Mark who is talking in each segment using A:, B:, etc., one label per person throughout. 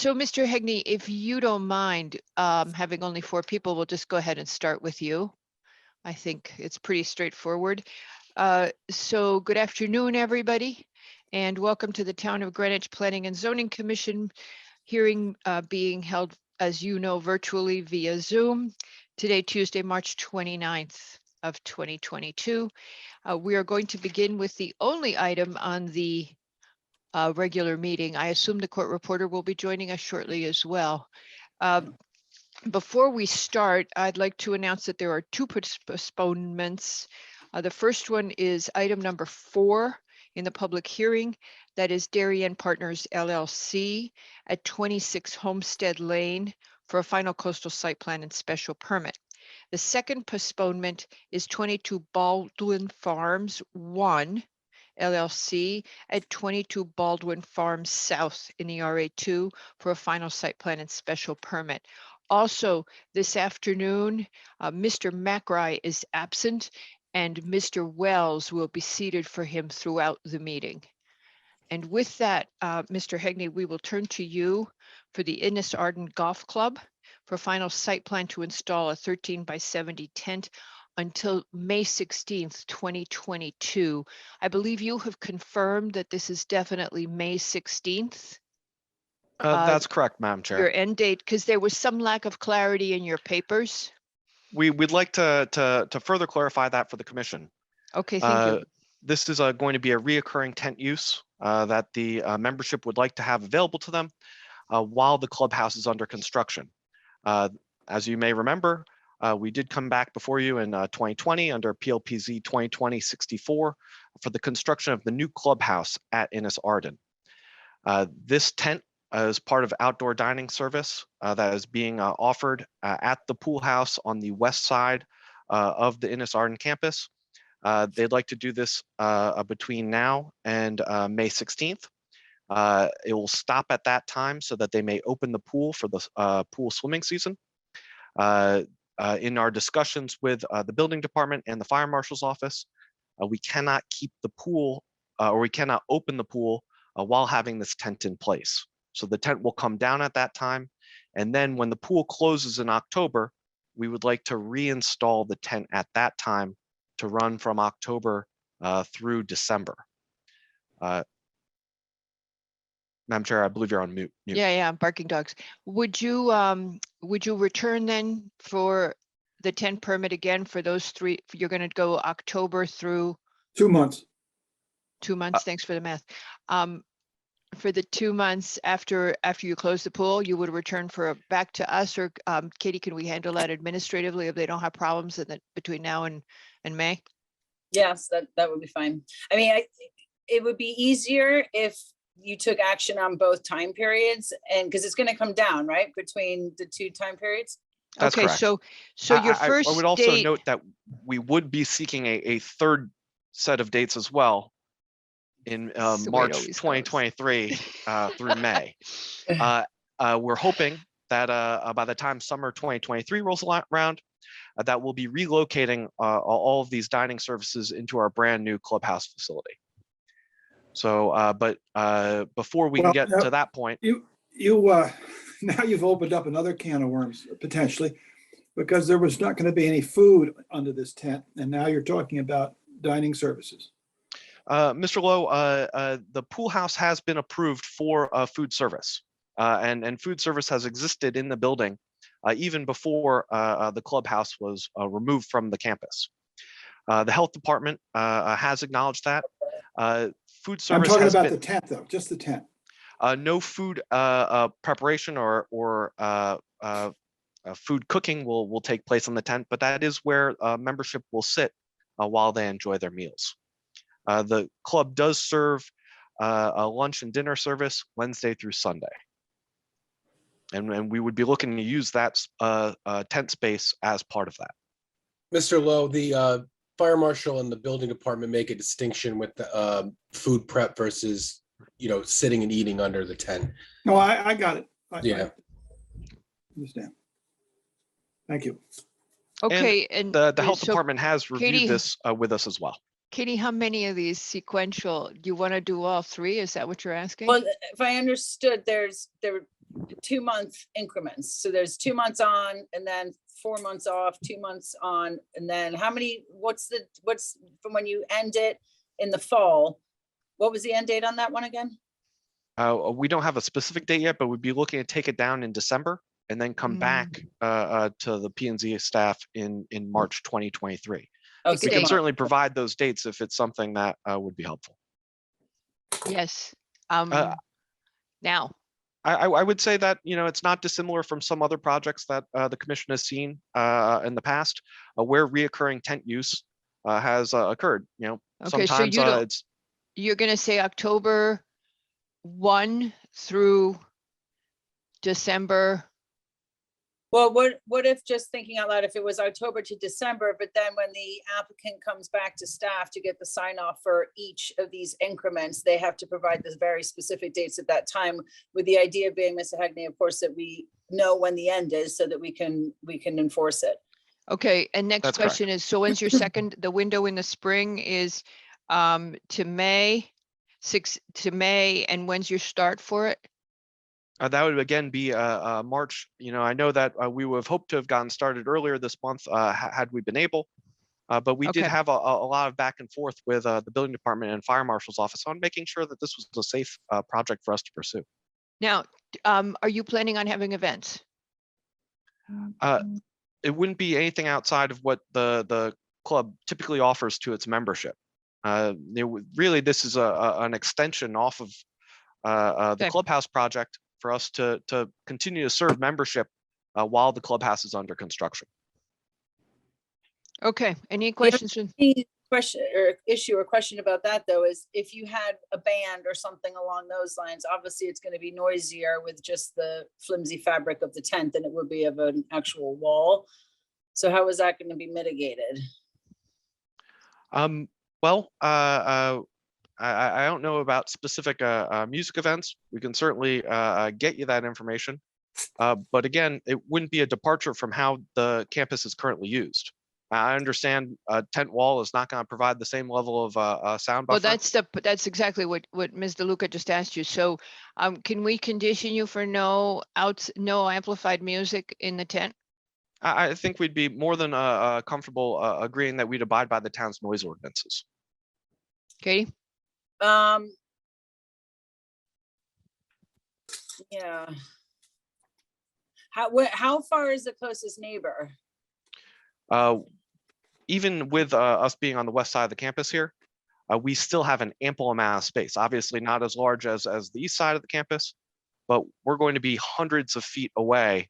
A: So, Mr. Hegney, if you don't mind, having only 4 people, we'll just go ahead and start with you. I think it's pretty straightforward. So good afternoon, everybody, and welcome to the Town of Greenwich Planning and Zoning Commission hearing being held, as you know, virtually via Zoom today, Tuesday, March 29th of 2022. We are going to begin with the only item on the regular meeting. I assume the court reporter will be joining us shortly as well. Before we start, I'd like to announce that there are 2 postponements. The first one is item number 4 in the public hearing. That is Darien Partners LLC at 26 Homestead Lane for a final coastal site plan and special permit. The second postponement is 22 Baldwin Farms 1 LLC at 22 Baldwin Farms South in the RA2 for a final site plan and special permit. Also, this afternoon, Mr. McRae is absent and Mr. Wells will be seated for him throughout the meeting. And with that, Mr. Hegney, we will turn to you for the Innis Arden Golf Club for final site plan to install a 13 by 70 tent until May 16th, 2022. I believe you have confirmed that this is definitely May 16th.
B: That's correct, Madam Chair.
A: Your end date, because there was some lack of clarity in your papers.
B: We'd like to further clarify that for the commission.
A: Okay, thank you.
B: This is going to be a reoccurring tent use that the membership would like to have available to them while the clubhouse is under construction. As you may remember, we did come back before you in 2020 under PLPZ 2020-64 for the construction of the new clubhouse at Innis Arden. This tent as part of outdoor dining service that is being offered at the pool house on the west side of the Innis Arden campus. They'd like to do this between now and May 16th. It will stop at that time so that they may open the pool for the pool swimming season. In our discussions with the building department and the fire marshal's office, we cannot keep the pool or we cannot open the pool while having this tent in place. So the tent will come down at that time. And then when the pool closes in October, we would like to reinstall the tent at that time to run from October through December. Madam Chair, I believe you're on mute.
A: Yeah, barking dogs. Would you return then for the tent permit again for those 3? You're going to go October through
C: 2 months.
A: 2 months. Thanks for the math. For the 2 months after you close the pool, you would return back to us, or Katie, can we handle that administratively if they don't have problems between now and May?
D: Yes, that would be fine. I mean, it would be easier if you took action on both time periods, and because it's going to come down, right, between the 2 time periods.
B: That's
A: okay,
B: correct.
A: so your first
B: I would also
A: date...
B: note that we would be seeking a third set of dates as well in March 2023 through May. We're hoping that by the time summer 2023 rolls around, that we'll be relocating all of these dining services into our brand new clubhouse facility. So, but before we can get to that point,
C: now you've opened up another can of worms potentially, because there was not going to be any food under this tent, and now you're talking about dining services.
B: Mr. Lowe, the pool house has been approved for food service, and food service has existed in the building even before the clubhouse was removed from the campus. The health department has acknowledged that. Food service.
C: I'm talking about the tent, though, just the tent.
B: No food preparation or food cooking will take place on the tent, but that is where membership will sit while they enjoy their meals. The club does serve a lunch and dinner service Wednesday through Sunday. And we would be looking to use that tent space as part of that.
E: Mr. Lowe, the fire marshal and the building department make a distinction with the food prep versus, sitting and eating under the tent.
C: No, I got it.
E: Yeah.
C: I understand. Thank you.
A: Okay,
B: and the health
A: so
B: department has reviewed
A: Katie,
B: this with us as well.
A: Katie, how many of these sequential? Do you want to do all three? Is that what you're asking?
D: Well, if I understood, there were 2-month increments. So there's 2 months on and then 4 months off, 2 months on, and then how many, what's from when you end it in the fall? What was the end date on that one again?
B: We don't have a specific date yet, but we'd be looking to take it down in December and then come back to the P and Z staff in March 2023.
D: Oh,
B: We
D: 6
B: can
D: months.
B: certainly provide those dates if it's something that would be helpful.
A: Yes. Now,
B: I would say that, you know, it's not dissimilar from some other projects that the commission has seen in the past where reoccurring tent use has occurred. You know,
A: okay, so
B: sometimes
A: you don't,
B: it's
A: you're going to say October 1 through December.
D: Well, what if, just thinking out loud, if it was October to December, but then when the applicant comes back to staff to get the sign off for each of these increments, they have to provide the very specific dates at that time, with the idea being, Mr. Hagney, of course, that we know when the end is so that we can enforce it.
A: Okay, and next
B: That's correct.
A: question is, so when's your second, the window in the spring is to May, 6 to May, and when's your start for it?
B: that would again be March. You know, I know that we would have hoped to have gotten started earlier this month had we been able. But we did
A: Okay.
B: have a lot of back and forth with the building department and fire marshal's office on making sure that this was a safe project for us to pursue.
A: Now, are you planning on having events?
B: It wouldn't be anything outside of what the club typically offers to its membership. Really, this is an extension off of the
A: Okay.
B: clubhouse project for us to continue to serve membership while the clubhouse is under construction.
A: Okay, any questions?
D: The question or issue or question about that, though, is if you had a band or something along those lines, obviously it's going to be noisier with just the flimsy fabric of the tent than it would be of an actual wall. So how is that going to be mitigated?
B: Well, I don't know about specific music events. We can certainly get you that information. But again, it wouldn't be a departure from how the campus is currently used. I understand a tent wall is not going to provide the same level of sound
A: Well,
B: buffer.
A: that's exactly what Ms. DeLuca just asked you. So can we condition you for no amplified music in the tent?
B: I think we'd be more than comfortable agreeing that we'd abide by the town's noise ordinances.
A: Katie?
D: Yeah. How far is the closest neighbor?
B: Even with us being on the west side of the campus here, we still have an ample amount of space. Obviously not as large as the east side of the campus, but we're going to be hundreds of feet away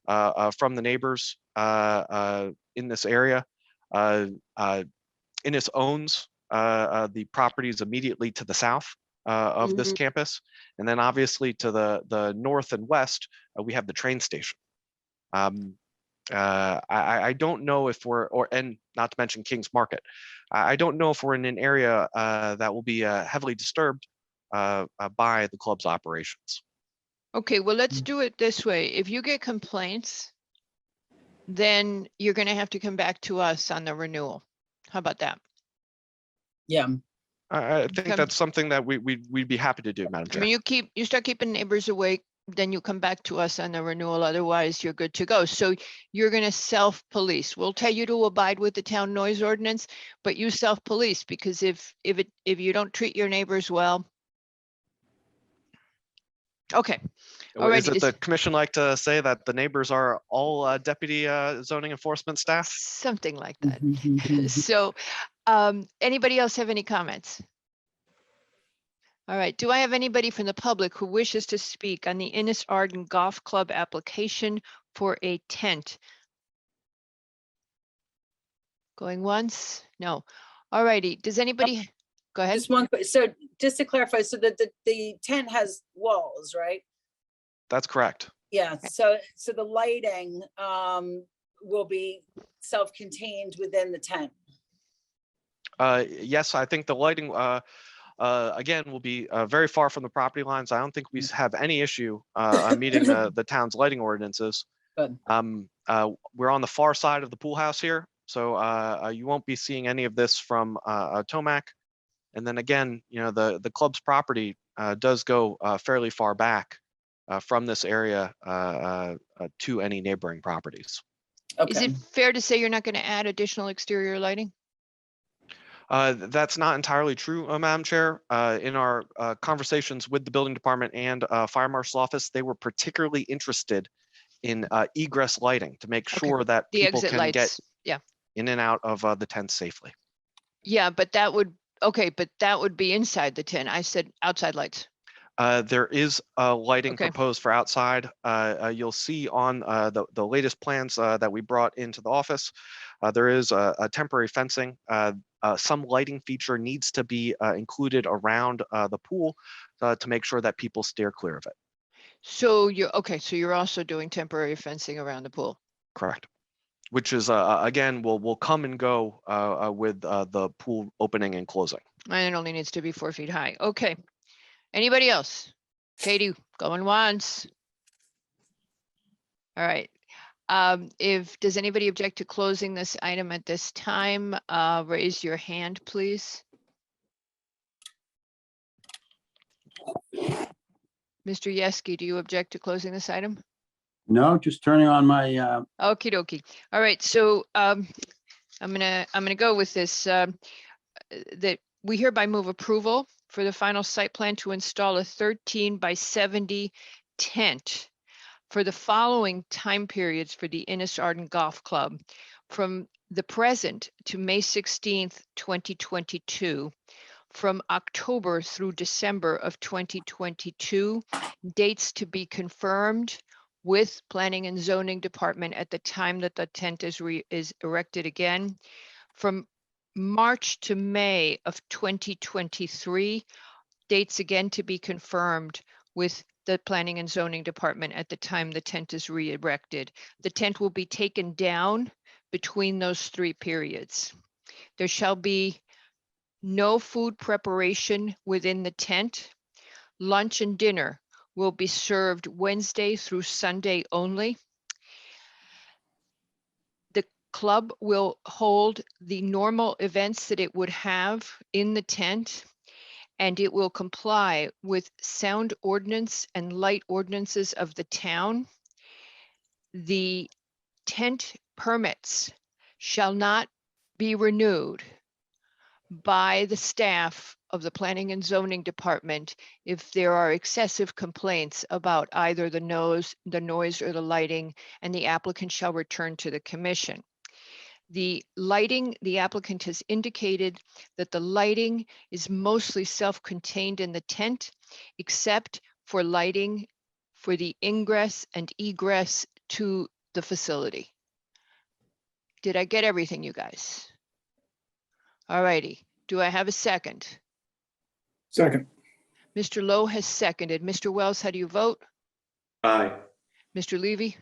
B: from the neighbors in this area. Innis owns the properties immediately to the south of this campus. And then obviously to the north and west, we have the train station. I don't know if and not to mention King's Market. I don't know if we're in an area that will be heavily disturbed by the club's operations.
A: Okay, well, let's do it this way. If you get complaints, then you're going to have to come back to us on the renewal. How about that?
D: Yeah.
B: I think
A: Okay.
B: that's something that we'd be happy to do, Madam
A: I
B: Chair.
A: mean, you start keeping neighbors awake, then you come back to us on the renewal. Otherwise, you're good to go. So you're going to self-police. We'll tell you to abide with the town noise ordinance, but you self-police, because if you don't treat your neighbors well. Okay.
B: Is
A: alrighty,
B: it
A: this-
B: the commission like to say that the neighbors are all deputy zoning enforcement staff?
A: Something like that. So, anybody else have any comments? All right, do I have anybody from the public who wishes to speak on the Innis Arden Golf Club application for a tent? Going once? No. All righty, does anybody, go ahead.
D: Just one, so just to clarify, so the tent has walls, right?
B: That's correct.
D: Yeah, so the lighting will be self-contained within the tent.
B: Yes, I think the lighting, again, will be very far from the property lines. I don't think we have any issue meeting the town's lighting ordinances.
D: Good.
B: We're on the far side of the pool house here. So you won't be seeing any of this from Tomac. And then again, the club's property does go fairly far back from this area to any neighboring properties.
A: Is
D: Okay,
A: it fair to say you're not going to add additional exterior lighting?
B: That's not entirely true, Madam Chair. In our conversations with the building department and fire marshal office, they were particularly interested in egress lighting to make
A: Okay.
B: sure that
A: The
B: people
A: exit
B: can get
A: lights, yeah.
B: in and out of the tent safely.
A: Yeah, but that would, okay, but that would be inside the tent. I said outside lights.
B: There is lighting
A: Okay.
B: proposed for outside. You'll see on the latest plans that we brought into the office, there is a temporary fencing. Some lighting feature needs to be included around the pool to make sure that people steer clear of it.
A: So okay, so you're also doing temporary fencing around the pool.
B: Correct. Which is, again, will come and go with the pool opening and closing.
A: And it only needs to be 4 feet high. Okay. Anybody else? Katie, going once. All right. Does anybody object to closing this item at this time? Raise your hand, please. Mr. Yeski, do you object to closing this item?
F: No, just turning on my,
A: Okie dokie. All right, so I'm gonna go with this. That we hereby move approval for the final site plan to install a 13 by 70 tent for the following time periods for the Innis Arden Golf Club from the present to May 16th, 2022, from October through December of 2022, dates to be confirmed with Planning and Zoning Department at the time that the tent is erected again. From March to May of 2023, dates again to be confirmed with the Planning and Zoning Department at the time the tent is re-erected. The tent will be taken down between those 3 periods. There shall be no food preparation within the tent. Lunch and dinner will be served Wednesday through Sunday only. The club will hold the normal events that it would have in the tent, and it will comply with sound ordinance and light ordinances of the town. The tent permits shall not be renewed by the staff of the Planning and Zoning Department if there are excessive complaints about either the noise or the lighting, and the applicant shall return to the commission. The lighting, the applicant has indicated that the lighting is mostly self-contained in the tent, except for lighting for the ingress and egress to the facility. Did I get everything, you guys? All righty. Do I have a second?
C: Second.
A: Mr. Lowe has seconded. Mr. Wells, how do you vote?
G: Aye.
A: Mr. Levy?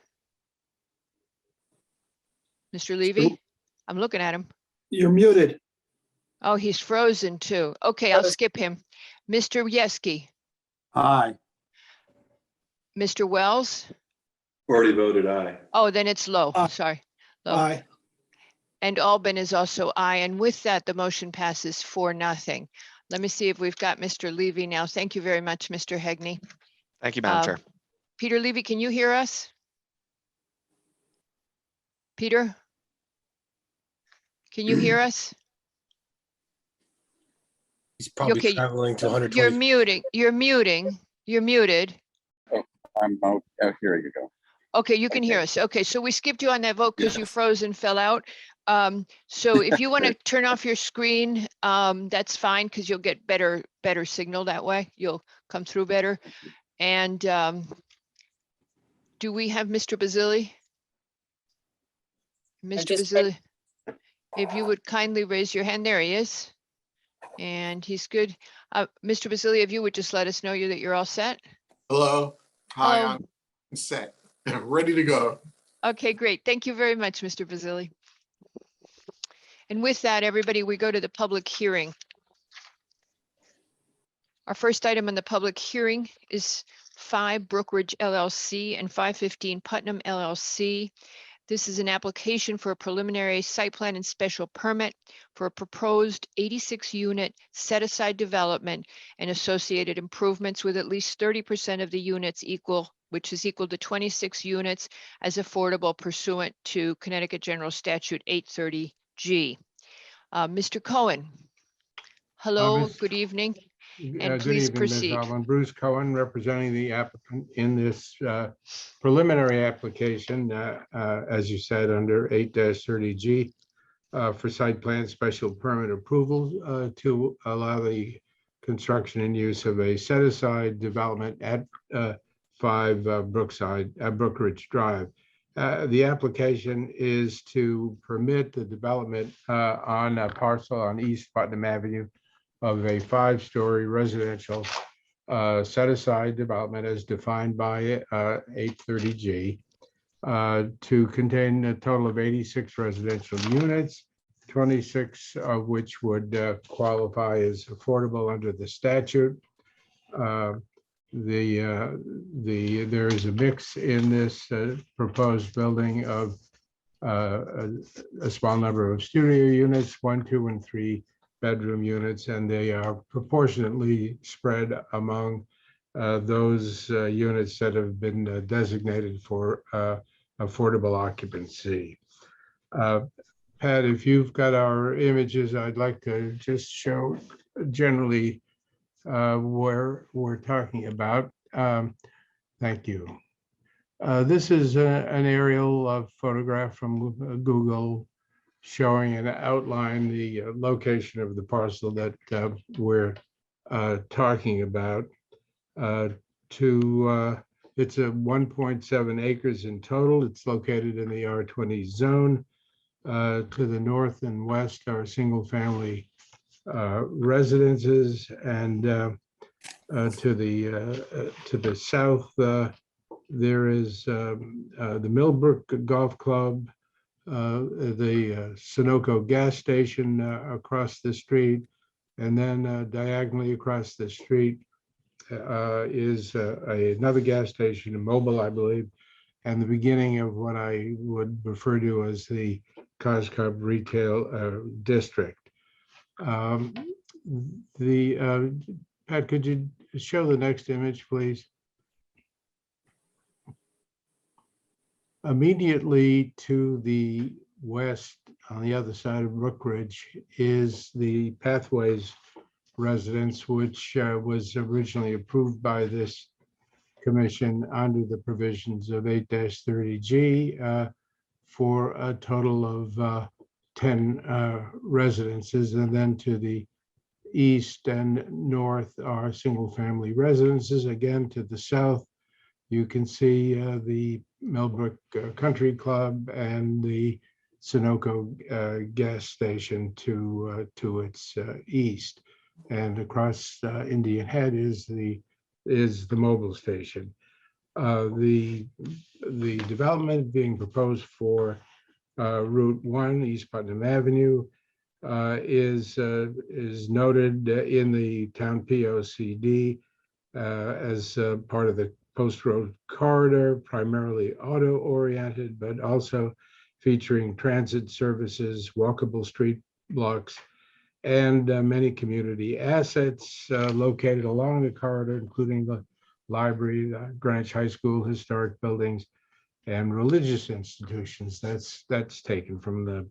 A: Mr. Levy? I'm looking at him.
C: You're muted.
A: Oh, he's frozen too. Okay, I'll
D: Frozen.
A: skip him. Mr. Yeski,
F: aye.
A: Mr. Wells?
G: Already voted aye.
A: Oh, then it's Lowe,
C: Aye.
A: sorry. Lowe.
C: Aye.
A: And Albin is also aye. And with that, the motion passes 4-0. Let me see if we've got Mr. Levy now. Thank you very much, Mr. Hegney.
B: Thank you, Madam
A: Um,
B: Chair.
A: Peter Levy, can you hear us? Peter? Can you hear us?
E: He's probably
A: okay?
E: traveling to
A: You're
E: 120.
A: muting, you're muted.
F: I'm out. Here you go.
A: Okay, you can hear us. Okay, so we skipped you on that vote because you froze and fell out. So if you want to turn off your screen, that's fine because you'll get better signal that way. You'll come through better. And do we have Mr. Basili? Mr.
D: just
A: Basili, if you would kindly raise your hand. There he is. And he's good. Mr. Basili, if you would just let us know that you're all set.
H: Hello. Hi,
A: Hello.
H: I'm set. Ready to go.
A: Okay, great. Thank you very much, Mr. Basili. And with that, everybody, we go to the public hearing. Our first item on the public hearing is 5 Brookridge LLC and 515 Putnam LLC. This is an application for a preliminary site plan and special permit for a proposed 86-unit set-aside development and associated improvements with at least 30% of the units which is equal to 26 units as affordable pursuant to Connecticut General Statute 830G. Mr. Cohen. Hello,
I: Miss-
A: good evening. And
I: Good
A: please
I: evening, Ms.
A: proceed.
I: Allen. Bruce Cohen, representing the applicant in this preliminary application, as you said, under 8-30G for site plan special permit approval to allow the construction and use of a set-aside development at 5 Brookridge Drive. The application is to permit the development on a parcel on East Putnam Avenue of a 5-story residential set-aside development as defined by 830G to contain a total of 86 residential units, 26 of which would qualify as affordable under the statute. There is a mix in this proposed building of a small number of studio units, 1, 2, and 3 bedroom units, and they are proportionately spread among those units that have been designated for affordable occupancy. Pat, if you've got our images, I'd like to just show generally where we're talking about. Thank you. This is an aerial photograph from Google showing an outline, the location of the parcel that we're talking about. It's a 1.7 acres in total. It's located in the R20 zone. To the north and west are single-family residences, and to the south there is the Millbrook Golf Club, the Sunoco gas station across the street, and then diagonally across the street is another gas station, a Mobile, I believe, and the beginning of what I would refer to as the Coscob Retail District. Pat, could you show the next image, please? Immediately to the west, on the other side of Brookridge, is the Pathways residence, which was originally approved by this commission under the provisions of 8-30G for a total of 10 residences. And then to the east and north are single-family residences. Again, to the south, you can see the Millbrook Country Club and the Sunoco gas station to its east. And across Indian Head is the Mobile station. The development being proposed for Route 1, East Putnam Avenue, is noted in the town POCD as part of the Post Road corridor, primarily auto-oriented, but also featuring transit services, walkable street blocks, and many community assets located along the corridor, including the library, the Greenwich High School, historic buildings, and religious institutions. That's taken from the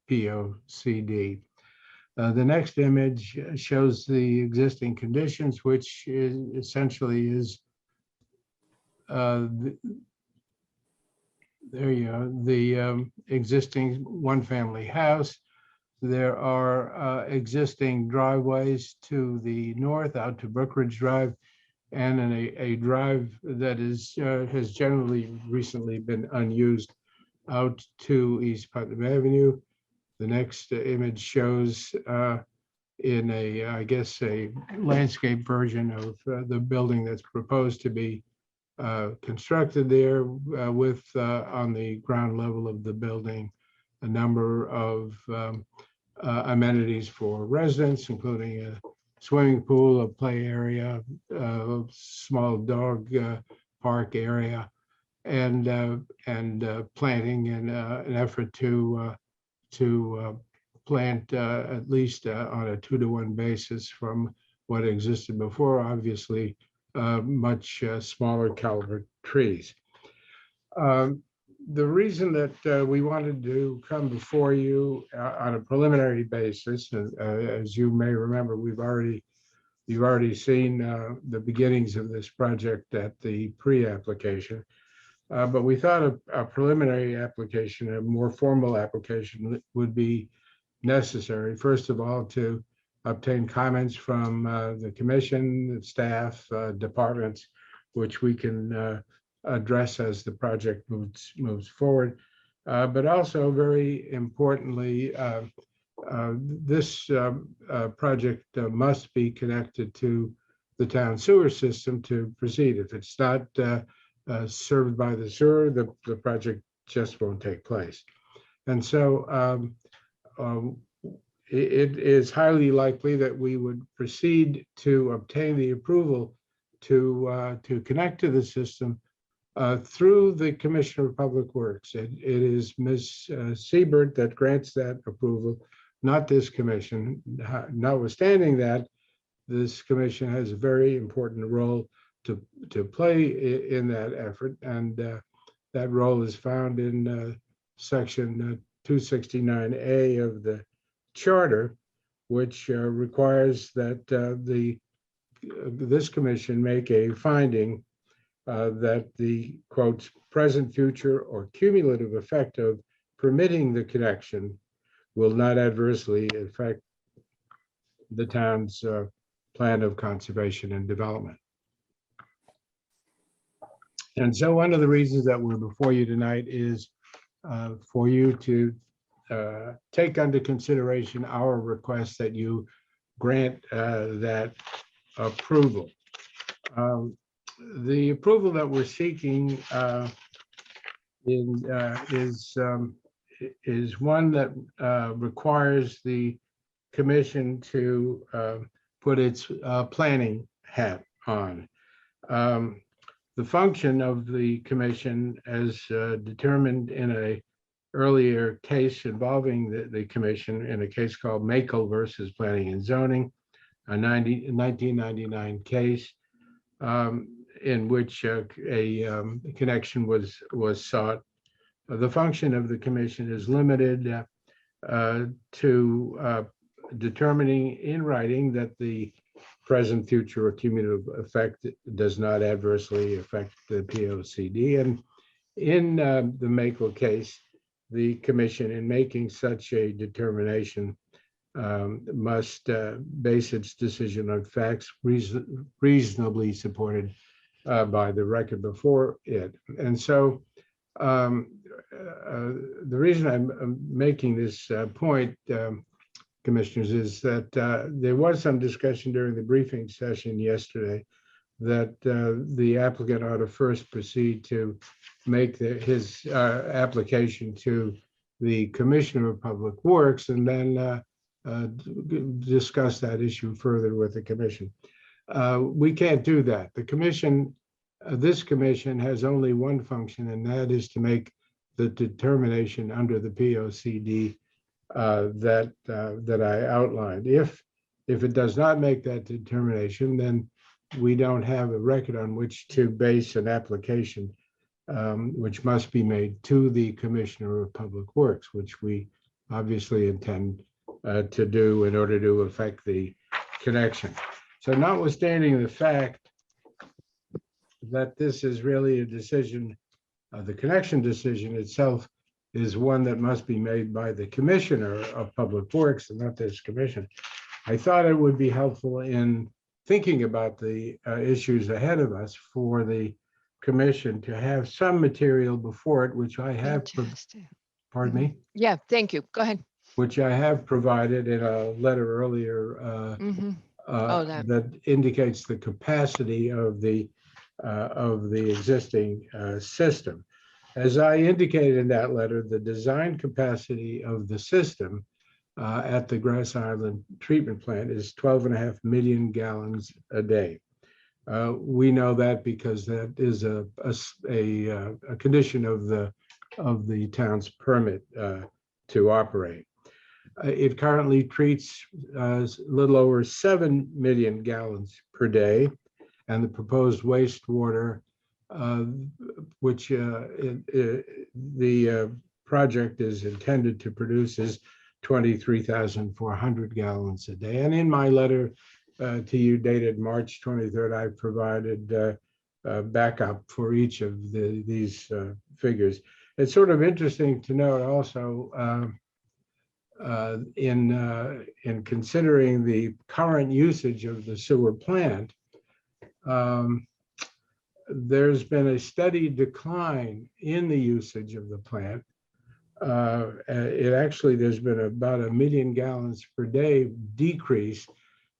I: POCD. The next image shows the existing conditions, which essentially is there you go, the existing one-family house. There are existing driveways to the north out to Brookridge Drive, and a drive that has generally recently been unused out to East Putnam Avenue. The next image shows in I guess a landscape version of the building that's proposed to be constructed there with on the ground level of the building a number of amenities for residents, including a swimming pool, a play area, a small dog park area, planting and an effort to plant at least on a 2-to-1 basis from what existed before, obviously much smaller caliber trees. The reason that we wanted to come before you on a preliminary basis, as you may remember, you've already seen the beginnings of this project at the pre-application. But we thought a preliminary application, a more formal application would be necessary. First of all, to obtain comments from the commission, the staff, departments, which we can address as the project moves forward. But also, very importantly, this project must be connected to the town sewer system to proceed. If it's not served by the sewer, the project just won't take place. And so it is highly likely that we would proceed to obtain the approval to connect to the system through the Commissioner of Public Works. It is Ms. Siebert that grants that approval, not this commission. Notwithstanding that, this commission has a very important role to play in that effort, and that role is found in section 269A of the charter, which requires that this commission make a finding that the quote present, future, or cumulative effect of permitting the connection will not adversely affect the town's plan of conservation and development. And so one of the reasons that we're before you tonight is for you to take under consideration our request that you grant that approval. The approval that we're seeking is one that requires the commission to put its planning hat on. The function of the commission, as determined in a earlier case involving the commission, in a case called Makel versus Planning and Zoning, a 1999 case, in which a connection was sought. The function of the commission is limited to determining in writing that the present, future, or cumulative effect does not adversely affect the POCD. And in the Makel case, the commission, in making such a determination, must base its decision on facts reasonably supported by the record before it. And so the reason I'm making this point, commissioners, is that there was some discussion during the briefing session yesterday that the applicant ought to first proceed to make his application to the Commissioner of Public Works and then discuss that issue further with the commission. We can't do that. The commission, this commission has only one function, and that is to make the determination under the POCD that I outlined. If it does not make that determination, then we don't have a record on which to base an application, which must be made to the Commissioner of Public Works, which we obviously intend to do in order to effect the connection. So notwithstanding the fact that this is really a decision, the connection decision itself is one that must be made by the Commissioner of Public Works and not this commission, I thought it would be helpful in thinking about the issues ahead of us for the commission to have some material before it, which I have,
A: Fantastic.
I: pardon me,
A: Yeah, thank you. Go ahead.
I: which I have provided in a letter earlier
A: Mhm. Oh, that.
I: that indicates the capacity of the existing system. As I indicated in that letter, the design capacity of the system at the Grass Island treatment plant is 12.5 million gallons a day. We know that because that is a condition of the town's permit to operate. It currently treats a little over 7 million gallons per day, and the proposed wastewater, which the project is intended to produce, is 23,400 gallons a day. And in my letter to you dated March 23rd, I provided backup for each of these figures. It's sort of interesting to note also in considering the current usage of the sewer plant, there's been a steady decline in the usage of the plant. There's been about 1 million gallons per day decrease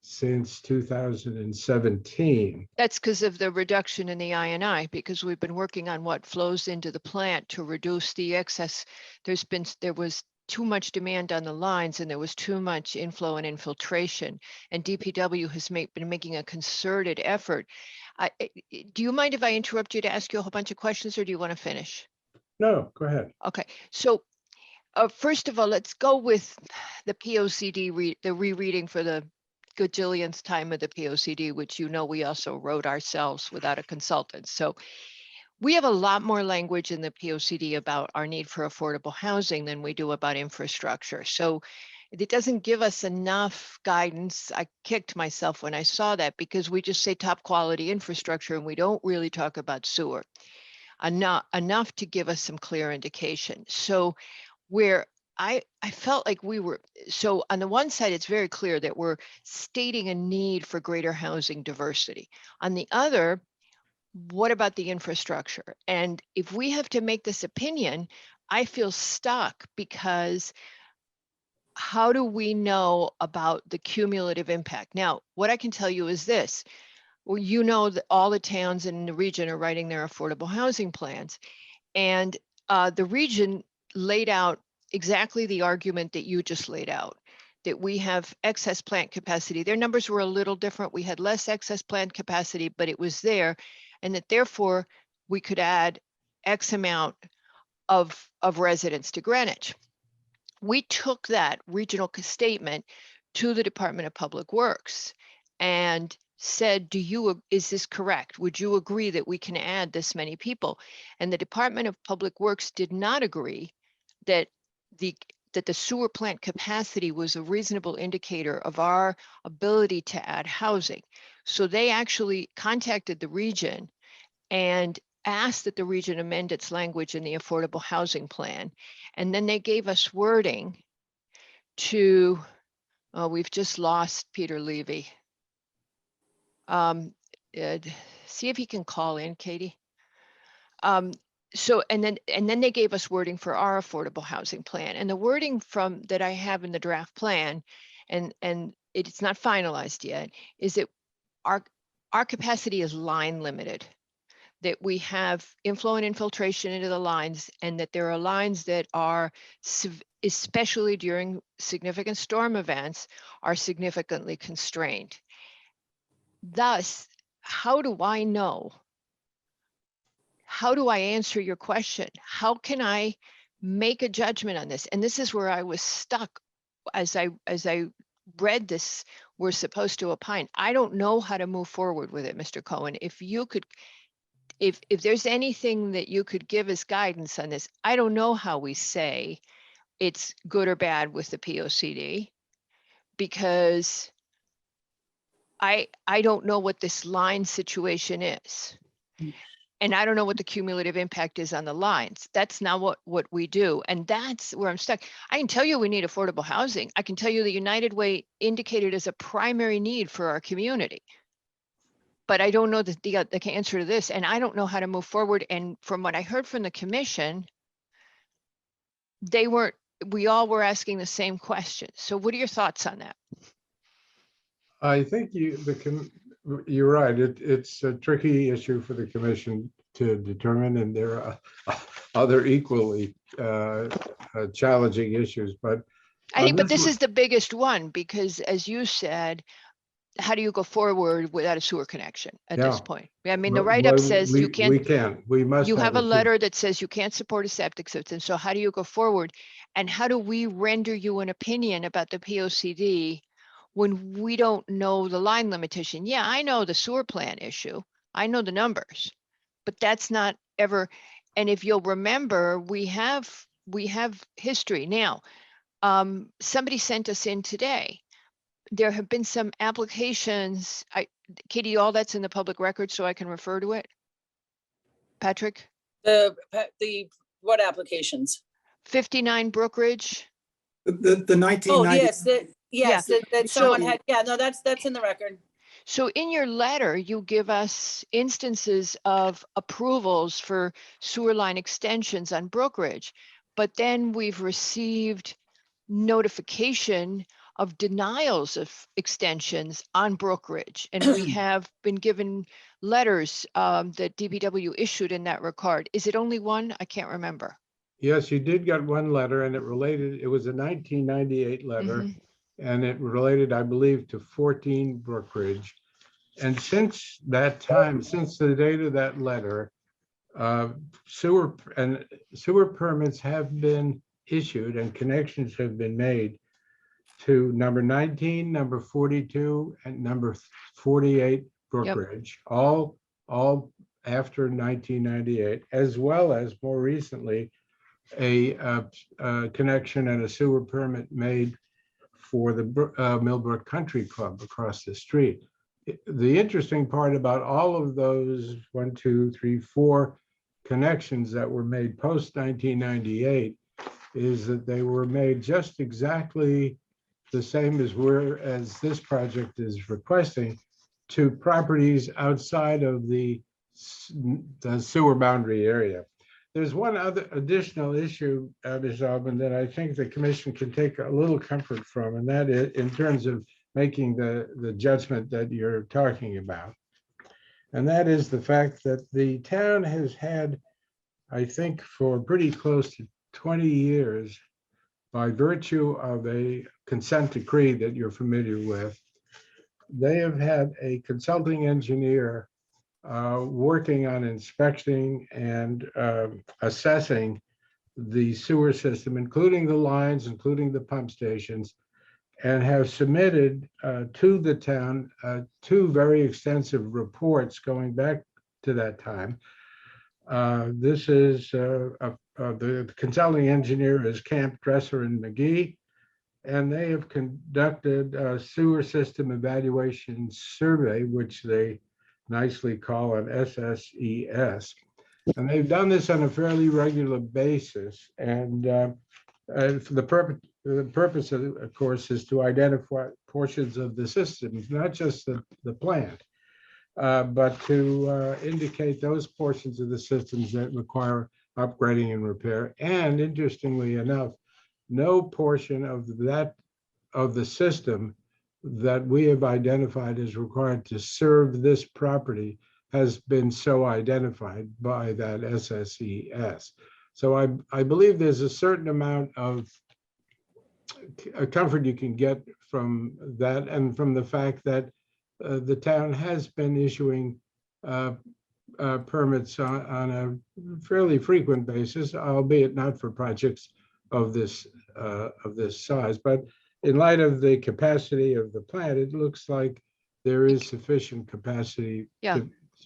I: since 2017.
A: That's because of the reduction in the INI, because we've been working on what flows into the plant to reduce the excess. There was too much demand on the lines and there was too much inflow and infiltration. And DPW has been making a concerted effort. Do you mind if I interrupt you to ask you a whole bunch of questions, or do you want to finish?
I: No, go ahead.
A: Okay, so first of all, let's go with the POCD, the rereading for the gajillionth time of the POCD, which we also wrote ourselves without a consultant. So we have a lot more language in the POCD about our need for affordable housing than we do about infrastructure. So it doesn't give us enough guidance. I kicked myself when I saw that, because we just say top quality infrastructure and we don't really talk about sewer enough to give us some clear indication. So where I felt like so on the one side, it's very clear that we're stating a need for greater housing diversity. On the other, what about the infrastructure? And if we have to make this opinion, I feel stuck, because how do we know about the cumulative impact? Now, what I can tell you is this. Well, that all the towns in the region are writing their affordable housing plans. And the region laid out exactly the argument that you just laid out, that we have excess plant capacity. Their numbers were a little different. We had less excess plant capacity, but it was there. And that therefore we could add X amount of residents to Greenwich. We took that regional statement to the Department of Public Works and said, is this correct? Would you agree that we can add this many people? And the Department of Public Works did not agree that the sewer plant capacity was a reasonable indicator of our ability to add housing. So they actually contacted the region and asked that the region amend its language in the affordable housing plan. And then they gave us wording to, we've just lost Peter Levy. See if he can call in, Katie. So, and then they gave us wording for our affordable housing plan, and the wording that I have in the draft plan, and it's not finalized yet, is that our capacity is line limited, that we have inflow and infiltration into the lines, and that there are lines that are, especially during significant storm events, are significantly constrained. Thus, how do I know? How do I answer your question? How can I make a judgment on this? And this is where I was stuck as I read this. We're supposed to opine. I don't know how to move forward with it, Mr. Cohen. If you could, if there's anything that you could give us guidance on this, I don't know how we say it's good or bad with the POCD, because I don't know what this line situation is. And I don't know what the cumulative impact is on the lines. That's not what we do. And that's where I'm stuck. I can tell you we need affordable housing. I can tell you the United Way indicated as a primary need for our community. But I don't know the answer to this, and I don't know how to move forward. And from what I heard from the commission, we all were asking the same question. So what are your thoughts on that?
I: I think you're right. It's a tricky issue for the commission to determine, and there are other equally challenging issues. But
A: I think, but this is the biggest one, because as you said, how do you go forward without a sewer connection at this
I: Yeah.
A: point? I mean, the
I: Well,
A: write-up
I: well,
A: says
I: we-
A: you can't.
I: We can, we must.
A: You have a
I: sewer.
A: letter that says you can't support a septic system. So how do you go forward? And how do we render you an opinion about the POCD when we don't know the line limitation? Yeah, I know the sewer plant issue. I know the numbers, but that's not ever. And if you'll remember, we have history now. Somebody sent us in today. There have been some applications. Katie, all that's in the public record, so I can refer to it. Patrick?
D: The what applications?
A: 59 Brookridge.
C: The 1990.
D: Oh, yes, yes, that someone
A: So-
D: had, yeah, no, that's in the record.
A: So in your letter, you give us instances of approvals for sewer line extensions on Brookridge, but then we've received notification of denials of extensions on Brookridge. And we have been given letters that DPW issued in that regard. Is it only one? I can't remember.
I: Yes, you did get one letter and it was a 1998 letter.
A: Mhm.
I: And it related, I believe, to 14 Brookridge. And since that time, since the date of that letter, sewer permits have been issued and connections have been made to number 19, number 42, and number 48 Brookridge, all after 1998, as well as more recently, a connection and a sewer permit made for the Millbrook Country Club across the street. The interesting part about all of those 1, 2, 3, 4 connections that were made post 1998 is that they were made just exactly the same as this project is requesting, to properties outside of the sewer boundary area. There's one other additional issue, Ms. Albin, that I think the commission can take a little comfort from, and that is in terms of making the judgment that you're talking about. And that is the fact that the town has had, I think, for pretty close to 20 years, by virtue of a consent decree that you're familiar with, they have had a consulting engineer working on inspecting and assessing the sewer system, including the lines, including the pump stations, and have submitted to the town 2 very extensive reports going back to that time. This is the consulting engineer is Camp Dresser and McGee, and they have conducted a sewer system evaluation survey, which they nicely call an SSES. And they've done this on a fairly regular basis. And for the purpose of course, is to identify portions of the systems, not just the plant, but to indicate those portions of the systems that require upgrading and repair. And interestingly enough, no portion of the system that we have identified as required to serve this property has been so identified by that SSES. So I believe there's a certain amount of comfort you can get from that, and from the fact that the town has been issuing permits on a fairly frequent basis, albeit not for projects of this size. But in light of the capacity of the plant, it looks like there is sufficient capacity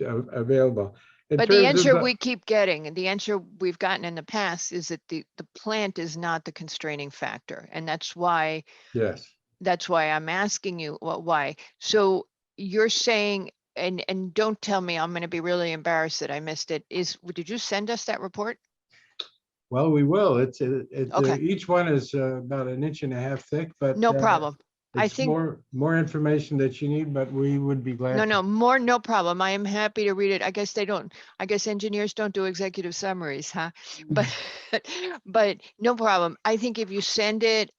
I: available.
A: But the answer we keep getting, and the answer we've gotten in the past, is that the plant is not the constraining factor. And that's why I'm asking you why. So you're saying, and don't tell me, I'm going to be really embarrassed that I missed it. Did you send us that report?
I: Well, we will.
A: Okay.
I: Each one is about 1.5 inches thick, but
A: No problem. I
I: it's
A: think
I: more information that you need, but we would be glad.
A: no problem. I am happy to read it. I guess engineers don't do executive summaries, huh? But no problem. I think if you send it,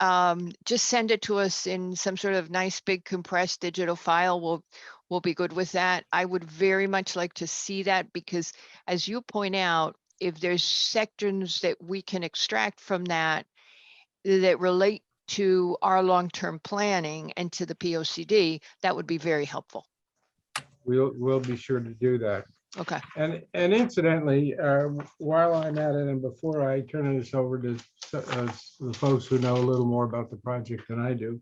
A: just send it to us in some sort of nice big compressed digital file. We'll be good with that. I would very much like to see that, because as you point out, if there's sections that we can extract from that relate to our long-term planning and to the POCD, that would be very helpful.
I: We'll be sure to do that.
A: Okay.
I: And incidentally, while I'm at it and before I turn this over to the folks who know a little more about the project than I do,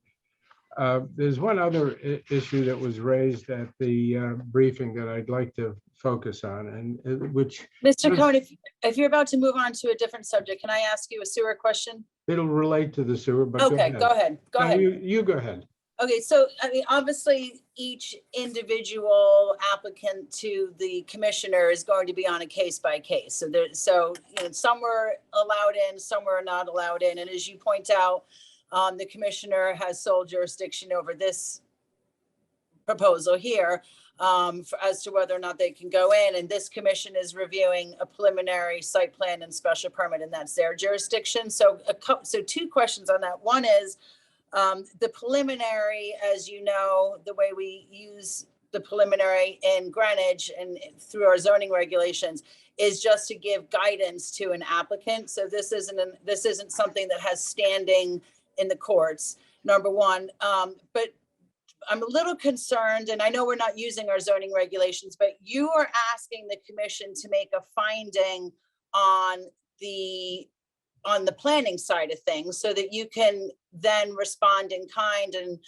I: there's one other issue that was raised at the briefing that I'd like to focus on, and which
D: Mr. Cohen, if you're about to move on to a different subject, can I ask you a sewer question?
I: it'll relate to the sewer, but
D: Okay, go ahead. Go
I: No,
D: ahead.
I: You go ahead.
D: Okay, so I mean, obviously, each individual applicant to the commissioner is going to be on a case by case. So you know, some were allowed in, some were not allowed in. And as you point out, the commissioner has sole jurisdiction over this proposal here as to whether or not they can go in. And this commission is reviewing a preliminary site plan and special permit, and that's their jurisdiction. So so two questions on that. One is, the preliminary, as you know, the way we use the preliminary in Greenwich and through our zoning regulations is just to give guidance to an applicant. So this isn't something that has standing in the courts, number one. But I'm a little concerned, and I know we're not using our zoning regulations, but you are asking the commission to make a finding on the planning side of things so that you can then respond in kind and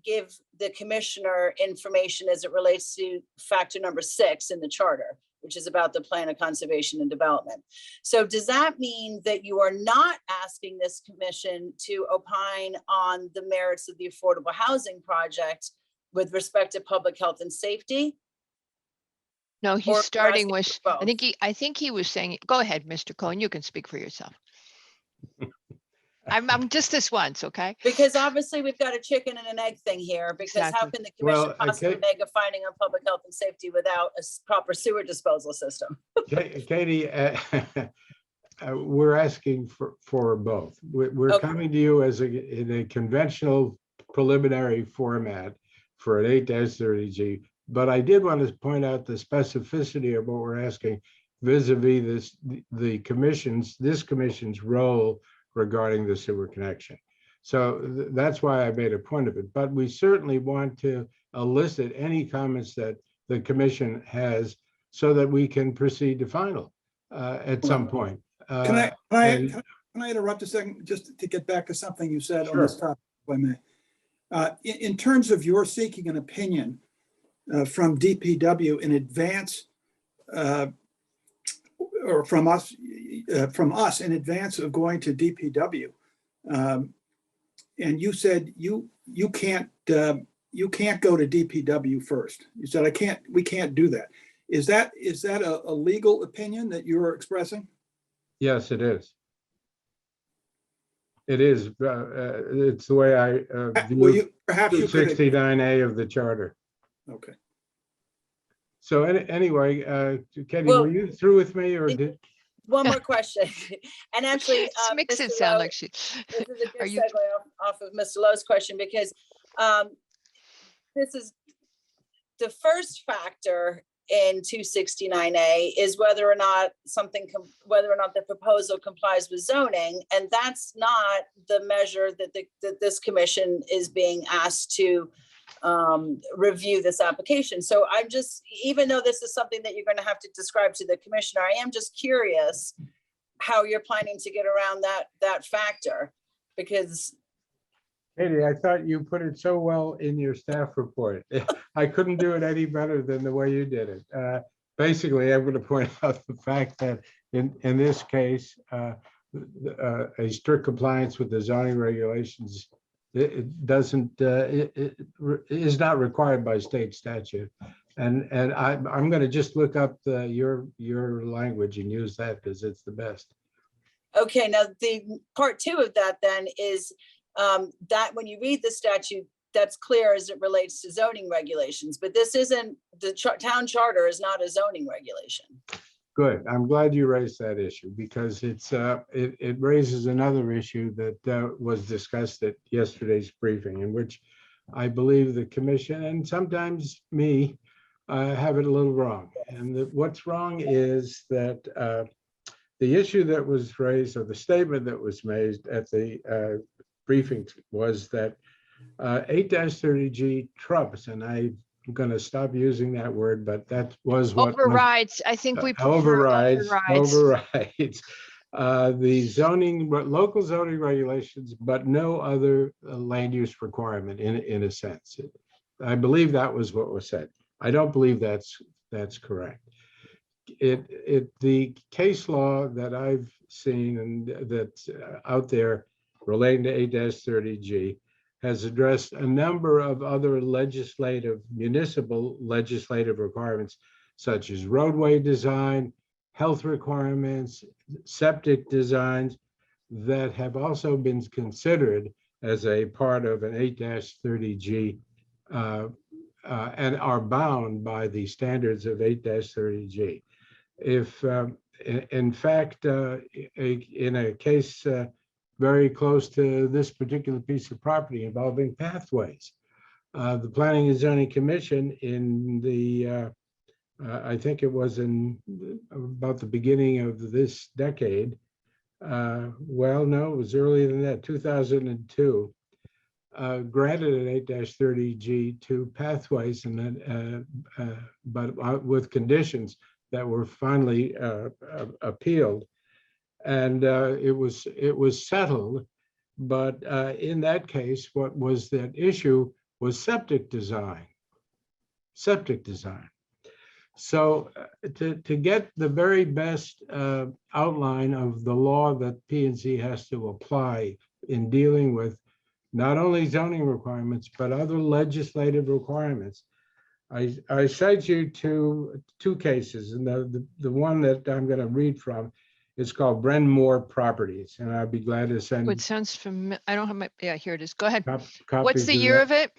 D: give the commissioner information as it relates to factor number 6 in the charter, which is about the plan of conservation and development. So does that mean that you are not asking this commission to opine on the merits of the affordable housing project with respect to public health and safety?
A: No,
D: Or
A: he's starting
D: asking
A: with,
D: for both?
A: I think he was saying, go ahead, Mr. Cohen, you can speak for yourself. I'm just this once, okay?
D: Because obviously we've got a chicken and an egg thing here, because how
A: Exactly.
D: can the commission
I: Well,
D: possibly
I: okay.
D: make a finding on public health and safety without a proper sewer disposal system?
I: Katie, we're asking for both. We're
D: Okay.
I: coming to you in a conventional preliminary format for an 8-30G. But I did want to point out the specificity of what we're asking vis-a-vis this commission's role regarding the sewer connection. So that's why I made a point of it. But we certainly want to elicit any comments that the commission has so that we can proceed to final at some point.
C: Can
I: and-
C: I interrupt a second, just to get back to something you said on
I: Sure.
C: this topic, if I may? In terms of your seeking an opinion from DPW in advance, or from us in advance of going to DPW, and you said you can't go to DPW first. You said we can't do that. Is that a legal opinion that you're expressing?
I: Yes, it is. It is. It's the way I view
C: Perhaps you could.
I: 269A of the charter.
C: Okay.
I: So anyway, Katie,
D: Well,
I: were you through with me or did?
D: One more question. And actually,
A: This makes
D: Mr.
A: it sound
D: Lowe,
A: like she.
D: this is a
A: Are
D: good
A: you-
D: segue off of Mr. Lowe's question, because this is the first factor in 269A is whether or not the proposal complies with zoning, and that's not the measure that this commission is being asked to review this application. So I'm just, even though this is something that you're going to have to describe to the commissioner, I am just curious how you're planning to get around that factor, because
I: Katie, I thought you put it so well in your staff report. I couldn't do it any better than the way you did it. Basically, I'm going to point out the fact that in this case, a strict compliance with the zoning regulations, it is not required by state statute. And I'm going to just look up your language and use that because it's the best.
D: okay, now the part 2 of that then is that when you read the statute, that's clear as it relates to zoning regulations, but this isn't, the town charter is not a zoning regulation.
I: Good. I'm glad you raised that issue because it raises another issue that was discussed at yesterday's briefing, in which I believe the commission and sometimes me have it a little wrong. And what's wrong is that the issue that was raised, or the statement that was made at the briefing was that 8-30G trumps, and I'm going to stop using that word, but that was what was
A: Overrides. I think we prefer
I: overrides
A: overrides.
I: the zoning, local zoning regulations, but no other land use requirement in a sense. I believe that was what was said. I don't believe that's correct. The case law that I've seen and that's out there relating to 8-30G has addressed a number of other municipal legislative requirements, such as roadway design, health requirements, septic designs, that have also been considered as a part of an 8-30G and are bound by the standards of 8-30G. If, in fact, in a case very close to this particular piece of property involving pathways, the Planning and Zoning Commission in the, I think it was in about the beginning of this decade, well, no, it was earlier than that, 2002, granted an 8-30G to pathways, and then, but with conditions that were finally appealed, and it was settled. But in that case, what was that issue was septic design. So to get the very best outline of the law that P&Z has to apply in dealing with not only zoning requirements, but other legislative requirements, I cite you to two cases, and the one that I'm going to read from is called Bryn Mawr Properties, and I'd be glad to send
A: What sounds familiar? I don't have my, yeah, here it is. Go ahead.
I: copies.
A: What's the year of it?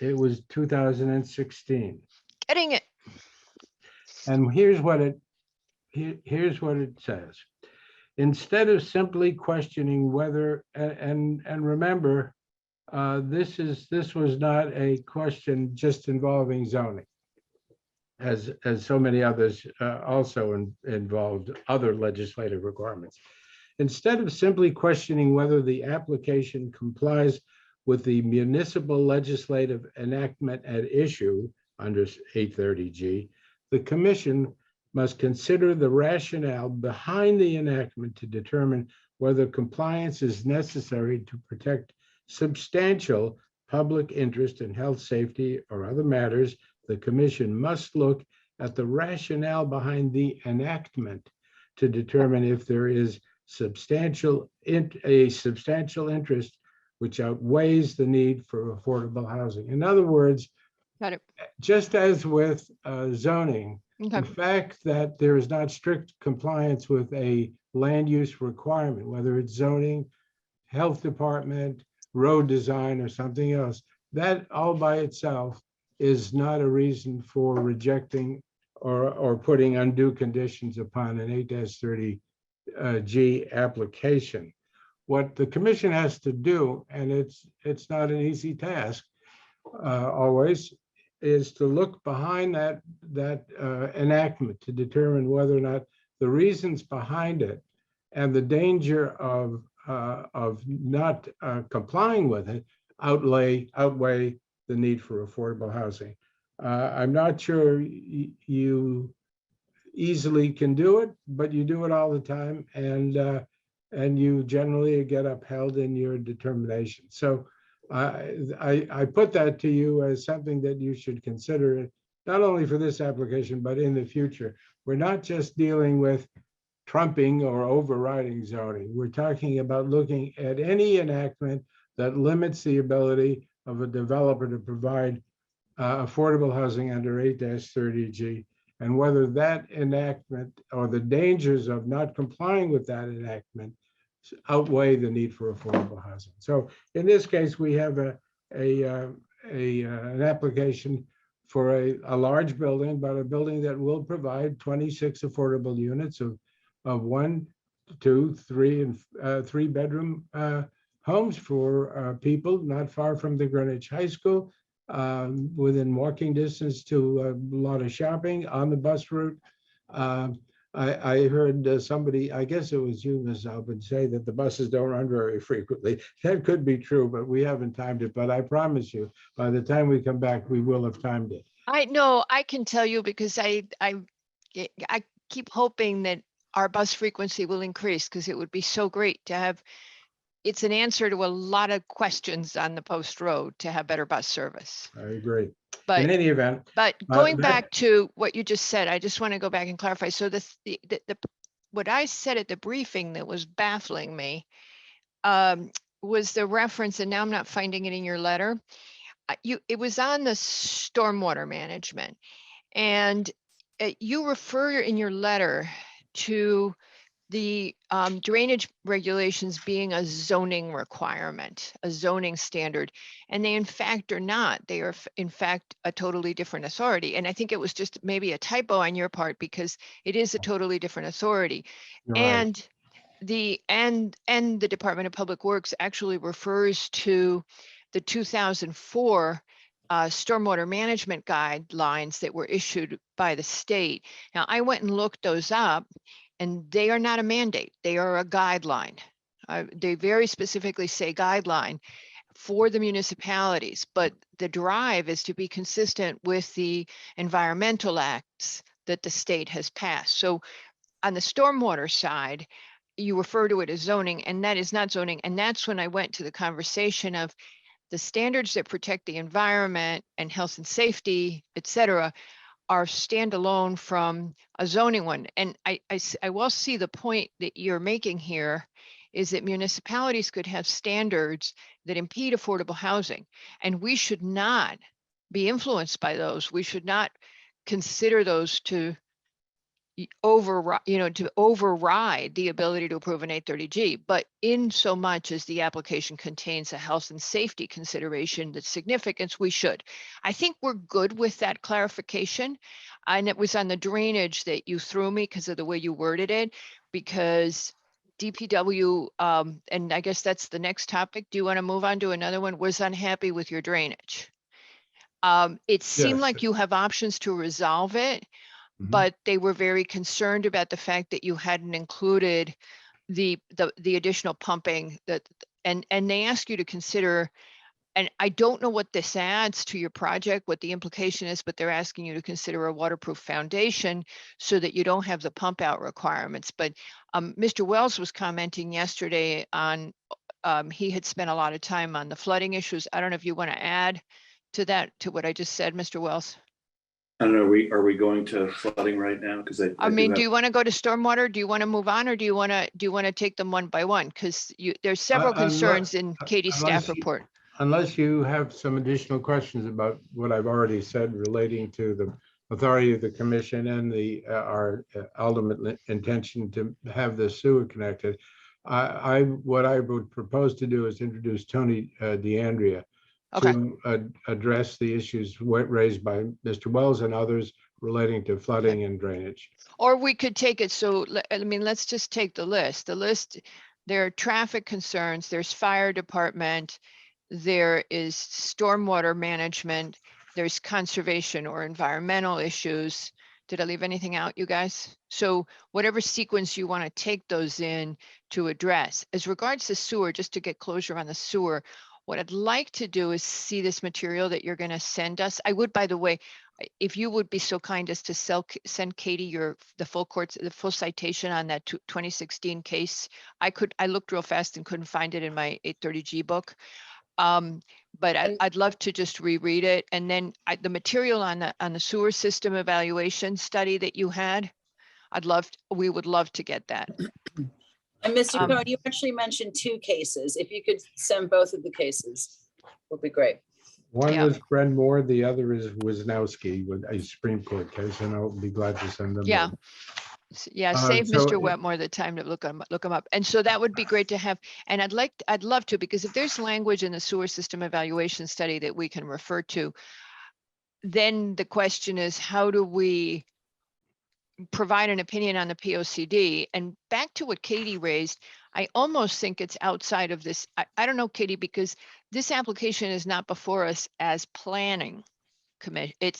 I: It was 2016.
A: Getting it.
I: And here's what it says. Instead of simply questioning whether, and remember, this was not a question just involving zoning, as so many others also involved other legislative requirements. Instead of simply questioning whether the application complies with the municipal legislative enactment at issue under 8-30G, the commission must consider the rationale behind the enactment to determine whether compliance is necessary to protect substantial public interest in health, safety, or other matters. The commission must look at the rationale behind the enactment to determine if there is a substantial interest which outweighs the need for affordable housing. In other words,
A: Got it.
I: just as with zoning,
A: Okay.
I: the fact that there is not strict compliance with a land use requirement, whether it's zoning, health department, road design, or something else, that all by itself is not a reason for rejecting or putting undue conditions upon an 8-30G application. What the commission has to do, and it's not an easy task always, is to look behind that enactment to determine whether or not the reasons behind it and the danger of not complying with it outweigh the need for affordable housing. I'm not sure you easily can do it, but you do it all the time, and you generally get upheld in your determination. So I put that to you as something that you should consider, not only for this application, but in the future. We're not just dealing with trumping or overriding zoning. We're talking about looking at any enactment that limits the ability of a developer to provide affordable housing under 8-30G, and whether that enactment or the dangers of not complying with that enactment outweigh the need for affordable housing. So in this case, we have an application for a large building, but a building that will provide 26 affordable units of 1, 2, 3, and 3-bedroom homes for people not far from the Greenwich High School, within walking distance to a lot of shopping on the bus route. I heard somebody, I guess it was you, Ms. Albin, say that the buses don't run very frequently. That could be true, but we haven't timed it. But I promise you, by the time we come back, we will have timed it.
A: I know, I can tell you because I keep hoping that our bus frequency will increase because it would be so great to have, it's an answer to a lot of questions on the post road to have better bus service.
I: I agree. In
A: But
I: any event,
A: going
I: that-
A: back to what you just said, I just want to go back and clarify. So what I said at the briefing that was baffling me was the reference, and now I'm not finding it in your letter. It was on the stormwater management, and you refer in your letter to the drainage regulations being a zoning requirement, a zoning standard, and they in fact are not. They are in fact a totally different authority. And I think it was just maybe a typo on your part because it is a totally different authority.
I: you're right.
A: And the Department of Public Works actually refers to the 2004 stormwater management guidelines that were issued by the state. Now, I went and looked those up, and they are not a mandate. They are a guideline. They very specifically say guideline for the municipalities, but the drive is to be consistent with the environmental acts that the state has passed. So on the stormwater side, you refer to it as zoning, and that is not zoning. And that's when I went to the conversation of the standards that protect the environment and health and safety, et cetera, are standalone from a zoning one. And I will see the point that you're making here is that municipalities could have standards that impede affordable housing, and we should not be influenced by those. We should not consider those to override the ability to approve an 830G, but in so much as the application contains a health and safety consideration that's significance, we should. I think we're good with that clarification. And it was on the drainage that you threw me because of the way you worded it, because DPW, and I guess that's the next topic. Do you want to move on to another one? Was unhappy with your drainage. It seemed
I: Yes.
A: like you have options to resolve it,
I: Mhm.
A: but they were very concerned about the fact that you hadn't included the additional pumping and they ask you to consider, and I don't know what this adds to your project, what the implication is, but they're asking you to consider a waterproof foundation so that you don't have the pump out requirements. But Mr. Wells was commenting yesterday on, he had spent a lot of time on the flooding issues. I don't know if you want to add to that, to what I just said, Mr. Wells.
G: I don't know, are we going to flooding right now? Because
A: I mean, do you want to go to stormwater? Do you want to move on, or do you want to take them one by one? Because there's several
I: unless-
A: concerns in Katie's
I: unless
A: staff
I: you-
A: report.
I: Unless you have some additional questions about what I've already said relating to the authority of the commission and our ultimate intention to have the sewer connected. What I would propose to do is introduce Tony DeAndrea
A: Okay.
I: to address the issues raised by Mr. Wells and others relating to flooding and drainage.
A: Or we could take it, so, I mean, let's just take the list. The list, there are traffic concerns, there's fire department, there is stormwater management, there's conservation or environmental issues. Did I leave anything out, you guys? So whatever sequence you want to take those in to address. As regards to sewer, just to get closure on the sewer, what I'd like to do is see this material that you're going to send us. I would, by the way, if you would be so kind as to send Katie the full citation on that 2016 case. I looked real fast and couldn't find it in my 830G book. But I'd love to just reread it. And then the material on the sewer system evaluation study that you had, we would love to get that.
D: And Mr. Cohen, you actually mentioned 2 cases. If you could send both of the cases, would be great.
I: One
A: Yeah.
I: was Bren Moore, the other is Wisnowski with a Supreme Court case, and I'll be glad to send them.
A: Yeah.
I: both.
A: Yeah,
I: So
A: save Mr.
I: it-
A: Wetmore the time to look them up. And so that would be great to have. And I'd love to, because if there's language in the sewer system evaluation study that we can refer to, then the question is, how do we provide an opinion on the POCD? And back to what Katie raised, I almost think it's outside of this. I don't know, Katie, because this application is not before us as planning commission. I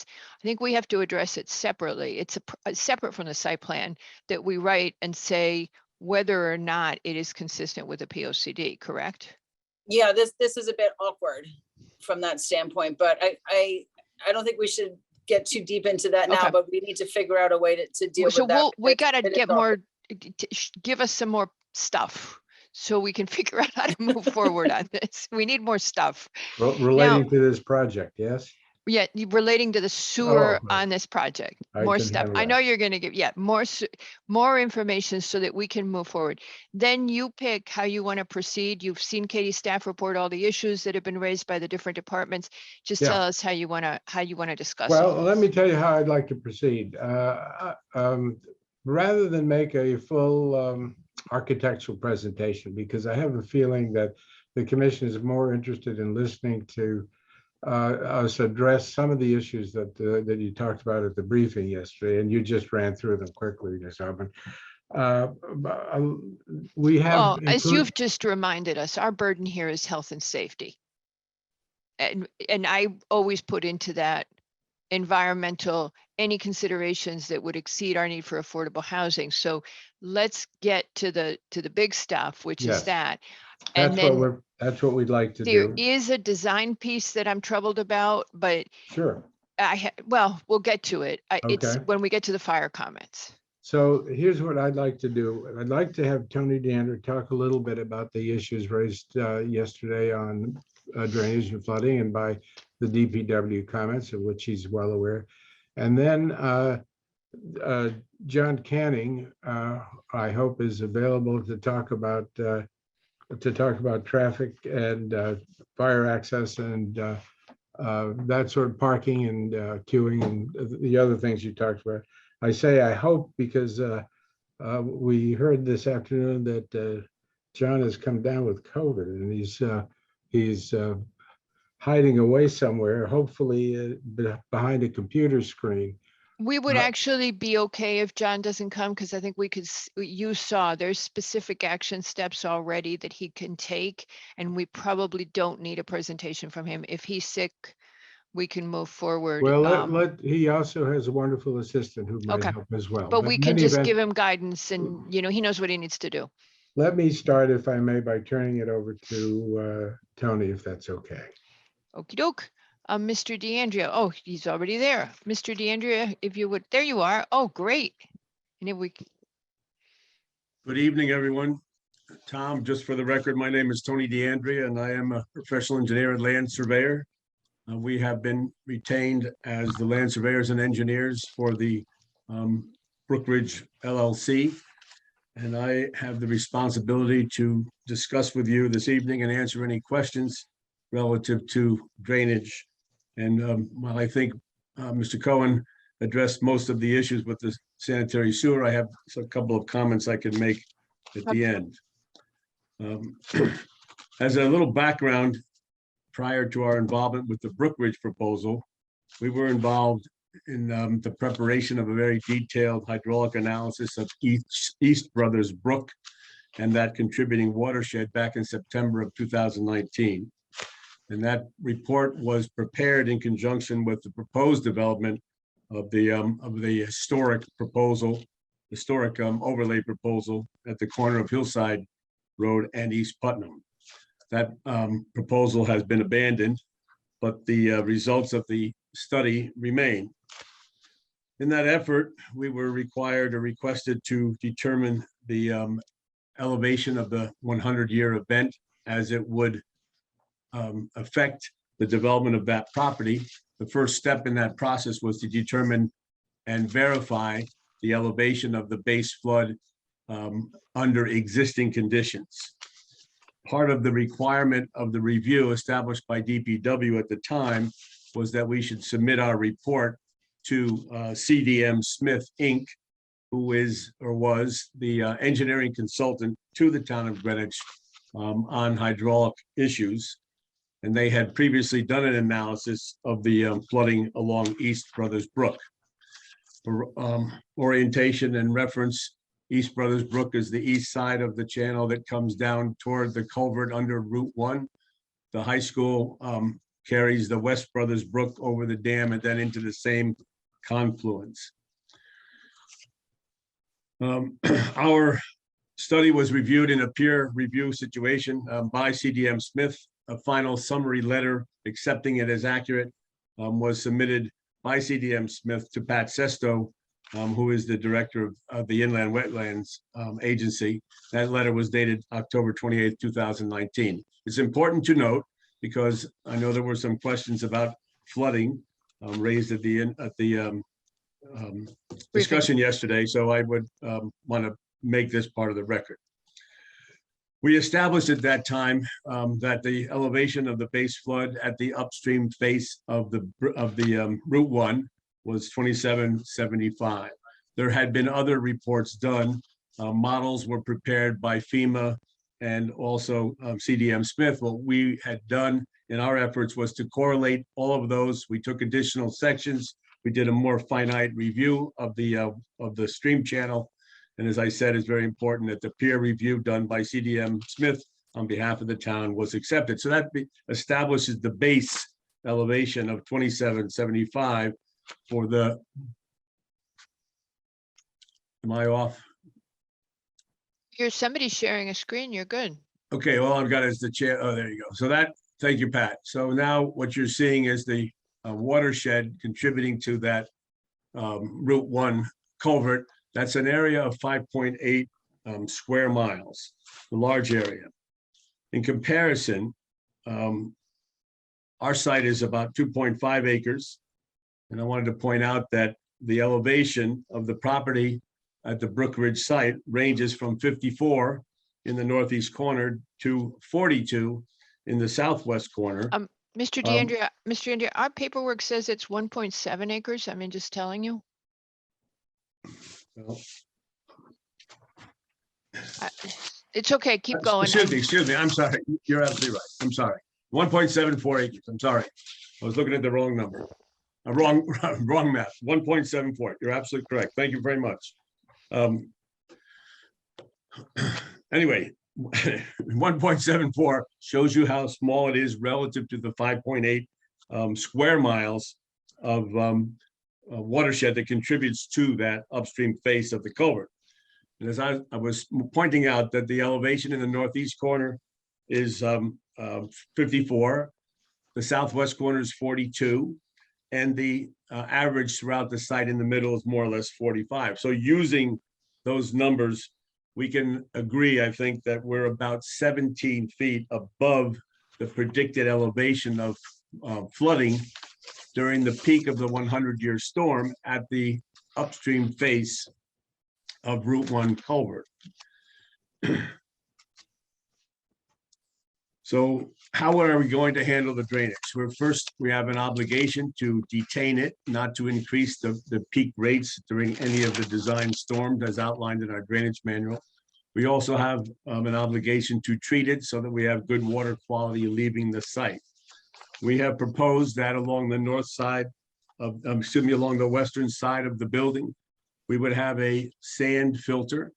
A: think we have to address it separately. It's separate from the site plan that we write and say whether or not it is consistent with the POCD, correct?
D: Yeah, this is a bit awkward from that standpoint, but I don't think we should get too deep into that now,
A: Okay.
D: but we need to figure out a way to deal
A: So
D: with that.
A: we
D: because
A: gotta
D: it is
A: get
D: awkward.
A: more, give us some more stuff so we can figure out how to move forward on this. We need more stuff.
I: Relating to this project, yes?
A: Yeah, relating to the sewer
I: right.
A: on this project,
I: I
A: more
I: can
A: stuff.
I: handle
A: I
I: that.
A: know you're gonna give, more information so that we can move forward. Then you pick how you want to proceed. You've seen Katie's staff report, all the issues that have been raised by the different departments. Just
I: Yeah.
A: tell us how you want to discuss
I: Well,
A: all
I: let
A: this.
I: me tell you how I'd like to proceed. Rather than make a full architectural presentation, because I have a feeling that the commission is more interested in listening to us address some of the issues that you talked about at the briefing yesterday, and you just ran through them quickly, Ms. Albin. We have.
A: Well, as
I: included-
A: you've just reminded us, our burden here is health and safety. And I always put into that environmental, any considerations that would exceed our need for affordable housing. So let's get to the big stuff, which
I: Yes.
A: is that. And then
I: That's what we'd like to
A: there
I: do.
A: is a design piece that I'm troubled about, but
I: Sure.
A: we'll get to it. It's
I: Okay.
A: when we get to the fire comments.
I: So here's what I'd like to do. I'd like to have Tony DeAndre talk a little bit about the issues raised yesterday on drainage and flooding and by the DPW comments, of which he's well aware. And then John Canning, I hope, is available to talk about traffic and fire access and that sort of parking and queuing and the other things you talked about. I say I hope because we heard this afternoon that John has come down with COVID and he's hiding away somewhere, hopefully behind a computer screen.
A: We would actually be okay if John doesn't come, because I think we could, you saw there's specific action steps already that he can take, and we probably don't need a presentation from him. If he's sick, we can move forward.
I: Well, he also has a wonderful assistant who might
A: Okay.
I: help as well.
A: But we
I: in
A: can
I: any
A: just
I: event,
A: give him guidance and, he knows what he needs to do.
I: Let me start, if I may, by turning it over to Tony, if that's okay.
A: Okey doke. Mr. DeAndrea, oh, he's already there. Mr. DeAndrea, if you would, there you are. Oh, great. And if we,
J: Good evening, everyone. Tom, just for the record, my name is Tony DeAndrea, and I am a professional engineer and land surveyor. We have been retained as the land surveyors and engineers for the Brookridge LLC. And I have the responsibility to discuss with you this evening and answer any questions relative to drainage. And while I think Mr. Cohen addressed most of the issues with the sanitary sewer, I have a couple of comments I can make at the end. As a little background, prior to our involvement with the Brookridge proposal, we were involved in the preparation of a very detailed hydraulic analysis of East Brothers Brook and that contributing watershed back in September of 2019. And that report was prepared in conjunction with the proposed development of the historic overlay proposal at the corner of Hillside Road and East Putnam. That proposal has been abandoned, but the results of the study remain. In that effort, we were required or requested to determine the elevation of the 100-year event as it would affect the development of that property. The first step in that process was to determine and verify the elevation of the base flood under existing conditions. Part of the requirement of the review established by DPW at the time was that we should submit our report to CDM Smith, Inc., who is or was the engineering consultant to the town of Greenwich on hydraulic issues. And they had previously done an analysis of the flooding along East Brothers Brook. For orientation and reference, East Brothers Brook is the east side of the channel that comes down toward the culvert under Route 1. The high school carries the West Brothers Brook over the dam and then into the same confluence. Our study was reviewed in a peer review situation by CDM Smith. A final summary letter accepting it as accurate was submitted by CDM Smith to Pat Sesto, who is the director of the Inland Wetlands Agency. That letter was dated October 28th, 2019. It's important to note, because I know there were some questions about flooding raised at the discussion yesterday, so I would want to make this part of the record. We established at that time that the elevation of the base flood at the upstream face of the Route 1 was 2775. There had been other reports done. Models were prepared by FEMA and also CDM Smith. What we had done in our efforts was to correlate all of those. We took additional sections. We did a more finite review of the stream channel. And as I said, it's very important that the peer review done by CDM Smith on behalf of the town was accepted. So that establishes the base elevation of 2775 for the, am I off?
A: Somebody's sharing a screen. You're good.
J: Okay, all I've got is the chair. Oh, there you go. So that, thank you, Pat. So now what you're seeing is the watershed contributing to that Route 1 culvert. That's an area of 5.8 square miles, a large area. In comparison, our site is about 2.5 acres. And I wanted to point out that the elevation of the property at the Brook Ridge site ranges from 54 in the northeast corner to 42 in the southwest corner.
A: Mr. DeAndrea, our paperwork says it's 1.7 acres. I mean, just telling you.
J: Well,
A: It's okay. Keep going.
J: Excuse me. I'm sorry. You're absolutely right. I'm sorry. 1.74 acres. I'm sorry. I was looking at the wrong number. Wrong math. 1.74. You're absolutely correct. Thank you very much. Anyway, 1.74 shows you how small it is relative to the 5.8 square miles of watershed that contributes to that upstream face of the culvert. And as I was pointing out, that the elevation in the northeast corner is 54, the southwest corner is 42, and the average throughout the site in the middle is more or less 45. So using those numbers, we can agree, I think, that we're about 17 feet above the predicted elevation of flooding during the peak of the 100-year storm at the upstream face of Route 1 culvert. So how are we going to handle the drainage? We have an obligation to detain it, not to increase the peak rates during any of the design storms as outlined in our drainage manual. We also have an obligation to treat it so that we have good water quality leaving the site. We have proposed that along the north side of, along the western side of the building, we would have a sand filter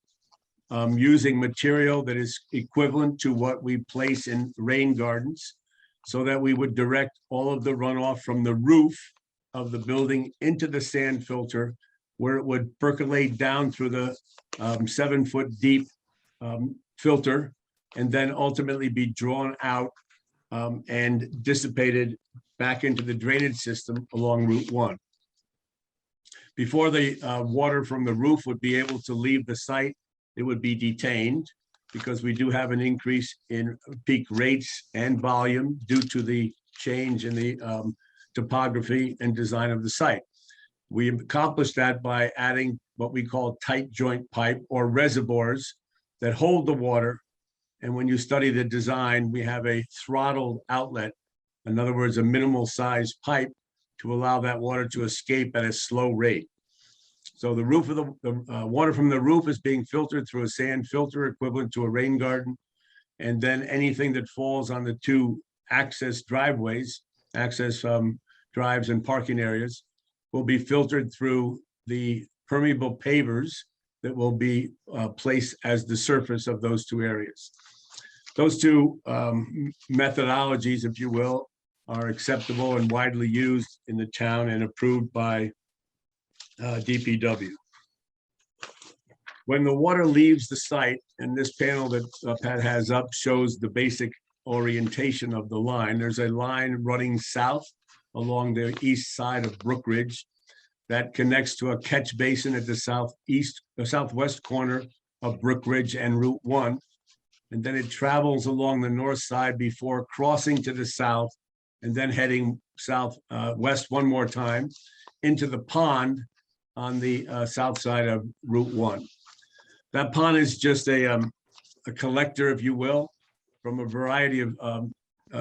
J: using material that is equivalent to what we place in rain gardens, so that we would direct all of the runoff from the roof of the building into the sand filter, where it would percolate down through the 7-foot deep filter, and then ultimately be drawn out and dissipated back into the drainage system along Route 1. Before the water from the roof would be able to leave the site, it would be detained, because we do have an increase in peak rates and volume due to the change in the topography and design of the site. We accomplished that by adding what we call tight joint pipe, or reservoirs that hold the water. And when you study the design, we have a throttled outlet, in other words, a minimal size pipe to allow that water to escape at a slow rate. So the roof of the water from the roof is being filtered through a sand filter equivalent to a rain garden. And then anything that falls on the two access driveways, drives and parking areas, will be filtered through the permeable pavers that will be placed as the surface of those two areas. Those two methodologies, if you will, are acceptable and widely used in the town and approved by DPW. When the water leaves the site, and this panel that Pat has up shows the basic orientation of the line, there's a line running south along the east side of Brook Ridge that connects to a catch basin at the southwest corner of Brook Ridge and Route 1. And then it travels along the north side before crossing to the south and then heading west one more time into the pond on the south side of Route 1. That pond is just a collector, if you will, from a variety of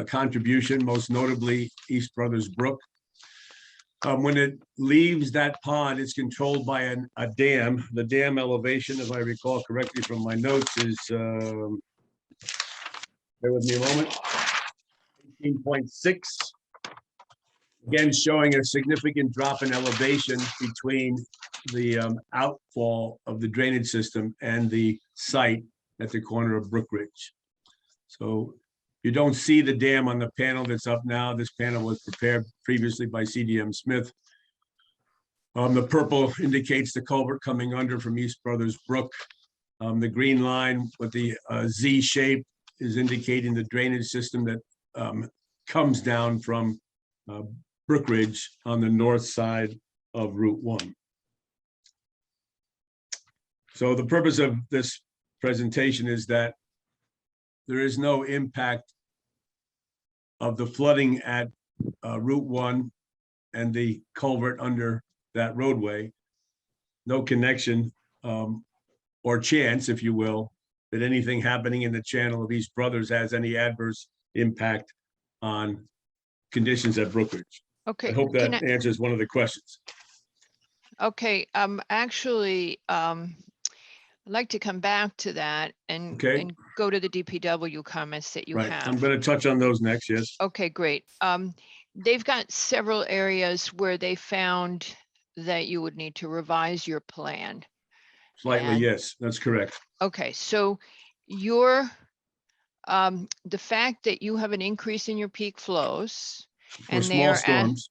J: contribution, most notably East Brothers Brook. When it leaves that pond, it's controlled by a dam. The dam elevation, if I recall correctly from my notes, is, bear with me a moment, 18.6. Again, showing a significant drop in elevation between the outfall of the drainage system and the site at the corner of Brook Ridge. So you don't see the dam on the panel that's up now. This panel was prepared previously by CDM Smith. The purple indicates the culvert coming under from East Brothers Brook. The green line with the Z shape is indicating the drainage system that comes down from Brook Ridge on the north side of Route 1. So the purpose of this presentation is that there is no impact of the flooding at Route 1 and the culvert under that roadway. No connection or chance, if you will, that anything happening in the channel of East Brothers has any adverse impact on conditions at Brook Ridge.
A: Okay.
J: I hope that answers one of the questions.
A: Okay, actually, I'd like to come back to that and,
J: Okay.
A: and go to the DPW comments that you
J: Right,
A: have.
J: I'm going to touch on those next, yes.
A: Okay, great. They've got several areas where they found that you would need to revise your plan.
J: Slightly,
A: And-
J: yes, that's correct.
A: Okay, so your, the fact that you have an increase in your peak flows
J: For
A: and they
J: small
A: are
J: storms,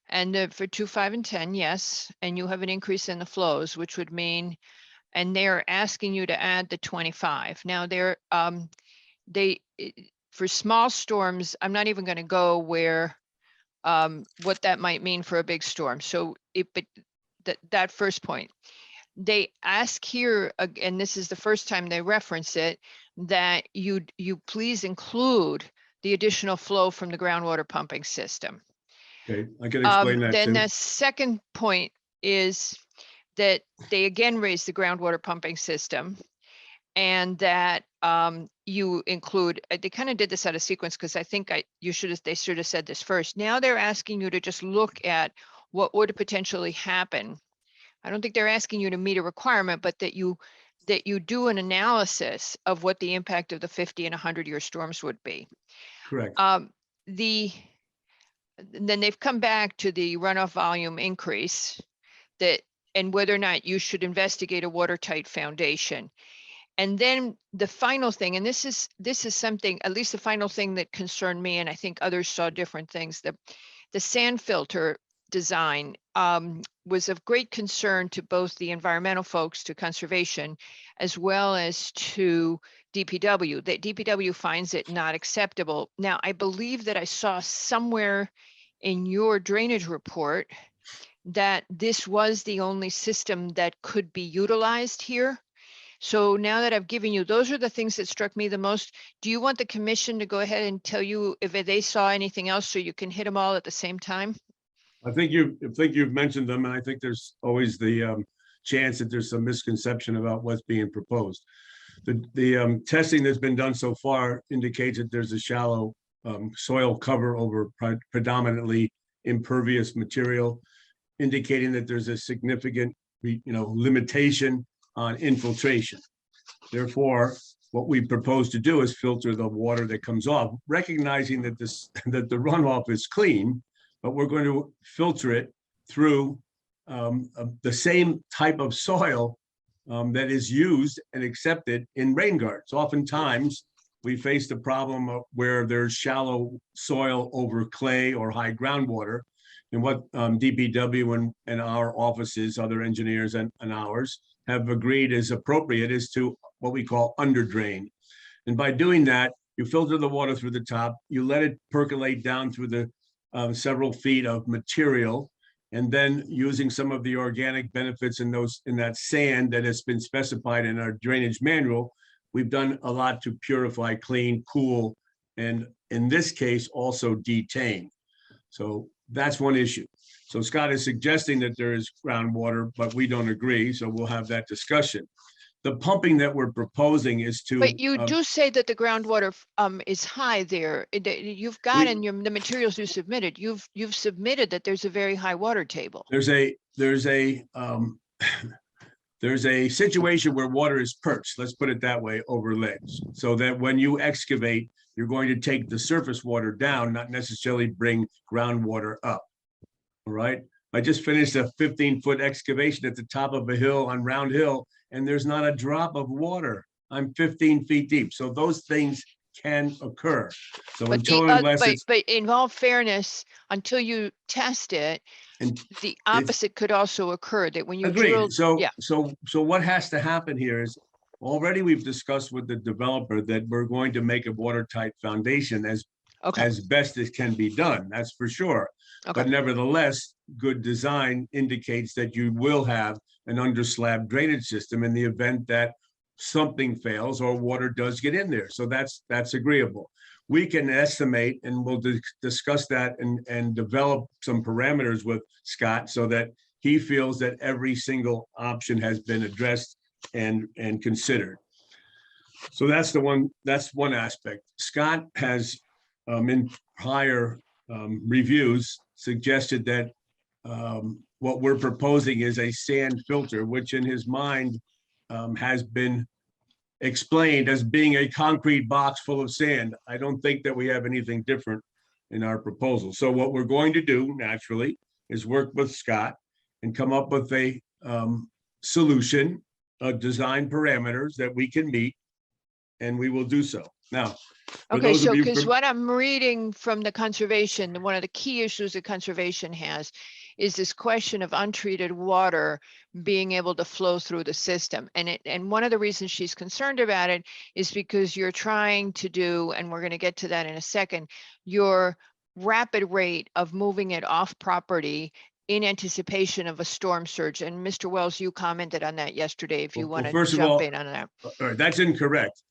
A: and for 2, 5, and 10, yes, and you have an increase in the flows, which would mean, and they're asking you to add the 25. Now for small storms, I'm not even going to go where what that might mean for a big storm. So that first point, they ask here, and this is the first time they reference it, that you please include the additional flow from the groundwater pumping system.
J: okay, I can explain that
A: Then
J: too.
A: the second point is that they again raise the groundwater pumping system, and that you include, they kind of did this out of sequence because I think they should have said this first. Now they're asking you to just look at what would potentially happen. I don't think they're asking you to meet a requirement, but that you do an analysis of what the impact of the 50 and 100-year storms would be.
J: Correct.
A: Then they've come back to the runoff volume increase and whether or not you should investigate a watertight foundation. And then the final thing, and this is something, at least the final thing that concerned me, and I think others saw different things, the sand filter design was of great concern to both the environmental folks, to conservation, as well as to DPW. That DPW finds it not acceptable. Now, I believe that I saw somewhere in your drainage report that this was the only system that could be utilized here. So now that I've given you, those are the things that struck me the most. Do you want the commission to go ahead and tell you if they saw anything else so you can hit them all at the same time?
J: I think you've mentioned them, and I think there's always the chance that there's some misconception about what's being proposed. The testing that's been done so far indicates that there's a shallow soil cover over predominantly impervious material, indicating that there's a significant, limitation on infiltration. Therefore, what we propose to do is filter the water that comes off, recognizing that that the runoff is clean, but we're going to filter it through the same type of soil that is used and accepted in rain gardens. Oftentimes, we face the problem of where there's shallow soil over clay or high groundwater. And what DPW and our offices, other engineers and ours have agreed is appropriate is to what we call under drain. And by doing that, you filter the water through the top, you let it percolate down through the several feet of material, and then using some of the organic benefits in that sand that has been specified in our drainage manual, we've done a lot to purify, clean, cool, and in this case, also detain. So that's one issue. So Scott is suggesting that there is groundwater, but we don't agree, so we'll have that discussion. The pumping that we're proposing is to.
A: But you do say that the groundwater is high there. You've got in the materials you submitted, you've submitted that there's a very high water table.
J: There's a situation where water is perched, let's put it that way, over ledge. So that when you excavate, you're going to take the surface water down, not necessarily bring groundwater up. All right. I just finished a 15-foot excavation at the top of a hill on Round Hill, and there's not a drop of water. I'm 15 feet deep. So those things can occur. So
A: But, but in all fairness, until you test it,
J: And
A: the opposite could also occur, that when you
J: agreed.
A: drill.
J: So,
A: Yeah.
J: so what has to happen here is already we've discussed with the developer that we're going to make a watertight foundation as
A: Okay,
J: best as can be done. That's for sure. But
A: okay,
J: nevertheless, good design indicates that you will have an underslab drainage system in the event that something fails or water does get in there. So that's agreeable. We can estimate, and we'll discuss that and develop some parameters with Scott so that he feels that every single option has been addressed and considered. So that's one aspect. Scott has in prior reviews suggested that what we're proposing is a sand filter, which in his mind has been explained as being a concrete box full of sand. I don't think that we have anything different in our proposal. So what we're going to do naturally is work with Scott and come up with a solution, design parameters that we can meet, and we will do so. Now, for
A: okay,
J: those of
A: so
J: you
A: because
J: from-
A: what I'm reading from the conservation, one of the key issues that conservation has is this question of untreated water being able to flow through the system. And one of the reasons she's concerned about it is because you're trying to do, and we're going to get to that in a second, your rapid rate of moving it off property in anticipation of a storm surge. And Mr. Wells, you commented on that yesterday, if you
J: Well,
A: want to
J: first of
A: jump
J: all,
A: in on that.
J: all right, that's incorrect,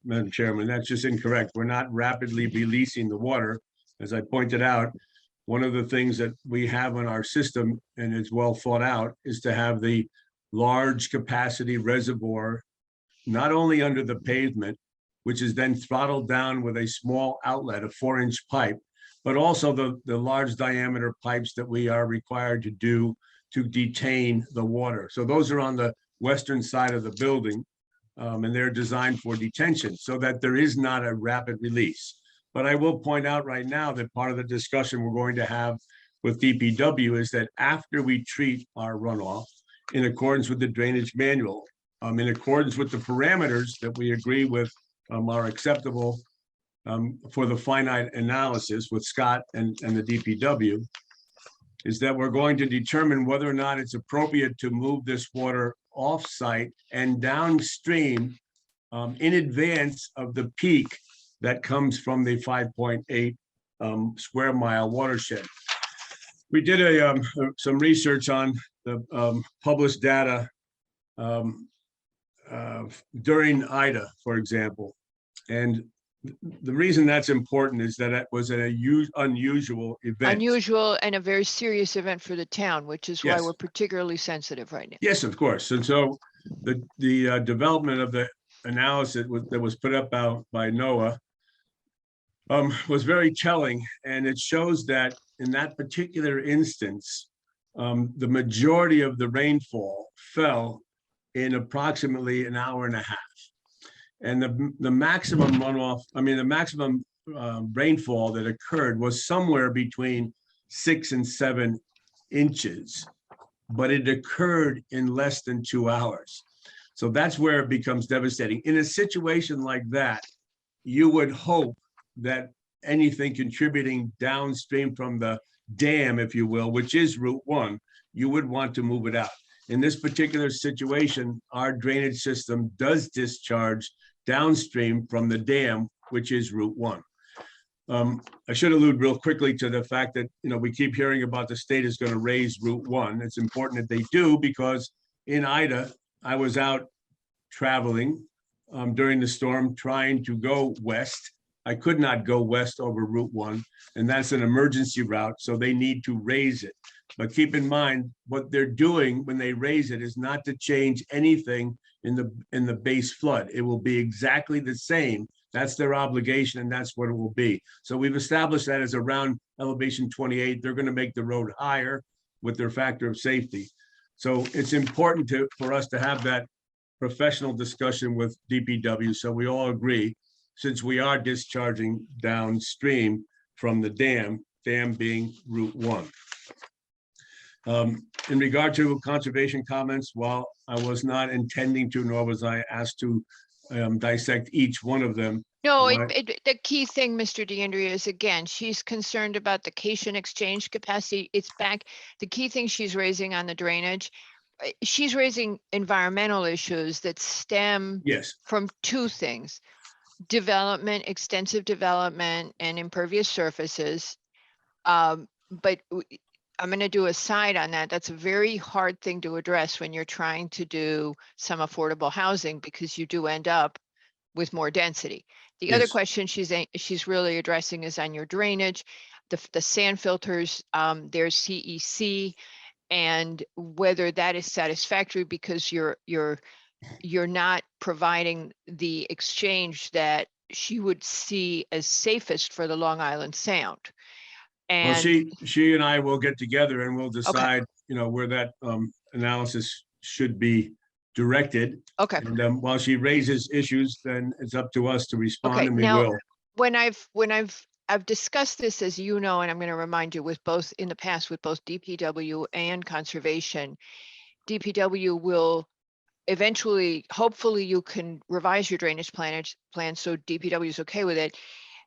J: Madam Chairman. That's just incorrect. We're not rapidly releasing the water. As I pointed out, one of the things that we have in our system, and it's well thought out, is to have the large capacity reservoir, not only under the pavement, which is then throttled down with a small outlet, a 4-inch pipe, but also the large diameter pipes that we are required to do to detain the water. So those are on the western side of the building, and they're designed for detention so that there is not a rapid release. But I will point out right now that part of the discussion we're going to have with DPW is that after we treat our runoff in accordance with the drainage manual, in accordance with the parameters that we agree with are acceptable for the finite analysis with Scott and the DPW, is that we're going to determine whether or not it's appropriate to move this water off-site and downstream in advance of the peak that comes from the 5.8 square mile watershed. We did some research on the published data during Ida, for example. And the reason that's important is that it was an unusual event.
A: Unusual and a very serious event for the town, which is why
J: Yes.
A: we're particularly sensitive right now.
J: Yes, of course. And so the development of the analysis that was put up by NOAA was very telling, and it shows that in that particular instance, the majority of the rainfall fell in approximately an hour and a half. And the maximum runoff, the maximum rainfall that occurred was somewhere between 6 and 7 inches, but it occurred in less than 2 hours. So that's where it becomes devastating. In a situation like that, you would hope that anything contributing downstream from the dam, if you will, which is Route 1, you would want to move it out. In this particular situation, our drainage system does discharge downstream from the dam, which is Route 1. I should allude real quickly to the fact that, we keep hearing about the state is going to raise Route 1. It's important that they do, because in Ida, I was out traveling during the storm trying to go west. I could not go west over Route 1, and that's an emergency route, so they need to raise it. But keep in mind, what they're doing when they raise it is not to change anything in the base flood. It will be exactly the same. That's their obligation, and that's what it will be. So we've established that as around elevation 28. They're going to make the road higher with their factor of safety. So it's important for us to have that professional discussion with DPW, so we all agree, since we are discharging downstream from the dam being Route 1. In regard to conservation comments, while I was not intending to, nor was I asked to dissect each one of them.
A: No,
J: Right.
A: the key thing, Mr. DeAndrea, is again, she's concerned about the cation exchange capacity. It's back. The key thing she's raising on the drainage, she's raising environmental issues that stem
J: Yes,
A: from two things: development, extensive development, and impervious surfaces. But I'm going to do a side on that. That's a very hard thing to address when you're trying to do some affordable housing, because you do end up with more density. The other
J: Yes.
A: question she's really addressing is on your drainage, the sand filters, there's CEC, and whether that is satisfactory, because you're not providing the exchange that she would see as safest for the Long Island Sound.
J: well,
A: And
J: she and I will get together and we'll decide, where that analysis should be directed.
A: okay,
J: And while she raises issues, then it's up to us to respond,
A: Okay,
J: and we
A: now-
J: will.
A: when I've discussed this, as you know, and I'm going to remind you, with both in the past with both DPW and conservation, DPW will eventually, hopefully you can revise your drainage plan so DPW is okay with it.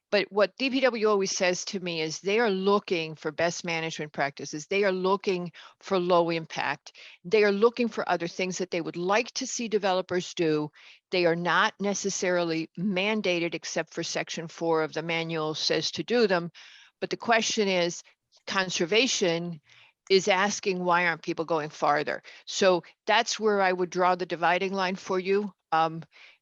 A: But what DPW always says to me is they are looking for best management practices. They are looking for low impact. They are looking for other things that they would like to see developers do. They are not necessarily mandated, except for Section 4 of the manual says to do them. But the question is, conservation is asking, why aren't people going farther? So that's where I would draw the dividing line for you.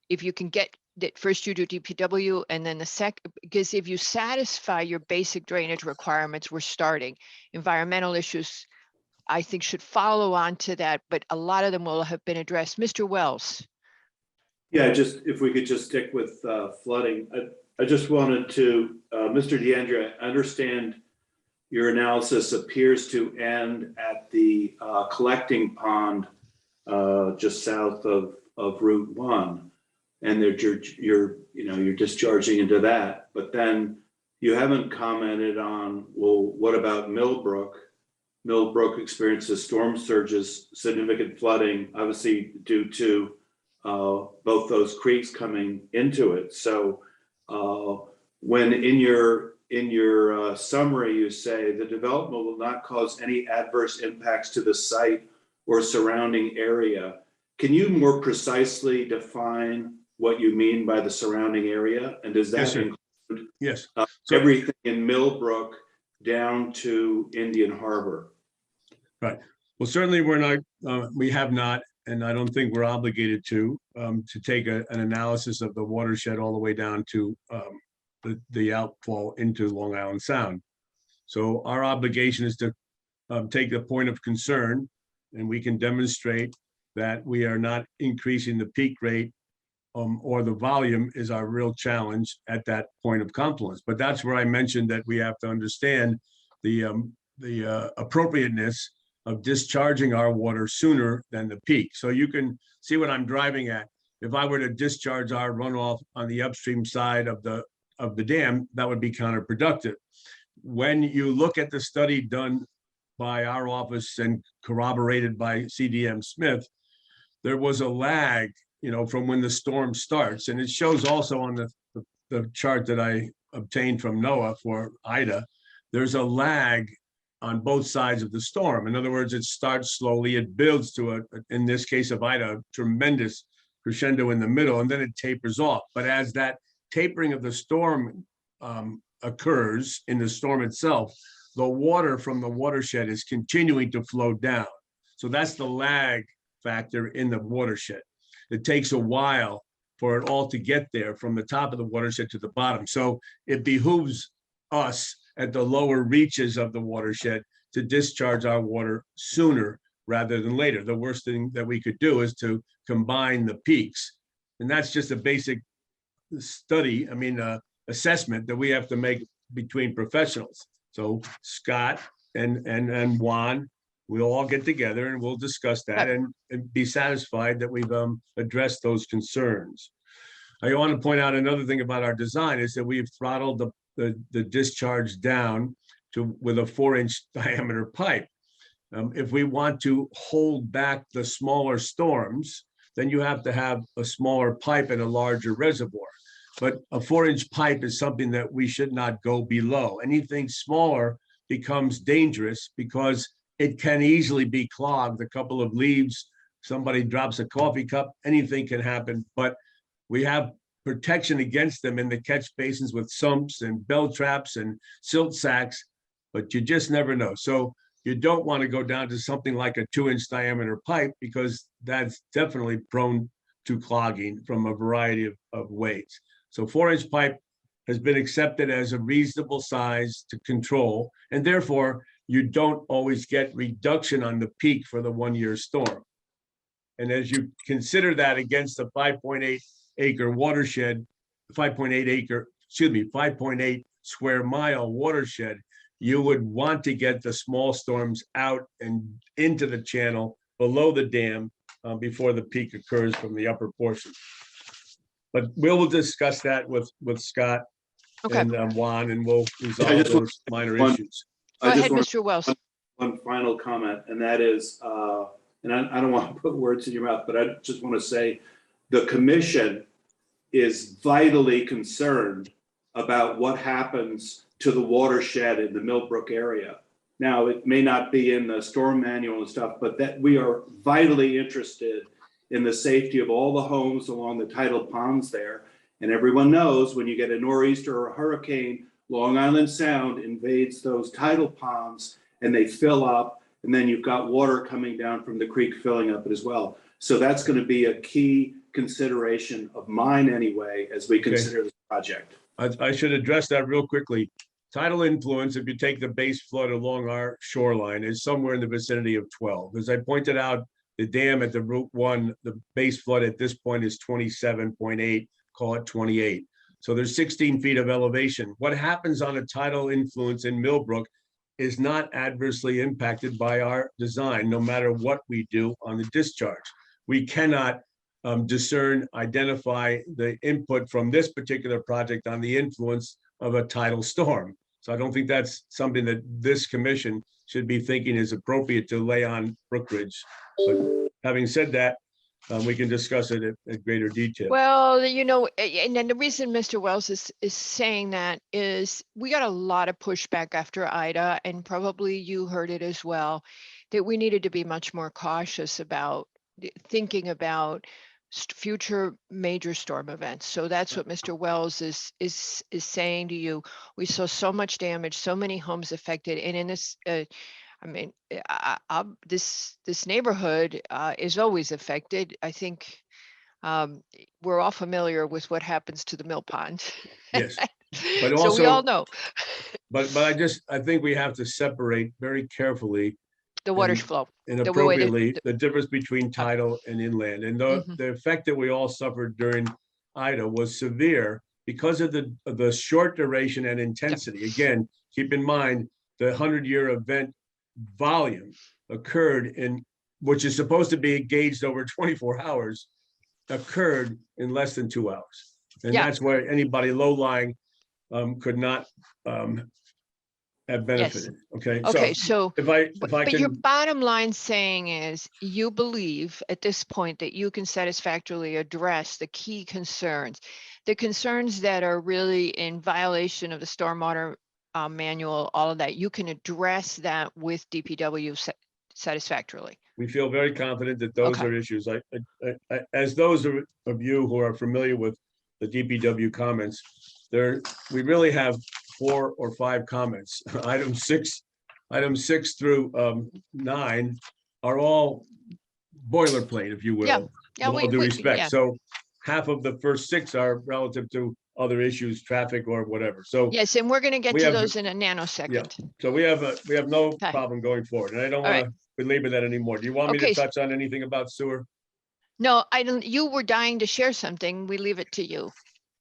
A: If you can get that, first you do DPW, and then the second, because if you satisfy your basic drainage requirements, we're starting. Environmental issues, I think, should follow on to that, but a lot of them will have been addressed. Mr. Wells.
G: Yeah, just if we could just stick with flooding. I just wanted to, Mr. DeAndrea, I understand your analysis appears to end at the collecting pond just south of Route 1. And you're discharging into that, but then you haven't commented on, well, what about Millbrook? Millbrook experiences storm surges, significant flooding, obviously due to both those creeks coming into it. So when in your summary, you say the development will not cause any adverse impacts to the site or surrounding area. Can you more precisely define what you mean by the surrounding area? And does that
J: Yes, sir.
G: include
J: Yes.
G: everything in Millbrook down to Indian Harbor?
J: Right. Well, certainly we have not, and I don't think we're obligated to take an analysis of the watershed all the way down to the outfall into Long Island Sound. So our obligation is to take the point of concern, and we can demonstrate that we are not increasing the peak rate or the volume is our real challenge at that point of confluence. But that's where I mentioned that we have to understand the appropriateness of discharging our water sooner than the peak. So you can see what I'm driving at. If I were to discharge our runoff on the upstream side of the dam, that would be counterproductive. When you look at the study done by our office and corroborated by CDM Smith, there was a lag, from when the storm starts. And it shows also on the the chart that I obtained from NOAA for Ida, there's a lag on both sides of the storm. In other words, it starts slowly, it builds to in this case of Ida, a tremendous crescendo in the middle, and then it tapers off. But as that tapering of the storm occurs in the storm itself, the water from the watershed is continuing to flow down. So that's the lag factor in the watershed. It takes a while for it all to get there from the top of the watershed to the bottom. So it behooves us at the lower reaches of the watershed to discharge our water sooner rather than later. The worst thing that we could do is to combine the peaks. And that's just a basic study, assessment that we have to make between professionals. So Scott and Juan, we'll all get together and we'll discuss that and be satisfied that we've addressed those concerns. I want to point out another thing about our design is that we've throttled the discharge down with a 4-inch diameter pipe. If we want to hold back the smaller storms, then you have to have a smaller pipe and a larger reservoir. But a 4-inch pipe is something that we should not go below. Anything smaller becomes dangerous because it can easily be clogged. A couple of leaves, somebody drops a coffee cup, anything can happen. But we have protection against them in the catch basins with sumps and bell traps and silt sacks, but you just never know. So you don't want to go down to something like a 2-inch diameter pipe because that's definitely prone to clogging from a variety of ways. So 4-inch pipe has been accepted as a reasonable size to control, and therefore you don't always get reduction on the peak for the 1-year storm. And as you consider that against the 5.8 acre watershed, 5.8 square mile watershed, you would want to get the small storms out and into the channel below the dam before the peak occurs from the upper portion. But we'll discuss that with Scott and Juan, and we'll resolve those minor issues.
A: Go ahead, Mr. Wells.
G: One final comment, and that is, and I don't want to put words in your mouth, but I just want to say the commission is vitally concerned about what happens to the watershed in the Millbrook area. Now, it may not be in the storm manual and stuff, but that we are vitally interested in the safety of all the homes along the tidal ponds there. And everyone knows when you get a nor'easter or a hurricane, Long Island Sound invades those tidal ponds and they fill up, and then you've got water coming down from the creek filling up it as well. So that's going to be a key consideration of mine anyway, as we consider this project.
J: I should address that real quickly. Tidal influence, if you take the base flood along our shoreline, is somewhere in the vicinity of 12. As I pointed out, the dam at the Route 1, the base flood at this point is 27.8, call it 28. So there's 16 feet of elevation. What happens on a tidal influence in Millbrook is not adversely impacted by our design, no matter what we do on the discharge. We cannot identify the input from this particular project on the influence of a tidal storm. So I don't think that's something that this commission should be thinking is appropriate to lay on Brookridge. But having said that, we can discuss it at greater detail.
A: Well, and then the reason Mr. Wells is saying that is we got a lot of pushback after Ida, and probably you heard it as well, that we needed to be much more cautious about thinking about future major storm events. So that's what Mr. Wells is saying to you. We saw so much damage, so many homes affected, and in this, this neighborhood is always affected. I think we're all familiar with what happens to the mill pond.
J: Yes, but also,
A: so we all know.
J: but I think we have to separate very carefully
A: the water flow
J: and appropriately the difference between tidal and inland. And the effect that we all suffered during Ida was severe because of the short duration and intensity. Yep. Again, keep in mind the 100-year event volume occurred in, which is supposed to be gauged over 24 hours, occurred in less than 2 hours. And that's where anybody low-lying could not have benefited. Yes. Okay.
A: So
J: if I
A: but your bottom line saying is you believe at this point that you can satisfactorily address the key concerns the concerns that are really in violation of the stormwater manual, all of that, you can address that with DPW satisfactorily.
J: We feel very confident that those
A: Okay.
J: are issues. As those of you who are familiar with the DPW comments, we really have 4 or 5 comments. Items 6 through 9 are all boilerplate, if you will.
A: Yeah,
J: With all due respect.
A: yeah.
J: So half of the first 6 are relative to other issues, traffic or whatever. So,
A: Yes, and we're gonna get
J: we
A: to
J: have-
A: those in a nanosecond.
J: so we have no
A: Okay.
J: problem going forward. And I don't
A: All right.
J: want to belabor that anymore. Do you want me
A: Okay,
J: to touch on anything about sewer?
A: No, I don't, you were dying to share something. We leave it to you.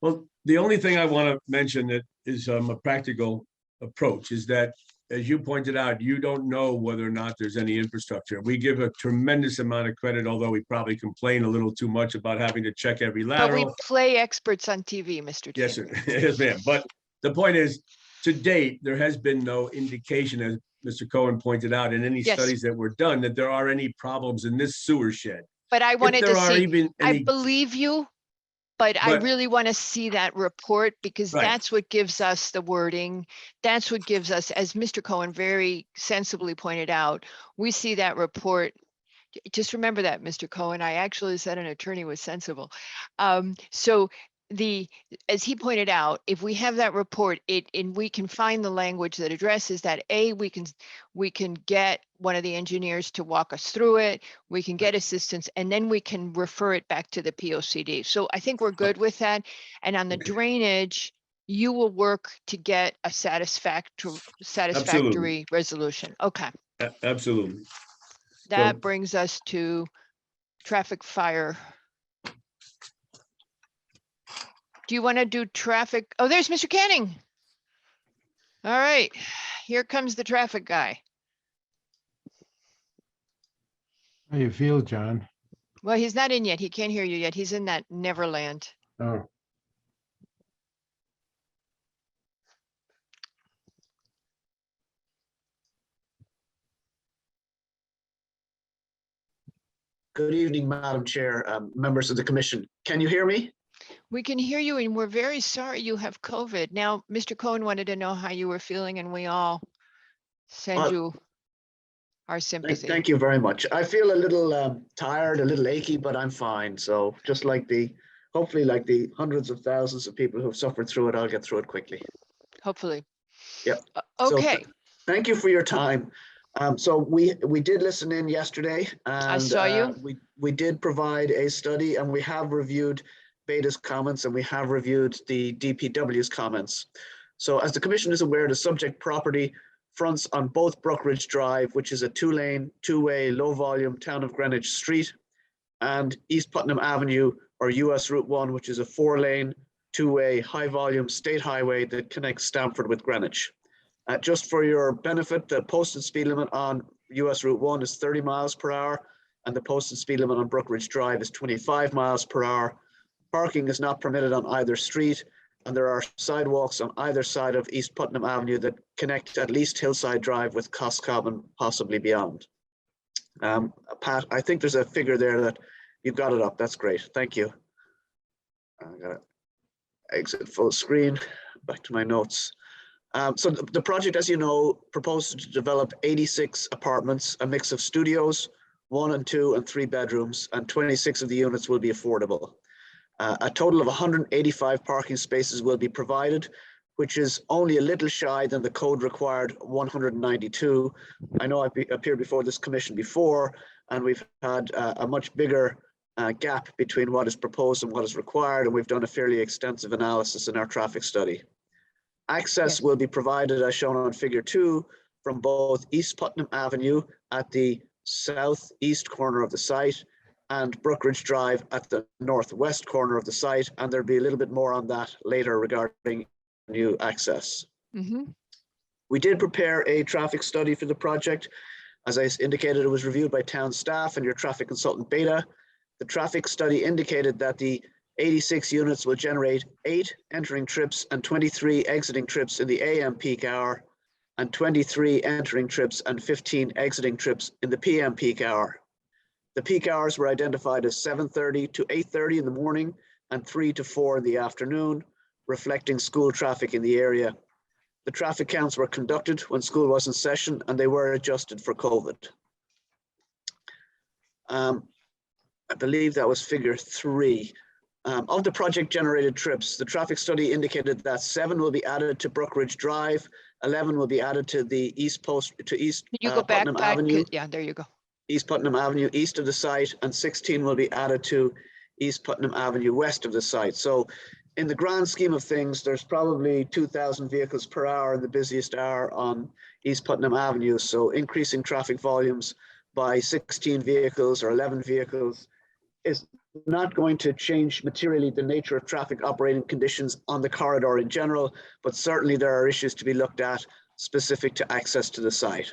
J: Well, the only thing I want to mention that is a practical approach is that, as you pointed out, you don't know whether or not there's any infrastructure. We give a tremendous amount of credit, although we probably complain a little too much about having to check every
A: But we
J: lateral.
A: play experts on TV, Mr.
J: Yes, sir.
A: DeAndrea.
J: Yes, ma'am. But the point is, to date, there has been no indication, as Mr. Cohen pointed out, in any
A: Yes.
J: studies that were done, that there are any problems in this sewer shed.
A: But I
J: If
A: wanted to
J: there are
A: see,
J: even
A: I
J: any,
A: believe you, but I
J: But-
A: really want to see that report because
J: Right.
A: that's what gives us the wording. That's what gives us, as Mr. Cohen very sensibly pointed out, we see that report. Just remember that, Mr. Cohen. I actually said an attorney was sensible. So as he pointed out, if we have that report, and we can find the language that addresses that, we can get one of the engineers to walk us through it, we can get assistance, and then we can refer it back to the POCD. So I think we're good with that. And on the
J: Okay.
A: drainage, you will work to get a satisfactory resolution. Okay,
J: absolutely.
A: that
J: So-
A: brings us to traffic fire. Do you want to do traffic? Oh, there's Mr. Canning. All right, here comes the traffic guy.
I: How you feel, John?
A: Well, he's not in yet. He can't hear you yet. He's in that Neverland.
I: Oh,
K: Good evening, Madam Chair, members of the commission. Can you hear me?
A: We can hear you and we're very sorry you have COVID. Now, Mr. Cohen wanted to know how you were feeling and we all send
K: Well,
A: you our sympathy.
K: Thank you very much. I feel a little tired, a little achy, but I'm fine. So just like hopefully like the hundreds of thousands of people who've suffered through it, I'll get through it quickly.
A: Hopefully.
K: Yep.
A: So,
K: So
A: okay,
K: Thank you for your time. So we did listen in yesterday. And,
A: saw you.
K: We did provide a study and we have reviewed Beta's comments and we have reviewed the DPW's comments. So as the commission is aware, the subject property fronts on both Brookridge Drive, which is a 2-lane, 2-way, low-volume Town of Greenwich Street, and East Putnam Avenue, or US Route 1, which is a 4-lane, 2-way, high-volume state highway that connects Stamford with Greenwich. Just for your benefit, the posted speed limit on US Route 1 is 30 miles per hour, and the posted speed limit on Brookridge Drive is 25 miles per hour. Parking is not permitted on either street, and there are sidewalks on either side of East Putnam Avenue that connect at least Hillside Drive with Coscob and possibly beyond. Pat, I think there's a figure there that you've got it up. That's great. Thank you. I gotta exit full screen, back to my notes. So the project, as you know, proposes to develop 86 apartments, a mix of studios, 1 and 2 and 3 bedrooms, and 26 of the units will be affordable. A total of 185 parking spaces will be provided, which is only a little shy than the code required 192. I know I've appeared before this commission before, and we've had a much bigger gap between what is proposed and what is required, and we've done a fairly extensive analysis in our traffic study. Access will be provided, as shown on figure 2, from both East Putnam Avenue at the southeast corner of the site and Brookridge Drive at the northwest corner of the site. And there'll be a little bit more on that later regarding new access.
A: Mm-hmm.
K: We did prepare a traffic study for the project. As I indicated, it was reviewed by town staff and your traffic consultant Beta. The traffic study indicated that the 86 units will generate 8 entering trips and 23 exiting trips in the AM peak hour, and 23 entering trips and 15 exiting trips in the PM peak hour. The peak hours were identified as 7:30 to 8:30 in the morning and 3 to 4 in the afternoon, reflecting school traffic in the area. The traffic counts were conducted when school was in session and they were adjusted for COVID. I believe that was figure 3. Of the project generated trips, the traffic study indicated that 7 will be added to Brookridge Drive, 11 will be added to the East
A: Could you go back,
K: Putnam
A: Pat?
K: Avenue.
A: Yeah, there you go.
K: East Putnam Avenue east of the site, and 16 will be added to East Putnam Avenue west of the site. So in the grand scheme of things, there's probably 2,000 vehicles per hour in the busiest hour on East Putnam Avenue. So increasing traffic volumes by 16 vehicles or 11 vehicles is not going to change materially the nature of traffic operating conditions on the corridor in general, but certainly there are issues to be looked at specific to access to the site.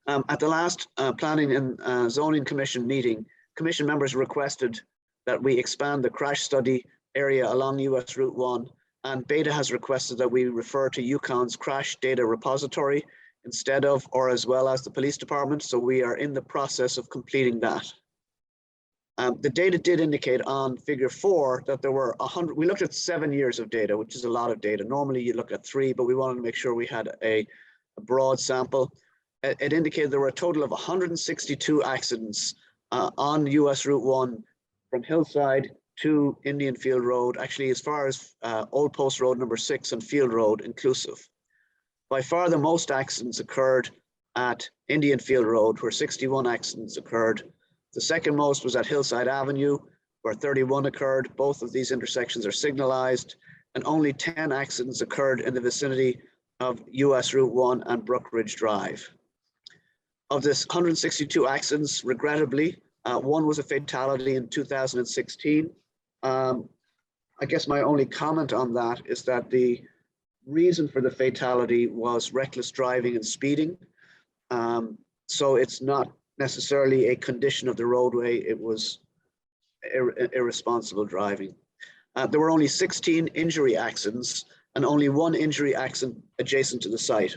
K: At the last Planning and Zoning Commission meeting, Commission members requested that we expand the crash study area along US Route 1, and Beta has requested that we refer to UConn's crash data repository instead of or as well as the police department. So we are in the process of completing that. The data did indicate on figure 4 that there were 100, we looked at 7 years of data, which is a lot of data. Normally you look at 3, but we wanted to make sure we had a broad sample. It indicated there were a total of 162 accidents on US Route 1 from Hillside to Indian Field Road, actually as far as Old Post Road number 6 and Field Road inclusive. By far the most accidents occurred at Indian Field Road, where 61 accidents occurred. The second most was at Hillside Avenue, where 31 occurred. Both of these intersections are signalized, and only 10 accidents occurred in the vicinity of US Route 1 and Brookridge Drive. Of this 162 accidents, regrettably, 1 was a fatality in 2016. I guess my only comment on that is that the reason for the fatality was reckless driving and speeding. So it's not necessarily a condition of the roadway, it was irresponsible driving. There were only 16 injury accidents and only 1 injury accident adjacent to the site.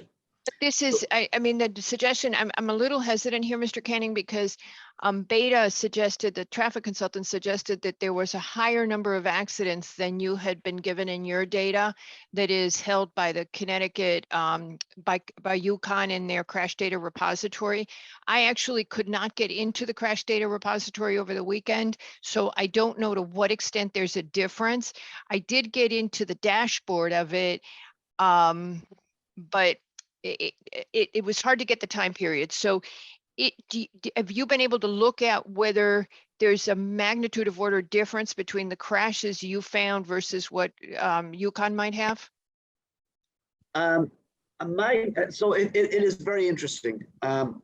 A: This is, I mean, the suggestion, I'm a little hesitant here, Mr. Canning, because Beta suggested, the traffic consultant suggested that there was a higher number of accidents than you had been given in your data that is held by the Connecticut, by UConn in their crash data repository. I actually could not get into the crash data repository over the weekend, so I don't know to what extent there's a difference. I did get into the dashboard of it, but it was hard to get the time period. So have you been able to look at whether there's a magnitude of order difference between the crashes you found versus what UConn might have?
K: So it is very interesting and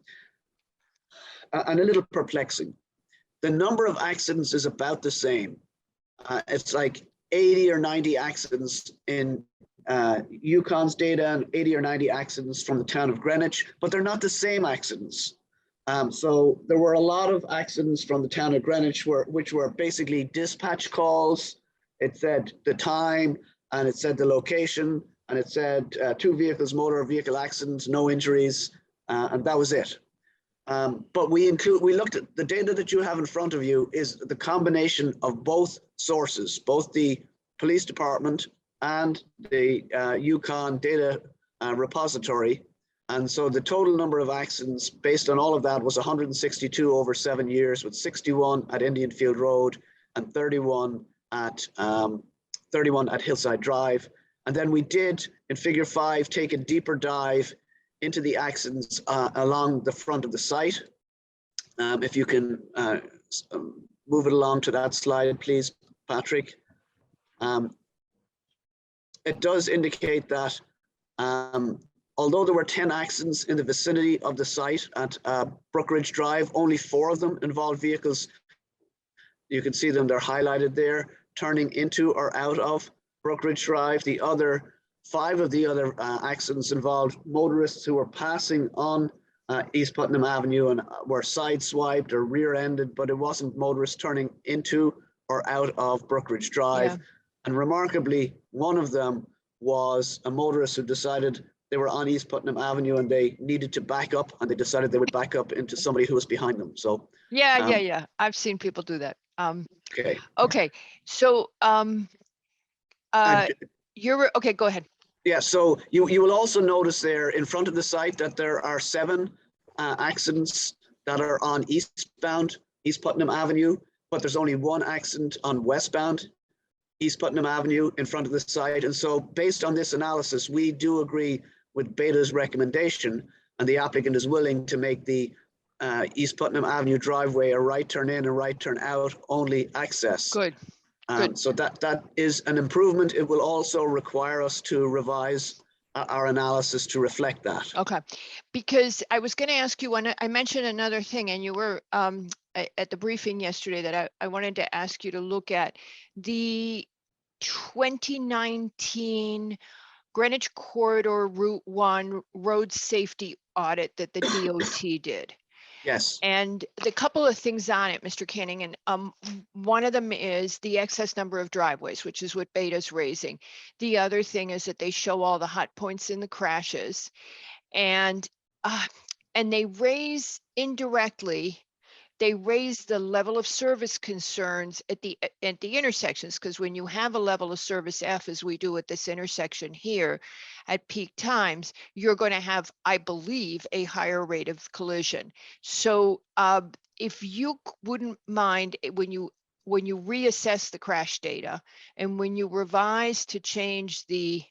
K: a little perplexing. The number of accidents is about the same. It's like 80 or 90 accidents in UConn's data and 80 or 90 accidents from the town of Greenwich, but they're not the same accidents. So there were a lot of accidents from the town of Greenwich which were basically dispatch calls. It said the time and it said the location and it said 2 vehicles, motor vehicle accidents, no injuries, and that was it. But we looked at the data that you have in front of you is the combination of both sources, both the police department and the UConn data repository. And so the total number of accidents based on all of that was 162 over 7 years, with 61 at Indian Field Road and 31 at Hillside Drive. And then we did, in figure 5, take a deeper dive into the accidents along the front of the site. If you can move it along to that slide, please, Patrick. It does indicate that although there were 10 accidents in the vicinity of the site at Brookridge Drive, only 4 of them involved vehicles. You can see them, they're highlighted there, turning into or out of Brookridge Drive. The other 5 of the other accidents involved motorists who were passing on East Putnam Avenue and were sideswiped or rear-ended, but it wasn't motorists turning into or out of Brookridge Drive. Yeah. And remarkably, one of them was a motorist who decided they were on East Putnam Avenue and they needed to back up, and they decided they would back up into somebody who was behind them. So
A: yeah. I've seen people do that.
K: Okay.
A: Okay, so
K: And
A: okay, go ahead.
K: yeah, so you will also notice there in front of the site that there are 7 accidents that are on eastbound East Putnam Avenue, but there's only 1 accident on westbound East Putnam Avenue in front of the site. And so based on this analysis, we do agree with Beta's recommendation, and the applicant is willing to make the East Putnam Avenue driveway a right turn in and right turn out only access.
A: Good. Good.
K: So that is an improvement. It will also require us to revise our analysis to reflect that.
A: Okay, because I was going to ask you I mentioned another thing, and you were at the briefing yesterday that I wanted to ask you to look at the 2019 Greenwich Corridor Route 1 road safety audit that the DOT did.
K: Yes.
A: And the couple of things on it, Mr. Canning, and one of them is the excess number of driveways, which is what Beta's raising. The other thing is that they show all the hot points in the crashes, and they raise indirectly. They raise the level of service concerns at the intersections, because when you have a level of service F, as we do at this intersection here at peak times, you're going to have, I believe, a higher rate of collision. So if you wouldn't mind, when you reassess the crash data and when you revise to change the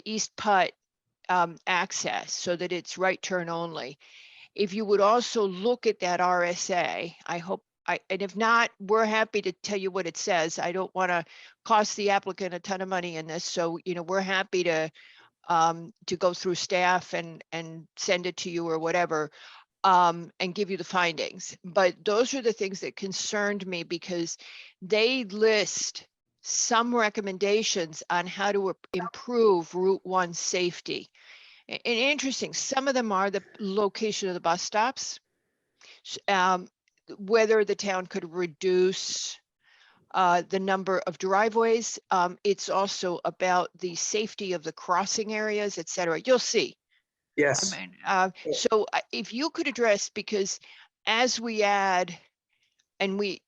A: East Putt access so that it's right turn only, if you would also look at that RSA, I hope, and if not, we're happy to tell you what it says. I don't want to cost the applicant a ton of money in this. So, we're happy to go through staff and send it to you or whatever, and give you the findings. But those are the things that concerned me, because they list some recommendations on how to improve Route 1 safety. And interesting, some of them are the location of the bus stops, whether the town could reduce the number of driveways. It's also about the safety of the crossing areas, et cetera. You'll see.
K: Yes.
A: So if you could address, because as we add, and we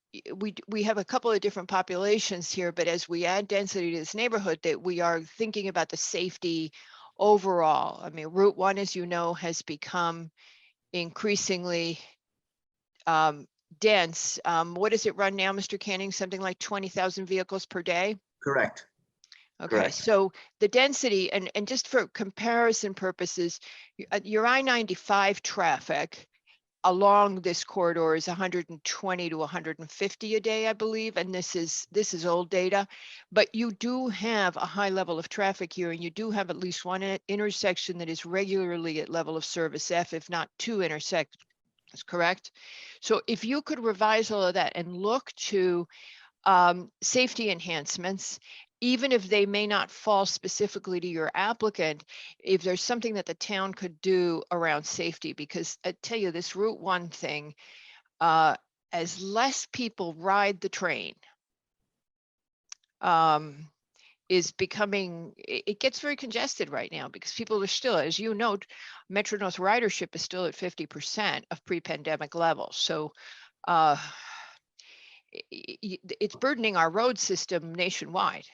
A: have a couple of different populations here, but as we add density to this neighborhood, that we are thinking about the safety overall. I mean, Route 1, as you know, has become increasingly dense. What does it run now, Mr. Canning? Something like 20,000 vehicles per day?
K: Correct.
A: Okay,
K: Correct.
A: so the density, and just for comparison purposes, your I-95 traffic along this corridor is 120 to 150 a day, I believe, and this is old data, but you do have a high level of traffic here, and you do have at least one intersection that is regularly at level of service F, if not 2 intersections, correct? So if you could revise all of that and look to safety enhancements, even if they may not fall specifically to your applicant, if there's something that the town could do around safety, because I tell you, this Route 1 thing, as less people ride the train, is becoming, it gets very congested right now, because people are still, as you know, Metro North ridership is still at 50% of pre-pandemic levels. So it's burdening our road system nationwide.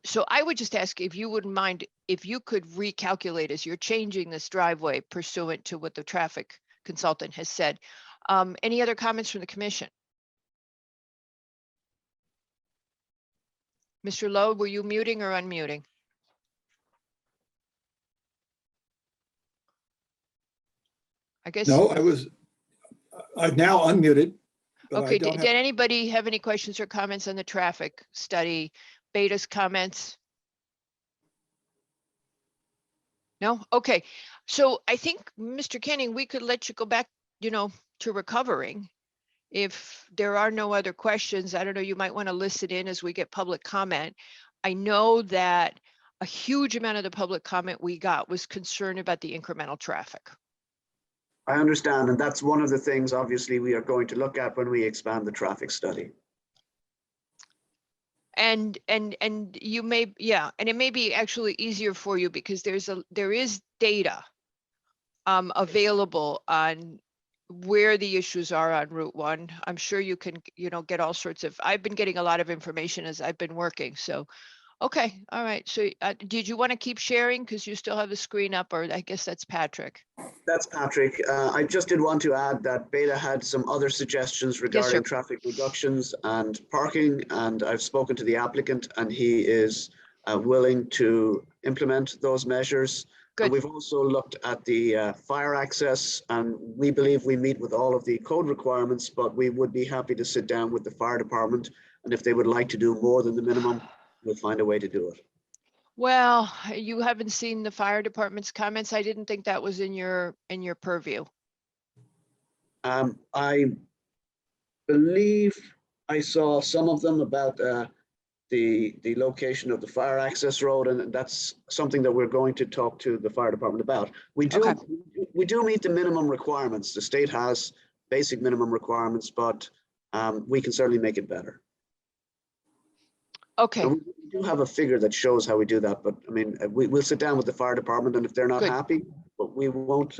A: So I would just ask if you wouldn't mind, if you could recalculate as you're changing this driveway pursuant to what the traffic consultant has said. Any other comments from the commission? Mr. Lowe, were you muting or unmuting? I guess.
C: No, I'm now unmuted. But
A: Okay,
C: I don't
A: did
C: have,
A: anybody have any questions or comments on the traffic study? Beta's comments? No? Okay. So I think, Mr. Canning, we could let you go back, to recovering. If there are no other questions, I don't know, you might want to listen in as we get public comment. I know that a huge amount of the public comment we got was concerned about the incremental traffic.
K: I understand, and that's one of the things, obviously, we are going to look at when we expand the traffic study.
A: And you may, yeah, and it may be actually easier for you, because there is data available on where the issues are on Route 1. I'm sure you can, get all sorts of, I've been getting a lot of information as I've been working, so. Okay, all right. So did you want to keep sharing because you still have the screen up, or I guess that's Patrick?
K: That's Patrick. I just did want to add that Beta had some other suggestions regarding traffic reductions and parking, and I've spoken to the applicant and he is willing to implement those measures.
A: Good.
K: And we've also looked at the fire access, and we believe we meet with all of the code requirements, but we would be happy to sit down with the fire department, and if they would like to do more than the minimum, we'll find a way to do it.
A: Well, you haven't seen the fire department's comments. I didn't think that was in your purview.
K: I believe I saw some of them about the location of the fire access road, and that's something that we're going to talk to the fire department about. We do meet the minimum requirements. The state has basic minimum requirements, but we can certainly make it better.
A: Okay.
K: So we do have a figure that shows how we do that, but I mean, we'll sit down with the fire department, and if they're not happy, but we won't.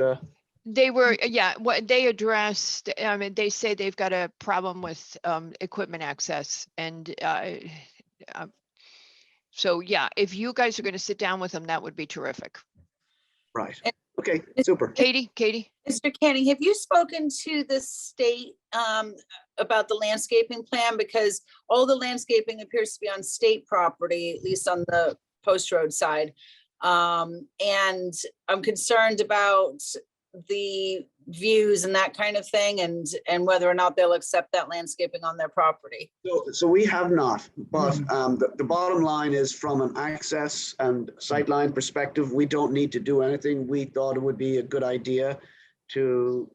A: They were, yeah, what they addressed, I mean, they say they've got a problem with equipment access, and so yeah, if you guys are going to sit down with them, that would be terrific.
K: Right. Okay, super.
A: Katie.
D: Mr. Canning, have you spoken to the state about the landscaping plan? Because all the landscaping appears to be on state property, at least on the Post Road side. And I'm concerned about the views and that kind of thing, and whether or not they'll accept that landscaping on their property.
K: So we have not, but the bottom line is, from an access and sightline perspective, we don't need to do anything. We thought it would be a good idea to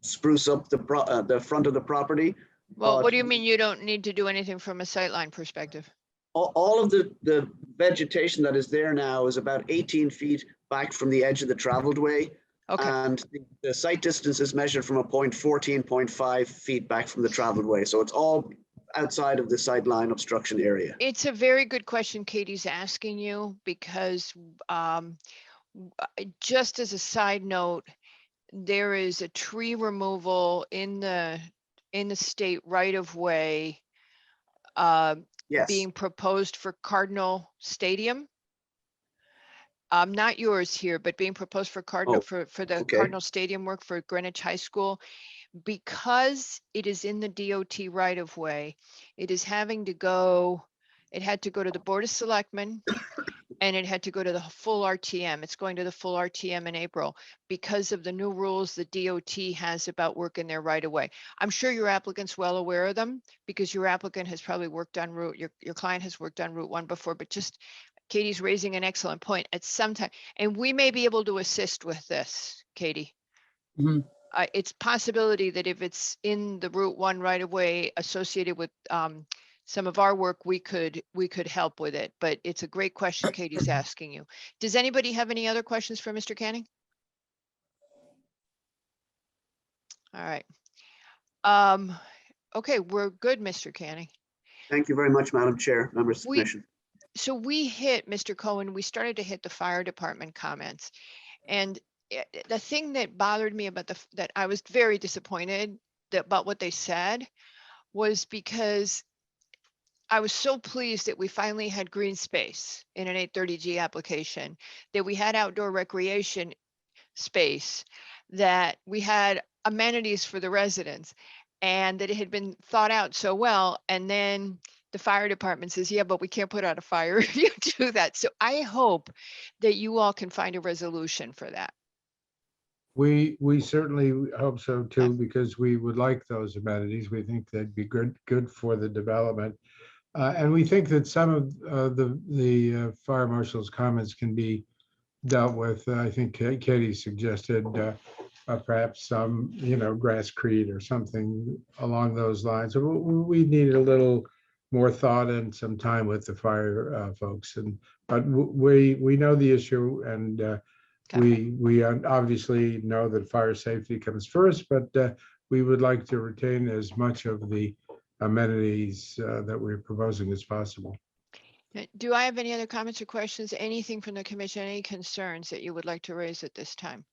K: spruce up the front of the property.
A: Well, what do you mean you don't need to do anything from a sightline perspective?
K: All of the vegetation that is there now is about 18 feet back from the edge of the traveled way.
A: Okay.
K: And the site distance is measured from a point 14.5 feet back from the traveled way. So it's all outside of the sideline obstruction area.
A: It's a very good question Katie's asking you, because just as a side note, there is a tree removal in the state right of way
K: Yes.
A: being proposed for Cardinal Stadium. Not yours here, but being proposed for Cardinal, for the Cardinal Stadium work for Greenwich High School. Because it is in the DOT right of way, it had to go to the Board of Selectmen, and it had to go to the full RTM. It's going to the full RTM in April because of the new rules the DOT has about working there right away. I'm sure your applicant's well aware of them, because your applicant has probably worked on your client has worked on Route 1 before, but just Katie's raising an excellent point at some time, and we may be able to assist with this, Katie. It's possibility that if it's in the Route 1 right away associated with some of our work, we could help with it, but it's a great question Katie's asking you. Does anybody have any other questions for Mr. Canning? All right. Okay, we're good, Mr. Canning.
K: Thank you very much, Madam Chair, members of the commission.
A: So we hit, Mr. Cohen, we started to hit the fire department comments. And the thing that bothered me about that I was very disappointed about what they said was because I was so pleased that we finally had green space in an 830G application, that we had outdoor recreation space, that we had amenities for the residents, and that it had been thought out so well. And then the fire department says, yeah, but we can't put out a fire if you do that. So I hope that you all can find a resolution for that.
I: We certainly hope so too, because we would like those amenities. We think they'd be good for the development. And we think that some of the fire marshal's comments can be dealt with. I think Katie suggested perhaps some, grasscrete or something along those lines. So we need a little more thought and some time with the fire folks. But we know the issue, and we obviously know that fire safety comes first, but we would like to retain as much of the amenities that we're proposing as possible.
A: Do I have any other comments or questions? Anything from the commission, any concerns that you would like to raise at this time?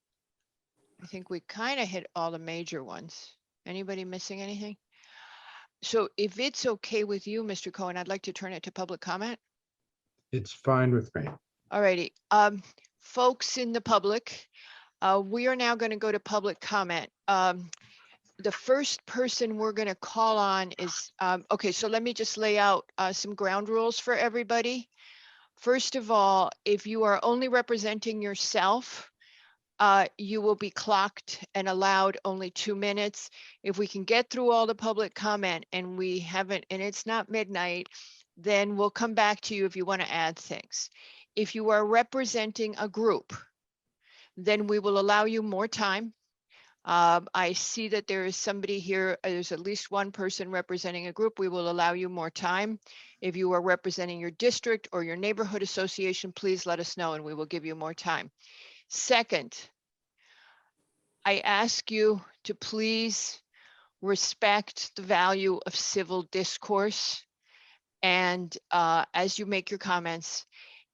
A: I think we kind of hit all the major ones. Anybody missing anything? So if it's okay with you, Mr. Cohen, I'd like to turn it to public comment.
I: It's fine with me.
A: Alrighty, folks in the public, we are now going to go to public comment. The first person we're going to call on is, okay, so let me just lay out some ground rules for everybody. First of all, if you are only representing yourself, you will be clocked and allowed only 2 minutes. If we can get through all the public comment and we haven't, and it's not midnight, then we'll come back to you if you want to add things. If you are representing a group, then we will allow you more time. I see that there is somebody here, there's at least one person representing a group. We will allow you more time. If you are representing your district or your neighborhood association, please let us know and we will give you more time. Second, I ask you to please respect the value of civil discourse. And as you make your comments,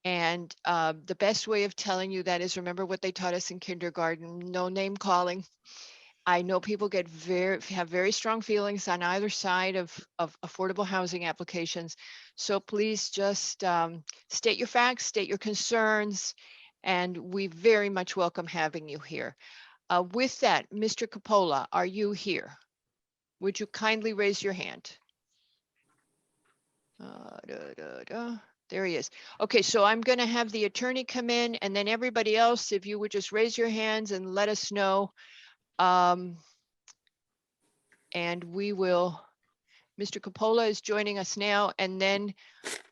A: and the best way of telling you that is remember what they taught us in kindergarten, no name calling. I know people have very strong feelings on either side of affordable housing applications. So please just state your facts, state your concerns, and we very much welcome having you here. With that, Mr. Coppola, are you here? Would you kindly raise your hand? There he is. Okay, so I'm going to have the attorney come in and then everybody else, if you would just raise your hands and let us know. And we will, Mr. Coppola is joining us now. And then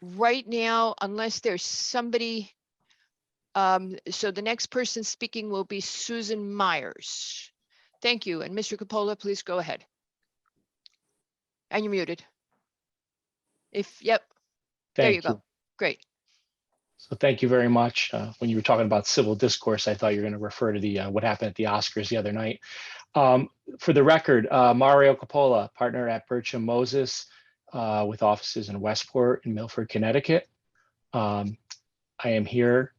A: right now, unless there's somebody, so the next person speaking will be Susan Myers. Thank you. And Mr. Coppola, please go ahead. And you're muted. Yep, there you go. Great.
L: So thank you very much. When you were talking about civil discourse, I thought you were going to refer to the what happened at the Oscars the other night. For the record, Mario Coppola, partner at Bircham Moses, with offices in Westport and Milford, Connecticut. I am here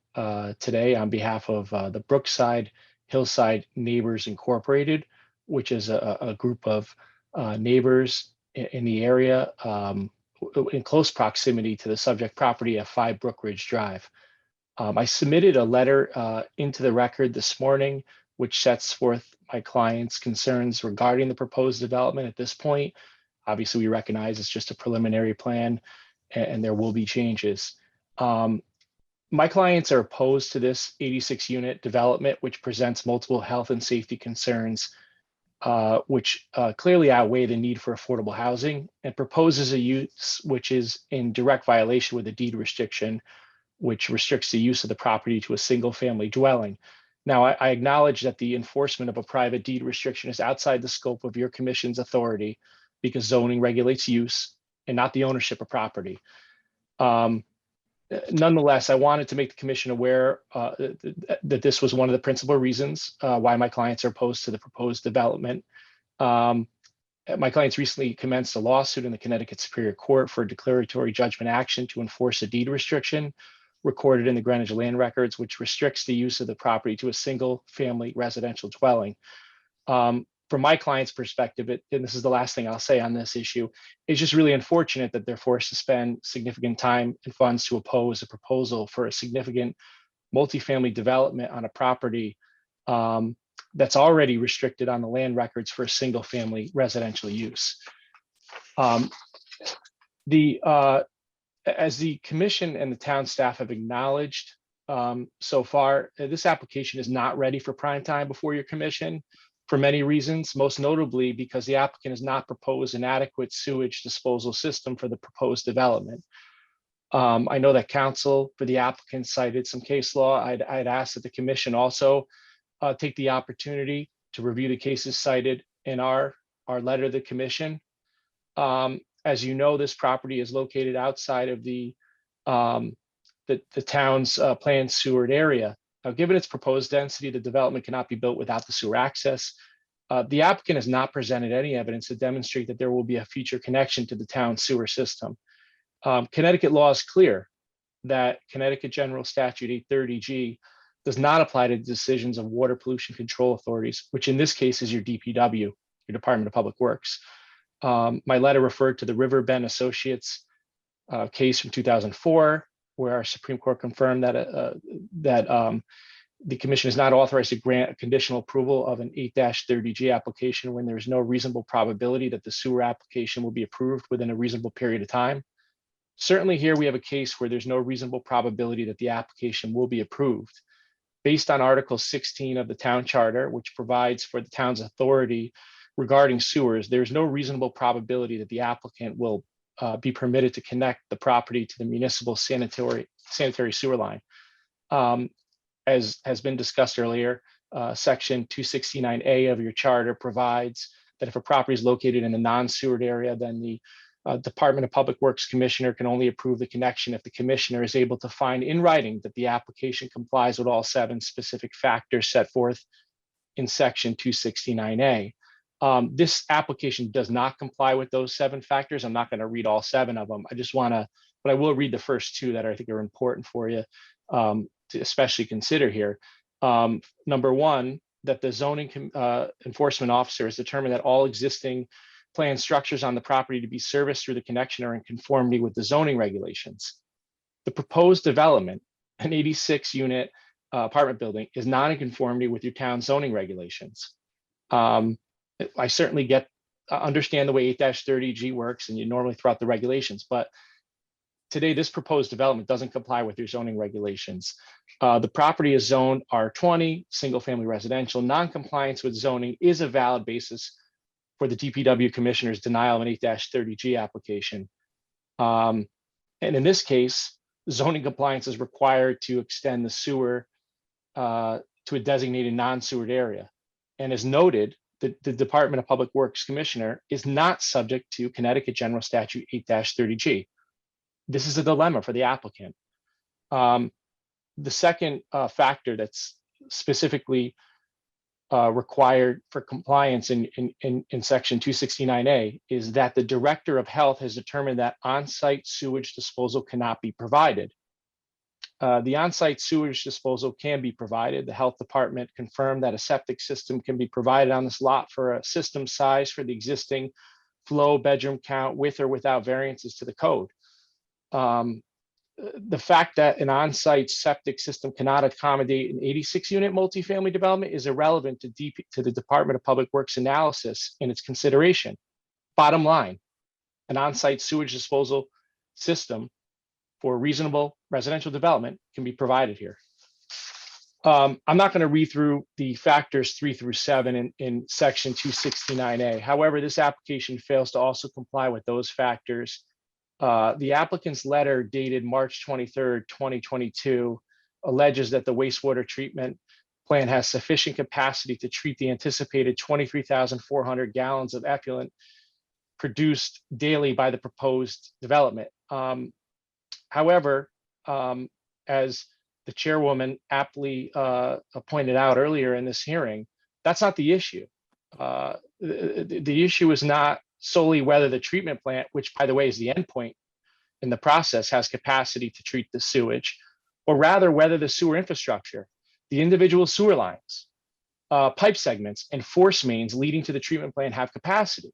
L: today on behalf of the Brookside Hillside Neighbors Incorporated, which is a group of neighbors in the area in close proximity to the subject property at 5 Brookridge Drive. I submitted a letter into the record this morning, which sets forth my client's concerns regarding the proposed development at this point. Obviously, we recognize it's just a preliminary plan and there will be changes. My clients are opposed to this 86-unit development, which presents multiple health and safety concerns, which clearly outweigh the need for affordable housing, and proposes a use which is in direct violation with the deed restriction, which restricts the use of the property to a single-family dwelling. Now, I acknowledge that the enforcement of a private deed restriction is outside the scope of your commission's authority because zoning regulates use and not the ownership of property. Nonetheless, I wanted to make the commission aware that this was one of the principal reasons why my clients are opposed to the proposed development. My clients recently commenced a lawsuit in the Connecticut Superior Court for a declaratory judgment action to enforce a deed restriction recorded in the Greenwich Land Records, which restricts the use of the property to a single family residential dwelling. From my client's perspective, and this is the last thing I'll say on this issue, it's just really unfortunate that they're forced to spend significant time and funds to oppose a proposal for a significant multifamily development on a property that's already restricted on the land records for a single family residential use. As the commission and the town staff have acknowledged so far, this application is not ready for prime time before your commission for many reasons, most notably because the applicant has not proposed an adequate sewage disposal system for the proposed development. I know that counsel for the applicant cited some case law. I'd ask that the commission also take the opportunity to review the cases cited in our letter to the commission. As you know, this property is located outside of the town's planned sewered area. Now, given its proposed density, the development cannot be built without the sewer access. The applicant has not presented any evidence to demonstrate that there will be a future connection to the town sewer system. Connecticut law is clear that Connecticut General Statute 830G does not apply to decisions of water pollution control authorities, which in this case is your DPW, your Department of Public Works. My letter referred to the River Bend Associates case from 2004, where our Supreme Court confirmed that the commission is not authorized to grant a conditional approval of an 8-30G application when there is no reasonable probability that the sewer application will be approved within a reasonable period of time. Certainly here we have a case where there's no reasonable probability that the application will be approved. Based on Article 16 of the town charter, which provides for the town's authority regarding sewers, there's no reasonable probability that the applicant will be permitted to connect the property to the municipal sanitary sewer line. As has been discussed earlier, Section 269A of your charter provides that if a property is located in a non-sewered area, then the Department of Public Works Commissioner can only approve the connection if the commissioner is able to find in writing that the application complies with all 7 specific factors set forth in Section 269A. This application does not comply with those 7 factors. I'm not going to read all 7 of them. But I will read the first 2 that I think are important for you to especially consider here. Number 1, that the zoning enforcement officer has determined that all existing planned structures on the property to be serviced through the connection are in conformity with the zoning regulations. The proposed development, an 86-unit apartment building, is not in conformity with your town zoning regulations. I certainly understand the way 8-30G works, and you normally throw out the regulations, but today this proposed development doesn't comply with your zoning regulations. The property is zoned R20, single-family residential. Non-compliance with zoning is a valid basis for the DPW commissioner's denial of an 8-30G application. And in this case, zoning compliance is required to extend the sewer to a designated non-sewered area. And as noted, the Department of Public Works Commissioner is not subject to Connecticut General Statute 8-30G. This is a dilemma for the applicant. The second factor that's specifically required for compliance in Section 269A is that the Director of Health has determined that on-site sewage disposal cannot be provided. The on-site sewage disposal can be provided. The Health Department confirmed that a septic system can be provided on this lot for a system size for the existing flow, bedroom count, with or without variances to the code. The fact that an on-site septic system cannot accommodate an 86-unit multifamily development is irrelevant to the Department of Public Works analysis in its consideration. Bottom line, an on-site sewage disposal system for reasonable residential development can be provided here. I'm not going to read through the factors 3 through 7 in Section 269A. However, this application fails to also comply with those factors. The applicant's letter dated March 23rd, 2022 alleges that the wastewater treatment plant has sufficient capacity to treat the anticipated 23,400 gallons of effluent produced daily by the proposed development. However, as the chairwoman aptly pointed out earlier in this hearing, that's not the issue. The issue is not solely whether the treatment plant, which by the way is the endpoint in the process, has capacity to treat the sewage, or rather whether the sewer infrastructure, the individual sewer lines, pipe segments, and force mains leading to the treatment plant have capacity.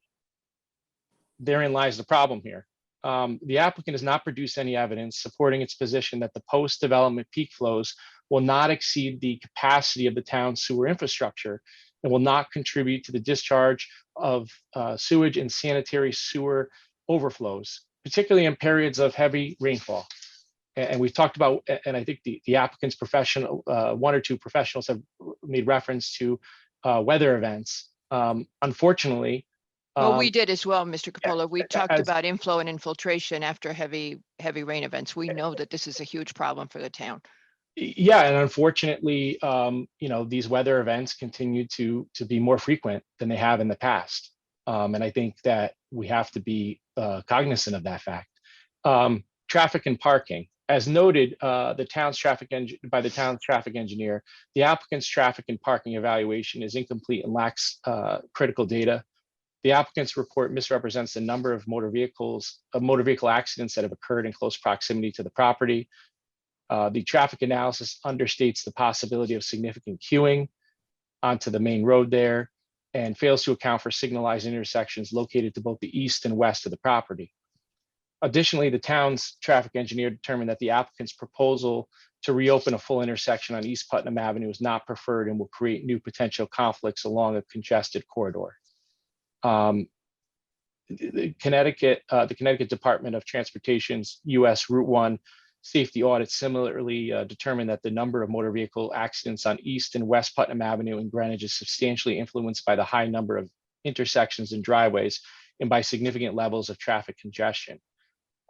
L: Therein lies the problem here. The applicant has not produced any evidence supporting its position that the post-development peak flows will not exceed the capacity of the town's sewer infrastructure and will not contribute to the discharge of sewage and sanitary sewer overflows, particularly in periods of heavy rainfall. And we've talked about, and I think the applicant's professional, 1 or 2 professionals have made reference to weather events. Unfortunately,
A: well, we did as well, Mr. Capola. We talked about inflow and infiltration after heavy rain events. We know that this is a huge problem for the town.
L: Yeah, and unfortunately, these weather events continue to be more frequent than they have in the past. And I think that we have to be cognizant of that fact. Traffic and parking. As noted, by the town's traffic engineer, the applicant's traffic and parking evaluation is incomplete and lacks critical data. The applicant's report misrepresents the number of motor vehicle accidents that have occurred in close proximity to the property. The traffic analysis understates the possibility of significant queuing onto the main road there and fails to account for signalized intersections located to both the east and west of the property. Additionally, the town's traffic engineer determined that the applicant's proposal to reopen a full intersection on East Putnam Avenue is not preferred and will create new potential conflicts along a congested corridor. The Connecticut Department of Transportation's US Route 1 safety audit similarly determined that the number of motor vehicle accidents on East and West Putnam Avenue in Greenwich is substantially influenced by the high number of intersections and driveways and by significant levels of traffic congestion.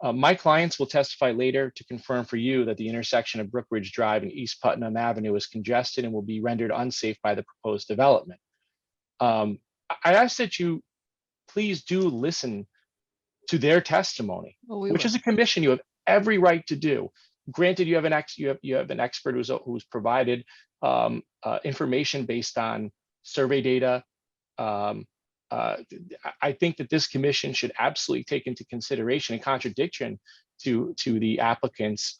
L: My clients will testify later to confirm for you that the intersection of Brookridge Drive and East Putnam Avenue is congested and will be rendered unsafe by the proposed development. I ask that you please do listen to their testimony, which is a commission you have every right to do. Granted, you have an expert who's provided information based on survey data. I think that this commission should absolutely take into consideration, in contradiction to the applicant's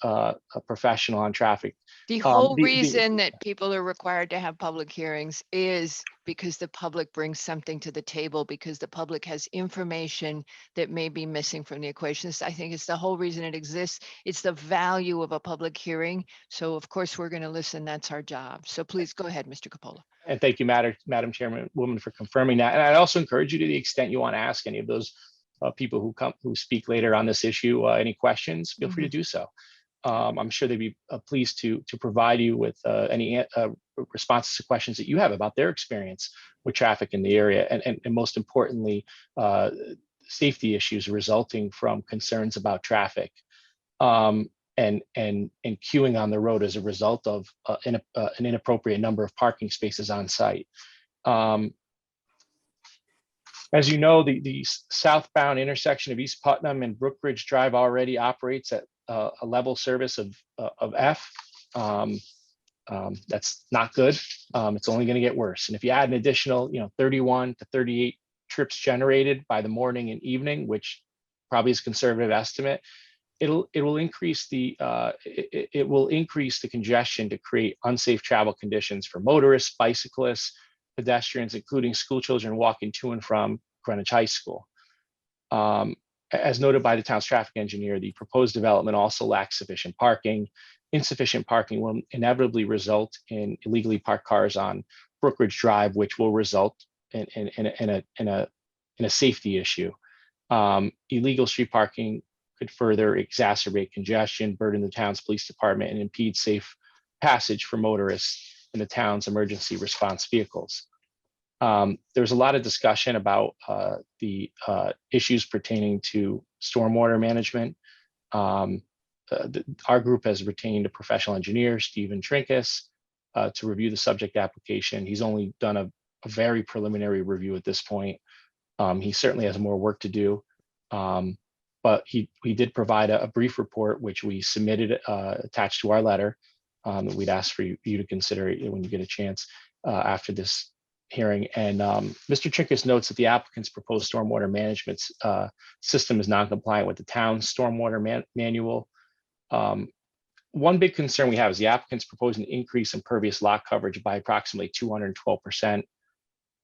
L: professional on traffic.
A: The whole reason that people are required to have public hearings is because the public brings something to the table, because the public has information that may be missing from the equations. I think it's the whole reason it exists. It's the value of a public hearing. So of course, we're going to listen. That's our job. So please go ahead, Mr. Coppola.
L: And thank you, Madam Chairwoman, for confirming that. And I also encourage you, to the extent you want to ask any of those people who speak later on this issue any questions, feel free to do so. I'm sure they'd be pleased to provide you with any responses to questions that you have about their experience with traffic in the area, and most importantly, safety issues resulting from concerns about traffic and queuing on the road as a result of an inappropriate number of parking spaces on site. As you know, the southbound intersection of East Putnam and Brookridge Drive already operates at a level service of F. That's not good. It's only going to get worse. And if you add an additional, 31 to 38 trips generated by the morning and evening, which probably is a conservative estimate, it will increase the congestion to create unsafe travel conditions for motorists, bicyclists, pedestrians, including school children walking to and from Greenwich High School. As noted by the town's traffic engineer, the proposed development also lacks sufficient parking. Insufficient parking will inevitably result in illegally parked cars on Brookridge Drive, which will result in a safety issue. Illegal street parking could further exacerbate congestion, burden the town's police department, and impede safe passage for motorists in the town's emergency response vehicles. There's a lot of discussion about the issues pertaining to stormwater management. Our group has retained a professional engineer, Stephen Trinkus, to review the subject application. He's only done a very preliminary review at this point. He certainly has more work to do, but he did provide a brief report, which we submitted attached to our letter. That we'd ask for you to consider it when you get a chance after this hearing. And Mr. Trinkus notes that the applicant's proposed stormwater management system is non-compliant with the town's stormwater manual. One big concern we have is the applicant's proposing an increase in impervious lot coverage by approximately 212%.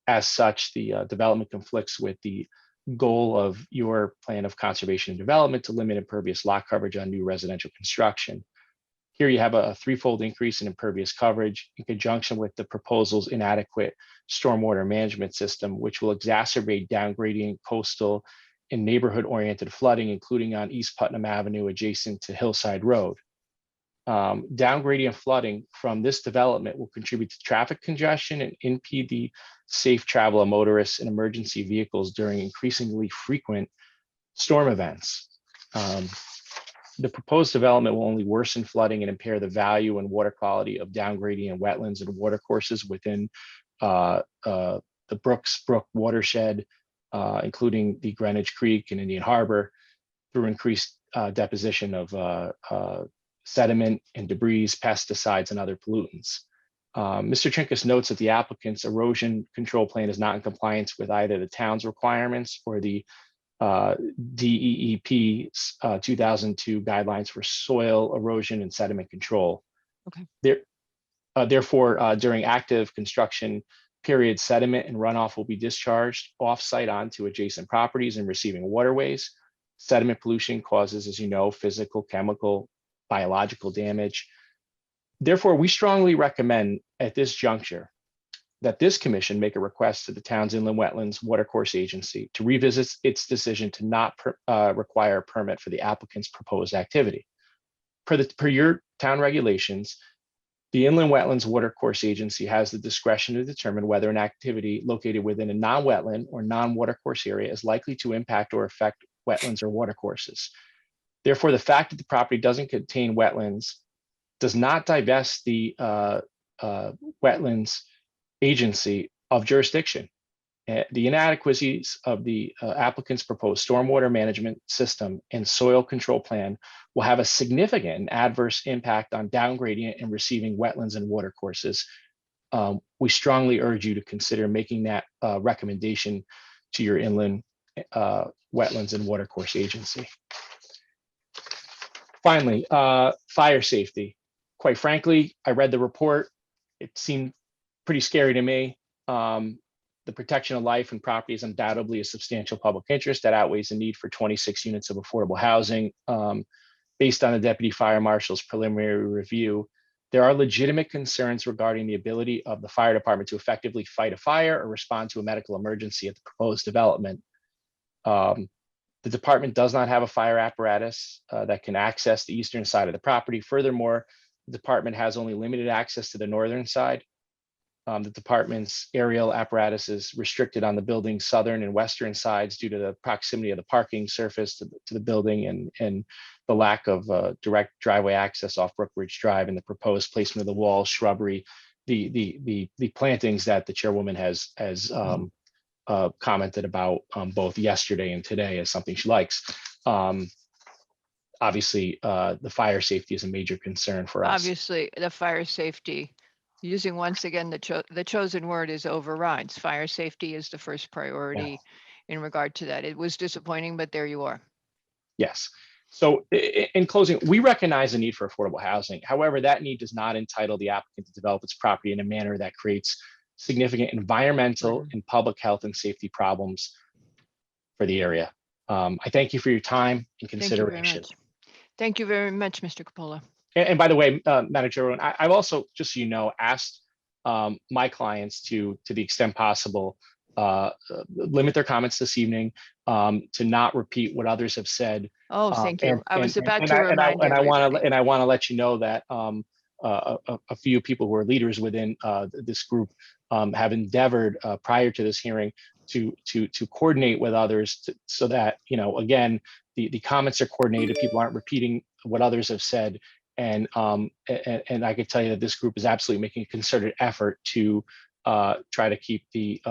L: As such, the development conflicts with the goal of your plan of conservation and development to limit impervious lot coverage on new residential construction. Here you have a threefold increase in impervious coverage in conjunction with the proposal's inadequate stormwater management system, which will exacerbate downgradient, coastal, and neighborhood-oriented flooding, including on East Putnam Avenue adjacent to Hillside Road. Downgradient flooding from this development will contribute to traffic congestion and impede the safe travel of motorists and emergency vehicles during increasingly frequent storm events. The proposed development will only worsen flooding and impair the value and water quality of downgradient wetlands and watercourses within the Brooks Brook watershed, including the Greenwich Creek and Indian Harbor, through increased deposition of sediment and debris, pesticides, and other pollutants. Mr. Trinkus notes that the applicant's erosion control plan is not in compliance with either the town's requirements or the DEEP's 2002 guidelines for soil erosion and sediment control.
A: Okay.
L: Therefore, during active construction period, sediment and runoff will be discharged off-site onto adjacent properties and receiving waterways. Sediment pollution causes, as you know, physical, chemical, biological damage. Therefore, we strongly recommend at this juncture that this commission make a request to the town's Inland Wetlands Watercourse Agency to revisit its decision to not require a permit for the applicant's proposed activity. Per your town regulations, the Inland Wetlands Watercourse Agency has the discretion to determine whether an activity located within a non-wetland or non-watercourse area is likely to impact or affect wetlands or watercourses. Therefore, the fact that the property doesn't contain wetlands does not divest the Wetlands Agency of jurisdiction. The inadequacies of the applicant's proposed stormwater management system and soil control plan will have a significant and adverse impact on downgradient and receiving wetlands and watercourses. We strongly urge you to consider making that recommendation to your Inland Wetlands and Watercourse Agency. Finally, fire safety. Quite frankly, I read the report. It seemed pretty scary to me. The protection of life and property is undoubtedly a substantial public interest that outweighs the need for 26 units of affordable housing. Based on the Deputy Fire Marshal's preliminary review, there are legitimate concerns regarding the ability of the fire department to effectively fight a fire or respond to a medical emergency at the proposed development. The department does not have a fire apparatus that can access the eastern side of the property. Furthermore, the department has only limited access to the northern side. The department's aerial apparatus is restricted on the building's southern and western sides due to the proximity of the parking surface to the building and the lack of direct driveway access off Brookridge Drive and the proposed placement of the walls, shrubbery, the plantings that the chairwoman has commented about both yesterday and today as something she likes. Obviously, the fire safety is a major concern for us.
A: Obviously, the fire safety, using once again, the chosen word is overrides. Fire safety is the first priority in regard to that. It was disappointing, but there you are.
L: Yes. So in closing, we recognize the need for affordable housing. However, that need does not entitle the applicant to develop its property in a manner that creates significant environmental and public health and safety problems for the area. I thank you for your time and consideration.
A: Thank you very much, Mr. Coppola.
L: And by the way, Madam Chairwoman, I've also, just so you know, asked my clients to the extent possible, limit their comments this evening, to not repeat what others have said.
A: Oh, thank you. I was about to remind you.
L: And I want to let you know that a few people who are leaders within this group have endeavored prior to this hearing to coordinate with others so that, you know, again, the comments are coordinated. People aren't repeating what others have said. And I can tell you that this group is absolutely making a concerted effort to try to keep the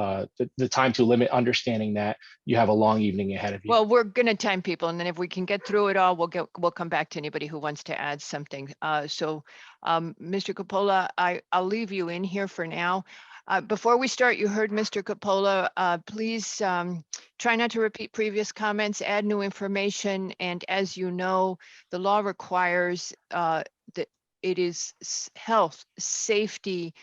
L: time to limit, understanding that you have a long evening ahead of you.
A: Well, we're going to time people, and then if we can get through it all, we'll come back to anybody who wants to add something. Mr. Coppola, I'll leave you in here for now. Before we start, you heard Mr. Coppola. Please try not to repeat previous comments, add new information, and as you know, the law requires that it is health, safety,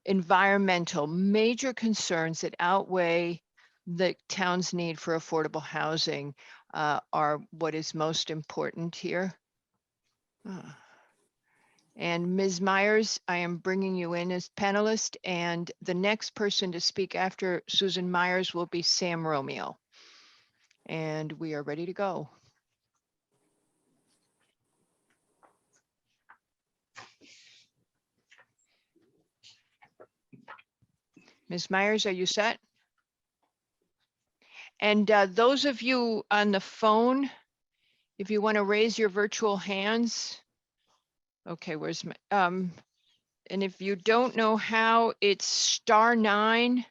A: environmental, major concerns that outweigh the town's need for affordable housing are what is most important here. And Ms. Myers, I am bringing you in as panelist, and the next person to speak after Susan Myers will be Sam Romeo. And we are ready to go. Ms. Myers, are you set? And those of you on the phone, if you want to raise your virtual hands. Okay, where's my, and if you don't know how, it's *9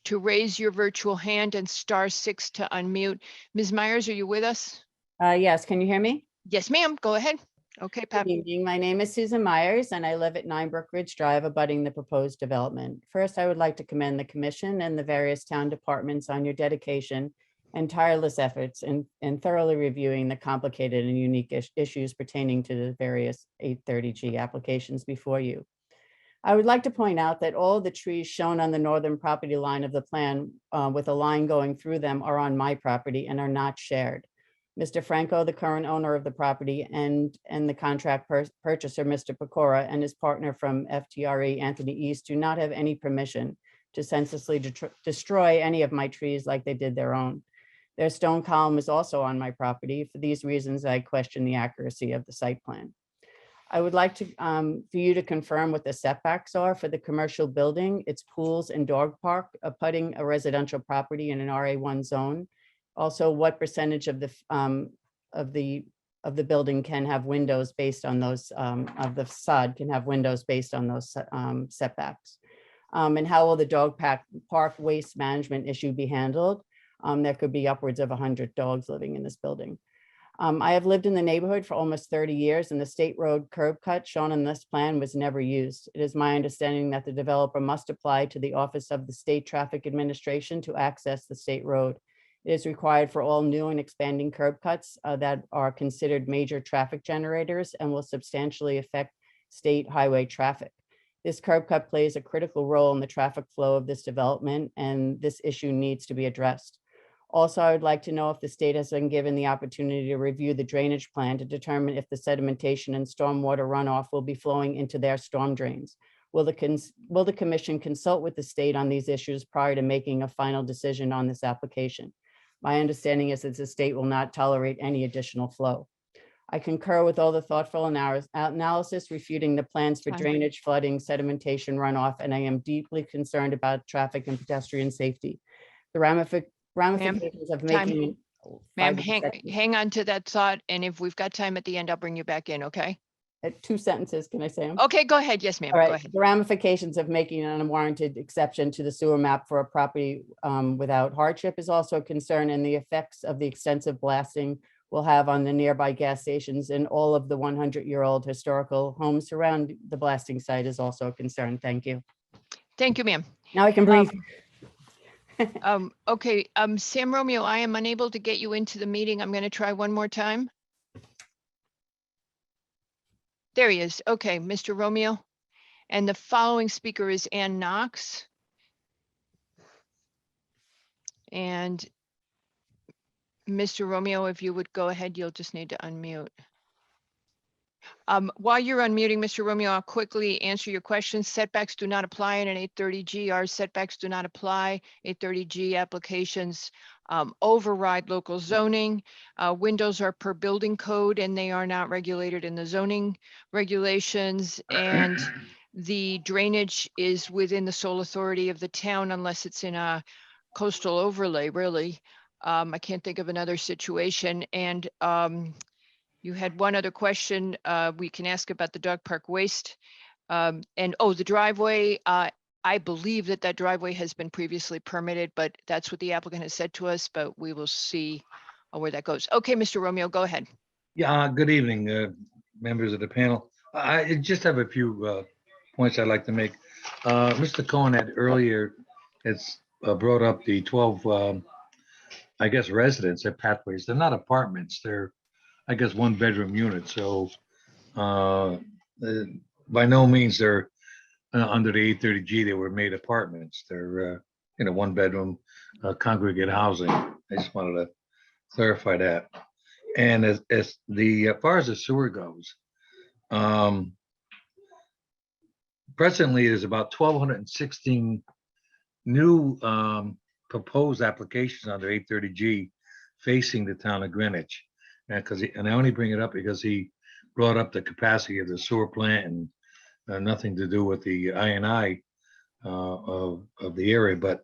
A: to raise your virtual hand and *6 to unmute. Ms. Myers, are you with us?
M: Yes, can you hear me?
A: Yes, ma'am, go ahead. Okay, Pat.
M: Good evening. My name is Susan Myers and I live at 9 Brookridge Drive, abutting the proposed development. First, I would like to commend the commission and the various town departments on your dedication and tireless efforts in thoroughly reviewing the complicated and unique issues pertaining to the various 830G applications before you. I would like to point out that all the trees shown on the northern property line of the plan with a line going through them are on my property and are not shared. Mr. Franco, the current owner of the property, and the contract purchaser, Mr. Pecora, and his partner from FTRE, Anthony East, do not have any permission to senselessly destroy any of my trees like they did their own. Their stone column is also on my property. For these reasons, I question the accuracy of the site plan. I would like to, for you to confirm what the setbacks are for the commercial building, its pools and dog park, abutting a residential property in an RA1 zone. Also, what percentage of the building can have windows based on those, of the facade can have windows based on those setbacks. And how will the dog park waste management issue be handled? There could be upwards of 100 dogs living in this building. I have lived in the neighborhood for almost 30 years, and the state road curb cut shown on this plan was never used. It is my understanding that the developer must apply to the Office of the State Traffic Administration to access the state road. It is required for all new and expanding curb cuts that are considered major traffic generators and will substantially affect state highway traffic. This curb cut plays a critical role in the traffic flow of this development, and this issue needs to be addressed. Also, I would like to know if the state has been given the opportunity to review the drainage plan to determine if the sedimentation and stormwater runoff will be flowing into their storm drains. Will the commission consult with the state on these issues prior to making a final decision on this application? My understanding is that the state will not tolerate any additional flow. I concur with all the thoughtful analysis refuting the plans for drainage, flooding, sedimentation, runoff, and I am deeply concerned about traffic and pedestrian safety. The ramifications of making.
A: Ma'am, hang on to that thought, and if we've got time at the end, I'll bring you back in, okay?
M: 2 sentences, can I say them?
A: Okay, go ahead. Yes, ma'am.
M: All
A: Go
M: right,
A: ahead.
M: the ramifications of making an unwarranted exception to the sewer map for a property without hardship is also a concern, and the effects of the extensive blasting will have on the nearby gas stations and all of the 100-year-old historical homes surrounding the blasting site is also a concern. Thank you.
A: Thank you, ma'am.
M: Now I can breathe.
A: Okay, Sam Romeo, I am unable to get you into the meeting. I'm going to try one more time. There he is. Okay, Mr. Romeo. And the following speaker is Ann Knox. And Mr. Romeo, if you would go ahead, you'll just need to unmute. While you're unmuting, Mr. Romeo, I'll quickly answer your questions. Setbacks do not apply in an 830G. Our setbacks do not apply. 830G applications override local zoning. Windows are per building code and they are not regulated in the zoning regulations. And the drainage is within the sole authority of the town unless it's in a coastal overlay, really. I can't think of another situation. And you had one other question we can ask about the dog park waste. The driveway, I believe that driveway has been previously permitted, but that's what the applicant has said to us, but we will see where that goes. Okay, Mr. Romeo, go ahead.
N: Yeah, good evening, members of the panel. I just have a few points I'd like to make. Mr. Cohen had earlier has brought up the 12, I guess, residents at Pathways. They're not apartments. They're, I guess, 1-bedroom units. So by no means they're under the 830G. They were made apartments. They're 1-bedroom congregate housing. I just wanted to clarify that. And as far as the sewer goes, presently there's about 1,216 new proposed applications under 830G facing the town of Greenwich. And I only bring it up because he brought up the capacity of the sewer plant and nothing to do with the INI of the area. But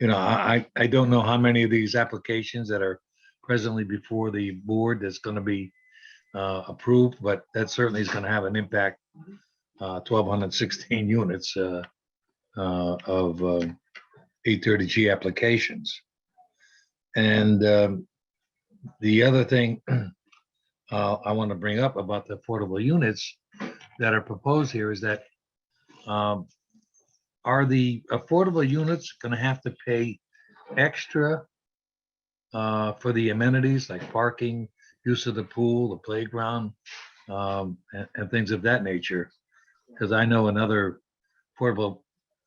N: I don't know how many of these applications that are presently before the board that's going to be approved, but that certainly is going to have an impact. 1,216 units of 830G applications. And the other thing I want to bring up about the affordable units that are proposed here is that are the affordable units going to have to pay extra for the amenities like parking, use of the pool, the playground, and things of that nature. Because I know in other affordable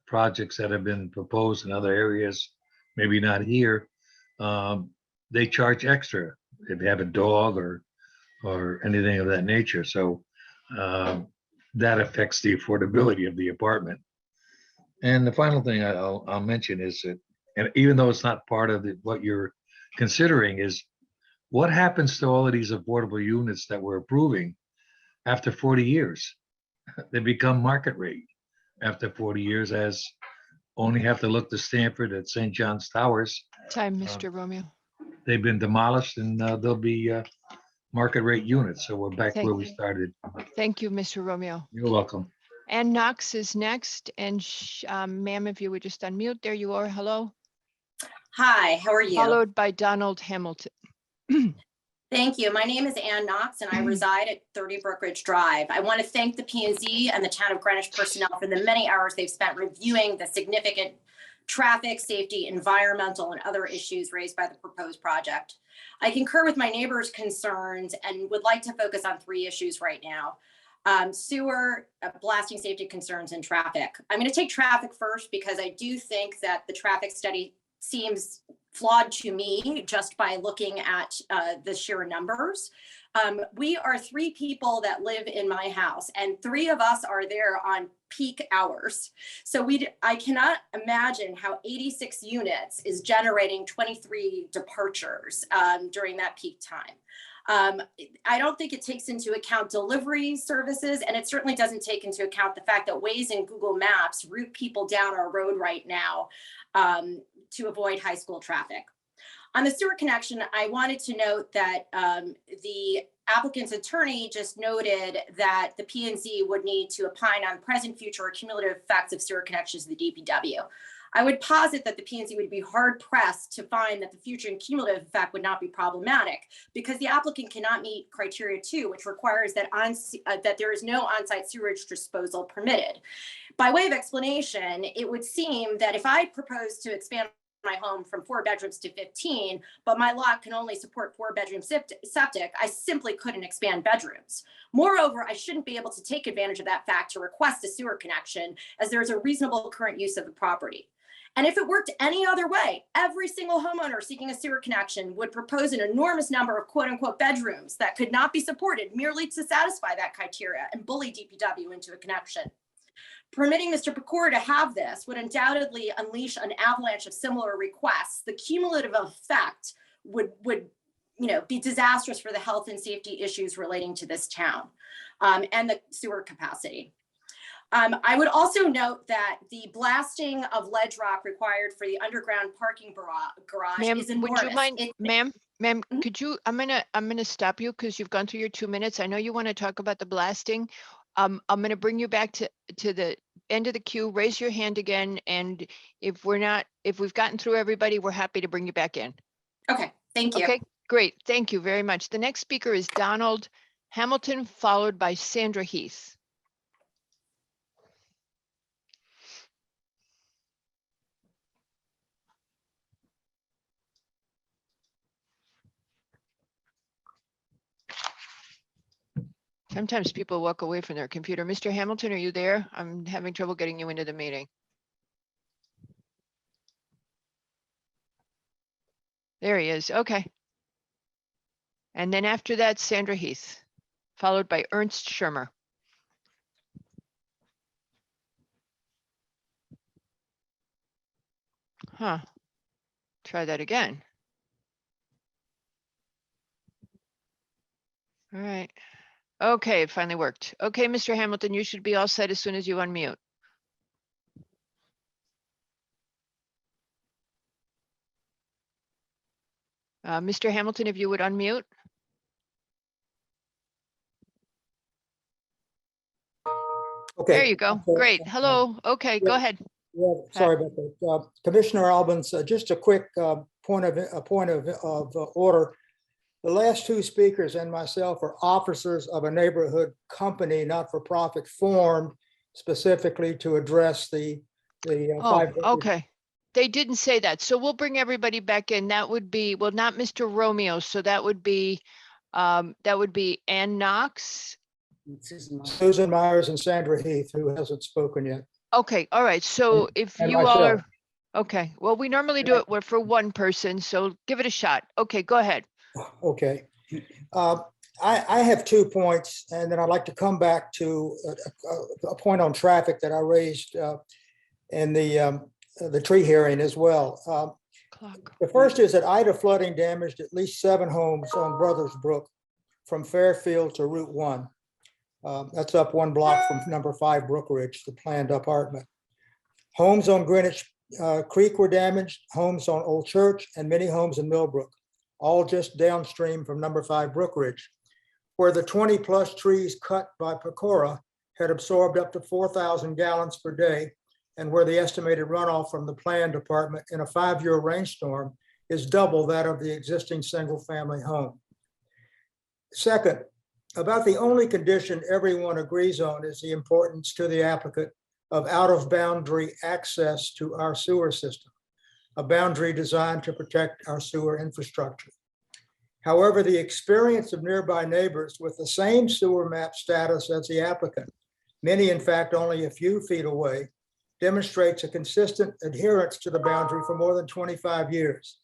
N: projects that have been proposed in other areas, maybe not here, they charge extra if you have a dog or anything of that nature. So that affects the affordability of the apartment. And the final thing I'll mention is that, and even though it's not part of what you're considering, is what happens to all of these affordable units that we're approving after 40 years? They become market rate after 40 years, as only have to look to Stanford at St. John's Towers.
A: Time, Mr. Romeo.
N: They've been demolished and they'll be market rate units. So we're back where we started.
A: Thank you, Mr. Romeo.
N: You're welcome.
A: Ann Knox is next. And ma'am, if you would just unmute, there you are. Hello.
O: Hi, how are you?
A: Followed by Donald Hamilton.
O: Thank you. My name is Ann Knox and I reside at 30 Brookridge Drive. I want to thank the P&Z and the Town of Greenwich personnel for the many hours they've spent reviewing the significant traffic, safety, environmental, and other issues raised by the proposed project. I concur with my neighbors' concerns and would like to focus on 3 issues right now. Sewer, blasting safety concerns, and traffic. I'm going to take traffic first because I do think that the traffic study seems flawed to me just by looking at the sheer numbers. We are 3 people that live in my house and 3 of us are there on peak hours. So I cannot imagine how 86 units is generating 23 departures during that peak time. I don't think it takes into account delivery services, and it certainly doesn't take into account the fact that Waze and Google Maps route people down our road right now to avoid high school traffic. On the sewer connection, I wanted to note that the applicant's attorney just noted that the P&Z would need to opine on present, future, or cumulative effects of sewer connections to the DPW. I would posit that the P&Z would be hard pressed to find that the future and cumulative effect would not be problematic because the applicant cannot meet criteria 2, which requires that that there is no on-site sewage disposal permitted. By way of explanation, it would seem that if I propose to expand my home from 4 bedrooms to 15, but my lot can only support 4-bedroom septic, I simply couldn't expand bedrooms. Moreover, I shouldn't be able to take advantage of that fact to request a sewer connection as there is a reasonable current use of the property. And if it worked any other way, every single homeowner seeking a sewer connection would propose an enormous number of quote unquote bedrooms that could not be supported merely to satisfy that criteria and bully DPW into a connection. Permitting Mr. Pecor to have this would undoubtedly unleash an avalanche of similar requests. The cumulative effect would be disastrous for the health and safety issues relating to this town and the sewer capacity. I would also note that the blasting of ledge rock required for the underground parking garage is enormous.
A: Would you mind, ma'am, could you, I'm gonna stop you because you've gone through your 2 minutes. I know you want to talk about the blasting. I'm going to bring you back to the end of the queue. Raise your hand again. And if we've gotten through everybody, we're happy to bring you back in.
O: Okay, thank you.
A: Okay, great. Thank you very much. The next speaker is Donald Hamilton, followed by Sandra Heath. Sometimes people walk away from their computer. Mr. Hamilton, are you there? I'm having trouble getting you into the meeting. There he is. Okay. And then after that, Sandra Heath, followed by Ernst Schirmer. Huh. Try that again. All right. Okay, it finally worked. Okay, Mr. Hamilton, you should be all set as soon as you unmute. Mr. Hamilton, if you would unmute.
P: Okay.
A: There you go.
P: Okay.
A: Great. Hello. Okay, go ahead.
P: Yeah, sorry about that. Commissioner Albans, just a quick point of order. The last 2 speakers and myself are officers of a neighborhood company, not-for-profit, formed specifically to address the
A: Oh, okay. They didn't say that. So we'll bring everybody back in. That would be, well, not Mr. Romeo. So that would be Ann Knox.
P: Susan Myers and Sandra Heath, who hasn't spoken yet.
A: Okay, all right. So if
P: and
A: you all
P: myself.
A: are, okay, well, we normally do it for one person, so give it a shot. Okay, go ahead.
P: Okay. I have 2 points, and then I'd like to come back to a point on traffic that I raised in the tree hearing as well. The first is that Ida flooding damaged at least 7 homes on Brothers Brook from Fairfield to Route 1. That's up 1 block from number 5 Brook Ridge, the planned apartment. Homes on Greenwich Creek were damaged, homes on Old Church, and many homes in Millbrook, all just downstream from number 5 Brook Ridge, where the 20+ trees cut by Pecora had absorbed up to 4,000 gallons per day, and where the estimated runoff from the planned apartment in a 5-year rainstorm is double that of the existing single-family home. Second, about the only condition everyone agrees on is the importance to the applicant of out-of-boundary access to our sewer system, a boundary designed to protect our sewer infrastructure. However, the experience of nearby neighbors with the same sewer map status as the applicant, many in fact only a few feet away, demonstrates a consistent adherence to the boundary for more than 25 years.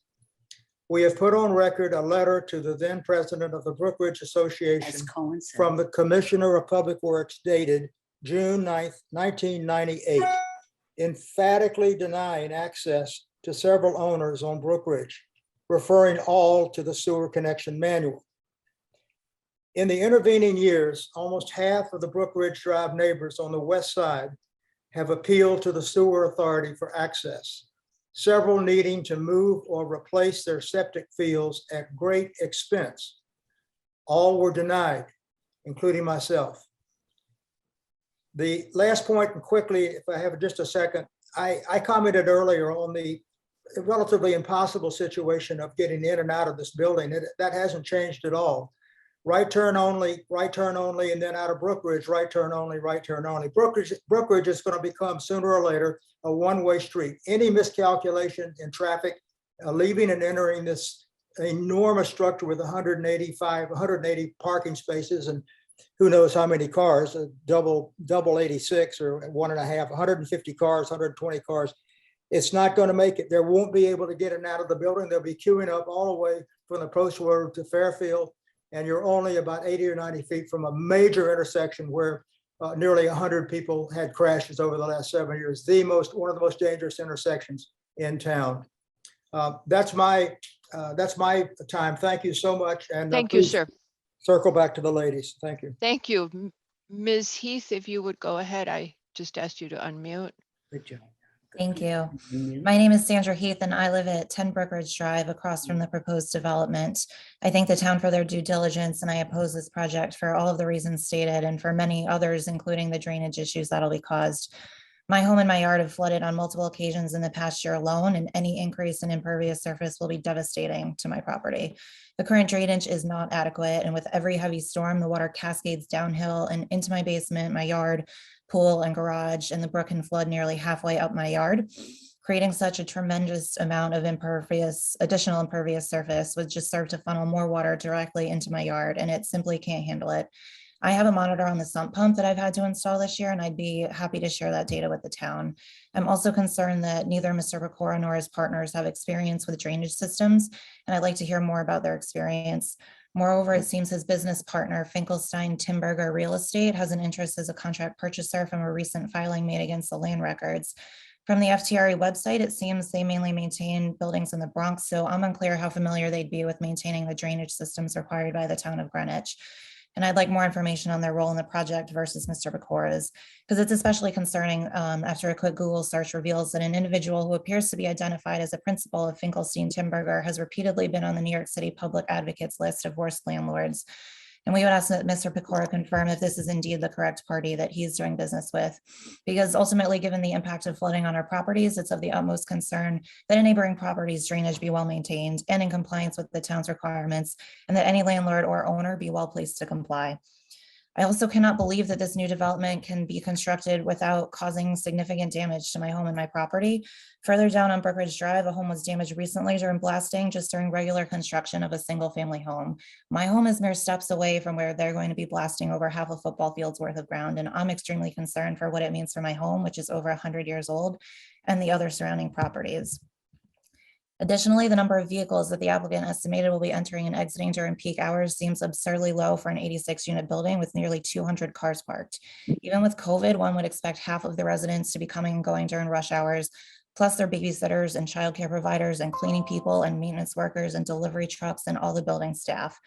P: We have put on record a letter to the then president of the Brook Ridge Association from the Commissioner of Public Works dated June 9th, 1998, emphatically denying access to several owners on Brook Ridge, referring all to the sewer connection manual. In the intervening years, almost half of the Brook Ridge Drive neighbors on the west side have appealed to the sewer authority for access, several needing to move or replace their septic fields at great expense. All were denied, including myself. The last point, and quickly, if I have just a second, I commented earlier on the relatively impossible situation of getting in and out of this building. That hasn't changed at all. Right turn only, and then out of Brook Ridge, right turn only, right turn only. Brook Ridge is going to become sooner or later a one-way street. Any miscalculation in traffic, leaving and entering this enormous structure with 180 parking spaces and who knows how many cars, double 86 or 150 cars, 120 cars. It's not going to make it. They won't be able to get in and out of the building. They'll be queuing up all the way from the Post Road to Fairfield. And you're only about 80 or 90 feet from a major intersection where nearly 100 people had crashes over the last 7 years. One of the most dangerous intersections in town. That's my time. Thank you so much. And
A: thank you, sir.
P: Circle back to the ladies. Thank you.
A: Thank you. Ms. Heath, if you would go ahead, I just asked you to unmute.
P: Good job.
Q: Thank you. My name is Sandra Heath and I live at 10 Brook Ridge Drive across from the proposed development. I thank the town for their due diligence and I oppose this project for all of the reasons stated and for many others, including the drainage issues that'll be caused. My home and my yard have flooded on multiple occasions in the past year alone, and any increase in impervious surface will be devastating to my property. The current drainage is not adequate, and with every heavy storm, the water cascades downhill and into my basement, my yard, pool, and garage, and the brook can flood nearly halfway up my yard. Creating such a tremendous amount of additional impervious surface would just serve to funnel more water directly into my yard, and it simply can't handle it. I have a monitor on the sump pump that I've had to install this year, and I'd be happy to share that data with the town. I'm also concerned that neither Mr. Pecora nor his partners have experience with drainage systems, and I'd like to hear more about their experience. Moreover, it seems his business partner, Finkelstein Timberger Real Estate, has an interest as a contract purchaser from a recent filing made against the land records. From the FTRE website, it seems they mainly maintain buildings in the Bronx, so I'm unclear how familiar they'd be with maintaining the drainage systems required by the town of Greenwich. And I'd like more information on their role in the project versus Mr. Pecora's, because it's especially concerning after a quick Google search reveals that an individual who appears to be identified as a principal of Finkelstein Timberger has repeatedly been on the New York City Public Advocates list of worst landlords. And we would ask that Mr. Pecora confirm if this is indeed the correct party that he's doing business with, because ultimately, given the impact of flooding on our properties, it's of the utmost concern that a neighboring property's drainage be well maintained and in compliance with the town's requirements, and that any landlord or owner be well placed to comply. I also cannot believe that this new development can be constructed without causing significant damage to my home and my property. Further down on Brookridge Drive, a home was damaged recently during blasting, just during regular construction of a single family home. My home is mere steps away from where they're going to be blasting over half a football field's worth of ground. And I'm extremely concerned for what it means for my home, which is over 100 years old, and the other surrounding properties. Additionally, the number of vehicles that the applicant estimated will be entering and exiting during peak hours seems absurdly low for an 86-unit building with nearly 200 cars parked. Even with COVID, one would expect half of the residents to be coming and going during rush hours, plus their babysitters and childcare providers and cleaning people and maintenance workers and delivery trucks and all the building staff.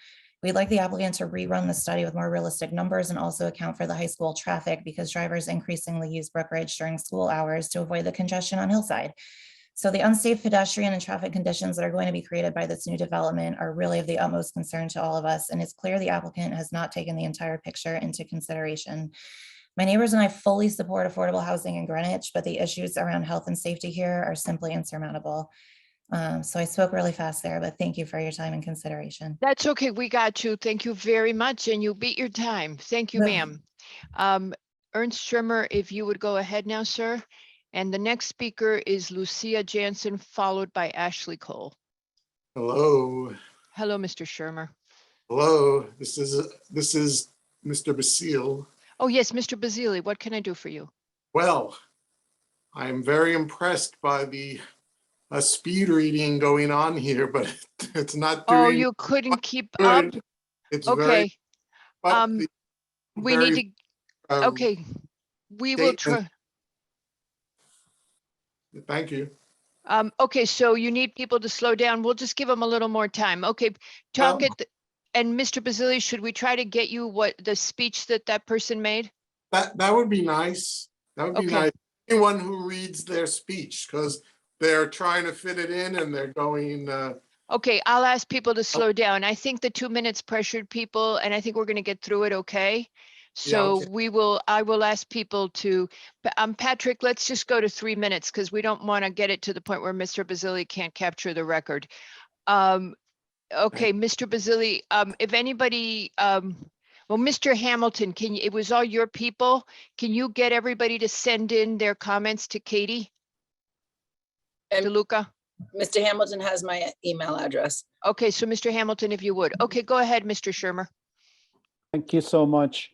Q: We'd like the applicant to rerun the study with more realistic numbers and also account for the high school traffic because drivers increasingly use Brookridge during school hours to avoid the congestion on Hillside. So the unsafe pedestrian and traffic conditions that are going to be created by this new development are really of the utmost concern to all of us. And it's clear the applicant has not taken the entire picture into consideration. My neighbors and I fully support affordable housing in Greenwich, but the issues around health and safety here are simply insurmountable. So I spoke really fast there, but thank you for your time and consideration.
A: That's okay. We got you. Thank you very much. And you beat your time. Thank you,
Q: No.
A: ma'am. Ernst Schirmer, if you would go ahead now, sir. And the next speaker is Lucia Jansen, followed by Ashley Cole.
H: Hello.
A: Hello, Mr. Schirmer.
H: Hello. This is Mr. Basile.
A: Oh, yes, Mr. Basile, what can I do for you?
H: Well, I'm very impressed by the speed reading going on here, but it's not doing.
A: Oh, you couldn't keep up?
H: It's
A: Okay.
H: very. but
A: We
H: very,
A: need to, okay. We will try.
H: Thank you.
A: Okay, so you need people to slow down. We'll just give them a little more time. Okay, talk it. And Mr. Basile, should we try to get you what the speech that person made?
H: That would be nice. That would be
A: Okay.
H: nice. Anyone who reads their speech, because they're trying to fit it in and they're going.
A: Okay, I'll ask people to slow down. I think the 2 minutes pressured people, and I think we're going to get through it okay. So
H: okay.
A: I will ask people to, Patrick, let's just go to 3 minutes because we don't want to get it to the point where Mr. Basile can't capture the record. Okay, Mr. Basile, if anybody, well, Mr. Hamilton, it was all your people. Can you get everybody to send in their comments to Katie?
D: And
A: DeLuca?
D: Mr. Hamilton has my email address.
A: Okay, so Mr. Hamilton, if you would. Okay, go ahead, Mr. Schirmer.
R: Thank you so much.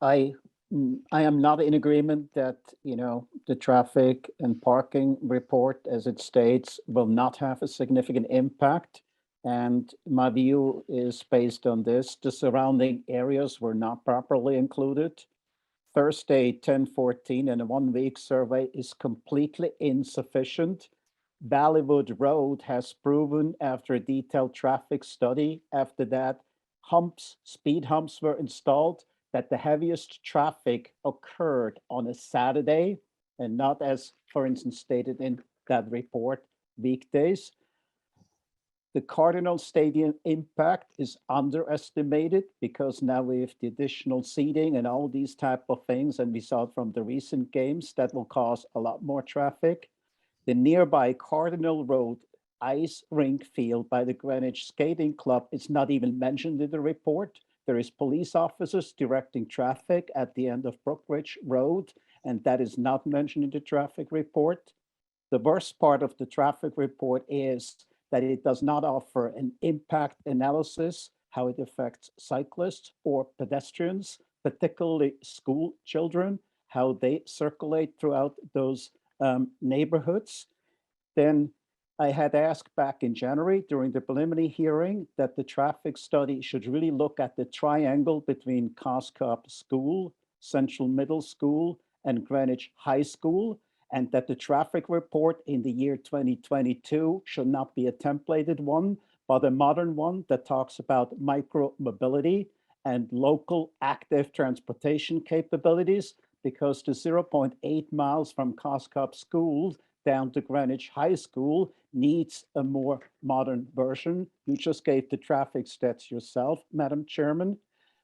R: I am not in agreement that, the traffic and parking report, as it states, will not have a significant impact. And my view is based on this. The surrounding areas were not properly included. Thursday, 10/14, and a 1-week survey is completely insufficient. Ballywood Road has proven after a detailed traffic study, after that, speed humps were installed, that the heaviest traffic occurred on a Saturday and not, as for instance stated in that report, weekdays. The Cardinal Stadium impact is underestimated because now we have the additional seating and all these type of things, and we saw it from the recent games that will cause a lot more traffic. The nearby Cardinal Road ice rink field by the Greenwich Skating Club is not even mentioned in the report. There is police officers directing traffic at the end of Brookridge Road, and that is not mentioned in the traffic report. The worst part of the traffic report is that it does not offer an impact analysis, how it affects cyclists or pedestrians, particularly school children, how they circulate throughout those neighborhoods. Then I had asked back in January during the preliminary hearing that the traffic study should really look at the triangle between Coscob School, Central Middle School, and Greenwich High School, and that the traffic report in the year 2022 should not be a templated one, but a modern one that talks about micro-mobility and local active transportation capabilities, because the 0.8 miles from Coscob School down to Greenwich High School needs a more modern version. You just gave the traffic stats yourself, Madam Chairman.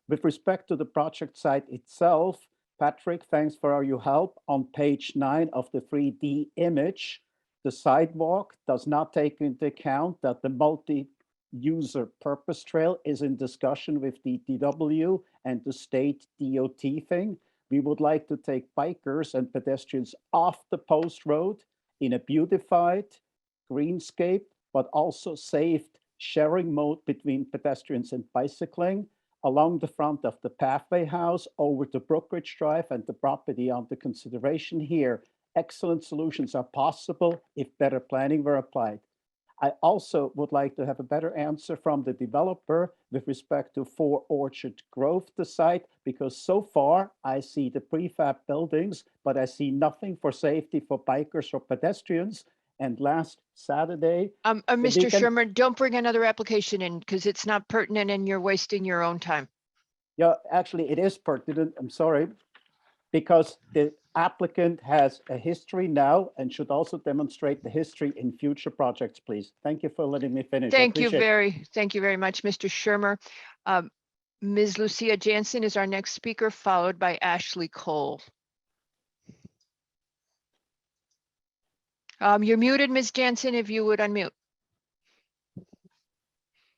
R: With respect to the project site itself, Patrick, thanks for all your help. On page 9 of the 3D image, the sidewalk does not take into account that the user purpose trail is in discussion with the DW and the state DOT thing. We would like to take bikers and pedestrians off the post road in a beautified greenscape, but also safe sharing mode between pedestrians and bicycling along the front of the Pathway House over to Brookridge Drive and the property under consideration here. Excellent solutions are possible if better planning were applied. I also would like to have a better answer from the developer with respect to 4 Orchard Grove, the site, because so far I see the prefab buildings, but I see nothing for safety for bikers or pedestrians. And last Saturday,
A: Mr.
R: weekend-
A: Shermer, don't bring another application in because it's not pertinent and you're wasting your own time.
R: Yeah, actually it is pertinent, I'm sorry, because the applicant has a history now and should also demonstrate the history in future projects, please. Thank you for letting me finish. I
A: Thank you
R: appreciate-
A: very much, Mr. Shermer. Ms. Lucia Jansen is our next speaker, followed by Ashley Cole. You're muted, Ms. Jansen, if you would unmute.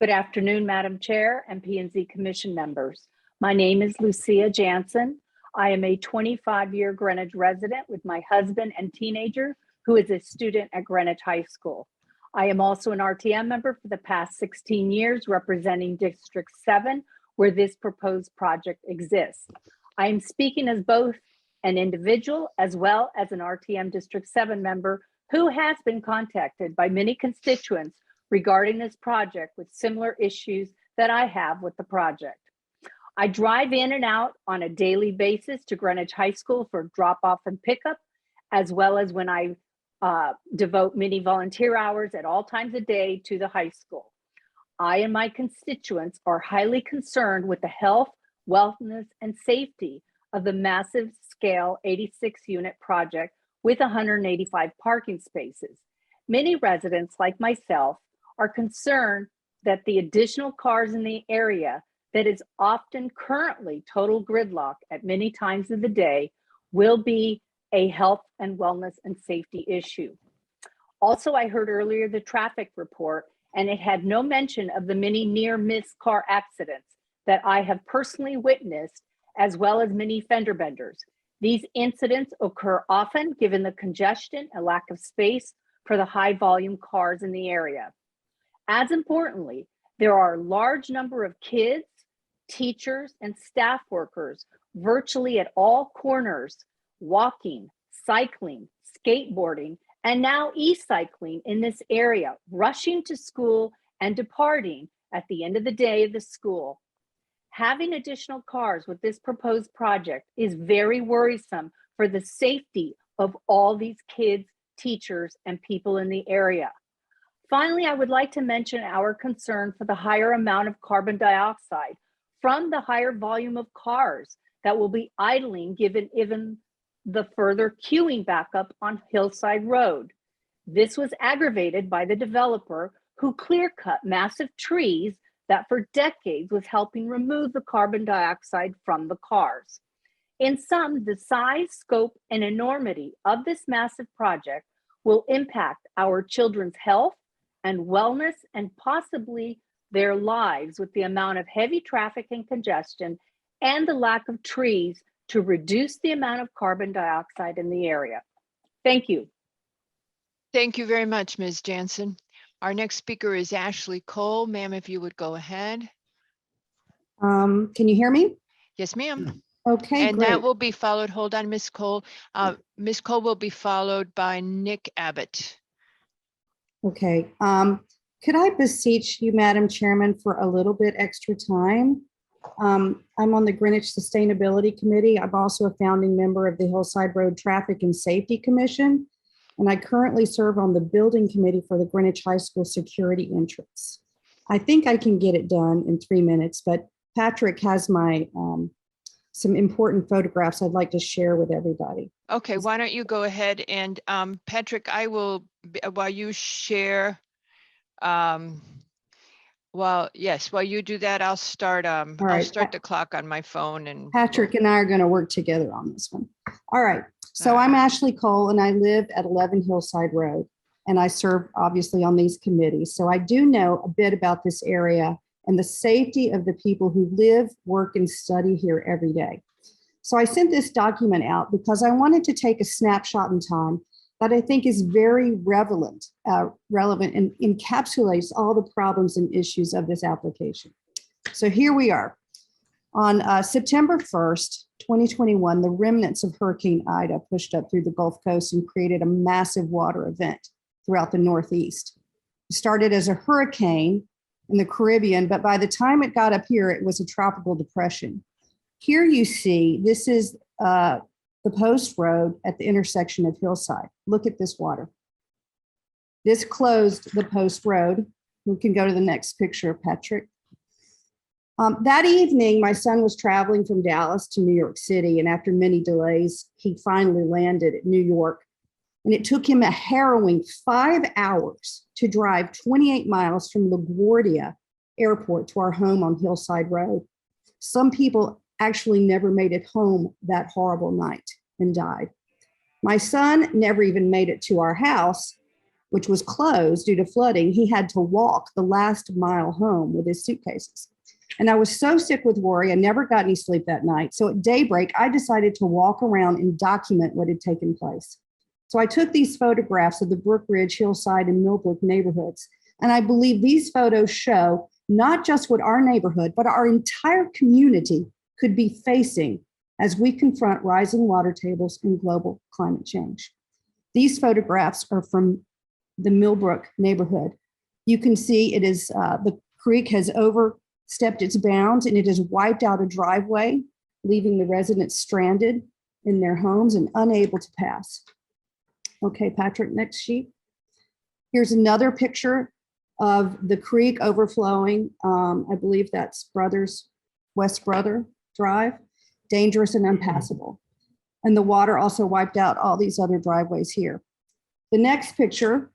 S: Good afternoon, Madam Chair and P&Z Commission members. My name is Lucia Jansen. I am a 25-year Greenwich resident with my husband and teenager who is a student at Greenwich High School. I am also an RTM member for the past 16 years representing District 7, where this proposed project exists. I am speaking as both an individual as well as an RTM District 7 member who has been contacted by many constituents regarding this project with similar issues that I have with the project. I drive in and out on a daily basis to Greenwich High School for drop off and pickup, as well as when I devote many volunteer hours at all times of day to the high school. I and my constituents are highly concerned with the health, wellness, and safety of the massive scale 86 unit project with 185 parking spaces. Many residents like myself are concerned that the additional cars in the area that is often currently total gridlock at many times of the day will be a health and wellness and safety issue. Also, I heard earlier the traffic report, and it had no mention of the many near miss car accidents that I have personally witnessed, as well as many fender benders. These incidents occur often given the congestion and lack of space for the high volume cars in the area. As importantly, there are a large number of kids, teachers, and staff workers virtually at all corners, walking, cycling, skateboarding, and now e-cycling in this area, rushing to school and departing at the end of the day of the school. Having additional cars with this proposed project is very worrisome for the safety of all these kids, teachers, and people in the area. Finally, I would like to mention our concern for the higher amount of carbon dioxide from the higher volume of cars that will be idling given even the further queuing backup on Hillside Road. This was aggravated by the developer who clear-cut massive trees that for decades was helping remove the carbon dioxide from the cars. In sum, the size, scope, and enormity of this massive project will impact our children's health and wellness and possibly their lives with the amount of heavy traffic and congestion and the lack of trees to reduce the amount of carbon dioxide in the area. Thank you.
A: Thank you very much, Ms. Jansen. Our next speaker is Ashley Cole. Ma'am, if you would go ahead.
T: Can you hear me?
A: Yes, ma'am.
T: Okay,
A: And that
T: great.
A: will be followed, hold on, Ms. Cole. Ms. Cole will be followed by Nick Abbott.
T: Okay. Could I beseech you, Madam Chairman, for a little bit extra time? I'm on the Greenwich Sustainability Committee. I'm also a founding member of the Hillside Road Traffic and Safety Commission, and I currently serve on the Building Committee for the Greenwich High School Security Entrance. I think I can get it done in 3 minutes, but Patrick has my some important photographs I'd like to share with everybody.
A: Okay, why don't you go ahead and Patrick, I will, while you share, while you do that, I'll start, I'll
T: right.
A: start the clock on my phone and
T: Patrick and I are going to work together on this one. All right. So I'm Ashley Cole and I live at 11 Hillside Road. and I serve obviously on these committees. So I do know a bit about this area and the safety of the people who live, work, and study here every day. So I sent this document out because I wanted to take a snapshot in time that I think is very relevant and encapsulates all the problems and issues of this application. So here we are. On September 1st, 2021, the remnants of Hurricane Ida pushed up through the Gulf Coast and created a massive water event throughout the Northeast. It started as a hurricane in the Caribbean, but by the time it got up here, it was a tropical depression. Here you see, this is the Post Road at the intersection of Hillside. Look at this water. This closed the Post Road. We can go to the next picture, Patrick. That evening, my son was traveling from Dallas to New York City, and after many delays, he finally landed at New York. And it took him a harrowing 5 hours to drive 28 miles from LaGuardia Airport to our home on Hillside Road. Some people actually never made it home that horrible night and died. My son never even made it to our house, which was closed due to flooding. He had to walk the last mile home with his suitcases. And I was so sick with worry, I never got any sleep that night. So at daybreak, I decided to walk around and document what had taken place. So I took these photographs of the Brook Ridge, Hillside, and Millbrook neighborhoods. And I believe these photos show not just what our neighborhood, but our entire community could be facing as we confront rising water tables and global climate change. These photographs are from the Millbrook neighborhood. You can see it is, the creek has overstepped its bounds and it has wiped out a driveway, leaving the residents stranded in their homes and unable to pass. Okay, Patrick, next sheet. Here's another picture of the creek overflowing. I believe that's West Brother Drive, dangerous and unpassable. And the water also wiped out all these other driveways here. The next picture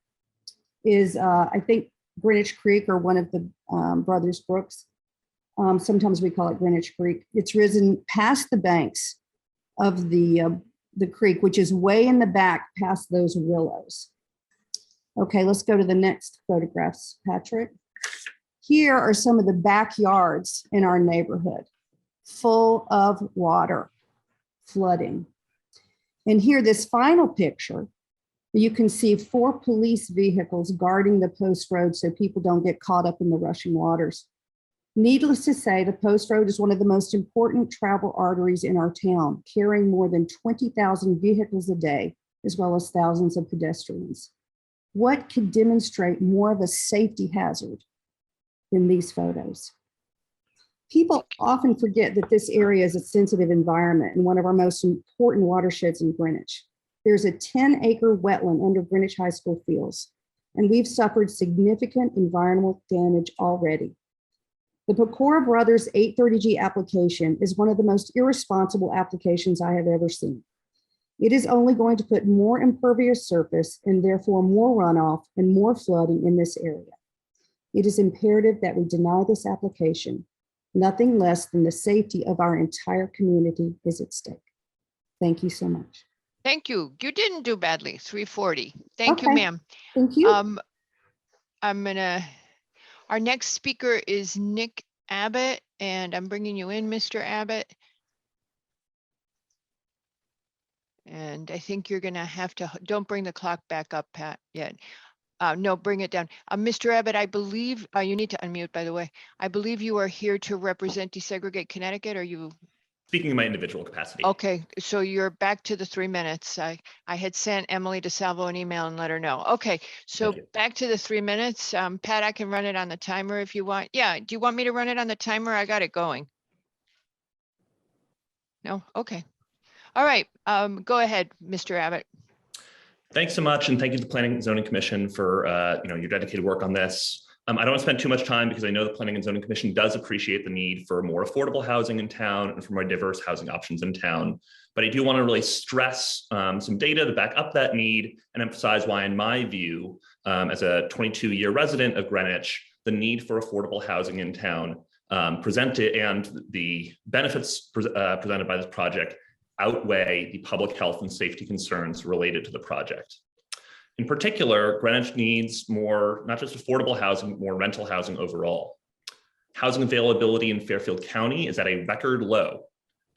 T: is, I think, Greenwich Creek, or one of the Brothers Brooks. Sometimes we call it Greenwich Creek. It's risen past the banks of the creek, which is way in the back past those willows. Okay, let's go to the next photographs, Patrick. Here are some of the backyards in our neighborhood, full of water, flooding. And here, this final picture, you can see 4 police vehicles guarding the Post Road so people don't get caught up in the rushing waters. Needless to say, the Post Road is one of the most important travel arteries in our town, carrying more than 20,000 vehicles a day, as well as thousands of pedestrians. What could demonstrate more of a safety hazard than these photos? People often forget that this area is a sensitive environment and one of our most important watersheds in Greenwich. There's a 10-acre wetland under Greenwich High School fields, and we've suffered significant environmental damage already. The Pecora Brothers 830G application is one of the most irresponsible applications I have ever seen. It is only going to put more impervious surface and therefore more runoff and more flooding in this area. It is imperative that we deny this application. Nothing less than the safety of our entire community is at stake. Thank you so much.
A: Thank you. You didn't do badly, 340. Thank you,
T: Okay.
A: ma'am.
T: Thank you.
A: Our next speaker is Nick Abbott, and I'm bringing you in, Mr. Abbott. And I think you're gonna have to, don't bring the clock back up, Pat, yet. No, bring it down. Mr. Abbott, I believe, you need to unmute, by the way. I believe you are here to represent Desegregate Connecticut. Are you?
U: Speaking in my individual capacity.
A: Okay, so you're back to the 3 minutes. I had sent Emily DeSalvo an email and let her know. Okay, so back to the 3 minutes. Pat, I can run it on the timer if you want. Yeah, do you want me to run it on the timer? I got it going. No, okay. All right, go ahead, Mr. Abbott.
U: Thanks so much, and thank you to the Planning and Zoning Commission for your dedicated work on this. I don't want to spend too much time because I know the Planning and Zoning Commission does appreciate the need for more affordable housing in town and for more diverse housing options in town. But I do want to really stress some data to back up that need and emphasize why, in my view, as a 22-year resident of Greenwich, the need for affordable housing in town presented and the benefits presented by this project outweigh the public health and safety concerns related to the project. In particular, Greenwich needs more, not just affordable housing, but more rental housing overall. Housing availability in Fairfield County is at a record low,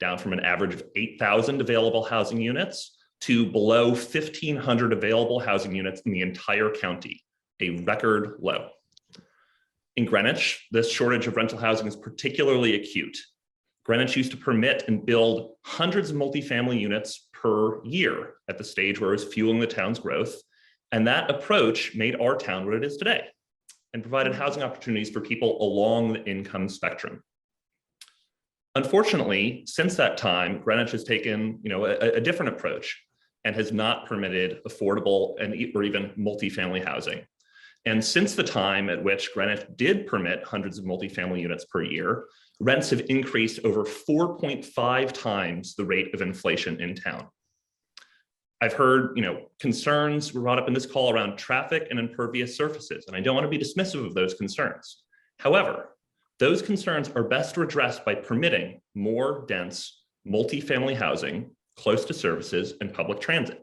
U: down from an average of 8,000 available housing units to below 1,500 available housing units in the entire county, a record low. In Greenwich, this shortage of rental housing is particularly acute. Greenwich used to permit and build hundreds of multifamily units per year at the stage where it was fueling the town's growth. And that approach made our town what it is today and provided housing opportunities for people along the income spectrum. Unfortunately, since that time, Greenwich has taken a different approach and has not permitted affordable or even multifamily housing. And since the time at which Greenwich did permit hundreds of multifamily units per year, rents have increased over 4.5 times the rate of inflation in town. I've heard, concerns were brought up in this call around traffic and impervious surfaces, and I don't want to be dismissive of those concerns. However, those concerns are best addressed by permitting more dense multifamily housing close to services and public transit.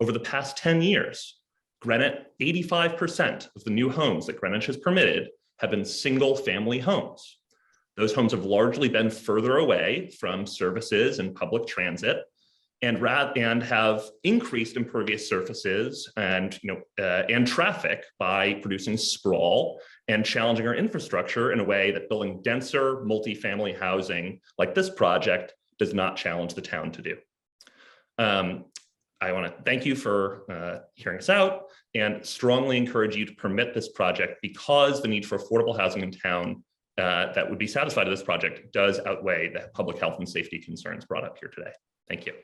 U: Over the past 10 years, 85% of the new homes that Greenwich has permitted have been single-family homes. Those homes have largely been further away from services and public transit, and have increased impervious surfaces and traffic by producing sprawl and challenging our infrastructure in a way that building denser multifamily housing like this project does not challenge the town to do. I want to thank you for hearing us out and strongly encourage you to permit this project because the need for affordable housing in town that would be satisfied with this project does outweigh the public health and safety concerns brought up here today. Thank you.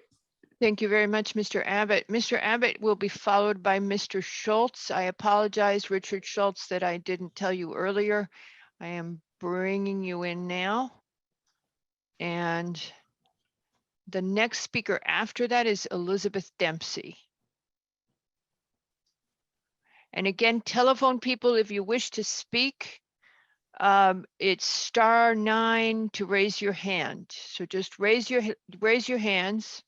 A: Thank you very much, Mr. Abbott. Mr. Abbott will be followed by Mr. Schultz. I apologize, Richard Schultz, that I didn't tell you earlier. I am bringing you in now. And the next speaker after that is Elizabeth Dempsey. And again, telephone people, if you wish to speak, it's *9 to raise your hand. So just raise your hands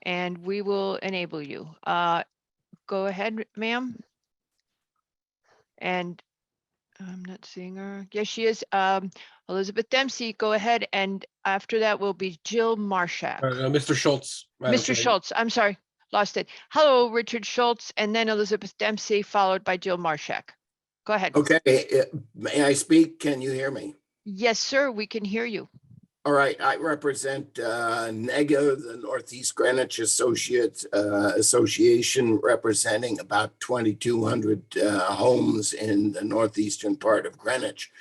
A: and we will enable you. Go ahead, ma'am. And I'm not seeing her. Yes, she is. Elizabeth Dempsey, go ahead. And after that will be Jill Marshak.
E: Mr. Schultz.
A: Mr. Schultz, I'm sorry, lost it. Hello, Richard Schultz, and then Elizabeth Dempsey, followed by Jill Marshak. Go ahead.
B: Okay, may I speak? Can you hear me?
A: Yes, sir, we can hear you.
B: All right, I represent NEGA, the Northeast Greenwich Association, representing about 2,200 homes in the northeastern part of Greenwich.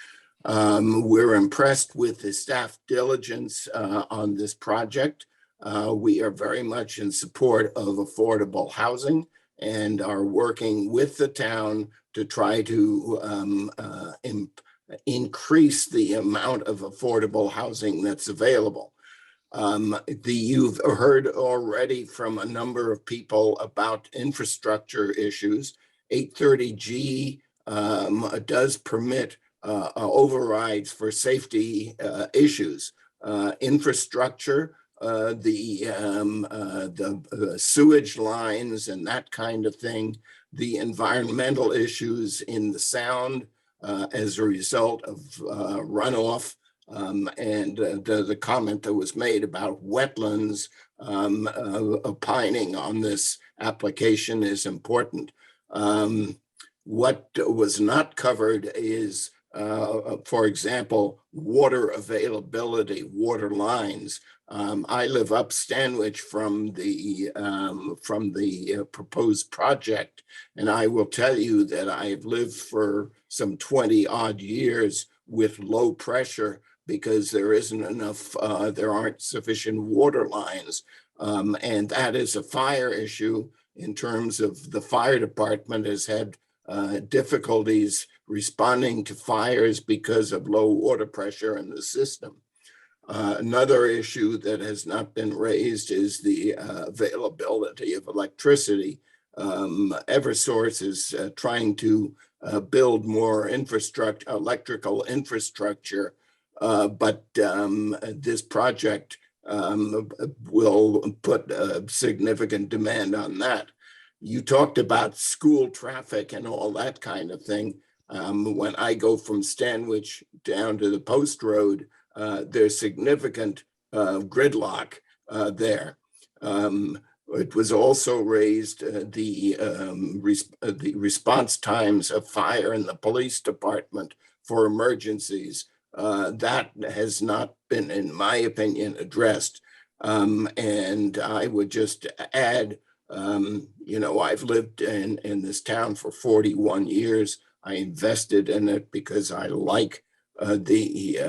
B: We're impressed with the staff diligence on this project. We are very much in support of affordable housing and are working with the town to try to increase the amount of affordable housing that's available. You've heard already from a number of people about infrastructure issues. 830G does permit overrides for safety issues. Infrastructure, the sewage lines and that kind of thing, the environmental issues in the sound as a result of runoff, and the comment that was made about wetlands opining on this application is important. What was not covered is, for example, water availability, water lines. I live up Stanwich from the proposed project, and I will tell you that I have lived for some 20 odd years with low pressure because there isn't enough, there aren't sufficient water lines. And that is a fire issue in terms of the fire department has had difficulties responding to fires because of low water pressure in the system. Another issue that has not been raised is the availability of electricity. Eversource is trying to build more infrastructure, electrical infrastructure, but this project will put a significant demand on that. You talked about school traffic and all that kind of thing. When I go from Stanwich down to the Post Road, there's significant gridlock there. It was also raised the response times of fire in the police department for emergencies. That has not been, in my opinion, addressed. And I would just add, I've lived in this town for 41 years. I invested in it because I like the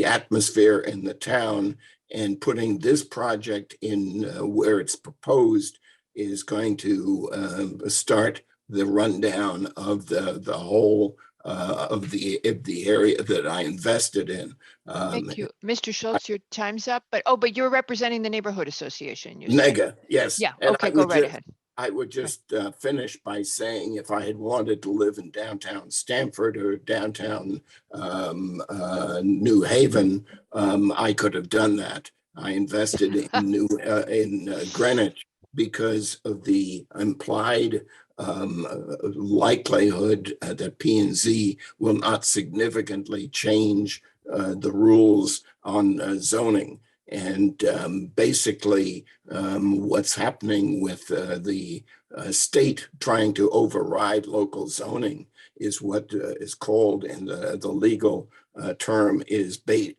B: atmosphere in the town, and putting this project in where it's proposed is going to start the rundown of the whole of the area that I invested in.
A: Thank you. Mr. Schultz, your time's up, but you're representing the neighborhood association. You said.
B: Nega, yes.
A: Yeah,
B: And
A: okay, go right ahead.
B: I would just finish by saying, if I had wanted to live in downtown Stamford or downtown New Haven, I could have done that. I invested in Greenwich because of the implied likelihood that P&Z will not significantly change the rules on zoning. And basically, what's happening with the state trying to override local zoning is what is called in the legal term is bait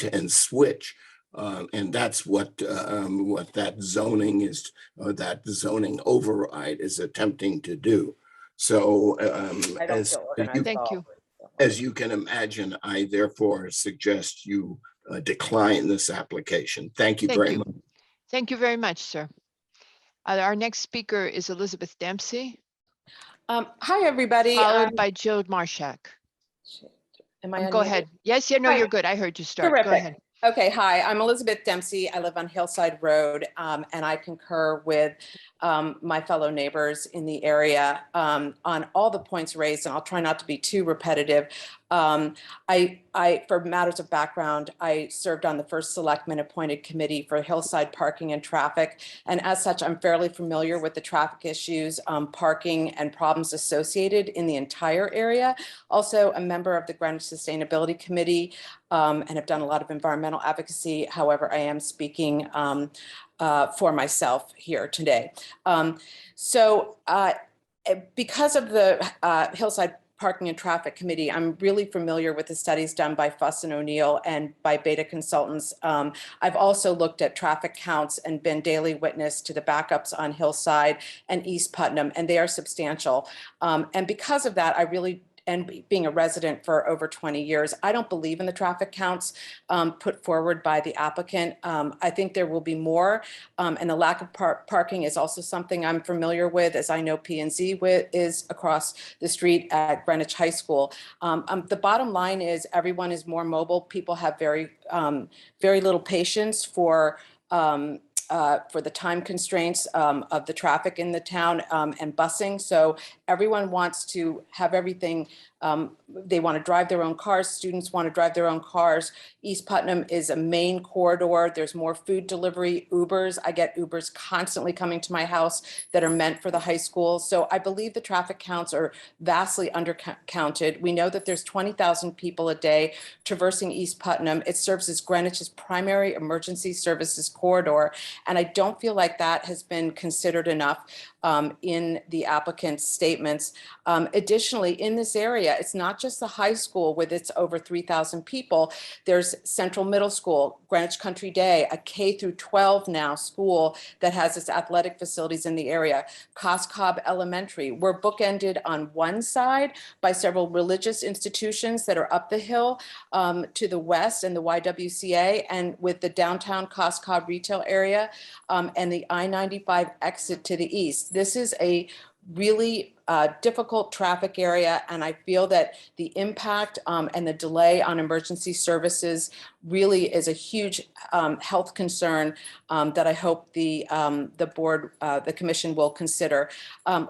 B: and switch. And that's what that zoning is, that zoning override is attempting to do. So
A: Thank you.
B: As you can imagine, I therefore suggest you decline this application. Thank you very much.
A: Thank you very much, sir. Our next speaker is Elizabeth Dempsey.
F: Hi, everybody.
A: Followed by Jill Marshak. Go ahead. Yes,
F: Hi.
A: you're good. I heard you start. Go
F: Terrific.
A: ahead.
F: Okay, hi, I'm Elizabeth Dempsey. I live on Hillside Road, and I concur with my fellow neighbors in the area on all the points raised, and I'll try not to be too repetitive. For matters of background, I served on the first selectman appointed committee for Hillside Parking and Traffic. And as such, I'm fairly familiar with the traffic issues, parking and problems associated in the entire area. Also a member of the Greenwich Sustainability Committee and have done a lot of environmental advocacy. However, I am speaking for myself here today. Because of the Hillside Parking and Traffic Committee, I'm really familiar with the studies done by Fuss and O'Neill and by Beta Consultants. I've also looked at traffic counts and been daily witness to the backups on Hillside and East Putnam, and they are substantial. And because of that, and being a resident for over 20 years, I don't believe in the traffic counts put forward by the applicant. I think there will be more, and the lack of parking is also something I'm familiar with, as I know P&Z is across the street at Greenwich High School. The bottom line is everyone is more mobile. People have very little patience for the time constraints of the traffic in the town and busing. So everyone wants to have everything. They want to drive their own cars. Students want to drive their own cars. East Putnam is a main corridor. There's more food delivery, Ubers. I get Ubers constantly coming to my house that are meant for the high school. So I believe the traffic counts are vastly undercounted. We know that there's 20,000 people a day traversing East Putnam. It serves as Greenwich's primary emergency services corridor. And I don't feel like that has been considered enough in the applicant's statements. Additionally, in this area, it's not just the high school with its over 3,000 people. There's Central Middle School, Greenwich Country Day, a K through 12 now school that has its athletic facilities in the area. Coscob Elementary, we're bookended on one side by several religious institutions that are up the hill to the west and the YWCA, and with the downtown Coscob retail area and the I-95 exit to the east. This is a really difficult traffic area, and I feel that the impact and the delay on emergency services really is a huge health concern that I hope the board, the commission will consider.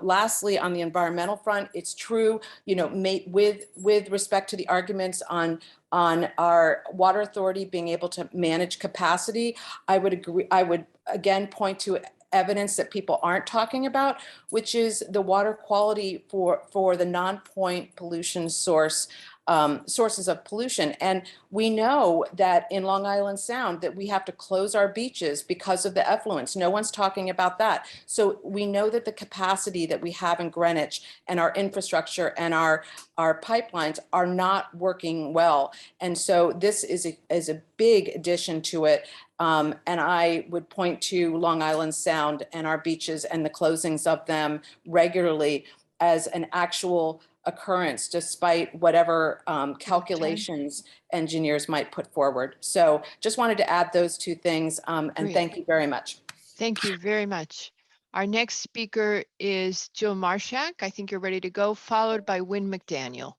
F: Lastly, on the environmental front, it's true, with respect to the arguments on our water authority being able to manage capacity, I would agree. I would again point to evidence that people aren't talking about, which is the water quality for the non-point pollution sources of pollution. And we know that in Long Island Sound that we have to close our beaches because of the effluents. No one's talking about that. So we know that the capacity that we have in Greenwich and our infrastructure and our pipelines are not working well. And so this is a big addition to it. And I would point to Long Island Sound and our beaches and the closings of them regularly as an actual occurrence, despite whatever calculations engineers might put forward. So just wanted to add those two things, and
A: Great.
F: thank you very much.
A: Thank you very much. Our next speaker is Jill Marshak. I think you're ready to go, followed by Wynn McDaniel.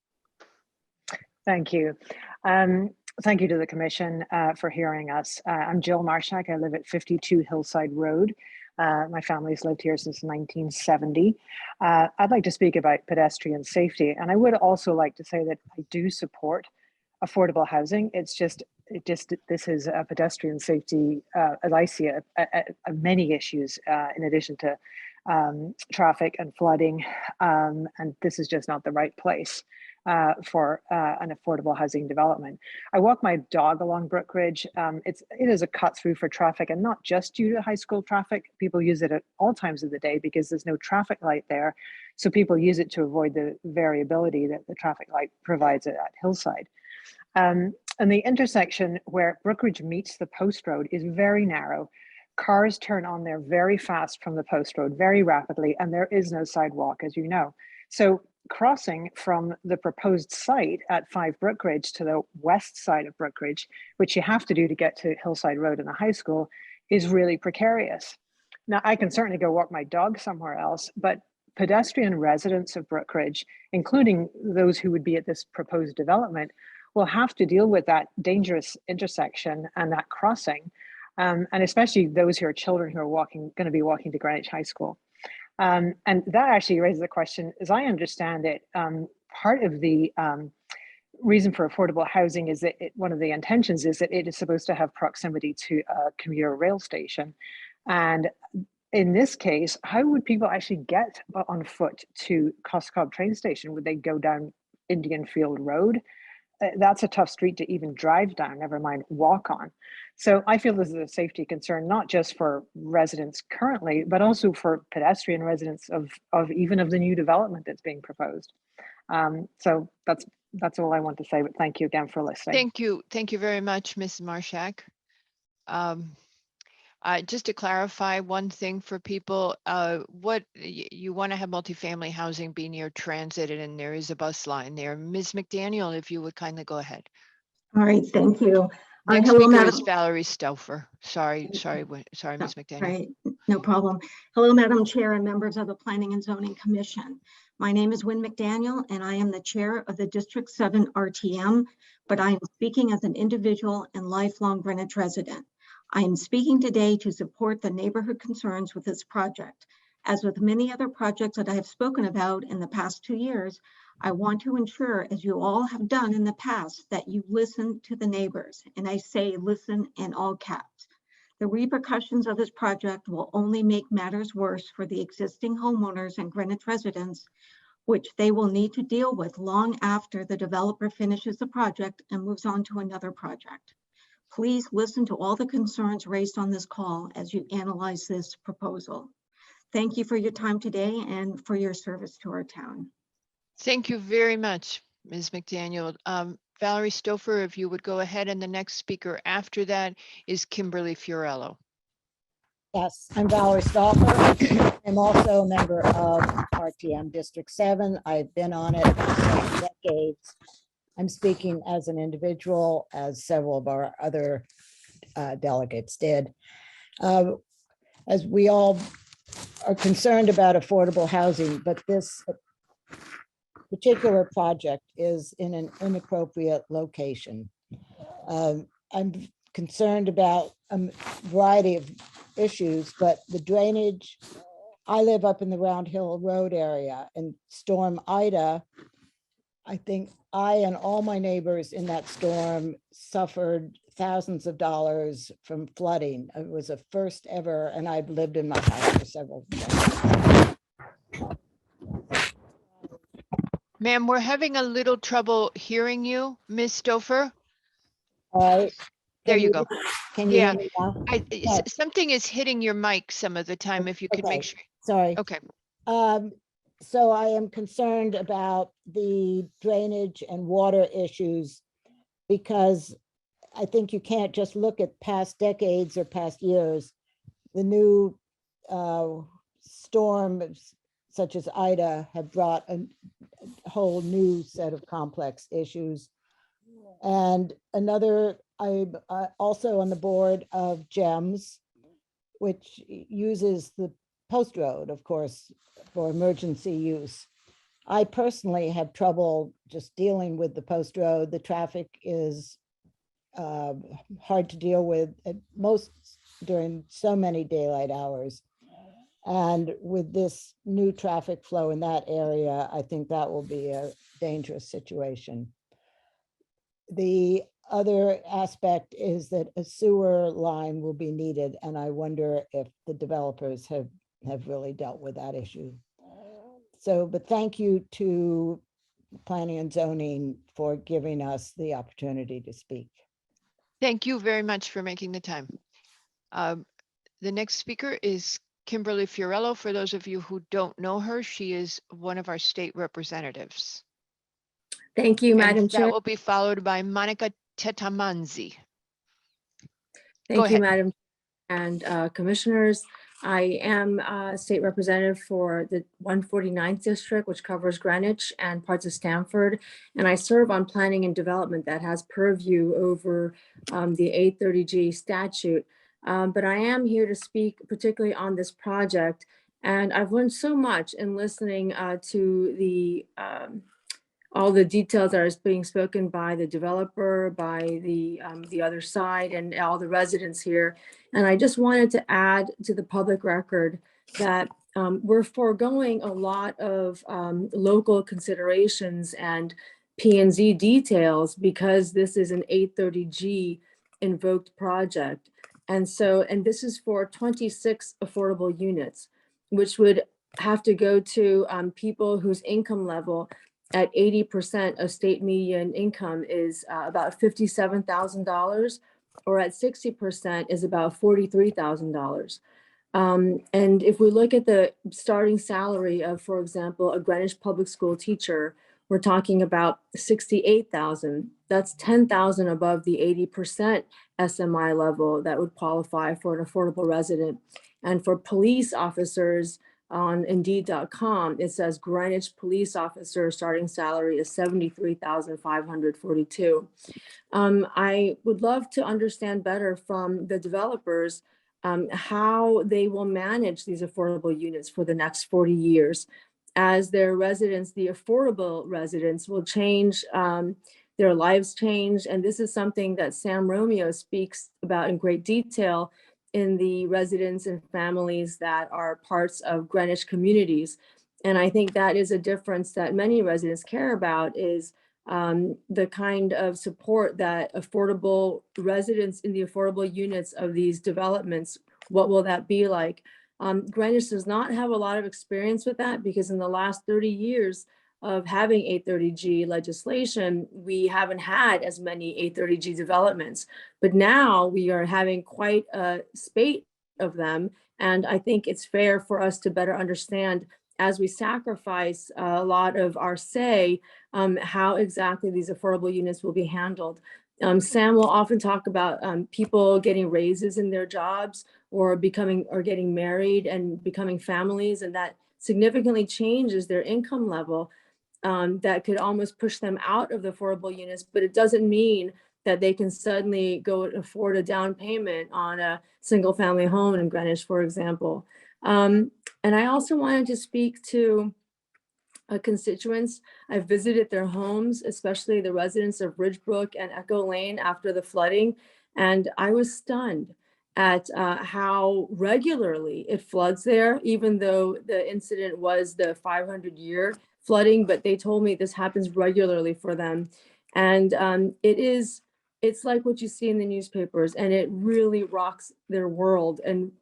G: Thank you. Thank you to the commission for hearing us. I'm Jill Marshak. I live at 52 Hillside Road. My family's lived here since 1970. I'd like to speak about pedestrian safety. And I would also like to say that I do support affordable housing. This is a pedestrian safety, as I see it, many issues in addition to traffic and flooding. And this is just not the right place for an affordable housing development. I walk my dog along Brookridge. It is a cut through for traffic, and not just due to high school traffic. People use it at all times of the day because there's no traffic light there. So people use it to avoid the variability that the traffic light provides at Hillside. And the intersection where Brookridge meets the post road is very narrow. Cars turn on there very fast from the post road, very rapidly, and there is no sidewalk, as you know. So crossing from the proposed site at 5 Brookridge to the west side of Brookridge, which you have to do to get to Hillside Road and the high school, is really precarious. Now, I can certainly go walk my dog somewhere else, but pedestrian residents of Brookridge, including those who would be at this proposed development, will have to deal with that dangerous intersection and that crossing, and especially those who are children who are going to be walking to Greenwich High School. And that actually raises the question, as I understand it, part of the reason for affordable housing is that one of the intentions is that it is supposed to have proximity to a commuter rail station. And in this case, how would people actually get on foot to Coscob train station? Would they go down Indian Field Road? That's a tough street to even drive down, never mind walk on. So I feel this is a safety concern, not just for residents currently, but also for pedestrian residents of the new development that's being proposed. So that's all I want to say, but thank you again for listening.
A: Thank you very much, Ms. Marshak. Just to clarify one thing for people, what you want to have multifamily housing be near transit, and there is a bus line there. Ms. McDaniel, if you would kindly go ahead.
V: All right, thank you.
A: Next
V: Hello,
A: speaker
V: Madam.
A: is Valerie Stauffer. Sorry, Ms. McDaniel.
V: Right, no problem. Hello, Madam Chair and members of the Planning and Zoning Commission. My name is Wynn McDaniel, and I am the chair of the District 7 RTM, but I am speaking as an individual and lifelong Greenwich resident. I am speaking today to support the neighborhood concerns with this project. As with many other projects that I have spoken about in the past 2 years, I want to ensure, as you all have done in the past, that you listen to the neighbors. And I say listen in all caps. The repercussions of this project will only make matters worse for the existing homeowners and Greenwich residents, which they will need to deal with long after the developer finishes the project and moves on to another project. Please listen to all the concerns raised on this call as you analyze this proposal. Thank you for your time today and for your service to our town.
A: Thank you very much, Ms. McDaniel. Valerie Stauffer, if you would go ahead, and the next speaker after that is Kimberly Fiorello.
W: Yes, I'm Valerie Stauffer. I'm also a member of RTM District 7. I've been on it for decades. I'm speaking as an individual, as several of our other delegates did. As we all are concerned about affordable housing, but this particular project is in an inappropriate location. I'm concerned about a variety of issues, but the drainage, I live up in the Round Hill Road area, and Storm Ida, I think I and all my neighbors in that storm suffered thousands of dollars from flooding. It was a first ever, and I've lived in my house for several years.
A: Ma'am, we're having a little trouble hearing you, Ms. Stouffer.
W: All right.
A: There you go.
W: Can you
A: Yeah,
W: hear me now?
A: something is hitting your mic some of the time, if you could make
W: Okay,
A: sure.
W: sorry.
A: Okay,
W: So I am concerned about the drainage and water issues because I think you can't just look at past decades or past years. The new storms such as Ida have brought a whole new set of complex issues. And another, I'm also on the board of GEMS, which uses the post road, of course, for emergency use. I personally have trouble just dealing with the post road. The traffic is hard to deal with at most during so many daylight hours. And with this new traffic flow in that area, I think that will be a dangerous situation. The other aspect is that a sewer line will be needed, and I wonder if the developers have really dealt with that issue. So, but thank you to Planning and Zoning for giving us the opportunity to speak.
A: thank you very much for making the time. The next speaker is Kimberly Fiorello. For those of you who don't know her, she is one of our state representatives.
C: Thank you,
A: And
C: Madam Chair.
A: that will be followed by Monica Tetamanzi.
C: Thank you,
A: ahead.
C: Madam and Commissioners. I am a state representative for the 149th district, which covers Greenwich and parts of Stamford. And I serve on planning and development that has purview over the 830G statute. But I am here to speak particularly on this project. And I've learned so much in listening to the all the details that are being spoken by the developer, by the other side, and all the residents here. And I just wanted to add to the public record that we're foregoing a lot of local considerations and P&Z details because this is an 830G invoked project. And so, and this is for 26 affordable units, which would have to go to people whose income level at 80% of state median income is about $57,000, or at 60% is about $43,000. And if we look at the starting salary of, for example, a Greenwich public school teacher, we're talking about $68,000. That's $10,000 above the 80% SMI level that would qualify for an affordable resident. And for police officers, on Indeed.com, it says Greenwich police officer starting salary is $73,542. I would love to understand better from the developers how they will manage these affordable units for the next 40 years. As their residents, the affordable residents will change, their lives change. And this is something that Sam Romeo speaks about in great detail in the residents and families that are parts of Greenwich communities. And I think that is a difference that many residents care about, is the kind of support that affordable residents in the affordable units of these developments, what will that be like? Greenwich does not have a lot of experience with that because in the last 30 years of having 830G legislation, we haven't had as many 830G developments. But now we are having quite a spate of them. And I think it's fair for us to better understand, as we sacrifice a lot of our say, how exactly these affordable units will be handled. Sam will often talk about people getting raises in their jobs or getting married and becoming families, and that significantly changes their income level. That could almost push them out of the affordable units, but it doesn't mean that they can suddenly go afford a down payment on a single family home in Greenwich, for example. And I also wanted to speak to constituents. I visited their homes, especially the residents of Ridgebrook and Echo Lane after the flooding, and I was stunned at how regularly it floods there, even though the incident was the 500-year flooding, but they told me this happens regularly for them. And it is it's like what you see in the newspapers, and it really rocks their world and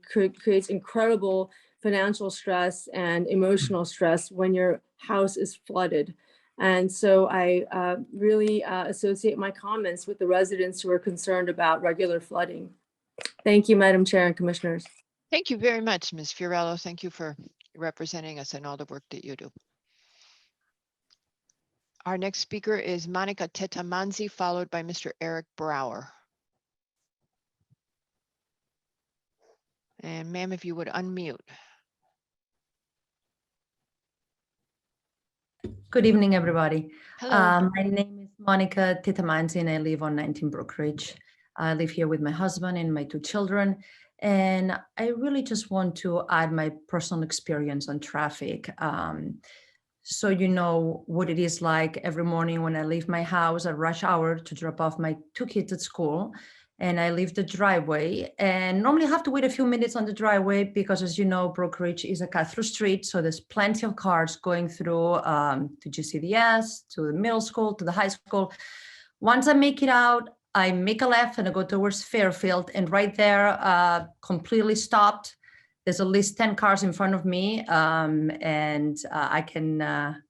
C: creates incredible financial stress and emotional stress when your house is flooded. And so I really associate my comments with the residents who are concerned about regular flooding. Thank you, Madam Chair and Commissioners.
A: Thank you very much, Ms. Fiorello. Thank you for representing us and all the work that you do. Our next speaker is Monica Tetamanzi, followed by Mr. Eric Brower. And ma'am, if you would unmute.
I: Good evening, everybody.
A: Hello.
I: My name is Monica Tetamanzi, and I live on 19 Brook Ridge. I live here with my husband and my 2 children. And I really just want to add my personal experience on traffic. So you know what it is like every morning when I leave my house at rush hour to drop off my 2 kids at school. And I leave the driveway and normally have to wait a few minutes on the driveway because, as you know, Brook Ridge is a cut-through street. So there's plenty of cars going through to GCDS, to the middle school, to the high school. Once I make it out, I make a left and I go towards Fairfield, and right there, completely stopped. There's at least 10 cars in front of me, and I can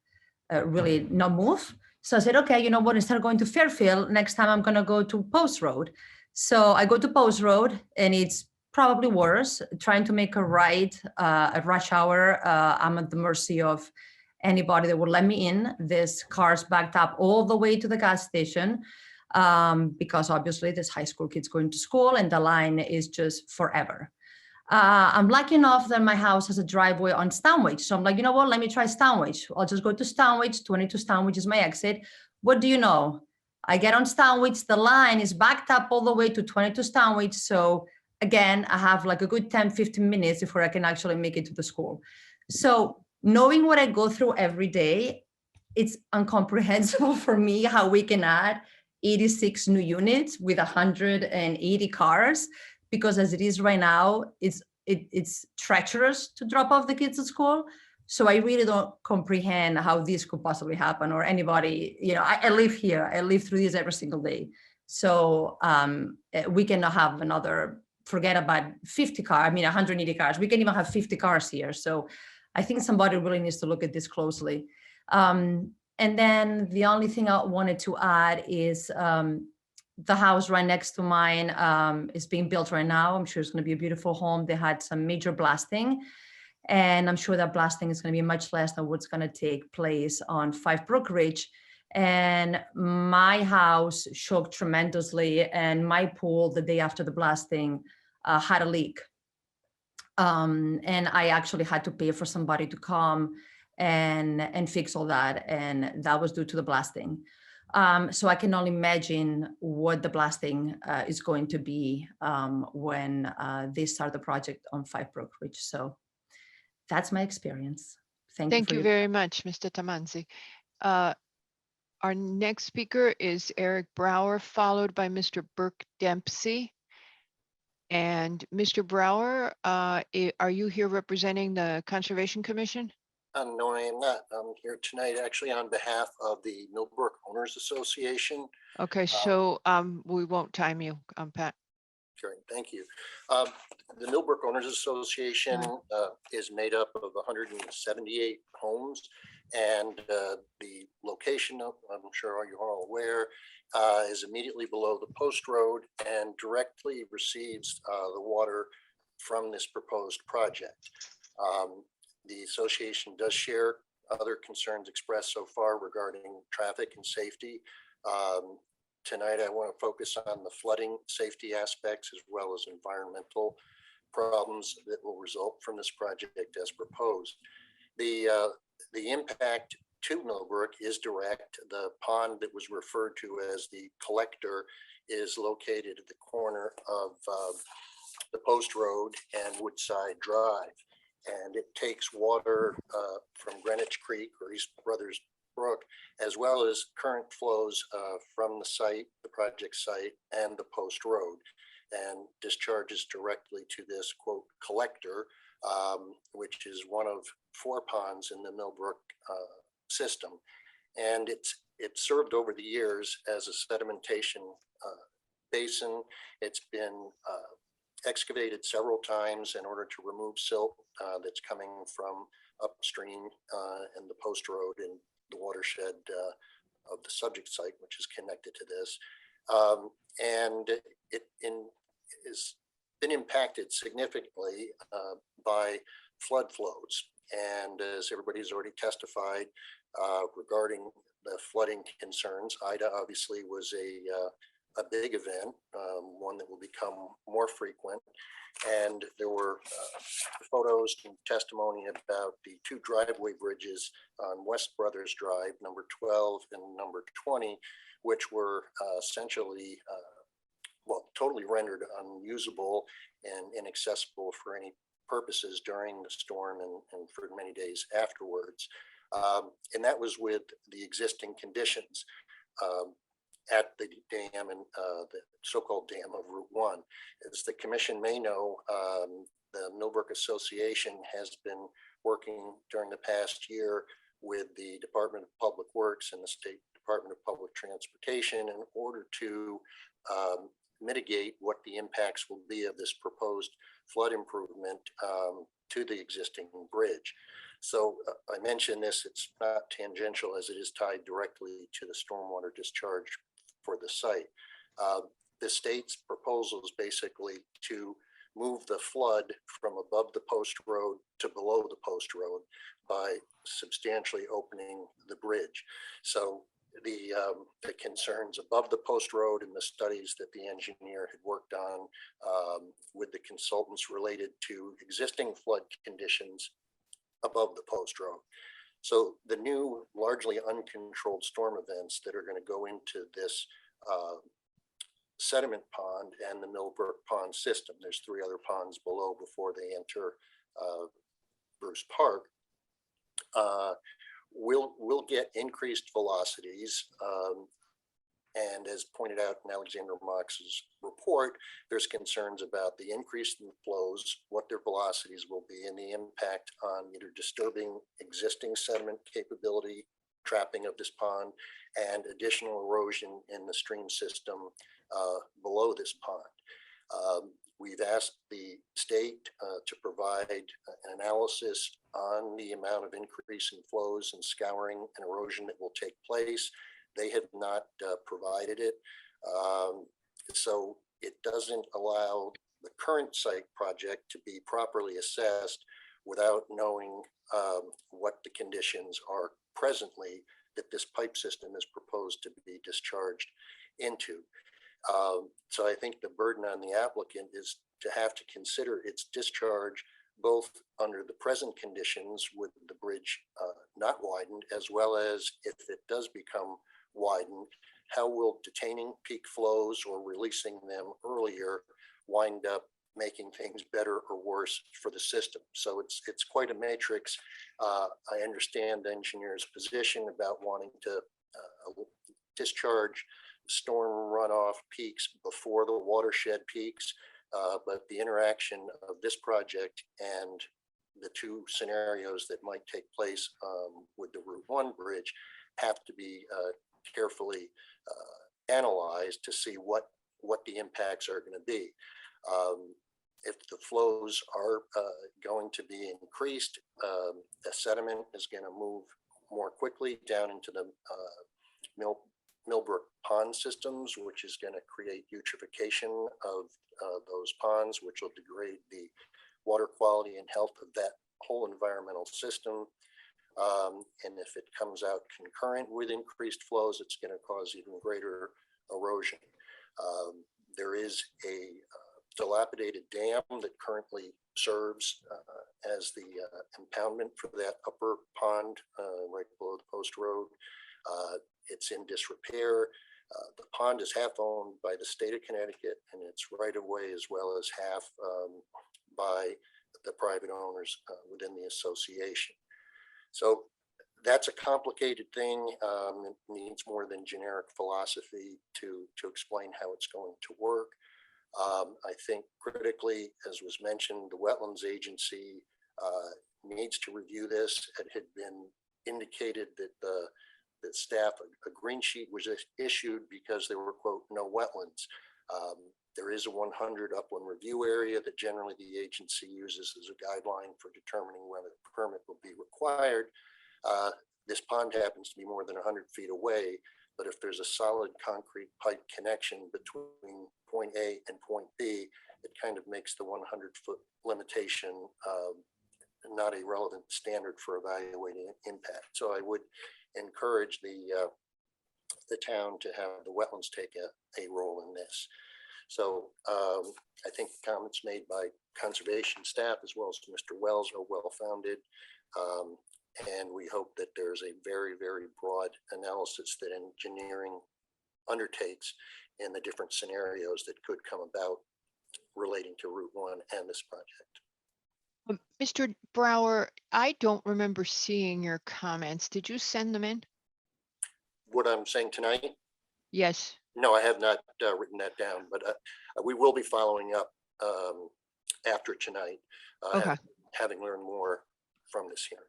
I: really not move. So I said, okay, you know what, instead of going to Fairfield, next time I'm gonna go to Post Road. So I go to Post Road, and it's probably worse, trying to make a right at rush hour. I'm at the mercy of anybody that will let me in. There's cars backed up all the way to the gas station because obviously there's high school kids going to school and the line is just forever. I'm lucky enough that my house has a driveway on Stanwich. So I'm like, you know what, let me try Stanwich. I'll just go to Stanwich, 22 Stanwich is my exit. What do you know? I get on Stanwich, the line is backed up all the way to 22 Stanwich. So again, I have like a good 10, 15 minutes before I can actually make it to the school. So knowing what I go through every day, it's incomprehensible for me how we can add 86 new units with 180 cars, because as it is right now, it's treacherous to drop off the kids at school. So I really don't comprehend how this could possibly happen, or anybody, you know, I live here, I live through this every single day. So we cannot have another, forget about 50 cars, I mean, 180 cars. We can even have 50 cars here. So I think somebody really needs to look at this closely. And then the only thing I wanted to add is the house right next to mine is being built right now. I'm sure it's going to be a beautiful home. They had some major blasting, and I'm sure that blasting is going to be much less than what's going to take place on 5 Brook Ridge. And my house shook tremendously, and my pool the day after the blasting had a leak. And I actually had to pay for somebody to come and fix all that, and that was due to the blasting. So I can only imagine what the blasting is going to be when they start the project on 5 Brook Ridge. So that's my experience.
A: Thank you very much, Mr. Tamanzi. Our next speaker is Eric Brower, followed by Mr. Burke Dempsey. And Mr. Brower, are you here representing the Conservation Commission?
J: No, I am not. I'm here tonight actually on behalf of the Millbrook Owners Association.
A: Okay, so we won't time you, Pat.
J: Sure, thank you. The Millbrook Owners Association is made up of 178 homes, and the location, I'm sure you're all aware, is immediately below the Post Road and directly receives the water from this proposed project. The association does share other concerns expressed so far regarding traffic and safety. Tonight, I want to focus on the flooding safety aspects as well as environmental problems that will result from this project as proposed. The impact to Millbrook is direct. The pond that was referred to as the collector is located at the corner of the Post Road and Woodside Drive. And it takes water from Greenwich Creek or East Brothers Brook, as well as current flows from the site, the project site, and the Post Road, and discharges directly to this, quote, collector, which is one of 4 ponds in the Millbrook system. And it's served over the years as a sedimentation basin. It's been excavated several times in order to remove silt that's coming from upstream in the post road and the watershed of the subject site, which is connected to this. And it has been impacted significantly by flood flows. And as everybody's already testified regarding the flooding concerns, Ida obviously was a big event, one that will become more frequent. And there were photos and testimony about the two driveway bridges on West Brothers Drive, number 12 and number 20, which were essentially, well, totally rendered unusable and inaccessible for any purposes during the storm and for many days afterwards. And that was with the existing conditions at the dam and the so-called dam of Route 1. As the commission may know, the Millbrook Association has been working during the past year with the Department of Public Works and the State Department of Public Transportation in order to mitigate what the impacts will be of this proposed flood improvement to the existing bridge. So I mentioned this, it's not tangential as it is tied directly to the stormwater discharge for the site. The state's proposal is basically to move the flood from above the post road to below the post road by substantially opening the bridge. So the concerns above the post road and the studies that the engineer had worked on with the consultants related to existing flood conditions above the post road. So the new largely uncontrolled storm events that are going to go into this sediment pond and the Millbrook Pond system, there's 3 other ponds below before they enter Bruce Park, will get increased velocities. And as pointed out in Alexander Mox's report, there's concerns about the increase in flows, what their velocities will be, and the impact on either disturbing existing sediment capability, trapping of this pond, and additional erosion in the stream system below this pond. We've asked the state to provide an analysis on the amount of increase in flows and scouring and erosion that will take place. They have not provided it. So it doesn't allow the current site project to be properly assessed without knowing what the conditions are presently that this pipe system is proposed to be discharged into. So I think the burden on the applicant is to have to consider its discharge both under the present conditions with the bridge not widened, as well as if it does become widened, how will detaining peak flows or releasing them earlier wind up making things better or worse for the system. So it's quite a matrix. I understand the engineer's position about wanting to discharge storm runoff peaks before the watershed peaks, but the interaction of this project and the 2 scenarios that might take place with the Route 1 bridge have to be carefully analyzed to see what the impacts are going to be. If the flows are going to be increased, the sediment is going to move more quickly down into the Millbrook pond systems, which is going to create eutrophication of those ponds, which will degrade the water quality and health of that whole environmental system. And if it comes out concurrent with increased flows, it's going to cause even greater erosion. There is a dilapidated dam that currently serves as the impoundment for that upper pond right below the post road. It's in disrepair. The pond is half owned by the state of Connecticut and it's right of way, as well as half by the private owners within the association. So that's a complicated thing. It needs more than generic philosophy to explain how it's going to work. I think critically, as was mentioned, the Wetlands Agency needs to review this. It had been indicated that the the staff, a green sheet was issued because there were, quote, no wetlands. There is a 100 upland review area that generally the agency uses as a guideline for determining whether a permit will be required. This pond happens to be more than 100 feet away, but if there's a solid concrete pipe connection between point A and point B, it kind of makes the 100-foot limitation not a relevant standard for evaluating impact. So I would encourage the town to have the wetlands take a role in this. So I think comments made by conservation staff as well as Mr. Wells are well-founded. And we hope that there's a very, very broad analysis that engineering undertakes in the different scenarios that could come about relating to Route 1 and this project.
A: Mr. Brower, I don't remember seeing your comments. Did you send them in?
J: What I'm saying tonight?
A: Yes.
J: No, I have not written that down, but we will be following up after tonight,
A: Okay.
J: having learned more from this hearing.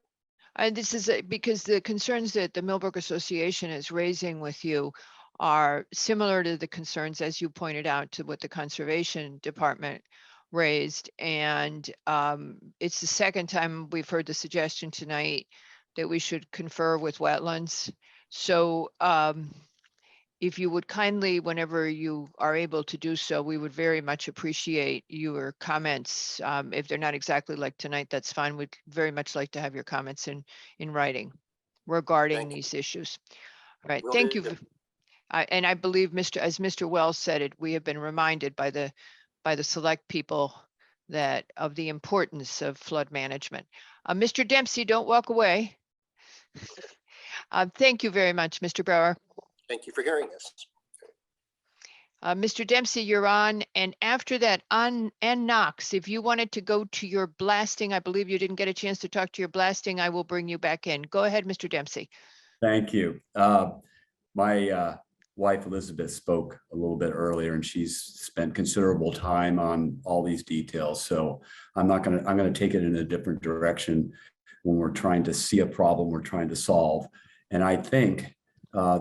A: And this is because the concerns that the Millbrook Association is raising with you are similar to the concerns, as you pointed out, to what the Conservation Department raised. And it's the second time we've heard the suggestion tonight that we should confer with wetlands. So if you would kindly, whenever you are able to do so, we would very much appreciate your comments. If they're not exactly like tonight, that's fine. We'd very much like to have your comments in writing regarding these issues. All right,
J: Will
A: thank
J: do.
A: you. And I believe as Mr. Wells said it, we have been reminded by the select people that of the importance of flood management. Mr. Dempsey, don't walk away. Thank you very much, Mr. Brower.
J: Thank you for hearing us.
A: Mr. Dempsey, you're on. And after that, Ann Knox, if you wanted to go to your blasting, I believe you didn't get a chance to talk to your blasting, I will bring you back in. Go ahead, Mr. Dempsey.
K: Thank you. My wife Elizabeth spoke a little bit earlier, and she's spent considerable time on all these details. So I'm going to take it in a different direction when we're trying to see a problem we're trying to solve. And I think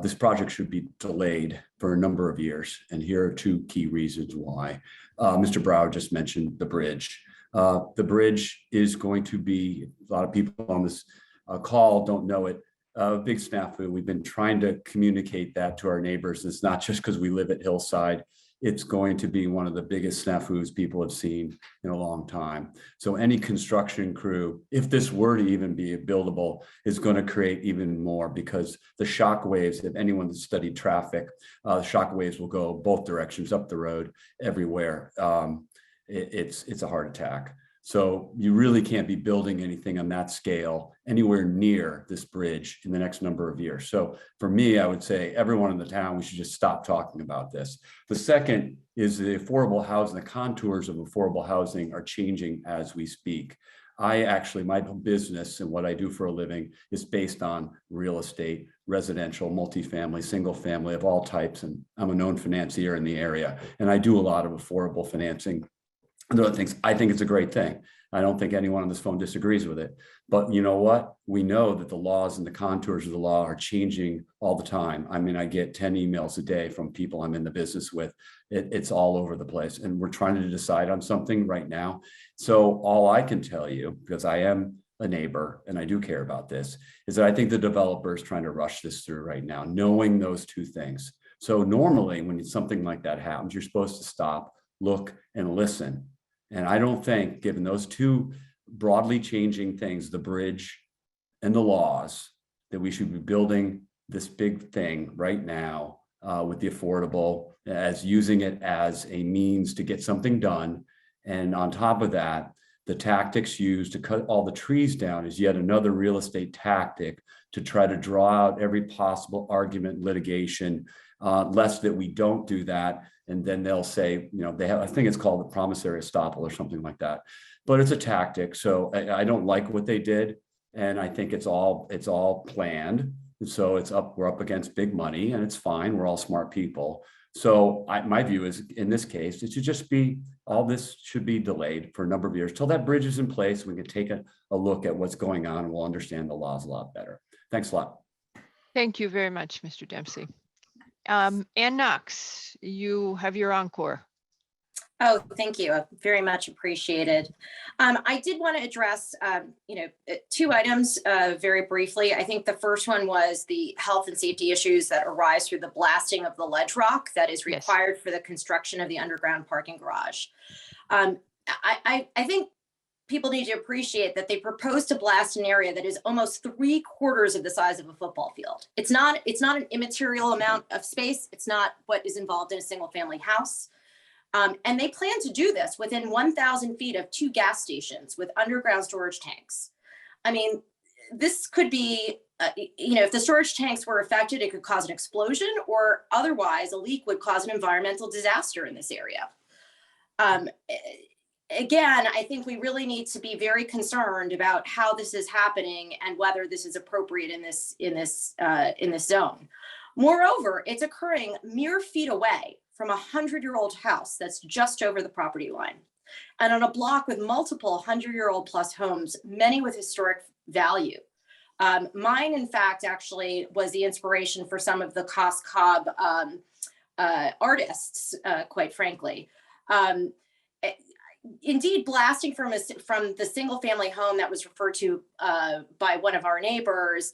K: this project should be delayed for a number of years. And here are two key reasons why. Mr. Brower just mentioned the bridge. The bridge is going to be, a lot of people on this call don't know it, a big snafu. We've been trying to communicate that to our neighbors. It's not just because we live at Hillside. It's going to be one of the biggest snafus people have seen in a long time. So any construction crew, if this were to even be buildable, is going to create even more, because the shock waves, if anyone has studied traffic, shock waves will go both directions up the road everywhere. It's a heart attack. So you really can't be building anything on that scale anywhere near this bridge in the next number of years. So for me, I would say everyone in the town, we should just stop talking about this. The second is the affordable housing. The contours of affordable housing are changing as we speak. My business and what I do for a living is based on real estate, residential, multifamily, single family of all types. And I'm a known financier in the area. And I do a lot of affordable financing and other things. I think it's a great thing. I don't think anyone on this phone disagrees with it. But you know what? We know that the laws and the contours of the law are changing all the time. I mean, I get 10 emails a day from people I'm in the business with. It's all over the place. And we're trying to decide on something right now. So all I can tell you, because I am a neighbor and I do care about this, is that I think the developer is trying to rush this through right now, knowing those two things. So normally when something like that happens, you're supposed to stop, look, and listen. And I don't think, given those two broadly changing things, the bridge and the laws, that we should be building this big thing right now with the affordable, as using it as a means to get something done. And on top of that, the tactics used to cut all the trees down is yet another real estate tactic to try to draw out every possible argument, litigation, lest that we don't do that. And then they'll say, I think it's called the promissory estoppel or something like that, but it's a tactic. So I don't like what they did. And I think it's all planned. And so we're up against big money, and it's fine. We're all smart people. So my view is, in this case, it should just be, all this should be delayed for a number of years till that bridge is in place. We can take a look at what's going on, and we'll understand the laws a lot better. Thanks a lot.
A: Thank you very much, Mr. Dempsey. Ann Knox, you have your encore.
O: Oh, thank you. Very much appreciated. I did want to address, two items very briefly. I think the first one was the health and safety issues that arise through the blasting of the ledge rock that is required for the construction of the underground parking garage. I think people need to appreciate that they proposed to blast an area that is almost 3/4 of the size of a football field. It's not an immaterial amount of space. It's not what is involved in a single family house. And they plan to do this within 1,000 feet of 2 gas stations with underground storage tanks. I mean, this could be, if the storage tanks were affected, it could cause an explosion, or otherwise a leak would cause an environmental disaster in this area. Again, I think we really need to be very concerned about how this is happening and whether this is appropriate in this zone. Moreover, it's occurring mere feet away from a 100-year-old house that's just over the property line, and on a block with multiple 100-year-old plus homes, many with historic value. Mine, in fact, actually was the inspiration for some of the Cos Cob artists, quite frankly. Indeed, blasting from the single family home that was referred to by one of our neighbors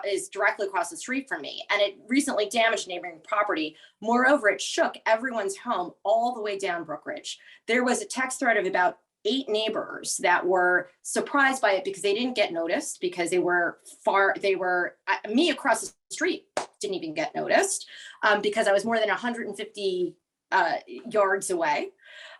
O: is directly across the street from me, and it recently damaged neighboring property. Moreover, it shook everyone's home all the way down Brook Ridge. There was a text thread of about 8 neighbors that were surprised by it because they didn't get noticed, because me across the street didn't even get noticed because I was more than 150 yards away.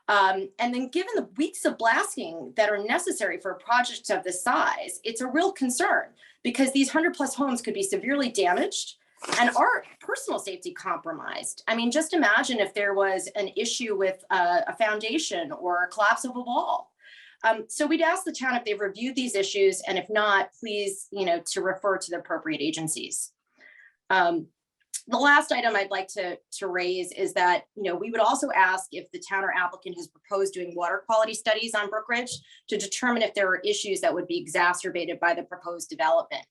O: And then given the weeks of blasting that are necessary for a project of this size, it's a real concern because these 100+ homes could be severely damaged and our personal safety compromised. I mean, just imagine if there was an issue with a foundation or a collapse of a wall. So we'd ask the town if they've reviewed these issues, and if not, please, to refer to the appropriate agencies. The last item I'd like to raise is that, we would also ask if the town or applicant has proposed doing water quality studies on Brook Ridge to determine if there are issues that would be exacerbated by the proposed development.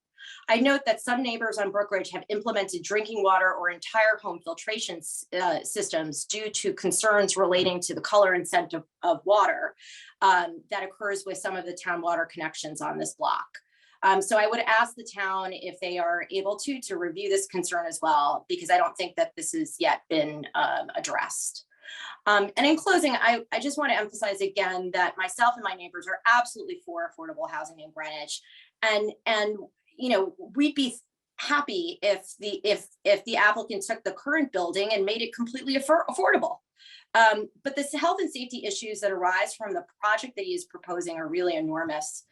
O: I note that some neighbors on Brook Ridge have implemented drinking water or entire home filtration systems due to concerns relating to the color and scent of water that occurs with some of the town water connections on this block. So I would ask the town if they are able to review this concern as well, because I don't think that this has yet been addressed. And in closing, I just want to emphasize again that myself and my neighbors are absolutely for affordable housing in Greenwich. And we'd be happy if the applicant took the current building and made it completely affordable. But the health and safety issues that arise from the project that he is proposing are really enormous.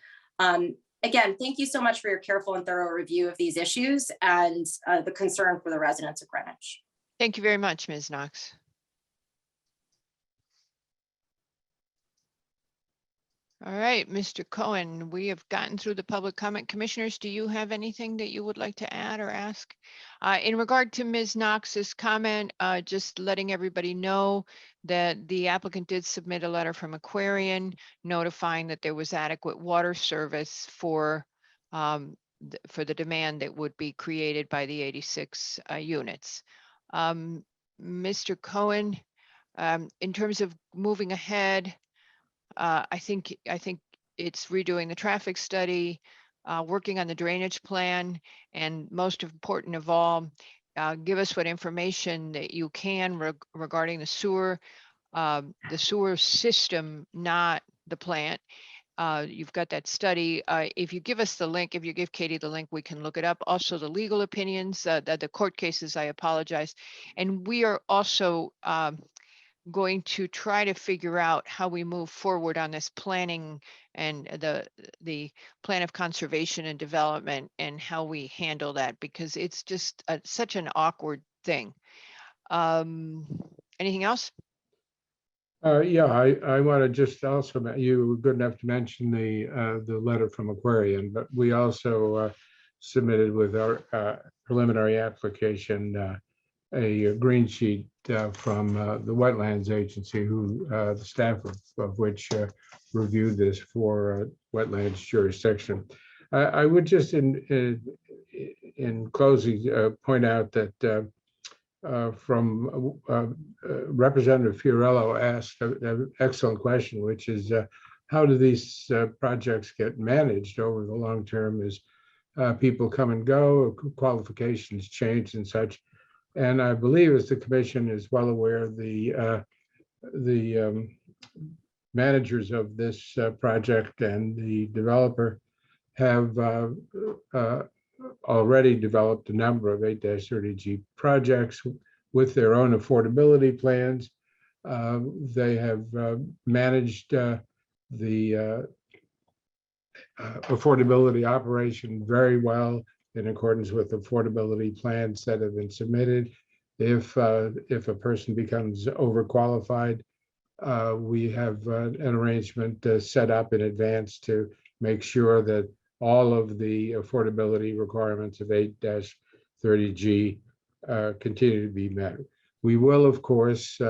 O: Again, thank you so much for your careful and thorough review of these issues and the concern for the residents of Greenwich.
A: Thank you very much, Ms. Knox. All right, Mr. Cohen, we have gotten through the public comment. Commissioners, do you have anything that you would like to add or ask? In regard to Ms. Knox's comment, just letting everybody know that the applicant did submit a letter from Aquarian notifying that there was adequate water service for the demand that would be created by the 86 units. Mr. Cohen, in terms of moving ahead, I think it's redoing the traffic study, working on the drainage plan, and most important of all, give us what information that you can regarding the sewer system, not the plant. You've got that study. If you give us the link, if you give Katie the link, we can look it up. Also the legal opinions, the court cases, I apologize. And we are also going to try to figure out how we move forward on this planning and the plan of conservation and development and how we handle that, because it's just such an awkward thing. Anything else?
L: Yeah, I want to just also, you were good enough to mention the letter from Aquarian, but we also submitted with our preliminary application a green sheet from the Wetlands Agency, who the staff of which reviewed this for wetlands jurisdiction. I would just in closing, point out that from Representative Fiorello asked an excellent question, which is how do these projects get managed over the long term as people come and go, qualifications change and such. And I believe, as the commission is well aware, the managers of this project and the developer have already developed a number of 8-30G projects with their own affordability plans. They have managed the affordability operation very well in accordance with affordability plans that have been submitted. If a person becomes overqualified, we have an arrangement set up in advance to make sure that all of the affordability requirements of 8-30G continue to be met. We will, of course,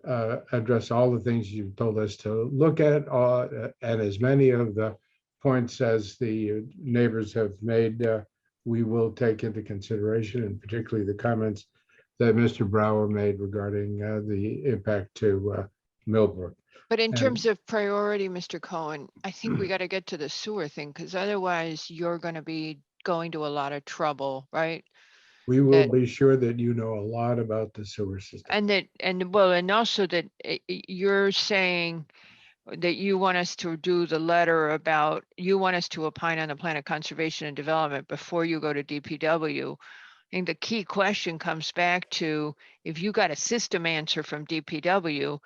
L: address all the things you've told us to look at, and as many of the points as the neighbors have made, we will take into consideration, and particularly the comments that Mr. Brower made regarding the impact to Millbrook.
A: But in terms of priority, Mr. Cohen, I think we got to get to the sewer thing, because otherwise you're going to be going to a lot of trouble, right?
L: We will be sure that you know a lot about the sewer system.
A: And also that you're saying that you want us to do the letter about, you want us to opine on the plan of conservation and development before you go to DPW. I think the key question comes back to, if you got a system answer from DPW,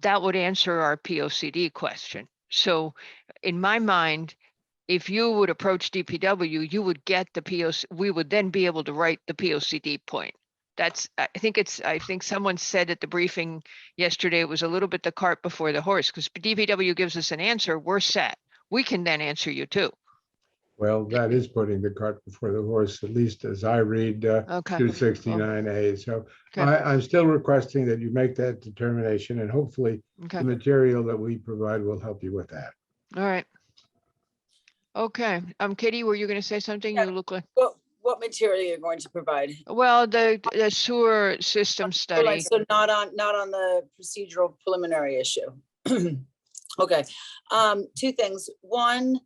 A: that would answer our POCD question. So in my mind, if you would approach DPW, you would get the POC, we would then be able to write the POCD point. That's, I think someone said at the briefing yesterday, it was a little bit the cart before the horse, because DPW gives us an answer, we're set. We can then answer you too.
L: Well, that is putting the cart before the horse, at least as I read 269A. So I'm still requesting that you make that determination, and hopefully the material that we provide will help you with that.
A: All right. Okay. Katie, were you going to say something? You look like.
D: What material are you going to provide?
A: Well, the sewer system study.
D: So not on the procedural preliminary issue. Okay. Two things. One,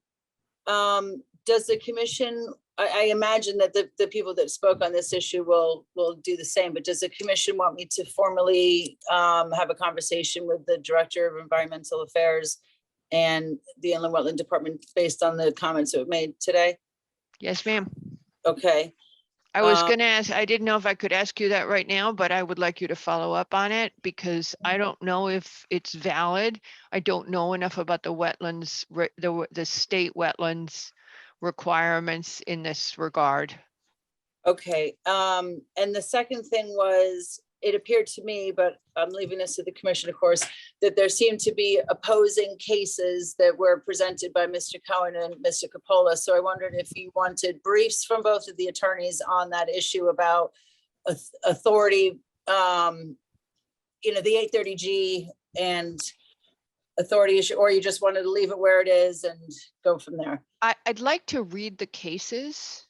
D: does the commission, I imagine that the people that spoke on this issue will do the same, but does the commission want me to formally have a conversation with the Director of Environmental Affairs and the Inland Wetland Department based on the comments that were made today?
A: Yes, ma'am.
D: Okay.
A: I was going to ask, I didn't know if I could ask you that right now, but I would like you to follow up on it, because I don't know if it's valid. I don't know enough about the wetlands, the state wetlands requirements in this regard.
D: Okay. And the second thing was, it appeared to me, but I'm leaving this to the commission, of course, that there seemed to be opposing cases that were presented by Mr. Cohen and Mr. Coppola. So I wondered if you wanted briefs from both of the attorneys on that issue about authority, the 830G and authority issue, or you just wanted to leave it where it is and go from there.
A: I'd like to read the cases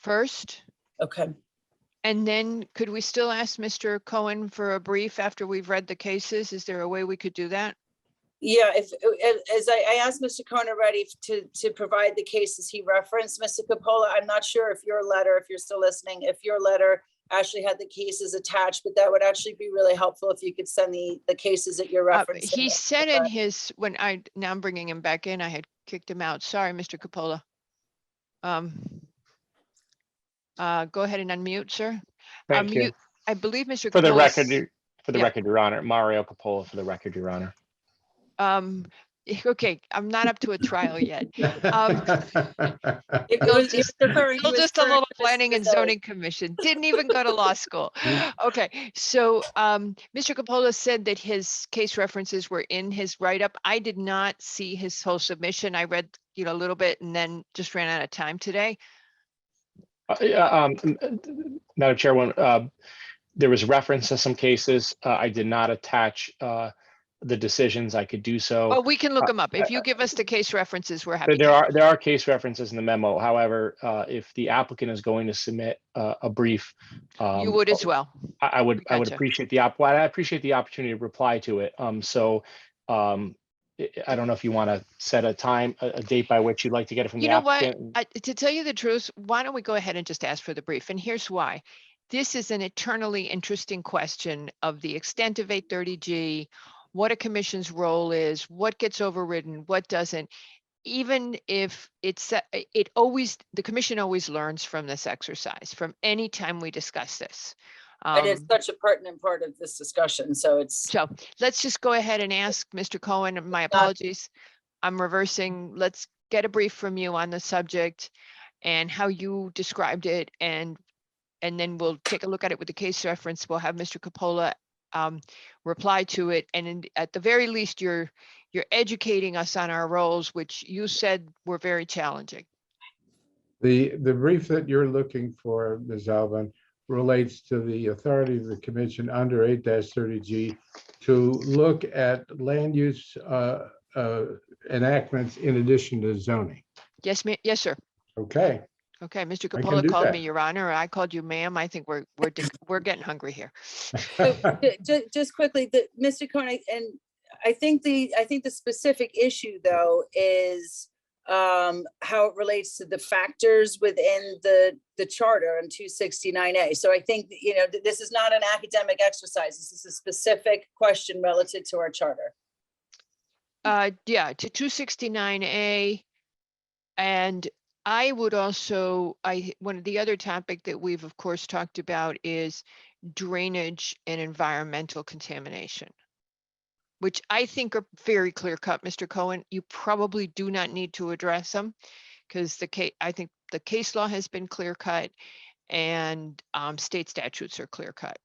A: first.
D: Okay.
A: And then could we still ask Mr. Cohen for a brief after we've read the cases? Is there a way we could do that?
D: Yeah, as I asked Mr. Cohen already to provide the cases he referenced, Mr. Coppola, I'm not sure if your letter, if you're still listening, if your letter actually had the cases attached, but that would actually be really helpful if you could send the cases that you're referencing.
A: He said in his, now I'm bringing him back in, I had kicked him out. Sorry, Mr. Coppola. Go ahead and unmute, sir.
M: Thank you.
A: I believe Mr.
M: For the
A: Coppola,
M: record, Your Honor, Mario Coppola, for the record, Your Honor.
A: Okay, I'm not up to a trial yet.
D: It was
A: just a little planning and zoning commission. Didn't even go to law school. Okay, so Mr. Coppola said that his case references were in his write-up. I did not see his whole submission. I read, a little bit and then just ran out of time today.
M: Madam Chairwoman, there was reference to some cases. I did not attach the decisions, I could do so.
A: Well, we can look them up. If you give us the case references, we're happy. to.
M: There are case references in the memo. However, if the applicant is going to submit a brief,
A: You would as well.
M: I would
A: Gotcha.
M: appreciate I appreciate the opportunity to reply to it. I don't know if you want to set a time, a date by which you'd like to get it from the
A: You know what?
M: applicant.
A: To tell you the truth, why don't we go ahead and just ask for the brief? And here's why. This is an eternally interesting question of the extent of 830G, what a commission's role is, what gets overridden, what doesn't. Even if the commission always learns from this exercise, from any time we discuss this.
D: And it's such a pertinent part of this discussion, so
A: let's just go ahead and ask Mr. Cohen. My apologies. I'm reversing. Let's get a brief from you on the subject and how you described it, and then we'll take a look at it with the case reference. We'll have Mr. Coppola reply to it, and at the very least, you're educating us on our roles, which you said were very challenging.
L: The brief that you're looking for, Ms. Alban, relates to the authority of the commission under 8-30G to look at land use enactments in addition to zoning.
A: Yes, yes, sir.
L: Okay.
A: Okay, Mr.
L: I can
A: Coppola
L: do
A: called
L: that.
A: me Your Honor. I called you ma'am. I think we're getting hungry here.
D: just quickly, Mr. Cohen, and I think the specific issue though is how it relates to the factors within the charter in 269A. So I think, this is not an academic exercise. This is a specific question relative to our charter.
A: Yeah, to 269A. And I would also, one of the other topic that we've of course talked about is drainage and environmental contamination, which I think are very clear cut, Mr. Cohen. You probably do not need to address them because I think the case law has been clear cut and state statutes are clear cut.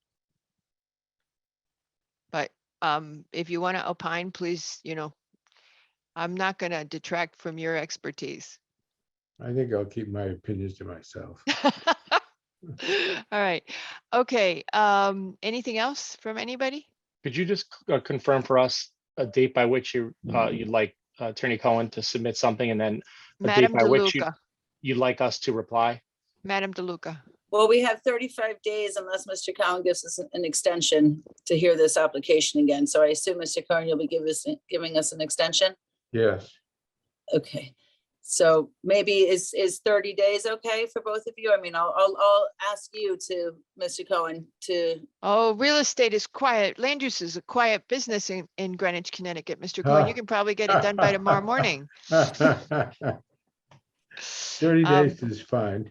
A: But if you want to opine, please, I'm not going to detract from your expertise.
L: I think I'll keep my opinions to myself.
A: All right. Okay. Anything else from anybody?
M: Could you just confirm for us a date by which you'd like Attorney Cohen to submit something, and then a
A: Madam
M: date by which
A: DeLuca.
M: you'd like us to reply?
A: Madam DeLuca.
D: Well, we have 35 days unless Mr. Cohen gives us an extension to hear this application again. So I assume, Mr. Cohen, you'll be giving us an extension?
L: Yes.
D: Okay. So maybe is 30 days okay for both of you? I mean, I'll ask you to, Mr. Cohen, to.
A: Oh, real estate is quiet. Land use is a quiet business in Greenwich, Connecticut. Mr. Cohen, you can probably get it done by tomorrow morning.
L: 30 days is fine.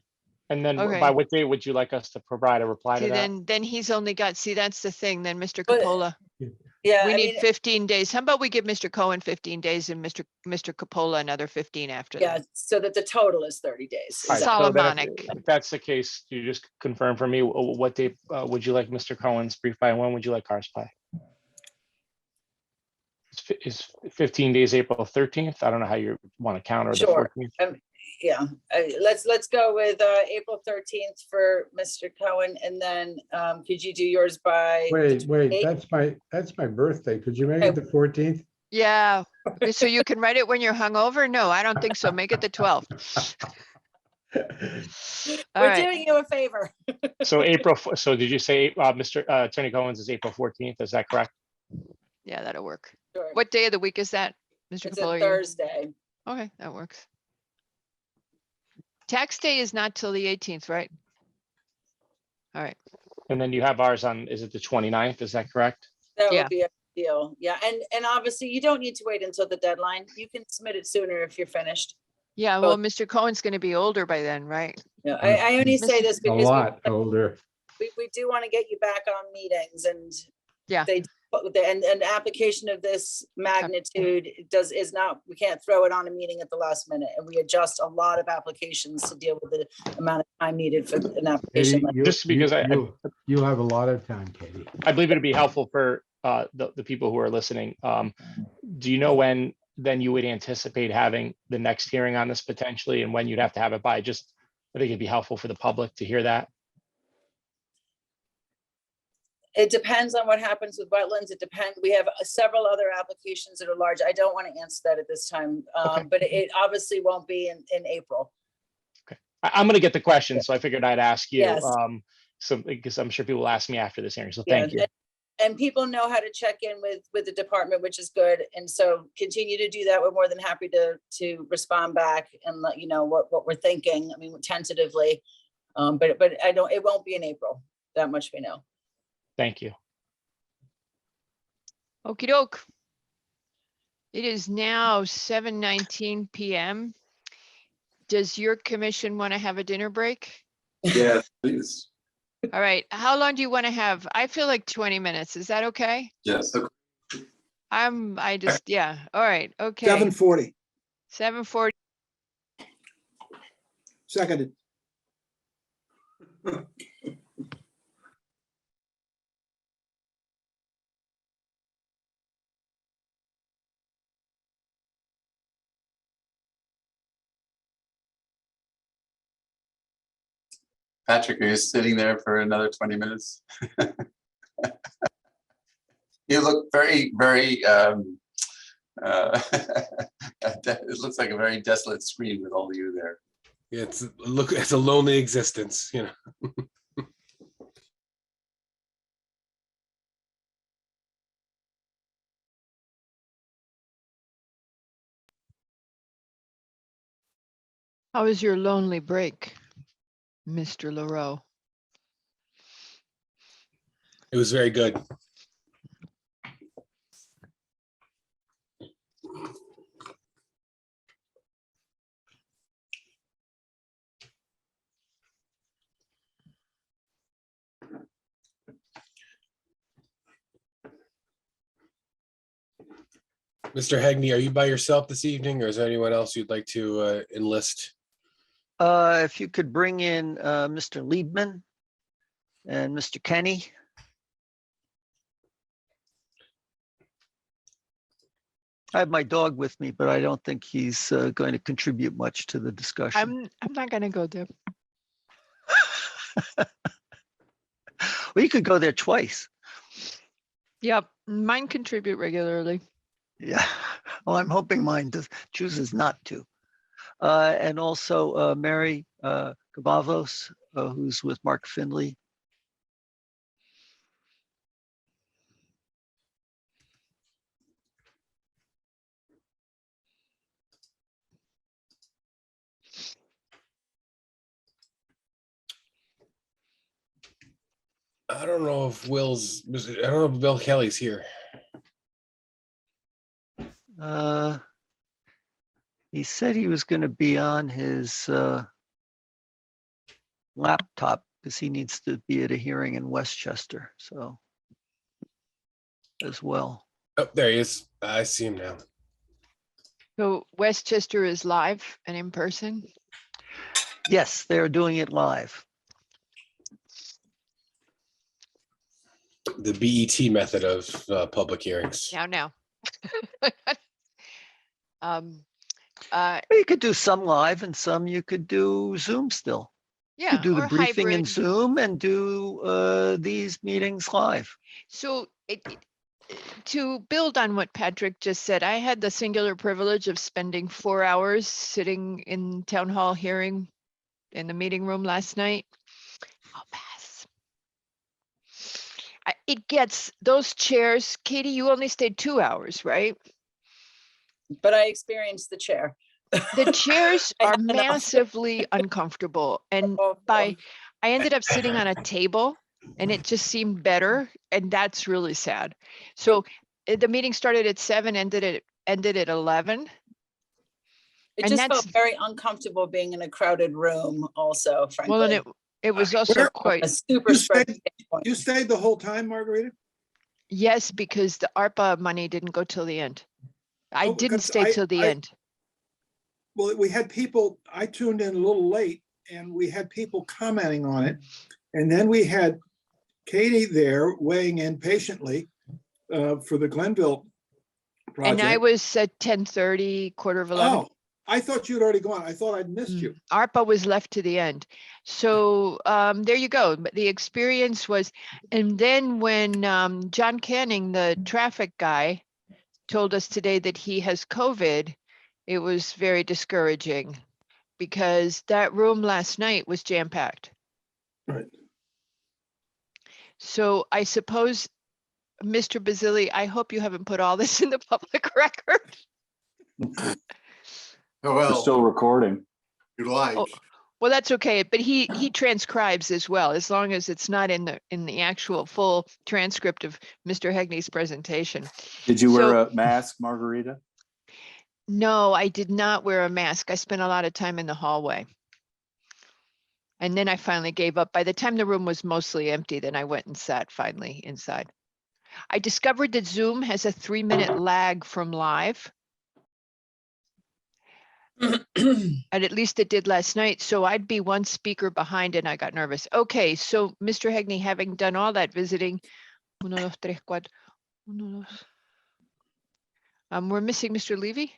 M: And then
A: Okay.
M: by what date would you like us to provide a reply
A: See,
M: to that?
A: then he's only got, that's the thing, then Mr. Coppola.
D: Yeah,
A: We need 15 days. How about we give Mr. Cohen 15 days and Mr. Coppola another 15 after
D: Yeah,
A: that?
D: so that the total is 30 days.
M: All right, so then
A: Solomonic.
M: if that's the case, you just confirm for me, what date would you like Mr. Cohen's brief by, and when would you like ours by? Is 15 days April 13th? I don't know how you want to count, or the
D: Sure.
M: 14th.
D: Yeah, let's go with April 13th for Mr. Cohen, and then could you do yours by?
L: Wait,
D: 28th?
L: that's my birthday. Could you make it the 14th?
A: Yeah, so you can write it when you're hungover? No, I don't think so. Make it the 12th. All
D: We're
A: right.
D: doing you a favor.
M: So so did you say Mr. Attorney Cohen's is April 14th? Is that correct?
A: Yeah, that'll work.
D: Sure.
A: What day of the week is that, Mr.
D: It's
A: Coppola?
D: a
A: Are you-
D: Thursday.
A: Okay, that works. Tax day is not till the 18th, right? All right.
M: And then you have ours on, is it the 29th? Is that correct?
D: That
A: Yeah.
D: would be ideal. Yeah, and obviously you don't need to wait until the deadline. You can submit it sooner if you're finished.
A: Yeah, well, Mr. Cohen's going to be older by then, right?
D: Yeah, I only say this
L: A
D: because
L: lot older.
D: we do want to get you back on meetings, and
A: Yeah.
D: and an application of this magnitude is not, we can't throw it on a meeting at the last minute, and we adjust a lot of applications to deal with the amount of time needed for an application.
L: Katie,
M: Just because
L: you'll have a lot of time, Katie.
M: I believe it'd be helpful for the people who are listening. Do you know when then you would anticipate having the next hearing on this potentially, and when you'd have to have it by? Just, I think it'd be helpful for the public to hear that.
D: It depends on what happens with wetlands. It depends. We have several other applications that are large. I don't want to answer that at this time, but it obviously won't be in April.
M: I'm gonna get the question, so I figured I'd ask you.
D: Yes.
M: So because I'm sure people will ask me after this hearing, so
D: Yeah,
M: thank you.
D: And people know how to check in with the department, which is good. And so continue to do that. We're more than happy to respond back and let you know what we're thinking. I mean, tentatively, but it won't be in April. That much we know.
M: Thank you.
A: Okey doke. It is now 7:19 PM. Does your commission want to have a dinner break?
N: Yes, please.
A: All right, how long do you want to have? I feel like 20 minutes. Is that okay?
N: Yes.
A: Yeah, all right, okay.
P: 7:40.
A: 7:40.
P: Seconded.
N: Patrick, are you sitting there for another 20 minutes? You look very, very, it looks like a very desolate screen with all of you there.
E: Yeah, it's a lonely existence, you know.
A: How was your lonely break, Mr. LaRoe?
E: It was very good. Mr. Hegney, are you by yourself this evening, or is there anyone else you'd like to enlist?
Q: If you could bring in Mr. Liebman and Mr. Kenny. I have my dog with me, but I don't think he's going to contribute much to the discussion.
A: I'm not gonna go there.
Q: Well, you could go there twice.
A: Yep, mine contribute regularly.
Q: Yeah, well, I'm hoping mine chooses not to. And also Mary Gabavos, who's with Mark Finley.
E: I don't know if Bill Kelly's here.
Q: He said he was going to be on his laptop because he needs to be at a hearing in Westchester, so as well.
E: Oh, there he is. I see him now.
A: So Westchester is live and in person?
Q: Yes, they're doing it live.
E: The BET method of public hearings.
A: Now.
Q: You could do some live and some you could do Zoom still. You
A: Yeah,
Q: could do the
A: or
Q: briefing in
A: hybrid.
Q: Zoom and do these meetings live.
A: So to build on what Patrick just said, I had the singular privilege of spending 4 hours sitting in town hall hearing in the meeting room last night. I'll pass. It gets those chairs. Katie, you only stayed 2 hours, right?
D: But I experienced the chair.
A: The chairs are massively uncomfortable. And I ended up sitting on a table and it just seemed better. And that's really sad. So the meeting started at 7, ended at 11.
D: It
A: And
D: just
A: that's-
D: felt very uncomfortable being in a crowded room also, frankly.
A: Well, and it was also quite.
D: A super spread.
P: You stayed the whole time, Margarita?
A: Yes, because the ARPA money didn't go till the end. I
P: Oh,
A: didn't
P: because
A: stay till the end.
P: Well, we had people, I tuned in a little late and we had people commenting on it. And then we had Katie there weighing in patiently for the Glenville project.
A: And I was at 10:30, quarter of 11.
P: Oh, I thought you'd already gone. I thought I'd missed you.
A: ARPA was left to the end. So there you go. But the experience was, and then when John Canning, the traffic guy, told us today that he has COVID, it was very discouraging because that room last night was jam-packed.
P: Right.
A: So I suppose, Mr. Basili, I hope you haven't put all this in the public record.
N: Oh,
H: We're
N: well,
H: still recording.
N: you like.
A: Oh, well, that's okay, but he transcribes as well, as long as it's not in the actual full transcript of Mr. Hegney's presentation.
H: Did you wear
A: So-
H: a mask, Margarita?
A: No, I did not wear a mask. I spent a lot of time in the hallway. And then I finally gave up. By the time the room was mostly empty, then I went and sat finally inside. I discovered that Zoom has a 3-minute lag from live. And at least it did last night. So I'd be one speaker behind and I got nervous. Okay, so Mr. Hegney, having done all that visiting, uno, dos, tres, cuatro, uno, dos. We're missing Mr. Levy.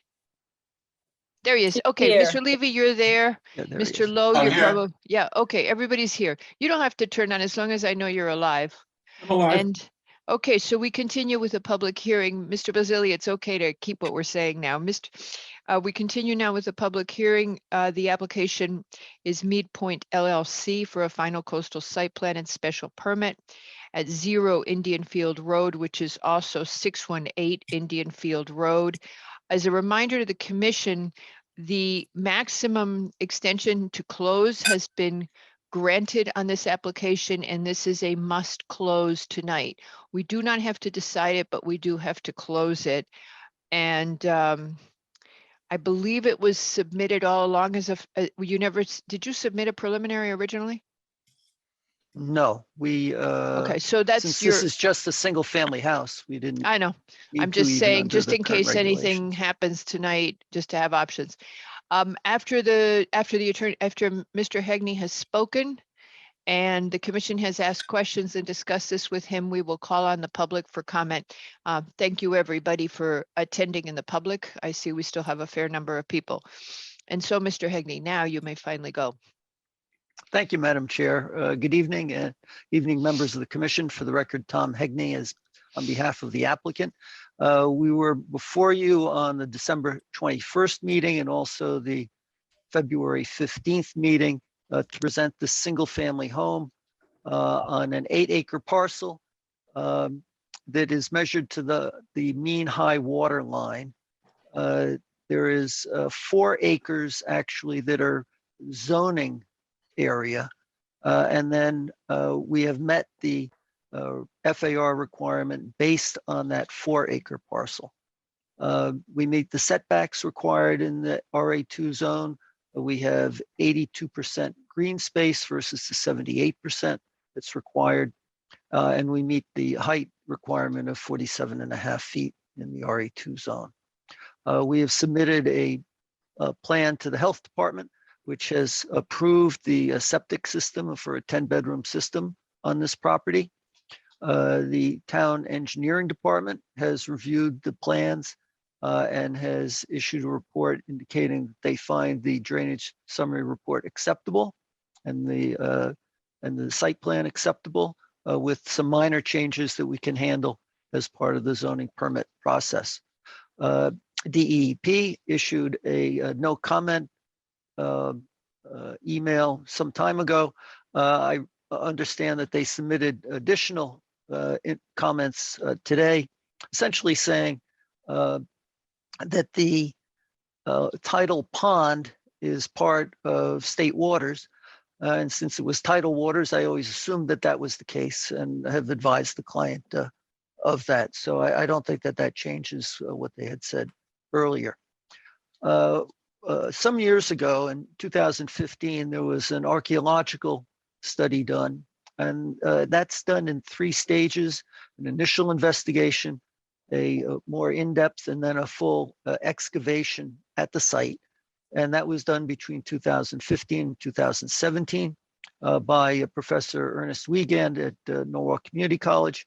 A: There he is. Okay,
D: Here.
A: Mr. Levy, you're there.
Q: Yeah, there he
A: Mr.
Q: is.
A: Lowe,
N: I'm
A: you're
N: here.
A: probably, yeah, okay, everybody's here. You don't have to turn on as long as I know you're alive.
P: I'm alive.
A: And, okay, so we continue with the public hearing. Mr. Basili, it's okay to keep what we're saying now. We continue now with the public hearing. The application is Mead Point LLC for a final coastal site plan and special permit at 0 Indian Field Road, which is also 618 Indian Field Road. As a reminder to the commission, the maximum extension to close has been granted on this application, and this is a must close tonight. We do not have to decide it, but we do have to close it. And I believe it was submitted all along as did you submit a preliminary originally?
Q: No, we,
A: Okay, so that's
Q: since
A: your,
Q: this is just a single family house, we didn't.
A: I know. I'm
Q: need to
A: just
Q: even
A: saying,
Q: under
A: just
Q: the
A: in
Q: current
A: case anything
Q: regulations.
A: happens tonight, just to have options. After the attorney, after Mr. Hegney has spoken and the commission has asked questions and discussed this with him, we will call on the public for comment. Thank you, everybody, for attending in the public. I see we still have a fair number of people. And so, Mr. Hegney, now you may finally go.
Q: Thank you, Madam Chair. Good evening, evening members of the commission. For the record, Tom Hegney is on behalf of the applicant. We were before you on the December 21st meeting and also the February 15th meeting to present this single family home on an 8-acre parcel that is measured to the mean high water line. There is 4 acres actually that are zoning area. And then we have met the FAR requirement based on that 4-acre parcel. We meet the setbacks required in the RA2 zone. We have 82% green space versus the 78% that's required. And we meet the height requirement of 47.5 feet in the RA2 zone. We have submitted a plan to the health department, which has approved the septic system for a 10-bedroom system on this property. The town engineering department has reviewed the plans and has issued a report indicating that they find the drainage summary report acceptable and the site plan acceptable with some minor changes that we can handle as part of the zoning permit process. DEP issued a no comment email some time ago. I understand that they submitted additional comments today, essentially saying that the tidal pond is part of state waters. And since it was tidal waters, I always assumed that that was the case and have advised the client of that. So I don't think that that changes what they had said earlier. Some years ago in 2015, there was an archaeological study done, and that's done in 3 stages: an initial investigation, a more in-depth, and then a full excavation at the site. And that was done between 2015 and 2017 by Professor Ernest Wiegand at Norwalk Community College.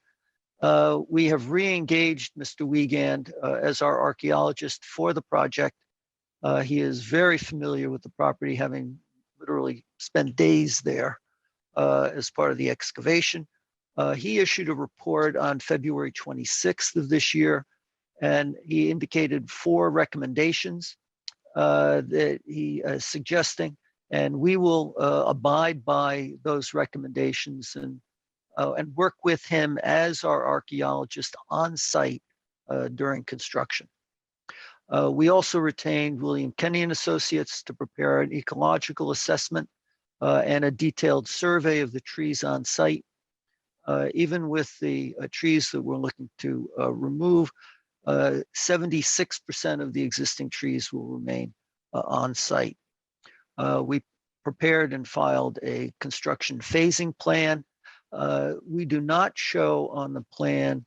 Q: We have re-engaged Mr. Wiegand as our archaeologist for the project. He is very familiar with the property, having literally spent days there as part of the excavation. He issued a report on February 26th of this year, and he indicated 4 recommendations that he is suggesting, and we will abide by those recommendations and work with him as our archaeologist on site during construction. We also retained William Kenny and Associates to prepare an ecological assessment and a detailed survey of the trees on site. Even with the trees that we're looking to remove, 76% of the existing trees will remain on site. We prepared and filed a construction phasing plan. We do not show on the plan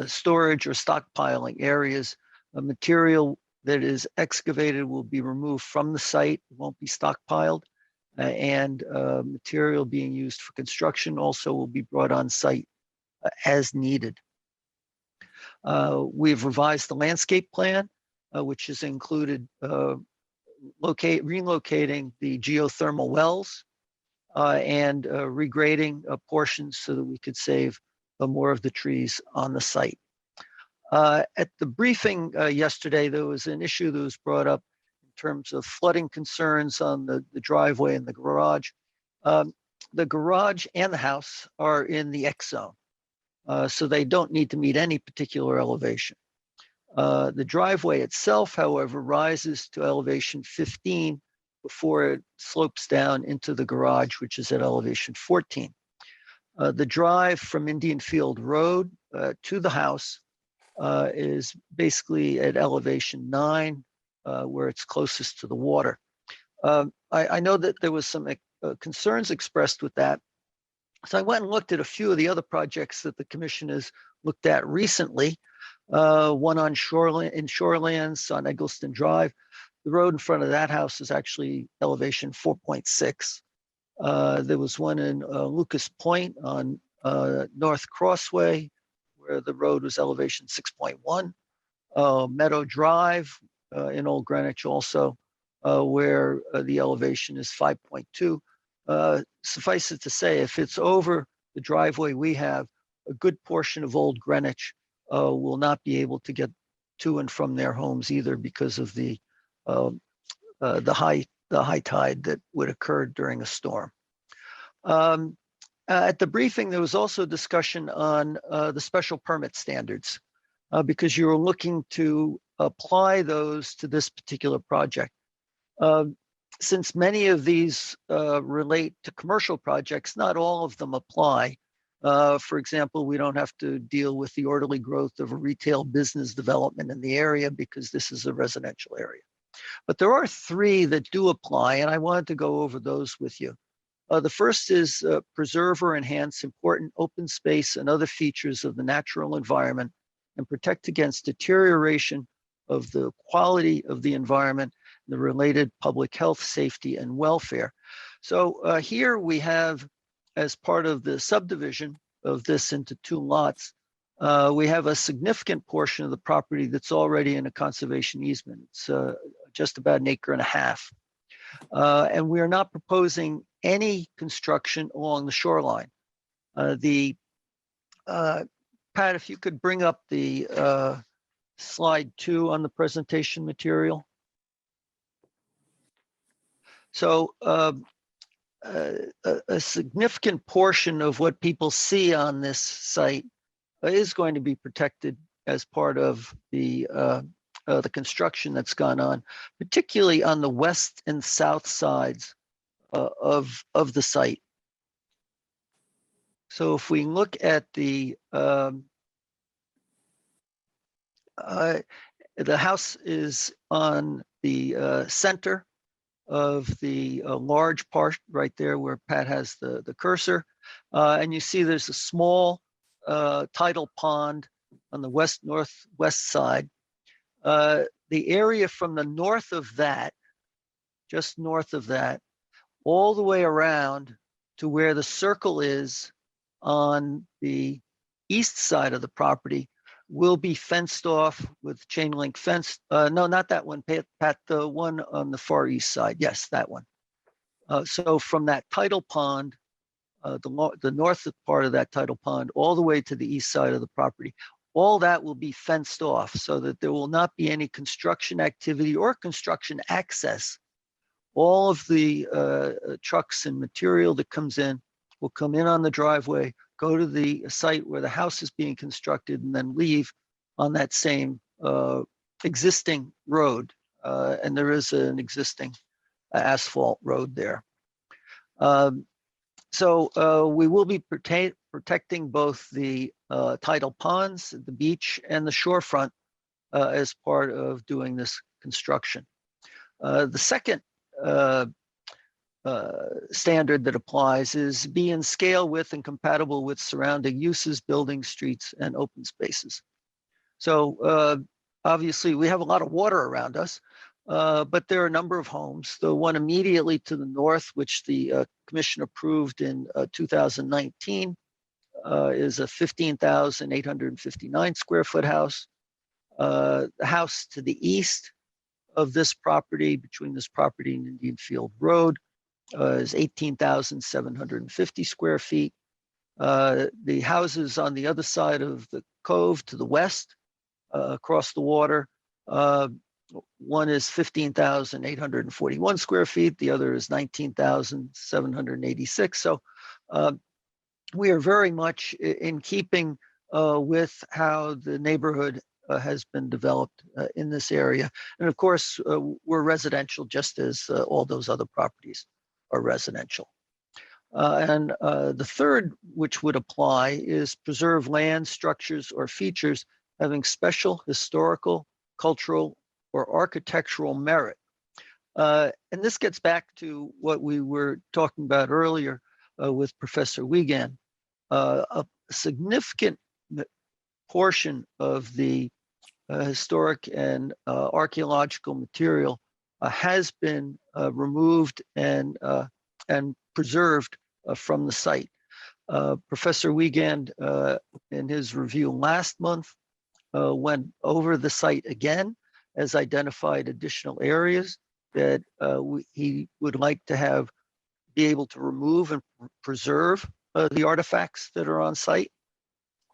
Q: storage or stockpiling areas. Material that is excavated will be removed from the site, won't be stockpiled, and material being used for construction also will be brought on site as needed. We've revised the landscape plan, which has included relocating the geothermal wells and regrading portions so that we could save more of the trees on the site. At the briefing yesterday, there was an issue that was brought up in terms of flooding concerns on the driveway and the garage. The garage and the house are in the X zone, so they don't need to meet any particular elevation. The driveway itself, however, rises to elevation 15 before it slopes down into the garage, which is at elevation 14. The drive from Indian Field Road to the house is basically at elevation 9, where it's closest to the water. I know that there was some concerns expressed with that. So I went and looked at a few of the other projects that the commission has looked at recently. One on Shorelands on Eggleston Drive. The road in front of that house is actually elevation 4.6. There was one in Lucas Point on North Crossway, where the road was elevation 6.1. Meadow Drive in Old Greenwich also, where the elevation is 5.2. Suffice it to say, if it's over the driveway we have, a good portion of Old Greenwich will not be able to get to and from their homes either because of the high tide that would occur during a storm. At the briefing, there was also discussion on the special permit standards because you were looking to apply those to this particular project. Since many of these relate to commercial projects, not all of them apply. For example, we don't have to deal with the orderly growth of a retail business development in the area because this is a residential area. But there are 3 that do apply, and I wanted to go over those with you. The first is preserve or enhance important open space and other features of the natural environment and protect against deterioration of the quality of the environment, the related public health, safety, and welfare. So here we have, as part of the subdivision of this into 2 lots, we have a significant portion of the property that's already in a conservation easement. It's just about 1.5 acres. And we are not proposing any construction along the shoreline. Pat, if you could bring up the slide 2 on the presentation material. So a significant portion of what people see on this site is going to be protected as part of the construction that's gone on, particularly on the west and south sides of the site. So if we look at the house is on the center of the large part right there where Pat has the cursor. And you see there's a small tidal pond on the northwest side. The area from the north of that, just north of that, all the way around to where the circle is on the east side of the property will be fenced off with chain link fence. No, not that one, Pat, the one on the far east side. Yes, that one. So from that tidal pond, the north part of that tidal pond, all the way to the east side of the property, all that will be fenced off so that there will not be any construction activity or construction access. All of the trucks and material that comes in will come in on the driveway, go to the site where the house is being constructed, and then leave on that same existing road. And there is an existing asphalt road there. So we will be protecting both the tidal ponds, the beach, and the shorefront as part of doing this construction. The second standard that applies is be in scale with and compatible with surrounding uses, buildings, streets, and open spaces. So obviously we have a lot of water around us, but there are a number of homes. The one immediately to the north, which the commission approved in 2019, is a 15,859 square foot house. The house to the east of this property, between this property and Indian Field Road, is 18,750 square feet. The houses on the other side of the cove to the west, across the water, one is 15,841 square feet. The other is 19,786. So we are very much in keeping with how the neighborhood has been developed in this area. And of course, we're residential, just as all those other properties are residential. And the third, which would apply, is preserve land, structures, or features having special historical, cultural, or architectural merit. And this gets back to what we were talking about earlier with Professor Wiegand. A significant portion of the historic and archaeological material has been removed and preserved from the site. Professor Wiegand, in his review last month, went over the site again, has identified additional areas that he would like to be able to remove and preserve the artifacts that are on site.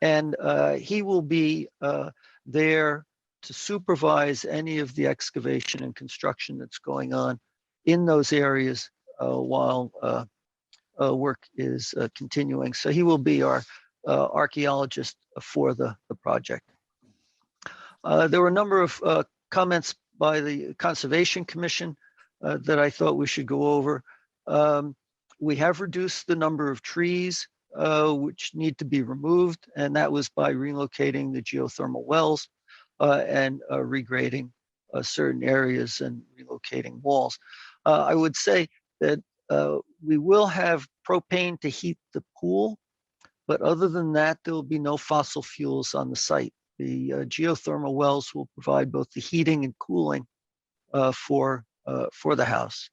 Q: And he will be there to supervise any of the excavation and construction that's going on in those areas while work is continuing. So he will be our archaeologist for the project. There were a number of comments by the Conservation Commission that I thought we should go over. We have reduced the number of trees which need to be removed, and that was by relocating the geothermal wells and regrading certain areas and relocating walls. I would say that we will have propane to heat the pool, but other than that, there will be no fossil fuels on the site. The geothermal wells will provide both the heating and cooling for the house.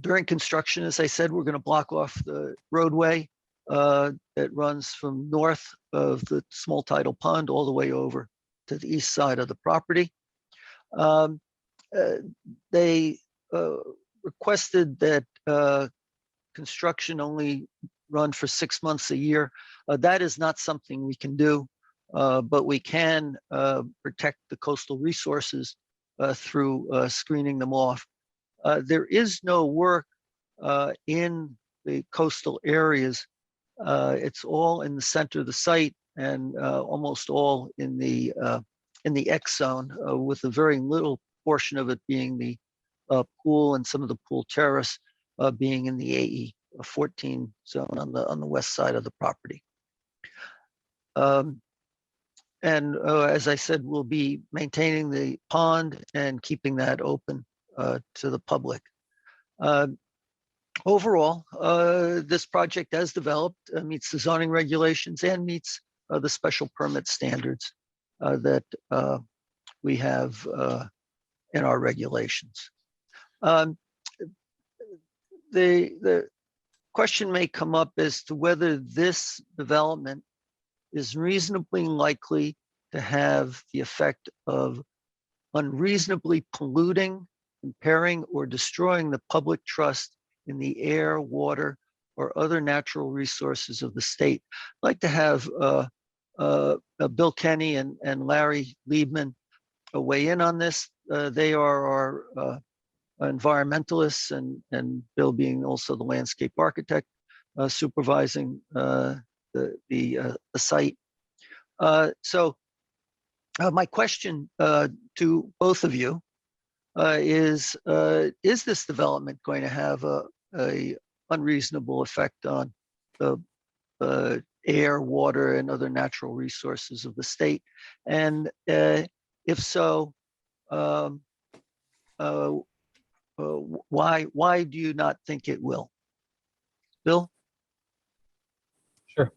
Q: During construction, as I said, we're going to block off the roadway that runs from north of the small tidal pond all the way over to the east side of the property. They requested that construction only run for 6 months a year. That is not something we can do, but we can protect the coastal resources through screening them off. There is no work in the coastal areas. It's all in the center of the site and almost all in the X zone, with a very little portion of it being the pool and some of the pool terrace being in the AE 14 zone on the west side of the property. And as I said, we'll be maintaining the pond and keeping that open to the public. Overall, this project as developed meets the zoning regulations and meets the special permit standards that we have in our regulations. The question may come up as to whether this development is reasonably likely to have the effect of unreasonably polluting, impairing, or destroying the public trust in the air, water, or other natural resources of the state. I'd like to have Bill Kenny and Larry Liebman weigh in on this. They are our environmentalists, and Bill being also the landscape architect supervising the site. So my question to both of you is this development going to have a unreasonable effect on the air, water, and other natural resources of the state? And if so, why do you not think it will? Bill?
R: Sure.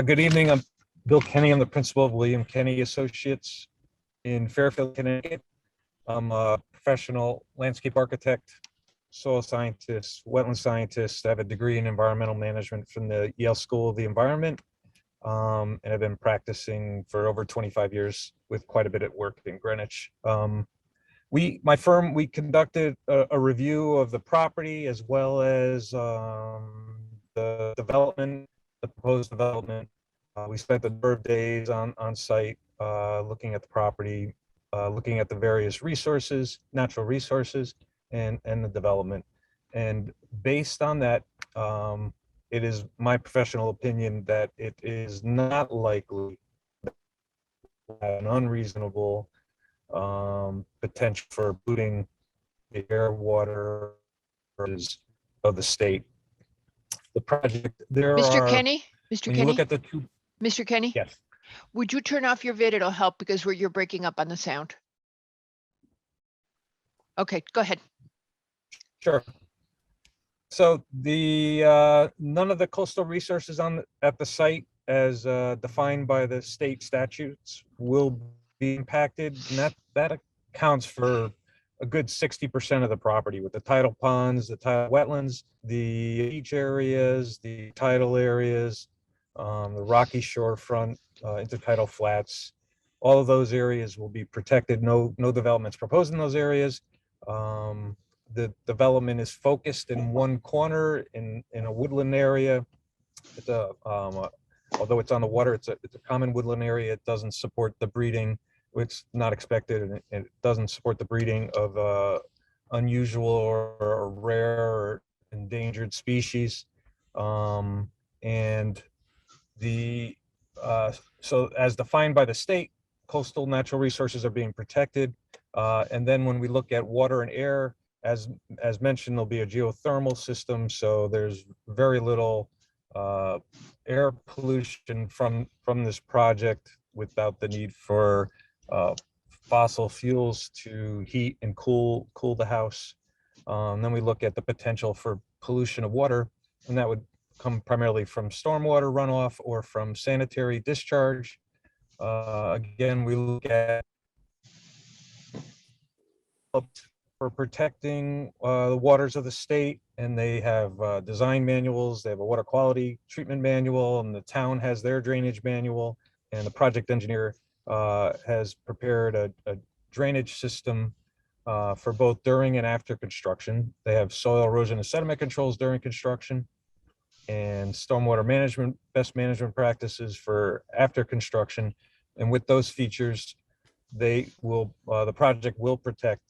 R: Good evening. I'm Bill Kenny. I'm the principal of William Kenny Associates in Fairfield, Connecticut. I'm a professional landscape architect, soil scientist, wetland scientist. I have a degree in environmental management from the Yale School of the Environment. And I've been practicing for over 25 years with quite a bit of work in Greenwich. My firm, we conducted a review of the property as well as the development, the proposed development. We spent a number of days on site looking at the property, looking at the various resources, natural resources, and the development. And based on that, it is my professional opinion that it is not likely to have an unreasonable potential for polluting the air, water of the state. The project,
A: Mr. Kenny, Mr.
R: when
A: Kenny,
R: you look at the two,
A: Mr. Kenny,
R: yes,
A: would you turn off your vid? It'll help because you're breaking up on the sound. Okay, go ahead.
R: sure. So the none of the coastal resources at the site as defined by the state statutes will be impacted, and that accounts for a good 60% of the property, with the tidal ponds, the tidal wetlands, the beach areas, the tidal areas, the rocky shorefront, intertidal flats. All of those areas will be protected. No developments proposed in those areas. The development is focused in one corner in a woodland area. It's although it's on the water, it's a common woodland area. It doesn't support the breeding. It's not expected, and it doesn't support the breeding of unusual or rare or endangered species. And so as defined by the state, coastal natural resources are being protected. And then when we look at water and air, as mentioned, there'll be a geothermal system. So there's very little air pollution from this project without the need for fossil fuels to heat and cool the house. Then we look at the potential for pollution of water, and that would come primarily from stormwater runoff or from sanitary discharge. Again, we look at for protecting the waters of the state, and they have design manuals. They have a water quality treatment manual, and the town has their drainage manual, and the project engineer has prepared a drainage system for both during and after construction. They have soil erosion and sediment controls during construction, and stormwater management, best management practices for after construction. And with those features, the project will protect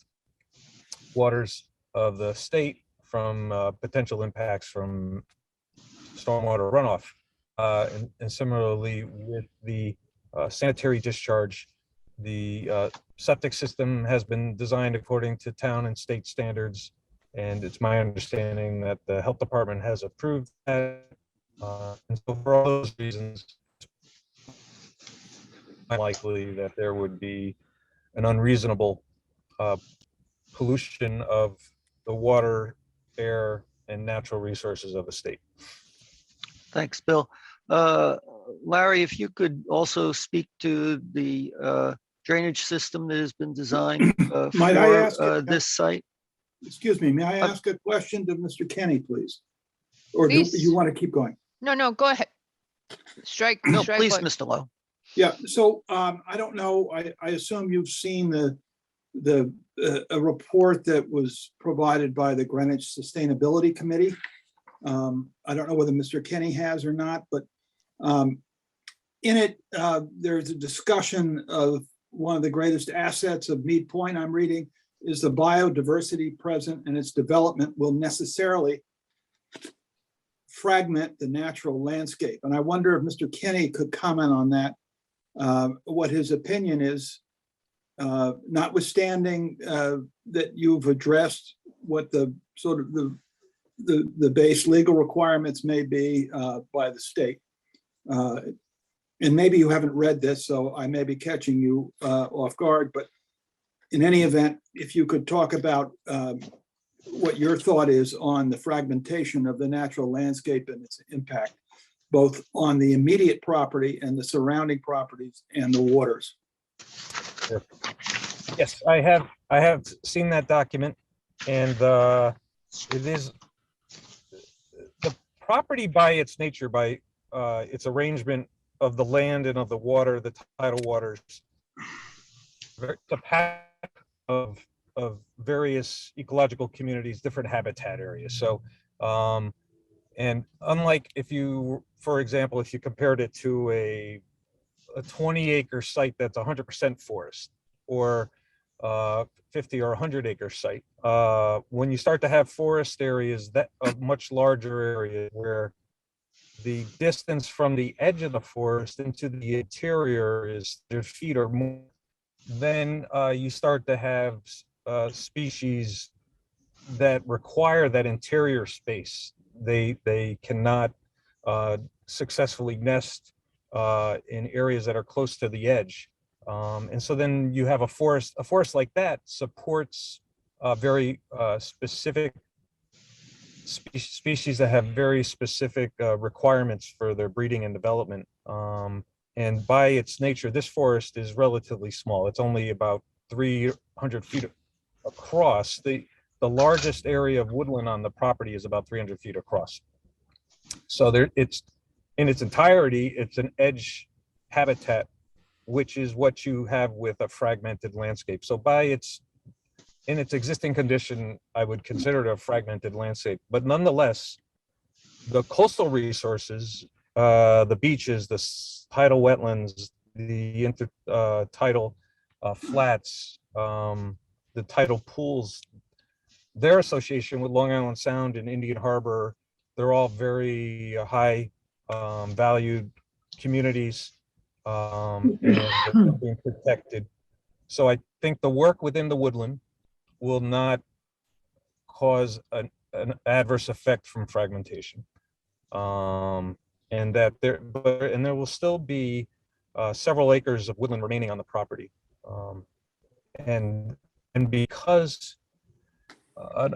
R: waters of the state from potential impacts from stormwater runoff. And similarly with the sanitary discharge, the septic system has been designed according to town and state standards. And it's my understanding that the health department has approved that. And so for all those reasons, it's likely that there would be an unreasonable pollution of the water, air, and natural resources of the state.
Q: Thanks, Bill. Larry, if you could also speak to the drainage system that has been designed
P: Might I ask
Q: for this site.
P: Excuse me, may I ask a question to Mr. Kenny, please? Or do
A: Please.
P: you want to keep going?
A: No, go ahead. Strike,
Q: No,
A: strike
Q: please,
A: what?
Q: Mr. Lowe.
P: Yeah, so I don't know, I assume you've seen a report that was provided by the Greenwich Sustainability Committee. I don't know whether Mr. Kenny has or not, but in it, there's a discussion of one of the greatest assets of Mead Point, I'm reading, is the biodiversity present, and its development will necessarily fragment the natural landscape. And I wonder if Mr. Kenny could comment on that, what his opinion is, notwithstanding that you've addressed what the sort of the base legal requirements may be by the state. And maybe you haven't read this, so I may be catching you off guard, but in any event, if you could talk about what your thought is on the fragmentation of the natural landscape and its impact, both on the immediate property and the surrounding properties and the waters.
R: Sure. Yes, I have seen that document, and it is the property by its nature, by its arrangement of the land and of the water, the tidal waters, the path of various ecological communities, different habitat areas. So, and unlike if you, for example, if you compared it to a 20-acre site that's 100% forest, or 50 or 100-acre site, when you start to have forest areas that a much larger area where the distance from the edge of the forest into the interior is 100 feet or more, then you start to have species that require that interior space. They cannot successfully nest in areas that are close to the edge. And so then you have a forest like that supports very specific species that have very specific requirements for their breeding and development. And by its nature, this forest is relatively small. It's only about 300 feet across. The largest area of woodland on the property is about 300 feet across. So it's in its entirety, it's an edge habitat, which is what you have with a fragmented landscape. So in its existing condition, I would consider it a fragmented landscape. But nonetheless, the coastal resources, the beaches, the tidal wetlands, the intertidal flats, the tidal pools, their association with Long Island Sound and Indian Harbor, they're all very high valued communities, and they're being protected. So I think the work within the woodland will not cause an adverse effect from fragmentation, and that there will still be several acres of woodland remaining on the property, and because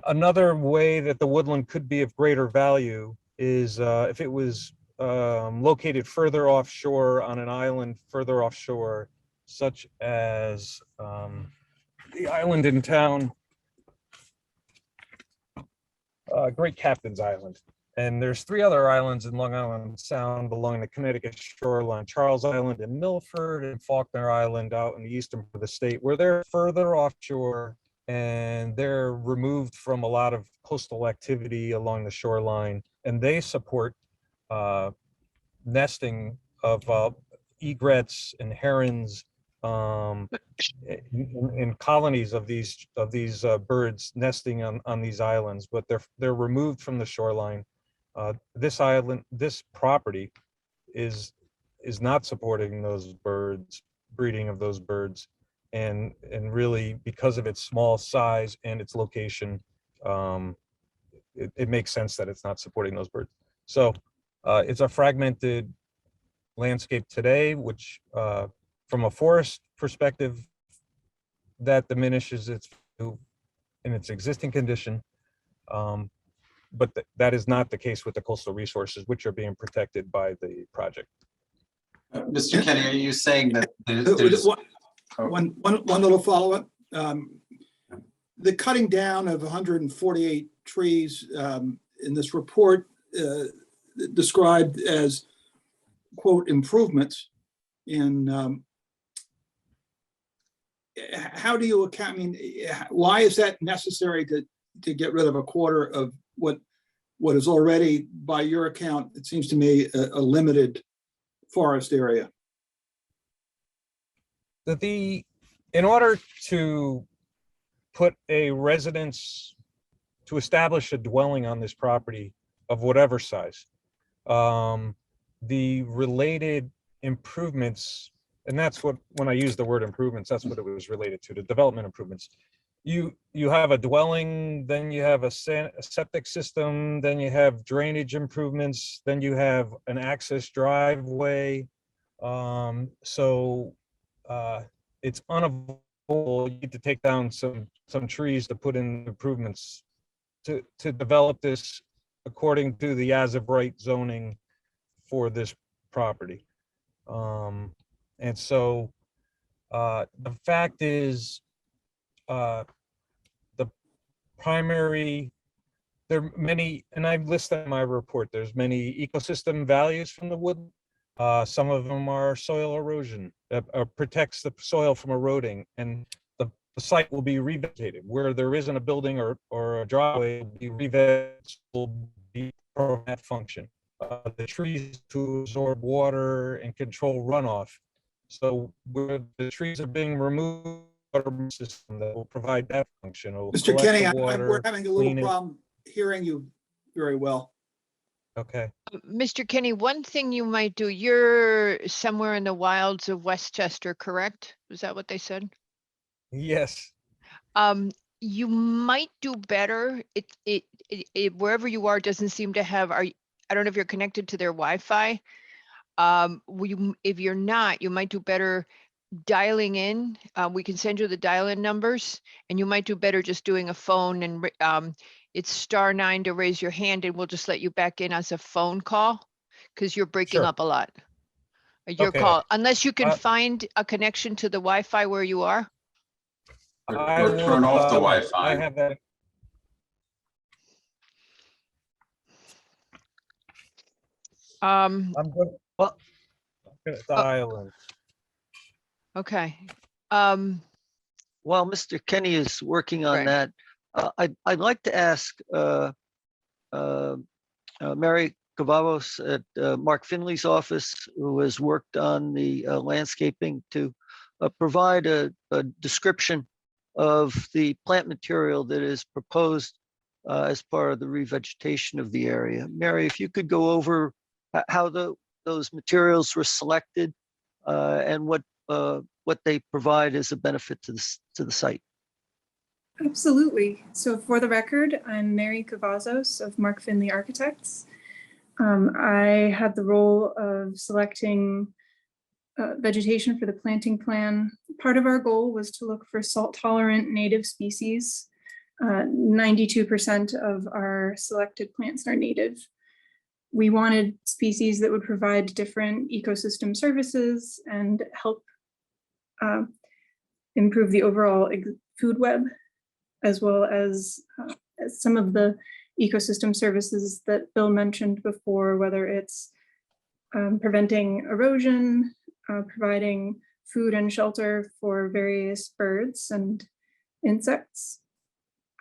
R: another way that the woodland could be of greater value is if it was located further offshore on an island further offshore, such as the island in town, Great Captain's Island. And there's 3 other islands in Long Island Sound along the Connecticut shoreline: Charles Island in Milford and Faulkner Island out in the eastern part of the state, where they're further offshore and they're removed from a lot of coastal activity along the shoreline. And they support nesting of egrets and herons, in colonies of these birds nesting on these islands, but they're removed from the shoreline. This property is not supporting those birds, breeding of those birds, and really, because of its small size and its location, it makes sense that it's not supporting those birds. So it's a fragmented landscape today, which from a forest perspective, that diminishes its value in its existing condition. But that is not the case with the coastal resources, which are being protected by the project.
N: Mr. Kenny, are you saying that there's
P: One little follow-up. The cutting down of 148 trees in this report described as quote, improvements in, how do you account, I mean, why is that necessary to get rid of a quarter of what is already, by your account, it seems to me, a limited forest area?
R: In order to put a residence, to establish a dwelling on this property of whatever size, the related improvements, and that's what, when I use the word improvements, that's what it was related to, the development improvements. You have a dwelling, then you have a septic system, then you have drainage improvements, then you have an access driveway. It's unavoidable. You need to take down some trees to put in improvements to develop this according to the as of right zoning for this property. And so the fact is, the primary, there are many, and I've listed in my report, there's many ecosystem values from the wood. Some of them are soil erosion, that protects the soil from eroding, and the site will be revegetated. Where there isn't a building or a driveway, will be revegetated, will be for that function. The trees to absorb water and control runoff. So where the trees are being removed, water system that will provide that function.
P: Mr. Kenny, we're having a little problem hearing you very well.
R: Okay.
A: Mr. Kenny, one thing you might do, you're somewhere in the wilds of Westchester, correct? Was that what they said?
R: Yes.
A: You might do better. It wherever you are doesn't seem to have, I don't know if you're connected to their Wi-Fi. If you're not, you might do better dialing in. We can send you the dial-in numbers, and you might do better just doing a phone, and it's *9 to raise your hand, and we'll just let you back in as a phone call, because you're breaking up a lot. Your
R: Okay.
A: call, unless you can find a connection to the Wi-Fi where you are.
N: Or turn off the Wi-Fi.
R: I have that.
A: I'm
R: good. Well, I'm gonna dial in.
A: Okay.
Q: While Mr. Kenny is working on that, I'd like to ask Mary Cavavos at Mark Finley's office, who has worked on the landscaping, to provide a description of the plant material that is proposed as part of the revegetation of the area. Mary, if you could go over how those materials were selected and what they provide as a benefit to the site.
S: Absolutely. So for the record, I'm Mary Cavazos of Mark Finley Architects. I had the role of selecting vegetation for the planting plan. Part of our goal was to look for salt-tolerant native species. 92% of our selected plants are native. We wanted species that would provide different ecosystem services and help improve the overall food web, as well as some of the ecosystem services that Bill mentioned before, whether it's preventing erosion, providing food and shelter for various birds and insects.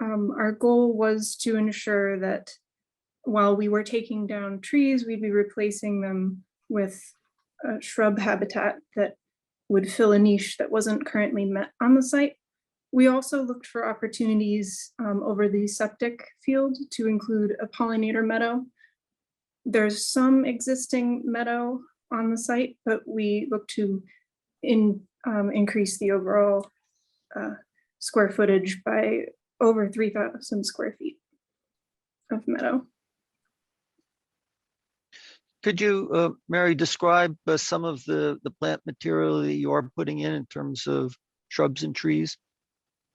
S: Our goal was to ensure that while we were taking down trees, we'd be replacing them with a shrub habitat that would fill a niche that wasn't currently met on the site. We also looked for opportunities over the septic field to include a pollinator meadow. There's some existing meadow on the site, but we look to increase the overall square footage by over 3,000 square feet of meadow.
Q: Could you, Mary, describe some of the plant material that you are putting in terms of shrubs and trees?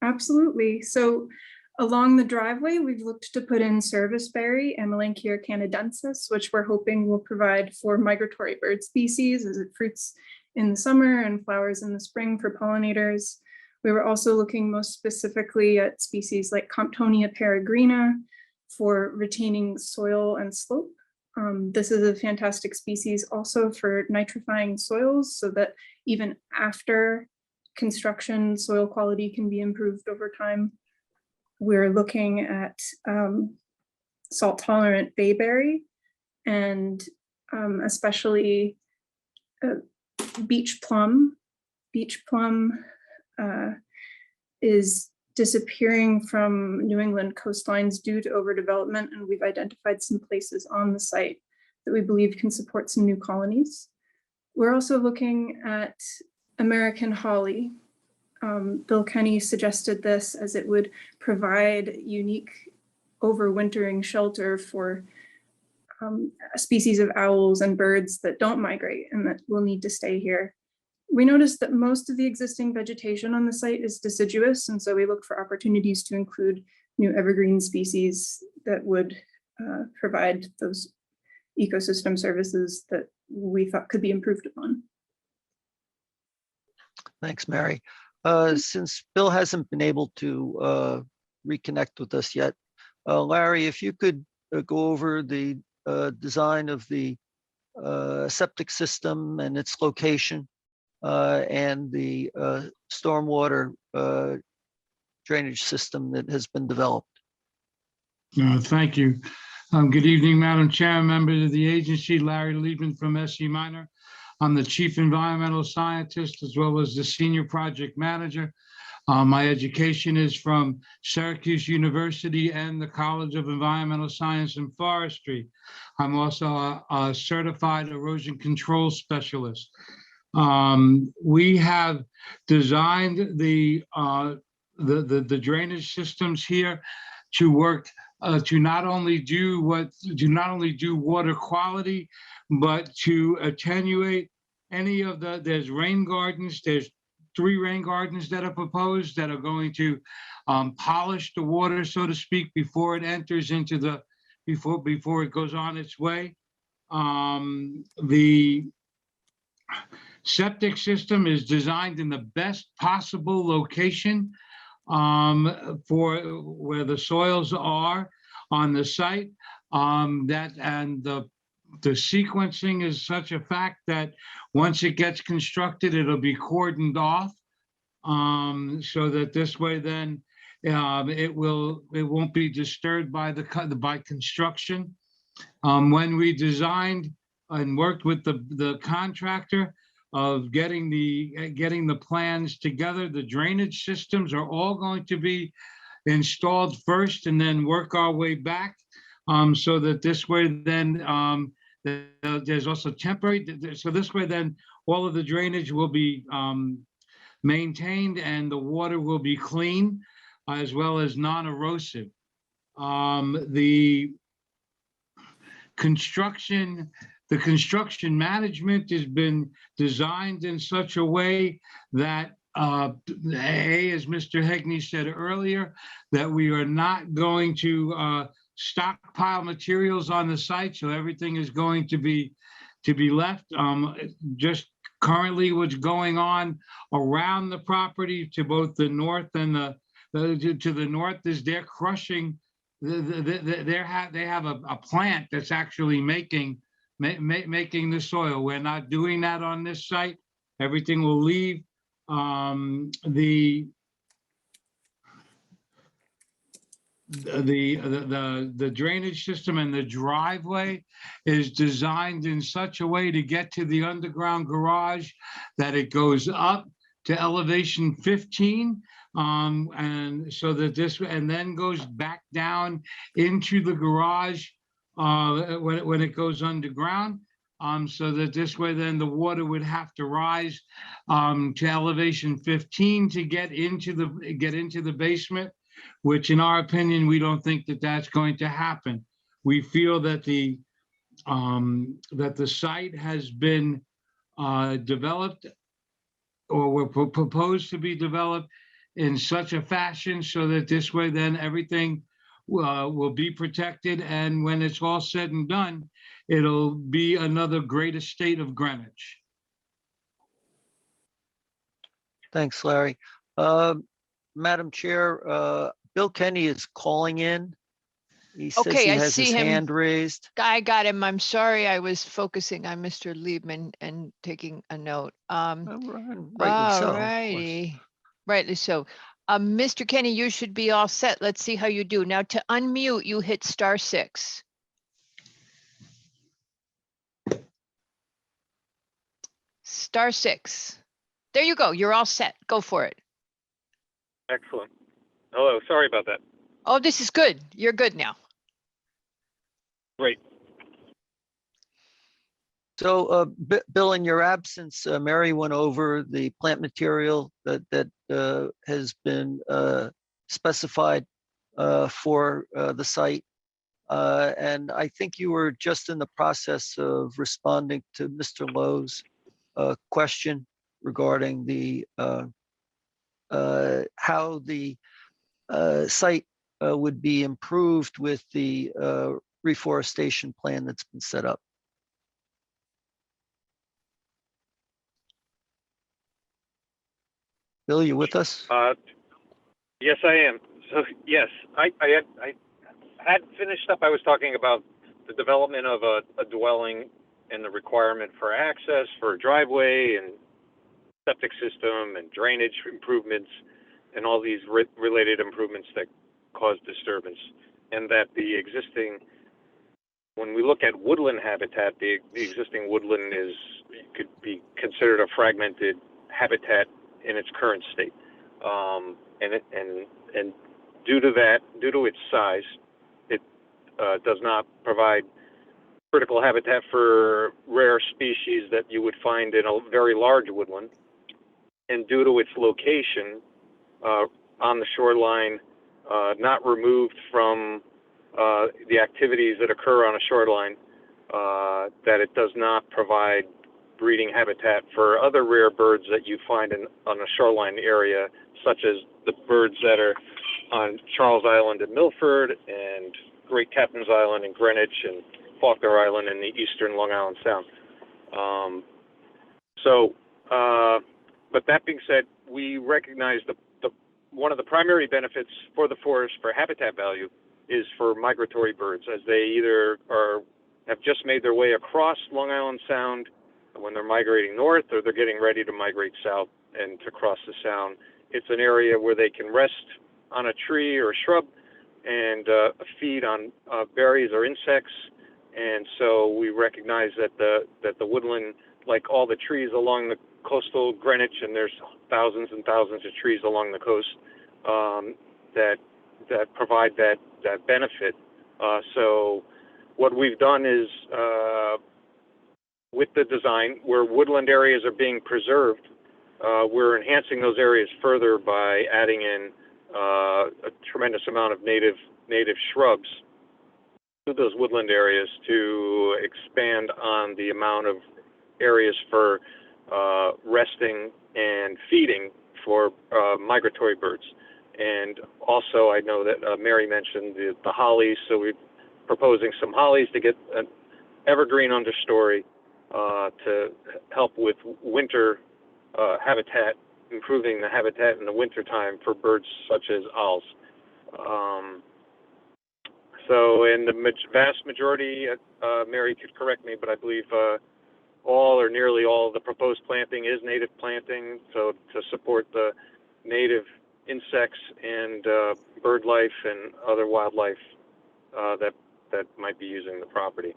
S: Absolutely. So along the driveway, we've looked to put in serviceberry and Melanchier canadensis, which we're hoping will provide for migratory bird species as it fruits in the summer and flowers in the spring for pollinators. We were also looking most specifically at species like Comptonia peregrina for retaining soil and slope This is a fantastic species also for nitrifying soils so that even after construction, soil quality can be improved over time. We're looking at salt tolerant bayberry and especially beach plum. Beach plum is disappearing from New England coastlines due to overdevelopment, and we've identified some places on the site that we believe can support some new colonies. We're also looking at American holly. Bill Kenny suggested this as it would provide unique overwintering shelter for a species of owls and birds that don't migrate and that will need to stay here. We noticed that most of the existing vegetation on the site is deciduous, and so we look for opportunities to include new evergreen species that would provide those ecosystem services that we thought could be improved upon.
Q: Thanks, Mary. Since Bill hasn't been able to reconnect with us yet, Larry, if you could go over the design of the septic system and its location and the stormwater drainage system that has been developed.
B: Thank you. Good evening, Madam Chair, members of the agency. Larry Liebman from SE Minor. I'm the Chief Environmental Scientist as well as the Senior Project Manager. My education is from Syracuse University and the College of Environmental Science and Forestry. I'm also a certified erosion control specialist. We have designed the drainage systems here to work to not only do water quality, but to attenuate any of there's rain gardens. There's 3 rain gardens that are proposed that are going to polish the water, so to speak, before it enters into the before it goes on its way. The septic system is designed in the best possible location for where the soils are on the site. The sequencing is such a fact that once it gets constructed, it'll be cordoned off so that this way then it won't be disturbed by construction. When we designed and worked with the contractor of getting the plans together, the drainage systems are all going to be installed first and then work our way back so that this way then there's also temporary, so this way then all of the drainage will be maintained and the water will be clean as well as non-erosive. The construction management has been designed in such a way that as Mr. Hegney said earlier, that we are not going to stockpile materials on the site, so everything is going to be left. Just currently what's going on around the property to both the north and to the north is they're crushing. They have a plant that's actually making the soil. We're not doing that on this site. Everything will leave. The drainage system and the driveway is designed in such a way to get to the underground garage that it goes up to elevation 15 and so that this and then goes back down into the garage when it goes underground. So that this way then the water would have to rise to elevation 15 to get into the basement, which in our opinion, we don't think that that's going to happen. We feel that the site has been developed or were proposed to be developed in such a fashion so that this way then everything will be protected, and when it's all said and done, it'll be another great estate of Greenwich.
Q: Thanks, Larry. Madam Chair, Bill Kenny is calling in. He says
A: Okay,
Q: he
A: I
Q: has
A: see
Q: his
A: him.
Q: hand raised.
A: I got him. I'm sorry, I was focusing on Mr. Liebman and taking a note.
Q: Rightly so, of course.
A: Alrighty. Rightly so. Mr. Kenny, you should be all set. Let's see how you do. Now to unmute, you hit *6. *6. There you go. You're all set. Go for it.
F: Excellent. Hello, sorry about that.
A: Oh, this is good. You're good now.
F: Great.
Q: So, Bill, in your absence, Mary went over the plant material that has been specified for the site. And I think you were just in the process of responding to Mr. Lowe's question regarding the how the site would be improved with the reforestation plan that's been set up. Bill, you with us?
F: Yes, I am. So yes, I had finished up. I was talking about the development of a dwelling and the requirement for access for a driveway and septic system and drainage improvements and all these related improvements that cause disturbance. And that the existing, when we look at woodland habitat, the existing woodland could be considered a fragmented habitat in its current state. And due to that, due to its size, it does not provide critical habitat for rare species that you would find in a very large woodland. And due to its location on the shoreline, not removed from the activities that occur on a shoreline, that it does not provide breeding habitat for other rare birds that you find on a shoreline area, such as the birds that are on Charles Island in Milford and Great Captain's Island in Greenwich and Faulkner Island in the eastern Long Island Sound. But that being said, we recognize one of the primary benefits for the forest for habitat value is for migratory birds, as they either have just made their way across Long Island Sound when they're migrating north, or they're getting ready to migrate south and to cross the Sound. It's an area where they can rest on a tree or a shrub and feed on berries or insects. And so we recognize that the woodland, like all the trees along the coastal Greenwich, and there's thousands and thousands of trees along the coast that provide that benefit. So what we've done is with the design, where woodland areas are being preserved, we're enhancing those areas further by adding in a tremendous amount of native shrubs to those woodland areas to expand on the amount of areas for resting and feeding for migratory birds. And also, I know that Mary mentioned the hollies, so we're proposing some hollies to get an evergreen understory to help with winter habitat, improving the habitat in the wintertime for birds such as owls. So in the vast majority, Mary could correct me, but I believe all or nearly all of the proposed planting is native planting, so to support the native insects and bird life and other wildlife that might be using the property.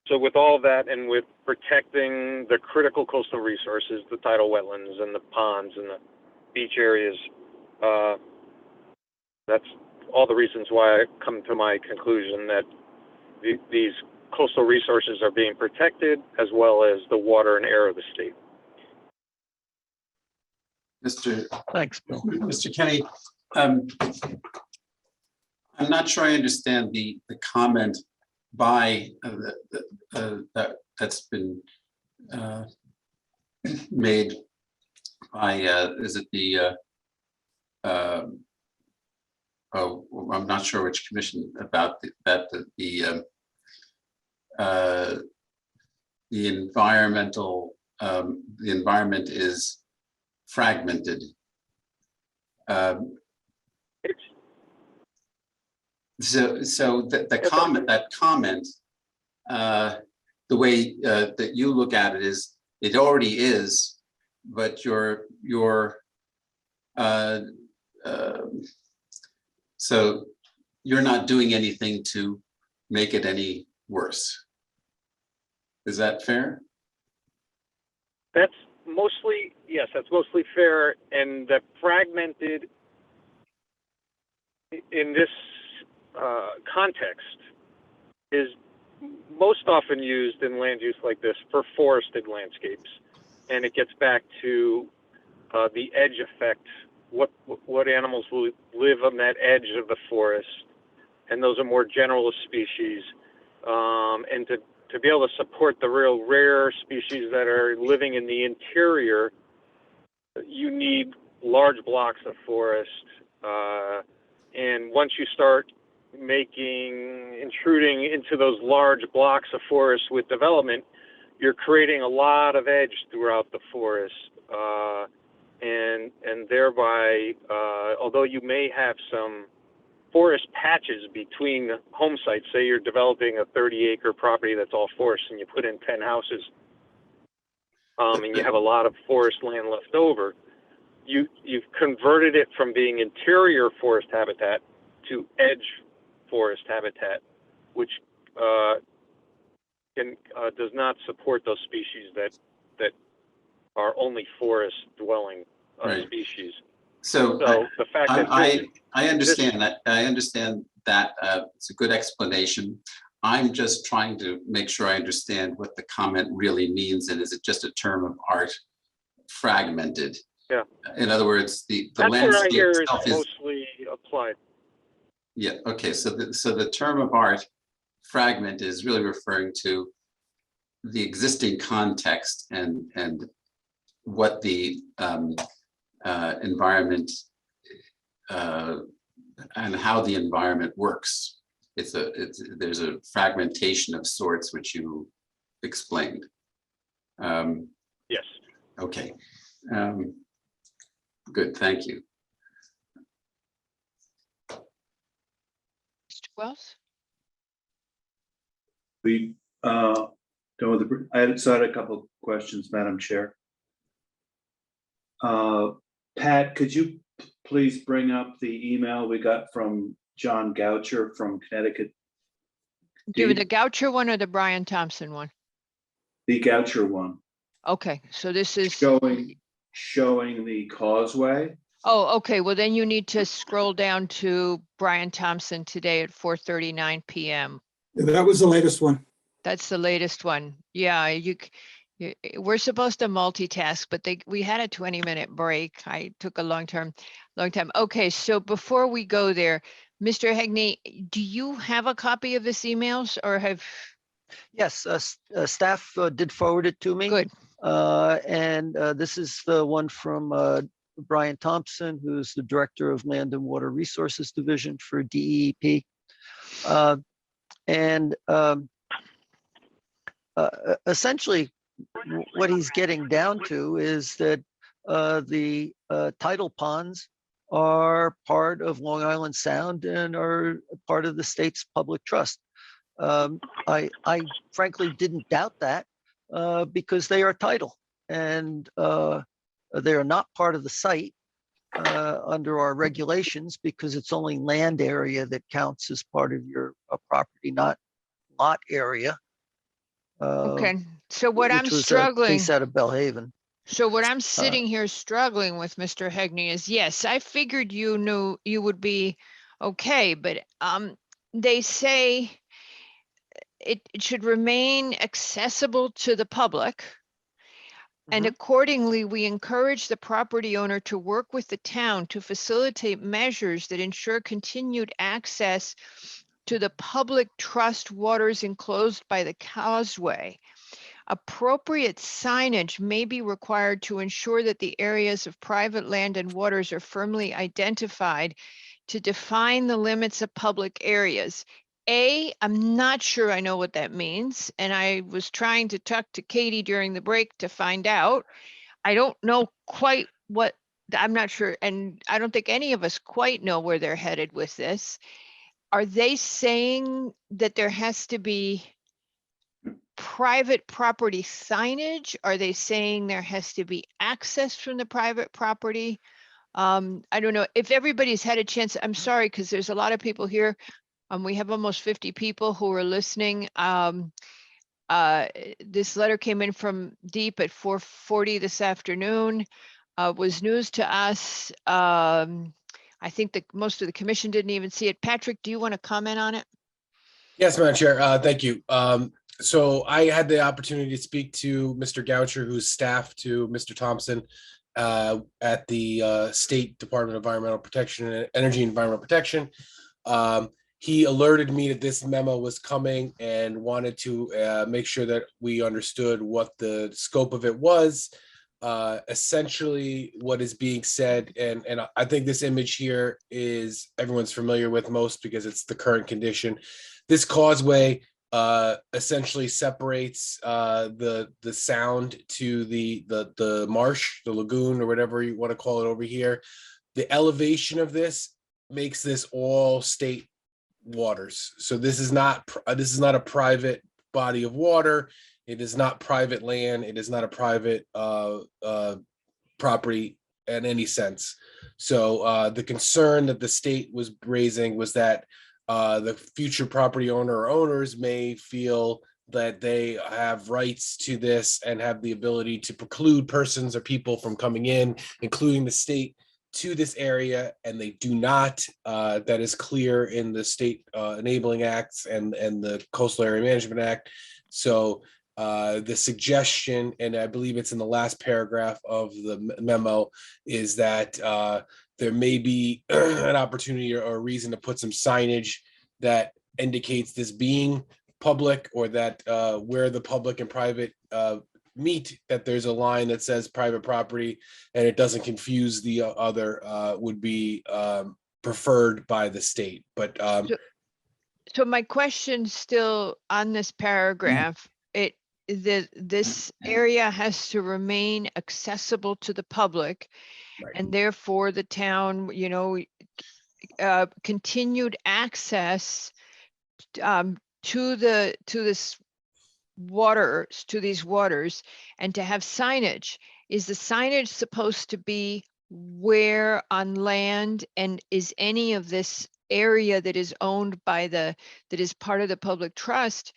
F: So with all that, and with protecting the critical coastal resources, the tidal wetlands and the ponds and the beach areas, that's all the reasons why I come to my conclusion that these coastal resources are being protected, as well as the water and air of the state.
Q: Thanks, Bill.
N: Mr. Kenny, I'm not sure I understand the comment by that's been made by is it the I'm not sure which commission about the environmental the environment is fragmented. So the comment, the way that you look at it is, it already is, but so you're not doing anything to make it any worse. Is that fair?
F: That's mostly, yes, that's mostly fair. And the fragmented in this context is most often used in land use like this for forested landscapes. And it gets back to the edge effect, what animals will live on that edge of the forest. And those are more generalist species. And to be able to support the real rare species that are living in the interior, you need large blocks of forest. And once you start intruding into those large blocks of forest with development, you're creating a lot of edge throughout the forest. And thereby, although you may have some forest patches between home sites, say you're developing a 30-acre property that's all forest and you put in 10 houses, and you have a lot of forest land left over, you've converted it from being interior forest habitat to edge forest habitat, which does not support those species that are only forest dwelling
N: Right.
F: species.
N: So
F: the fact that
N: I understand that. I understand that. It's a good explanation. I'm just trying to make sure I understand what the comment really means, and is it just a term of art, fragmented?
F: Yeah.
N: In other words, the
F: that's where I
N: landscape
F: hear is
N: itself is.
F: mostly applied.
N: Yeah. Okay. So the term of art, fragment, is really referring to the existing context and what the environment and how the environment works. There's a fragmentation of sorts which you explained.
F: Yes.
N: Okay. Good. Thank you.
A: Mr. Wells?
H: We done with the, I had a couple of questions, Madam Chair. Pat, could you please bring up the email we got from John Goucher from Connecticut?
A: Do you the Goucher one or the Brian Thompson one?
H: The Goucher one,
A: Okay, so this is,
H: showing the causeway.
A: oh, okay, well then you need to scroll down to Brian Thompson today at 4:39 PM.
P: That was the latest one.
A: That's the latest one. Yeah, we're supposed to multitask, but we had a 20-minute break. I took a long time. Okay, so before we go there, Mr. Hegney, do you have a copy of this emails or have?
Q: Yes, staff did forward it to me.
A: Good.
Q: And this is the one from Brian Thompson, who's the Director of Land and Water Resources Division for DEP. Essentially, what he's getting down to is that the tidal ponds are part of Long Island Sound and are part of the state's public trust. I frankly didn't doubt that because they are tidal and they are not part of the site under our regulations because it's only land area that counts as part of your property, not lot area.
A: Okay, so what I'm
Q: which was a
A: struggling.
Q: case out of Bellhaven.
A: So what I'm sitting here struggling with, Mr. Hegney, is yes, I figured you knew you would be okay, but they say it should remain accessible to the public. And accordingly, we encourage the property owner to work with the town to facilitate measures that ensure continued access to the public trust waters enclosed by the causeway. Appropriate signage may be required to ensure that the areas of private land and waters are firmly identified to define the limits of public areas. I'm not sure I know what that means, and I was trying to talk to Katie during the break to find out. I don't know quite what, I'm not sure, and I don't think any of us quite know where they're headed with this. are they saying that there has to be private property signage? Are they saying there has to be access from the private property? I don't know if everybody's had a chance. I'm sorry, because there's a lot of people here. We have almost 50 people who are listening. This letter came in from Deep at 4:40 this afternoon. Was news to us. I think that most of the commission didn't even see it. Patrick, do you want to comment on it?
E: Yes, Madam Chair. Thank you. So I had the opportunity to speak to Mr. Goucher, who's staff to Mr. Thompson at the State Department of Environmental Protection and Energy and Environmental Protection. He alerted me that this memo was coming and wanted to make sure that we understood what the scope of it was. Essentially what is being said, and I think this image here is everyone's familiar with most because it's the current condition. This causeway essentially separates the sound to the marsh, the lagoon, or whatever you want to call it over here. The elevation of this makes this all state waters. So this is not a private body of water. It is not private land. It is not a private property in any sense. So the concern that the state was raising was that the future property owner or owners may feel that they have rights to this and have the ability to preclude persons or people from coming in, including the state, to this area, and they do not. That is clear in the state enabling acts and the Coastal Area Management Act. So the suggestion, and I believe it's in the last paragraph of the memo, is that there may be an opportunity or a reason to put some signage that indicates this being public, or that where the public and private meet, that there's a line that says private property and it doesn't confuse the other, would be preferred by the state. But
A: so my question still on this paragraph, this area has to remain accessible to the public, and therefore the town, continued access to these waters, and to have signage. Is the signage supposed to be where on land, and is any of this area that is owned by that is part of the public trust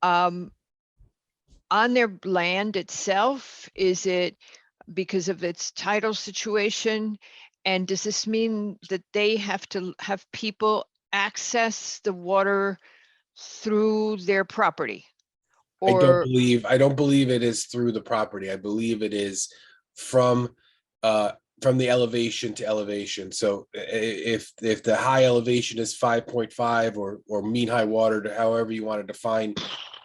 A: on their land itself? Is it because of its title situation? And does this mean that they have to have people access the water through their property?
E: I don't believe it is through the property. I believe it is from the elevation to elevation. So if the high elevation is 5.5 or mean high water, to however you want to define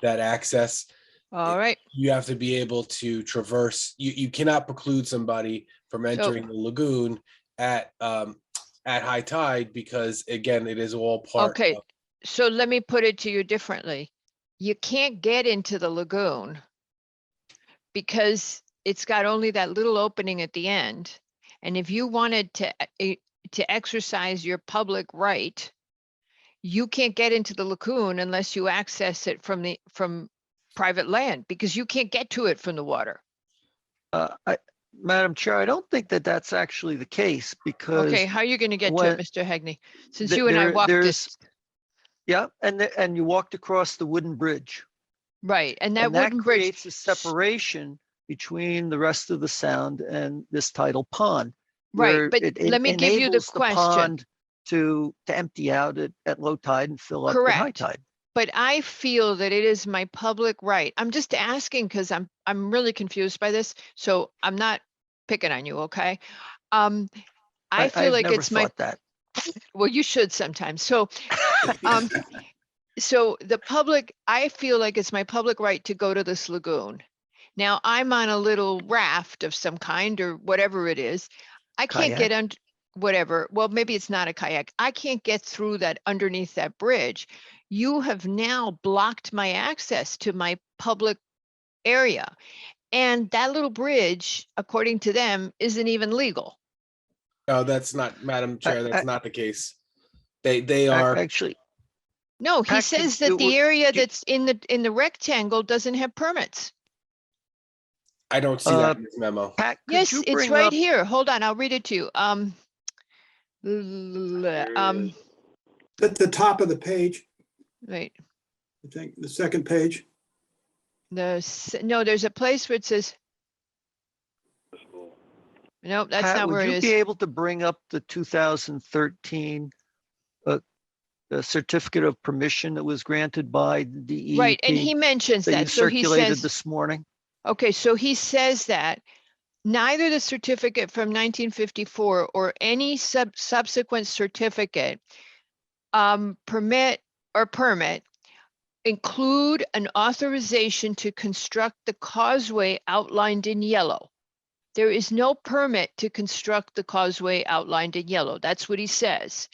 E: that access,
A: all right,
E: you have to be able to traverse. You cannot preclude somebody from entering the lagoon at high tide, because again, it is all part.
A: Okay, so let me put it to you differently. You can't get into the lagoon because it's got only that little opening at the end. And if you wanted to exercise your public right, you can't get into the lagoon unless you access it from private land, because you can't get to it from the water.
Q: Madam Chair, I don't think that that's actually the case, because.
A: Okay, how are you going to get to it, Mr. Hegney? Since you and I walked this.
Q: Yeah, and you walked across the wooden bridge.
A: Right, and that wooden bridge
Q: creates a separation between the rest of the sound and this tidal pond.
A: Right, but let me give you the question.
Q: Pond to empty out at low tide and fill up at high tide.
A: But I feel that it is my public right. I'm just asking because I'm really confused by this. So I'm not picking on you, okay? I feel like it's my.
Q: That.
A: Well, you should sometimes. So, so the public, I feel like it's my public right to go to this lagoon. Now I'm on a little raft of some kind or whatever it is. I can't get under whatever. Well, maybe it's not a kayak. I can't get through that underneath that bridge. You have now blocked my access to my public area. And that little bridge, according to them, isn't even legal.
E: No, that's not, Madam Chair, that's not the case. They are,
Q: Actually,
A: No, he
Q: Pat,
A: says
Q: could
A: that
Q: you-
A: the area
Q: do you-
A: that's in the rectangle doesn't have permits.
E: I don't see that in this memo.
Q: Pat, could
A: Yes,
Q: you
A: it's
Q: bring
A: right
Q: up,
A: here. Hold on, I'll read it to you.
P: At the top of the page,
A: Wait,
P: I think, the second page.
A: no, there's a place where it says. Nope, that's
Q: Pat,
A: not where
Q: would
A: it
Q: you
A: is.
Q: be able to bring up the 2013 the certificate of permission that was granted by the DEP?
A: Right, and he mentions
Q: that you
A: that, so he
Q: circulated
A: says,
Q: this morning?
A: okay, so he says that neither the certificate from 1954 or any subsequent certificate, permit include an authorization to construct the causeway outlined in yellow. There is no permit to construct the causeway outlined in yellow. That's what he says.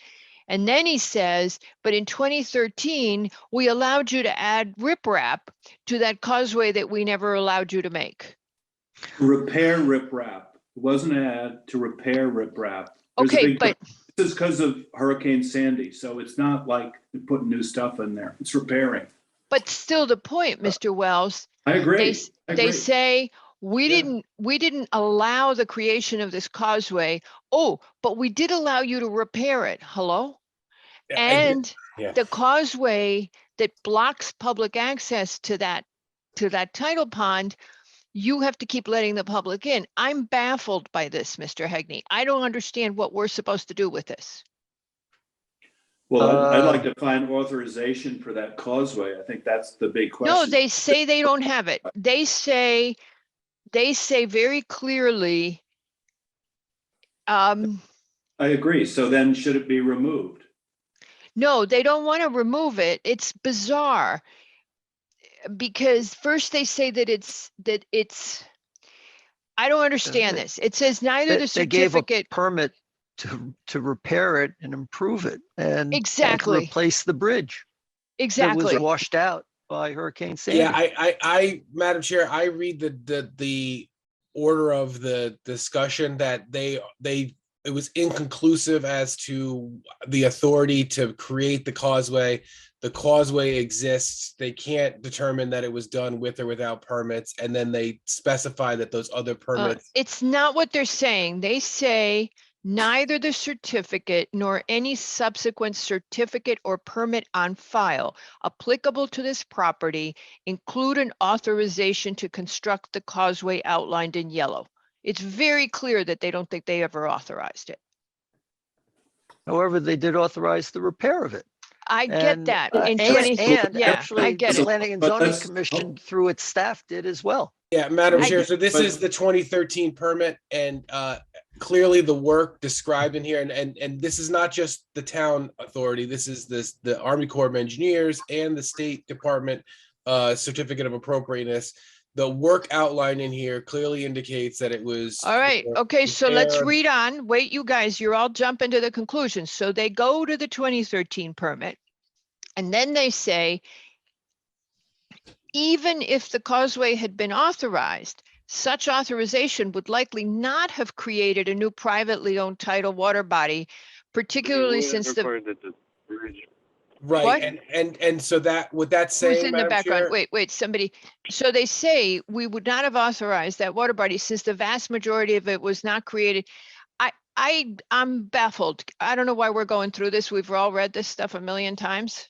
A: And then he says, but in 2013, we allowed you to add riprap to that causeway that we never allowed you to make.
H: Repair riprap. It wasn't add to repair riprap. There's a
A: Okay,
H: big
A: but
H: difference. This is because of Hurricane Sandy, so it's not like they're putting new stuff in there. It's repairing.
A: but still the point, Mr. Wells,
H: I agree.
A: they
H: I agree.
A: say we didn't allow the creation of this causeway. Oh, but we did allow you to repair it. Hello?
E: Yeah, I get-
A: And
E: yeah.
A: the causeway that blocks public access to that tidal pond, you have to keep letting the public in. I'm baffled by this, Mr. Hegney. I don't understand what we're supposed to do with this.
H: Well, I'd like to find authorization for that causeway. I think that's the big question.
A: No, they say they don't have it. They say very clearly,
H: I agree. So then should it be removed?
A: no, they don't want to remove it. It's bizarre. Because first they say that it's, I don't understand this. It says neither the
Q: They gave a
A: certificate.
Q: permit to repair it and improve it and to
A: Exactly.
Q: replace the bridge that
A: Exactly.
Q: was washed out by Hurricane Sandy.
E: Yeah, I, Madam Chair, I read the order of the discussion that it was inconclusive as to the authority to create the causeway. The causeway exists. They can't determine that it was done with or without permits. And then they specify that those other permits.
A: It's not what they're saying. They say neither the certificate nor any subsequent certificate or permit on file applicable to this property include an authorization to construct the causeway outlined in yellow. It's very clear that they don't think they ever authorized it.
Q: However, they did authorize the repair of it.
A: I get that. In
Q: And
A: 20, yeah, I
Q: actually,
A: get
Q: the
A: it.
Q: Planning and
H: But
Q: Zoning
H: let's-
Q: Commission through its staff did as well.
E: Yeah, Madam
A: I-
E: Chair, so this
H: but-
E: is the 2013 permit and clearly the work described in here, and this is not just the town authority, this is the Army Corps of Engineers and the State Department certificate of appropriateness. The work outline in here clearly indicates that it was.
A: All right, okay, so let's
E: repaired.
A: read on. Wait, you guys, you're all jumping to the conclusions. So they go to the 2013 permit. And then they say, even if the causeway had been authorized, such authorization would likely not have created a new privately owned tidal water body, particularly since the,
E: Right,
A: What?
E: and so that, would that say?
A: who's in the background? Wait, somebody. So they say we would not have authorized that water body since the vast majority of it was not created. I'm baffled. I don't know why we're going through this. We've all read this stuff a million times.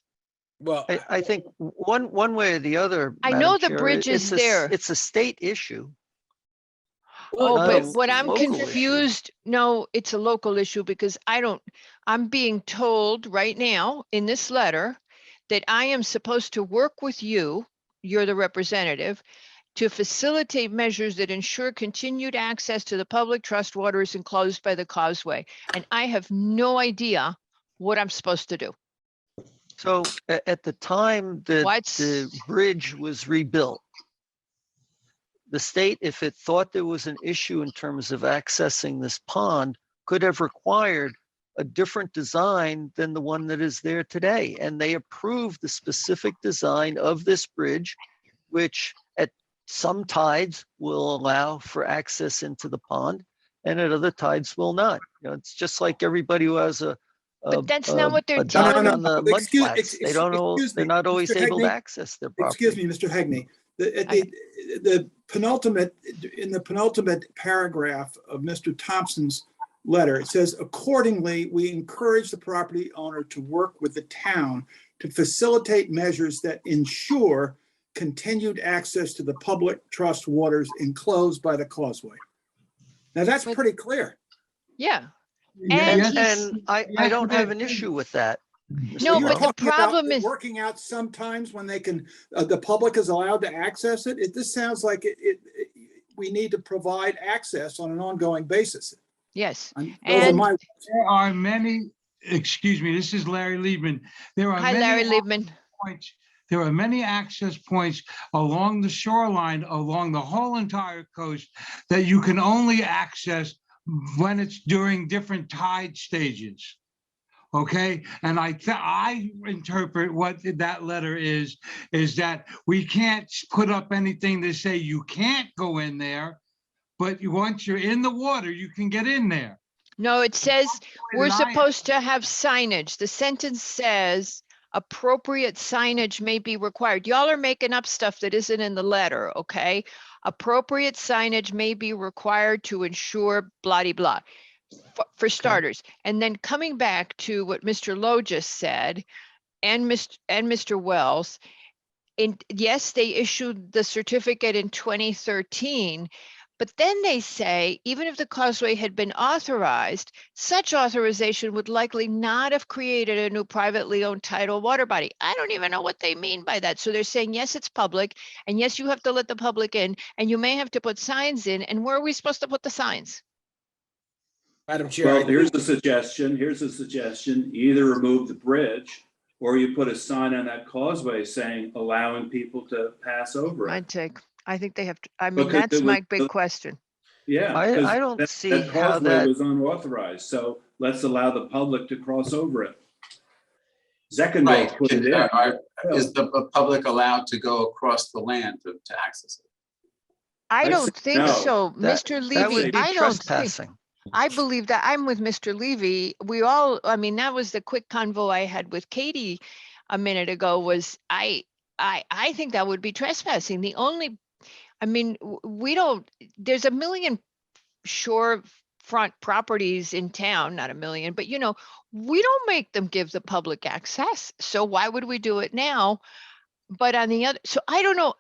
E: Well,
Q: I think one way or the other.
A: I
Q: Madam
A: know the
Q: Chair,
A: bridge is
Q: it's a
A: there.
Q: It's a state issue.
A: Oh,
Q: not
A: but
Q: a
A: what I'm
Q: local issue.
A: confused, no, it's a local issue because I'm being told right now in this letter that I am supposed to work with you, you're the representative, to facilitate measures that ensure continued access to the public trust waters enclosed by the causeway. And I have no idea what I'm supposed to do.
Q: So at the time that
A: What's-
Q: the bridge was rebuilt, the state, if it thought there was an issue in terms of accessing this pond, could have required a different design than the one that is there today. And they approved the specific design of this bridge, which at some tides will allow for access into the pond and at other tides will not. You know, it's just like everybody who has a
A: But that's not what they're
P: No,
A: telling
P: no,
A: them.
P: no.
Q: on the mud
P: Excuse-
Q: flats.
P: ex-
Q: They don't know,
P: excuse
Q: they're
P: me,
Q: not always
P: Mr.
Q: able to
P: Hegney,
Q: access their property.
P: Excuse me, Mr. Hegney. The penultimate, in the penultimate paragraph of Mr. Thompson's letter, it says, accordingly, we encourage the property owner to work with the town to facilitate measures that ensure continued access to the public trust waters enclosed by the causeway. Now, that's pretty clear.
A: Yeah.
B: Yeah,
A: And
B: yes.
A: he's,
Q: And I
B: Yes,
Q: don't
B: it
Q: have
B: is.
Q: an issue with that.
A: no,
P: Well, you're
A: but the
P: talking about
A: problem
P: it
A: is,
P: working out sometimes when they can, the public is allowed to access it. This sounds like we need to provide access on an ongoing basis.
A: yes.
P: Those are
A: And
P: my,
B: There are many, excuse me, this is Larry Liebman. There are
A: hi,
B: many
A: Larry
B: access
A: Liebman.
B: points. There are many access points along the shoreline, along the whole entire coast that you can only access when it's during different tide stages. Okay, and I interpret what that letter is that we can't put up anything to say you can't go in there, but once you're in the water, you can get in there.
A: No, it says we're
B: that I-
A: supposed to have signage. The sentence says appropriate signage may be required. Y'all are making up stuff that isn't in the letter, okay? Appropriate signage may be required to ensure blah de blah. For starters, and then coming back to what Mr. Lowe just said, and Mr. Wells, yes, they issued the certificate in 2013, but then they say, even if the causeway had been authorized, such authorization would likely not have created a new privately owned tidal water body. I don't even know what they mean by that. So they're saying, yes, it's public, and yes, you have to let the public in, and you may have to put signs in, and where are we supposed to put the signs?
E: Madam Chair,
H: Well, here's a suggestion. Either remove the bridge or you put a sign on that causeway saying allowing people to pass over
A: My
H: it.
A: take. I think they have to, I mean,
H: Because
A: that's
H: it
A: my
H: was-
A: big question.
H: Yeah.
Q: I
H: 'cause
Q: don't
H: that-
Q: see
H: that
Q: how
H: causeway
Q: that-
H: was unauthorized, so let's allow the public to cross over it. Zeckendorf
N: Right,
H: put it in.
N: is the public allowed to go across the land to access it?
A: I
H: I
A: don't
H: say
A: think
H: no.
A: so,
Q: That-
A: Mr.
Q: That would
A: Levy.
Q: be
A: I don't think,
Q: trespassing.
A: I believe that I'm with Mr. Levy. We all, I mean, that was the quick convo I had with Katie a minute ago was I think that would be trespassing. The only, I mean, we don't, there's a million shorefront properties in town, not a million, but you know, we don't make them give the public access. So why would we do it now? But on the other, so I don't know,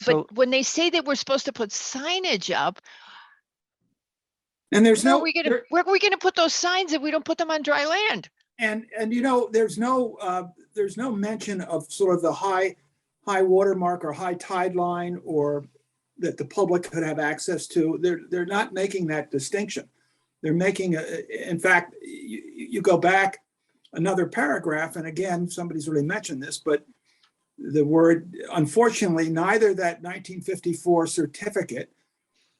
Q: So-
A: but when they say that we're supposed to put signage up,
P: and there's
A: where
P: no,
A: are we gonna, where are we gonna put those signs if we don't put them on dry land?
P: and you know, there's no mention of sort of the high water mark or high tide line or that the public could have access to. They're not making that distinction. They're making, in fact, you go back another paragraph, and again, somebody's already mentioned this, but the word, unfortunately, neither that 1954 certificate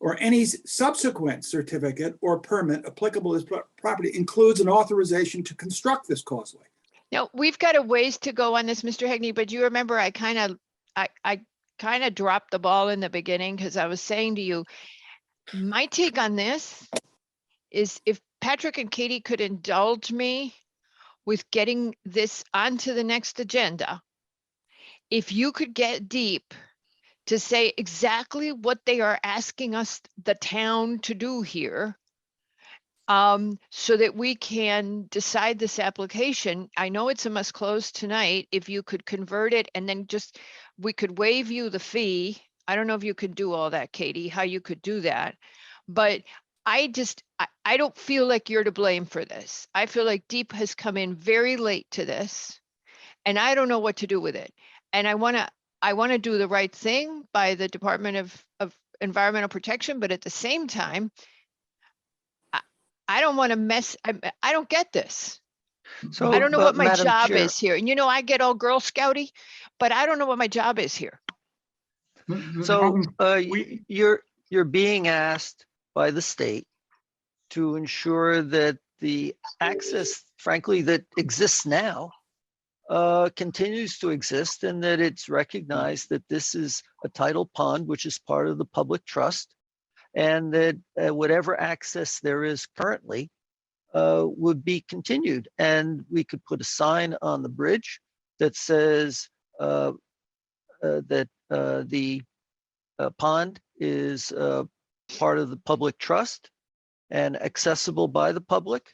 P: or any subsequent certificate or permit applicable to this property includes an authorization to construct this causeway.
A: Now, we've got a ways to go on this, Mr. Hegney, but you remember I kind of dropped the ball in the beginning because I was saying to you, my take on this is if Patrick and Katie could indulge me with getting this onto the next agenda, if you could get deep to say exactly what they are asking us, the town, to do here, so that we can decide this application. I know it's a must close tonight. If you could convert it and then just, we could waive you the fee. I don't know if you could do all that, Katie, how you could do that. But I don't feel like you're to blame for this. I feel like Deep has come in very late to this and I don't know what to do with it. And I want to do the right thing by the Department of Environmental Protection, but at the same time, I don't want to mess, I don't get this.
Q: So,
A: I don't know what my
Q: Madam
A: job
Q: Chair-
A: is here. And you know, I get all Girl Scouty, but I don't know what my job is here.
Q: So you're being asked by the state to ensure that the access, frankly, that exists now continues to exist and that it's recognized that this is a tidal pond, which is part of the public trust, and that whatever access there is currently would be continued. And we could put a sign on the bridge that says that the pond is part of the public trust and accessible by the public.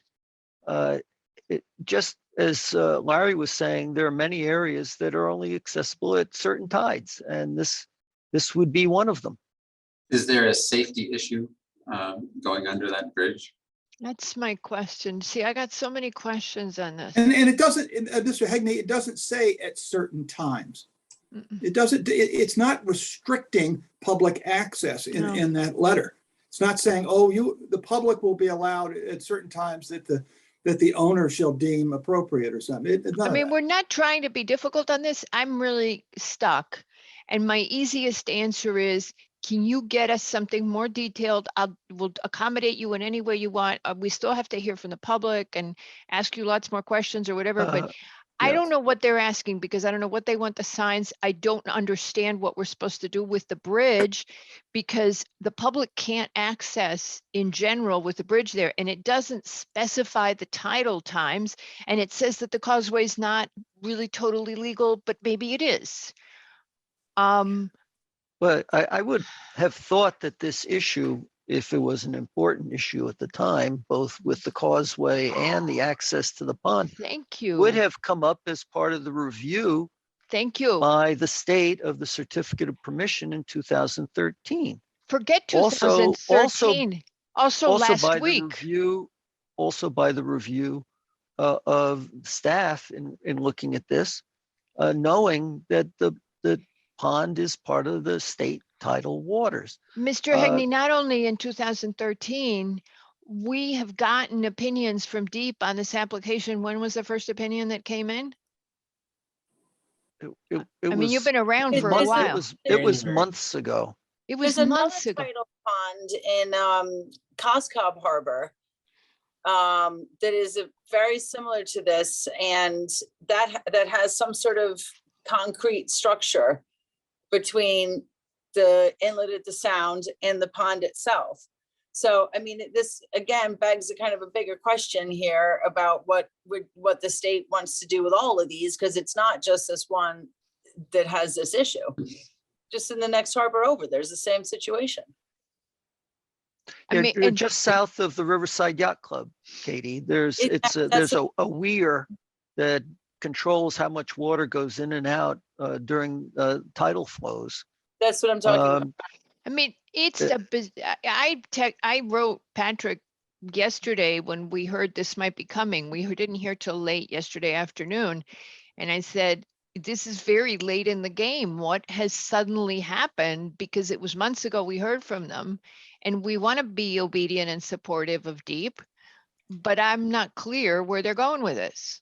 Q: Just as Larry was saying, there are many areas that are only accessible at certain tides, and this would be one of them.
N: Is there a safety issue going under that bridge?
A: That's my question. See, I got so many questions on this.
P: And it doesn't, Mr. Hegney, it doesn't say at certain times. It doesn't, it's not restricting public access in that letter. It's not saying, oh, the public will be allowed at certain times that the owner shall deem appropriate or something.
A: I mean, we're not trying to be difficult on this. I'm really stuck. And my easiest answer is, can you get us something more detailed? We'll accommodate you in any way you want. We still have to hear from the public and ask you lots more questions or whatever, but I don't know what they're asking because I don't know what they want the signs. I don't understand what we're supposed to do with the bridge because the public can't access in general with the bridge there, and it doesn't specify the tidal times, and it says that the causeway is not really totally legal, but maybe it is.
Q: But I would have thought that this issue, if it was an important issue at the time, both with the causeway and the access to the pond,
A: thank you,
Q: would have come up as part of the review.
A: Thank you.
Q: By the state of the certificate of permission in 2013.
A: Forget 2013. Also last
Q: by
A: week.
Q: The review, also by the review of staff in looking at this, knowing that the pond is part of the state tidal waters.
A: Mr. Hegney, not only in 2013, we have gotten opinions from DEEP on this application. When was the first opinion that came in? I mean, you've been around for a while.
Q: It was months ago.
A: It was
D: There's
A: months
D: another
A: ago.
D: tidal pond in Coscob Harbor that is very similar to this, and that has some sort of concrete structure between the inlet at the Sound and the pond itself. So, I mean, this again begs a kind of a bigger question here about what the state wants to do with all of these, because it's not just this one that has this issue. Just in the next harbor over, there's the same situation.
Q: You're just south of the Riverside Yacht Club, Katie. There's a weir that controls how much water goes in and out during tidal flows.
D: That's what I'm talking about.
A: I mean, it's I wrote Patrick yesterday when we heard this might be coming. We didn't hear till late yesterday afternoon. And I said, this is very late in the game. What has suddenly happened? Because it was months ago we heard from them, and we want to be obedient and supportive of DEEP, but I'm not clear where they're going with this.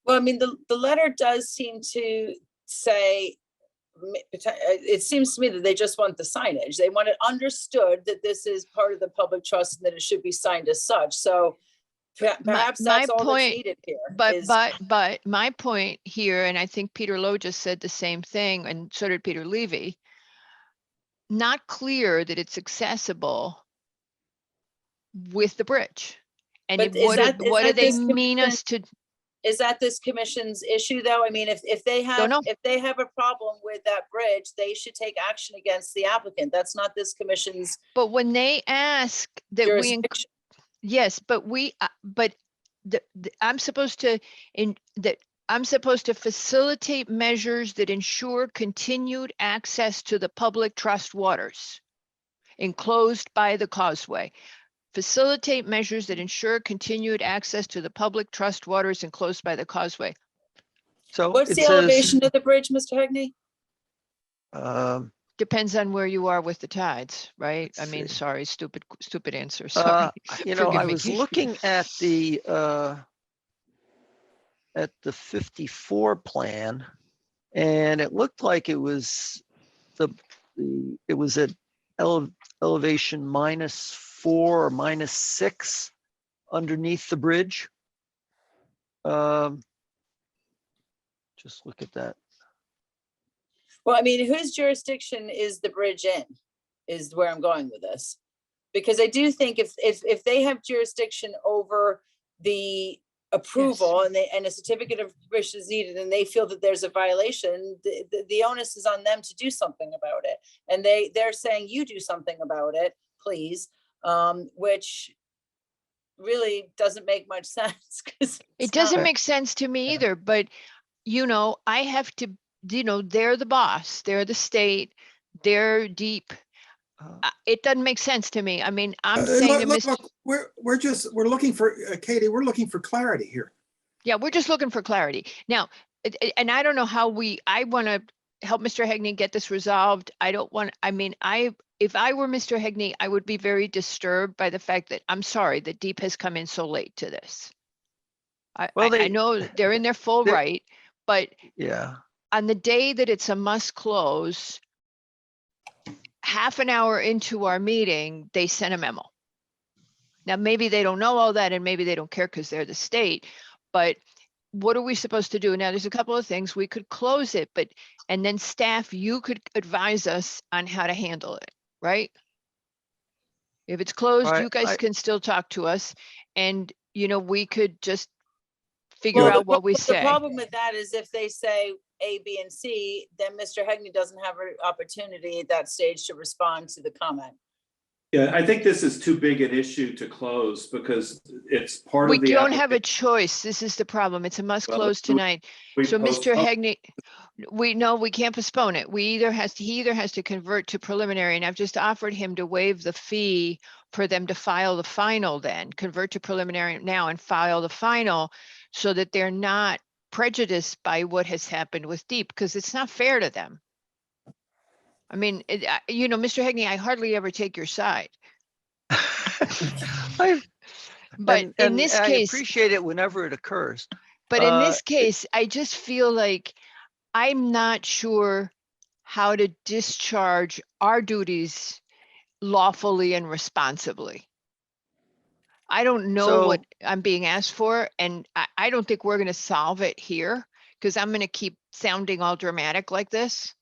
D: Well, I mean, the letter does seem to say, it seems to me that they just want the signage. They want it understood that this is part of the public trust and that it should be signed as such. So perhaps that's all that's needed here.
A: But my point here, and I think Peter Lowe just said the same thing, and so did Peter Levy, not clear that it's accessible with the bridge. And what do they mean us to?
D: Is that this commission's issue, though? I mean, if they have a problem with that bridge, they should take action against the applicant. That's not this commission's.
A: But when they ask that yes, but I'm supposed to facilitate measures that ensure continued access to the public trust waters enclosed by the causeway. Facilitate measures that ensure continued access to the public trust waters enclosed by the causeway.
Q: So
D: what's the elevation of the bridge, Mr. Hegney?
A: Depends on where you are with the tides, right? I mean, sorry, stupid answer. Sorry.
Q: I was looking at the 54 plan, and it looked like it was it was at elevation -4 or -6 underneath the bridge. Just look at that.
D: Well, I mean, whose jurisdiction is the bridge in, is where I'm going with this. Because I do think if they have jurisdiction over the approval and a certificate of permission is needed, and they feel that there's a violation, the onus is on them to do something about it. And they're saying, you do something about it, please, which really doesn't make much sense. 'Cause
A: It
D: it's
A: doesn't
D: not-
A: make sense to me either, but I have to, they're the boss, they're the state, they're deep. It doesn't make sense to me. I mean, I'm saying to Mr.
P: We're looking for, Katie, we're looking for clarity here.
A: Yeah, we're just looking for clarity. Now, and I don't know how I want to help Mr. Hegney get this resolved. If I were Mr. Hegney, I would be very disturbed by the fact that, I'm sorry, that Deep has come in so late to this. I know they're in their full right, but
Q: Yeah.
A: on the day that it's a must close, half an hour into our meeting, they sent a memo. Now, maybe they don't know all that and maybe they don't care because they're the state, but what are we supposed to do? Now, there's a couple of things. We could close it, and then staff, you could advise us on how to handle it, right? If it's closed, you guys can still talk to us and, we could just figure
D: Well,
A: out what we
D: the
A: say.
D: problem with that is if they say A, B, and C, then Mr. Hegney doesn't have an opportunity at that stage to respond to the comment.
H: Yeah, I think this is too big an issue to close because it's part
A: We
H: of the.
A: don't have a choice. This is the problem. It's a must close tonight. So Mr. Hegney, we can't postpone it. He either has to convert to preliminary, and I've just offered him to waive the fee for them to file the final, then convert to preliminary now and file the final so that they're not prejudiced by what has happened with Deep, because it's not fair to them. I mean, Mr. Hegney, I hardly ever take your side. But in this
Q: I
A: case,
Q: appreciate it whenever it occurs.
A: but in this case, I just feel like I'm not sure how to discharge our duties lawfully and responsibly. I don't know what I'm being asked for, and I don't think we're going to solve it here because I'm going to keep sounding all dramatic like this.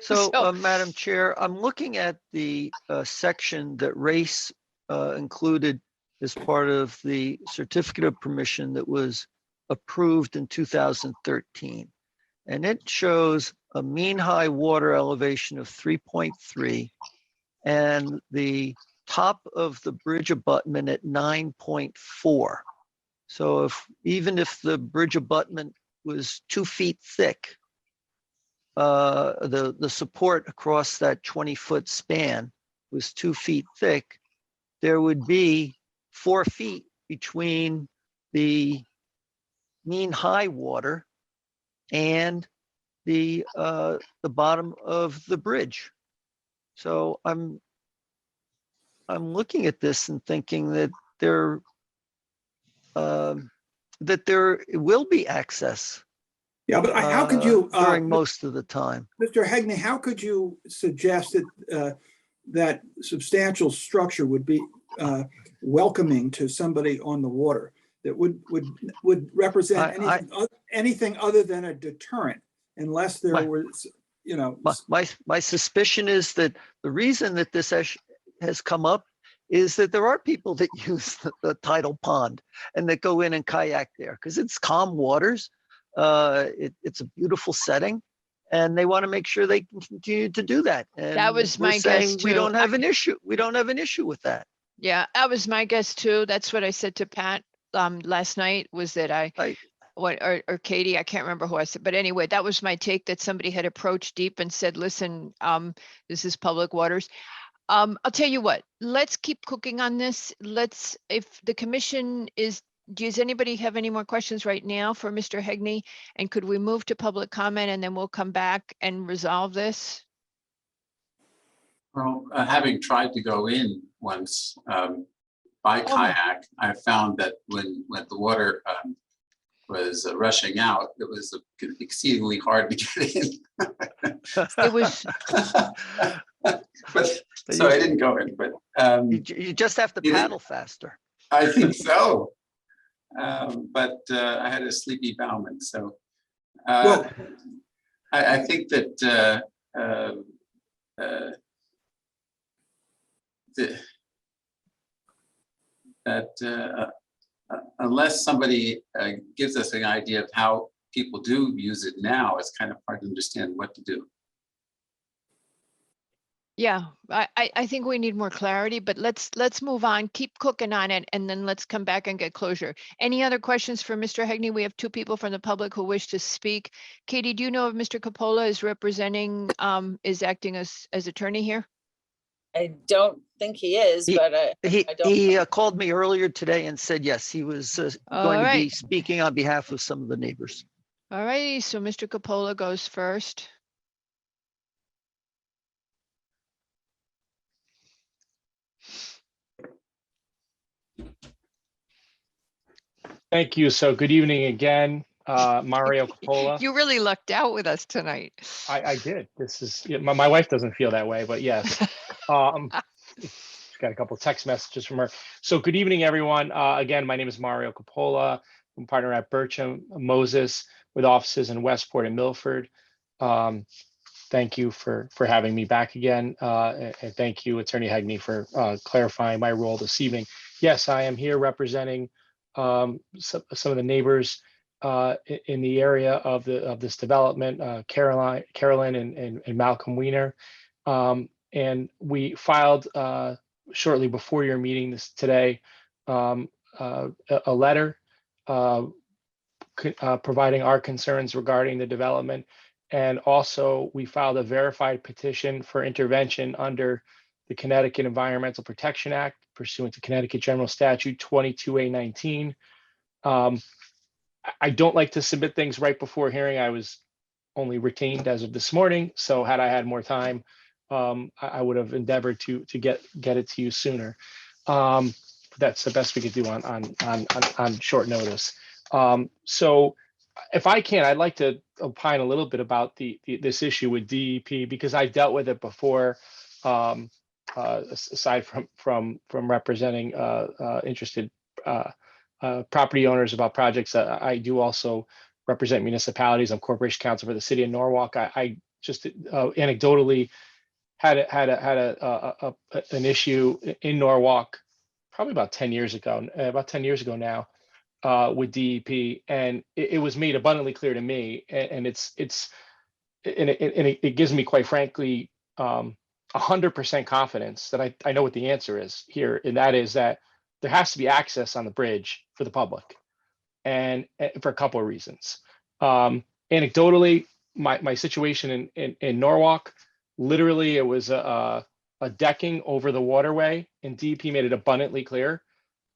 Q: So, Madam Chair, I'm looking at the section that Race included as part of the certificate of permission that was approved in 2013. And it shows a mean high water elevation of 3.3 and the top of the bridge abutment at 9.4. So even if the bridge abutment was 2 feet thick, the support across that 20-foot span was 2 feet thick, there would be 4 feet between the mean high water and the bottom of the bridge. So I'm looking at this and thinking that there will be access.
P: Yeah, but how could you
Q: during most of the time,
P: Mr. Hegney? How could you suggest that that substantial structure would be welcoming to somebody on the water that would represent anything other than a deterrent, unless there was,
Q: My suspicion is that the reason that this has come up is that there are people that use the tidal pond and that go in and kayak there because it's calm waters. It's a beautiful setting, and they want to make sure they can continue to do that. And
A: that was my guess too.
Q: We don't have an issue. We don't have an issue with that.
A: Yeah, that was my guess too. That's what I said to Pat last night, was that or Katie, I can't remember who I said, but anyway, that was my take, that somebody had approached Deep and said, listen, this is public waters. I'll tell you what, let's keep cooking on this. If the commission does anybody have any more questions right now for Mr. Hegney? And could we move to public comment and then we'll come back and resolve this?
N: Well, having tried to go in once by kayak, I found that when the water was rushing out, it was exceedingly hard to get in.
A: It was.
N: So I didn't go in, but
Q: you just have to paddle faster.
N: I think so. But I had a sleepy bowman, so I think that unless somebody gives us an idea of how people do use it now, it's kind of hard to understand what to do.
A: Yeah, I think we need more clarity, but let's move on, keep cooking on it, and then let's come back and get closure. Any other questions for Mr. Hegney? We have two people from the public who wish to speak. Katie, do you know if Mr. Coppola is representing, is acting as attorney here?
D: I don't think he is, but I don't.
Q: He called me earlier today and said, yes, he was going
A: All
Q: to be
A: right.
Q: speaking on behalf of some of the neighbors.
A: All righty, so Mr. Coppola goes first.
M: Thank you. So good evening again, Mario Coppola.
A: You really lucked out with us tonight.
M: I did. This is, yeah, my wife doesn't feel that way, but yes. Just got a couple of text messages from her. So good evening, everyone. Again, my name is Mario Coppola. I'm a partner at Bircham Moses with offices in Westport and Milford. Thank you for having me back again. And thank you, Attorney Hegney, for clarifying my role this evening. Yes, I am here representing some of the neighbors in the area of this development, Carolyn and Malcolm Weiner. And we filed shortly before your meeting today a letter providing our concerns regarding the development. And also we filed a verified petition for intervention under the Connecticut Environmental Protection Act pursuant to Connecticut General Statute 22A19. I don't like to submit things right before hearing. I was only retained as of this morning. So had I had more time, I would have endeavored to get it to you sooner. That's the best we could do on short notice. So if I can, I'd like to opine a little bit about this issue with DEP because I dealt with it before. Aside from representing interested property owners about projects, I do also represent municipalities. I'm corporation counsel for the city of Norwalk. I just anecdotally had an issue in Norwalk probably about 10 years ago now with DEP, and it was made abundantly clear to me, and it gives me, quite frankly, 100% confidence that I know what the answer is here, and that is that there has to be access on the bridge for the public, and for a couple of reasons. Anecdotally, my situation in Norwalk, literally it was a decking over the waterway, and DEP made it abundantly clear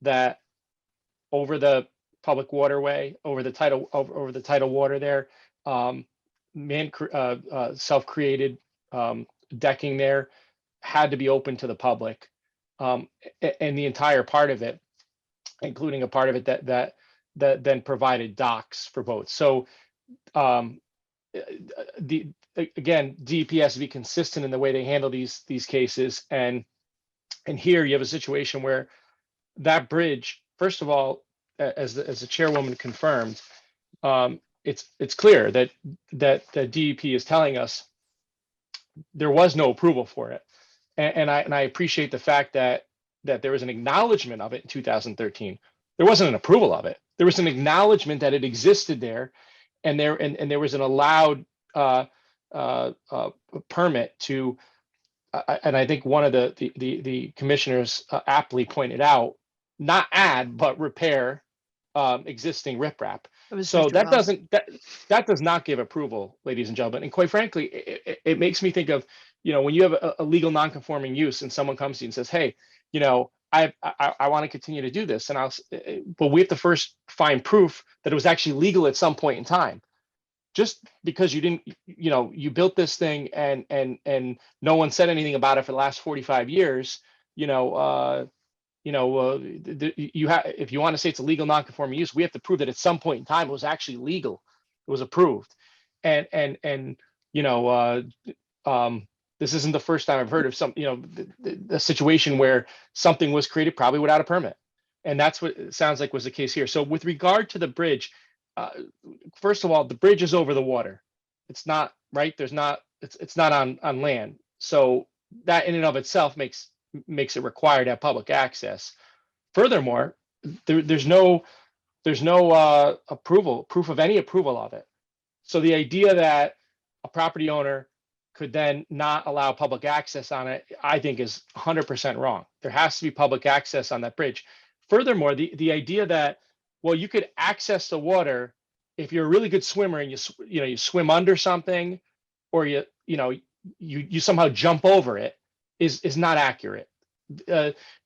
M: that over the public waterway, over the tidal water there, self-created decking there had to be open to the public, and the entire part of it, including a part of it that then provided docks for boats. So again, DEP has to be consistent in the way they handle these cases, and here you have a situation where that bridge, first of all, as the chairwoman confirmed, it's clear that DEP is telling us there was no approval for it, and I appreciate the fact that there was an acknowledgement of it in 2013. There wasn't an approval of it. There was an acknowledgement that it existed there, and there was an allowed permit to, and I think one of the commissioners aptly pointed out, not add but repair existing riprap. So that does not give approval, ladies and gentlemen. And quite frankly, it makes me think of, when you have a legal non-conforming use and someone comes to you and says, hey, I want to continue to do this, but we have to first find proof that it was actually legal at some point in time. Just because you didn't, you built this thing and no one said anything about it for the last 45 years, you have, if you want to say it's a legal non-conforming use, we have to prove that at some point in time it was actually legal, it was approved, and this isn't the first time I've heard of the situation where something was created probably without a permit, and that's what it sounds like was the case here. So with regard to the bridge, first of all, the bridge is over the water. It's not right. It's not on land. So that in and of itself makes it required to have public access. Furthermore, there's no proof of any approval of it. So the idea that a property owner could then not allow public access on it, I think is 100% wrong. There has to be public access on that bridge. Furthermore, the idea that, well, you could access the water if you're a really good swimmer and you swim under something, or you somehow jump over it, is not accurate.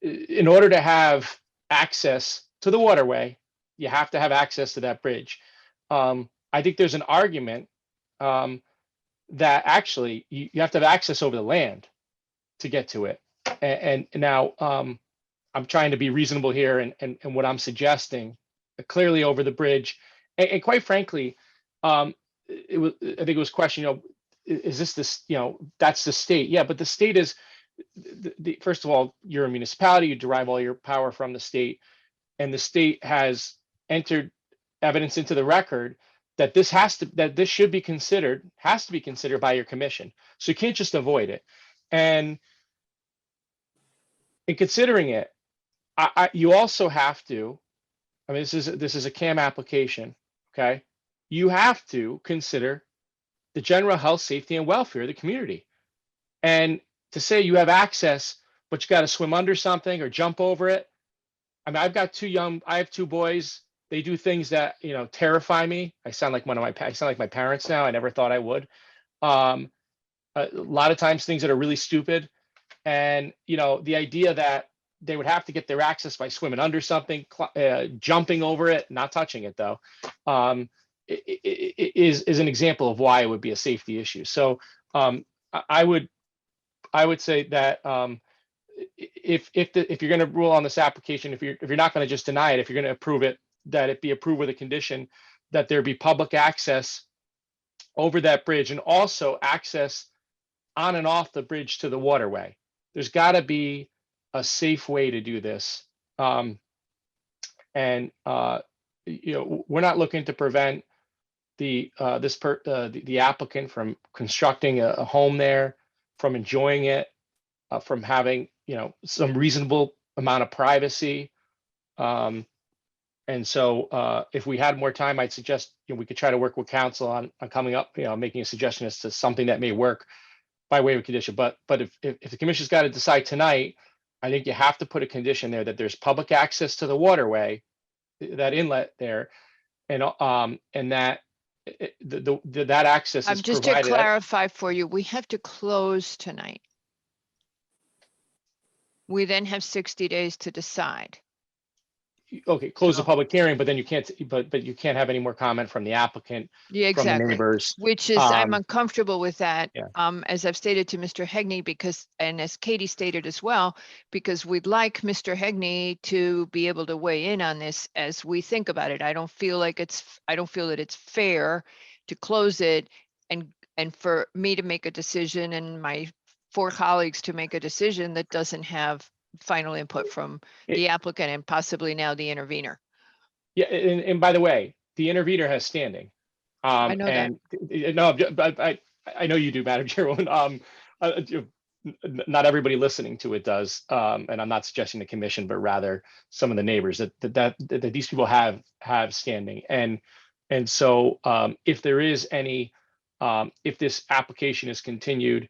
M: In order to have access to the waterway, you have to have access to that bridge. I think there's an argument that actually you have to have access over the land to get to it. And now I'm trying to be reasonable here, and what I'm suggesting, clearly over the bridge, and quite frankly, I think it was questioned, is this, that's the state. Yeah, but the state is, first of all, you're a municipality, you derive all your power from the state, and the state has entered evidence into the record that this has to be considered by your commission. So you can't just avoid it. And in considering it, you also have to, I mean, this is a CAM application, okay? You have to consider the general health, safety, and welfare of the community. And to say you have access, but you got to swim under something or jump over it. I mean, I have two boys. They do things that, terrify me. I sound like my parents now. I never thought I would. A lot of times things that are really stupid. And, the idea that they would have to get their access by swimming under something, jumping over it, not touching it though, is an example of why it would be a safety issue. So I would say that if you're going to rule on this application, if you're not going to just deny it, if you're going to approve it, that it be approved with a condition that there be public access over that bridge, and also access on and off the bridge to the waterway. There's got to be a safe way to do this. We're not looking to prevent the applicant from constructing a home there, from enjoying it, from having some reasonable amount of privacy. And so if we had more time, I'd suggest we could try to work with council on coming up, making a suggestion as to something that may work by way of a condition. But if the commission's got to decide tonight, I think you have to put a condition there that there's public access to the waterway, that inlet there, and that that access is
A: Just to
M: provided.
A: clarify for you, we have to close tonight. We then have 60 days to decide.
M: Okay, close the public hearing, but then you can't, but you can't have any more comment from the applicant,
A: Yeah,
M: from the
A: exactly.
M: neighbors.
A: Which is, I'm uncomfortable with that.
M: Yeah.
A: As I've stated to Mr. Hegney, because, and as Katie stated as well, because we'd like Mr. Hegney to be able to weigh in on this as we think about it. I don't feel that it's fair to close it and for me to make a decision and my 4 colleagues to make a decision that doesn't have final input from the applicant and possibly now the intervener.
M: Yeah, and by the way, the intervener has standing.
A: I know
M: and no, I know you do, Madam Chairwoman. Not everybody listening to it does, and I'm not suggesting the commission, but rather some of the neighbors that these people have standing. And so if there is any, if this application is continued,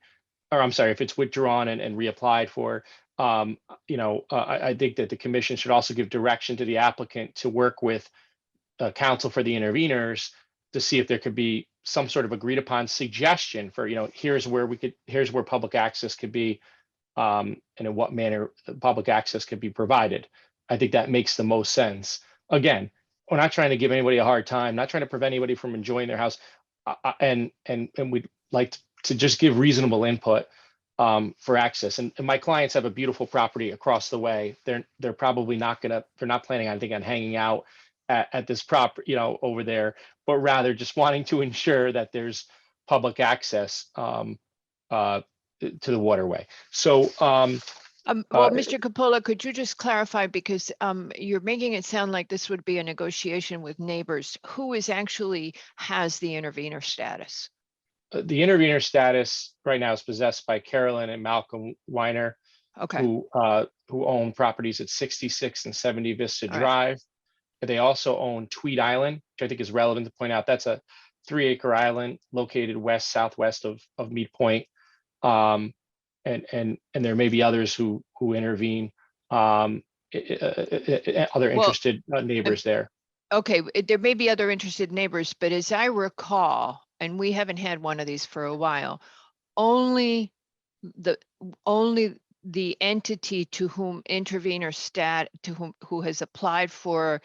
M: or I'm sorry, if it's withdrawn and reapplied for, I think that the commission should also give direction to the applicant to work with counsel for the interveners to see if there could be some sort of agreed upon suggestion for, here's where public access could be, and in what manner the public access could be provided. I think that makes the most sense. Again, we're not trying to give anybody a hard time, not trying to prevent anybody from enjoying their house, and we'd like to just give reasonable input for access. And my clients have a beautiful property across the way. They're probably not planning on hanging out at this property, over there, but rather just wanting to ensure that there's public access to the waterway. So
A: well, Mr. Coppola, could you just clarify, because you're making it sound like this would be a negotiation with neighbors. Who actually has the intervener status?
M: The intervener status right now is possessed by Carolyn and Malcolm Weiner.
A: Okay.
M: who own properties at 66 and 70 Vista
A: All right.
M: Drive. They also own Tweed Island, which I think is relevant to point out. That's a 3-acre island located southwest of Mead Point. And there may be others who intervene, other interested neighbors there.
A: Okay, there may be other interested neighbors, but as I recall, and we haven't had one of these for a while, only the entity to whom who has applied for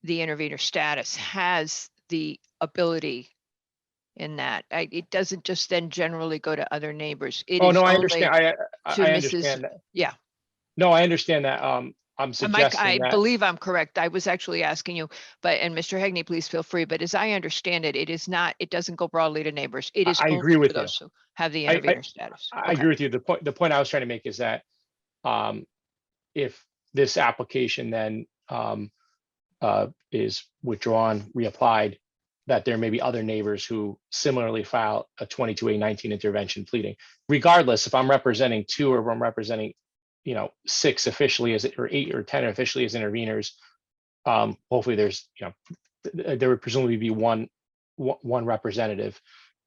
A: the intervener status has the ability in that. It doesn't just then generally go to other neighbors. It
M: Oh,
A: is
M: no, I
A: only
M: understand.
A: to
M: I
A: Mrs.
M: understand that.
A: Yeah.
M: No, I understand that. I'm
A: Mike,
M: suggesting
A: I
M: that.
A: believe I'm correct. I was actually asking you, and Mr. Hegney, please feel free, but as I understand it, it doesn't go broadly to neighbors. It is
M: I
A: only
M: agree
A: for
M: with you.
A: those who have the
M: I-
A: intervener status.
M: I
A: Okay.
M: agree with you. The point I was trying to make is that if this application then is withdrawn, reapplied, that there may be other neighbors who similarly file a 22A19 intervention pleading. Regardless, if I'm representing 2 or if I'm representing, 6 officially or 8 or 10 officially as interveners, hopefully there's, there would presumably be one representative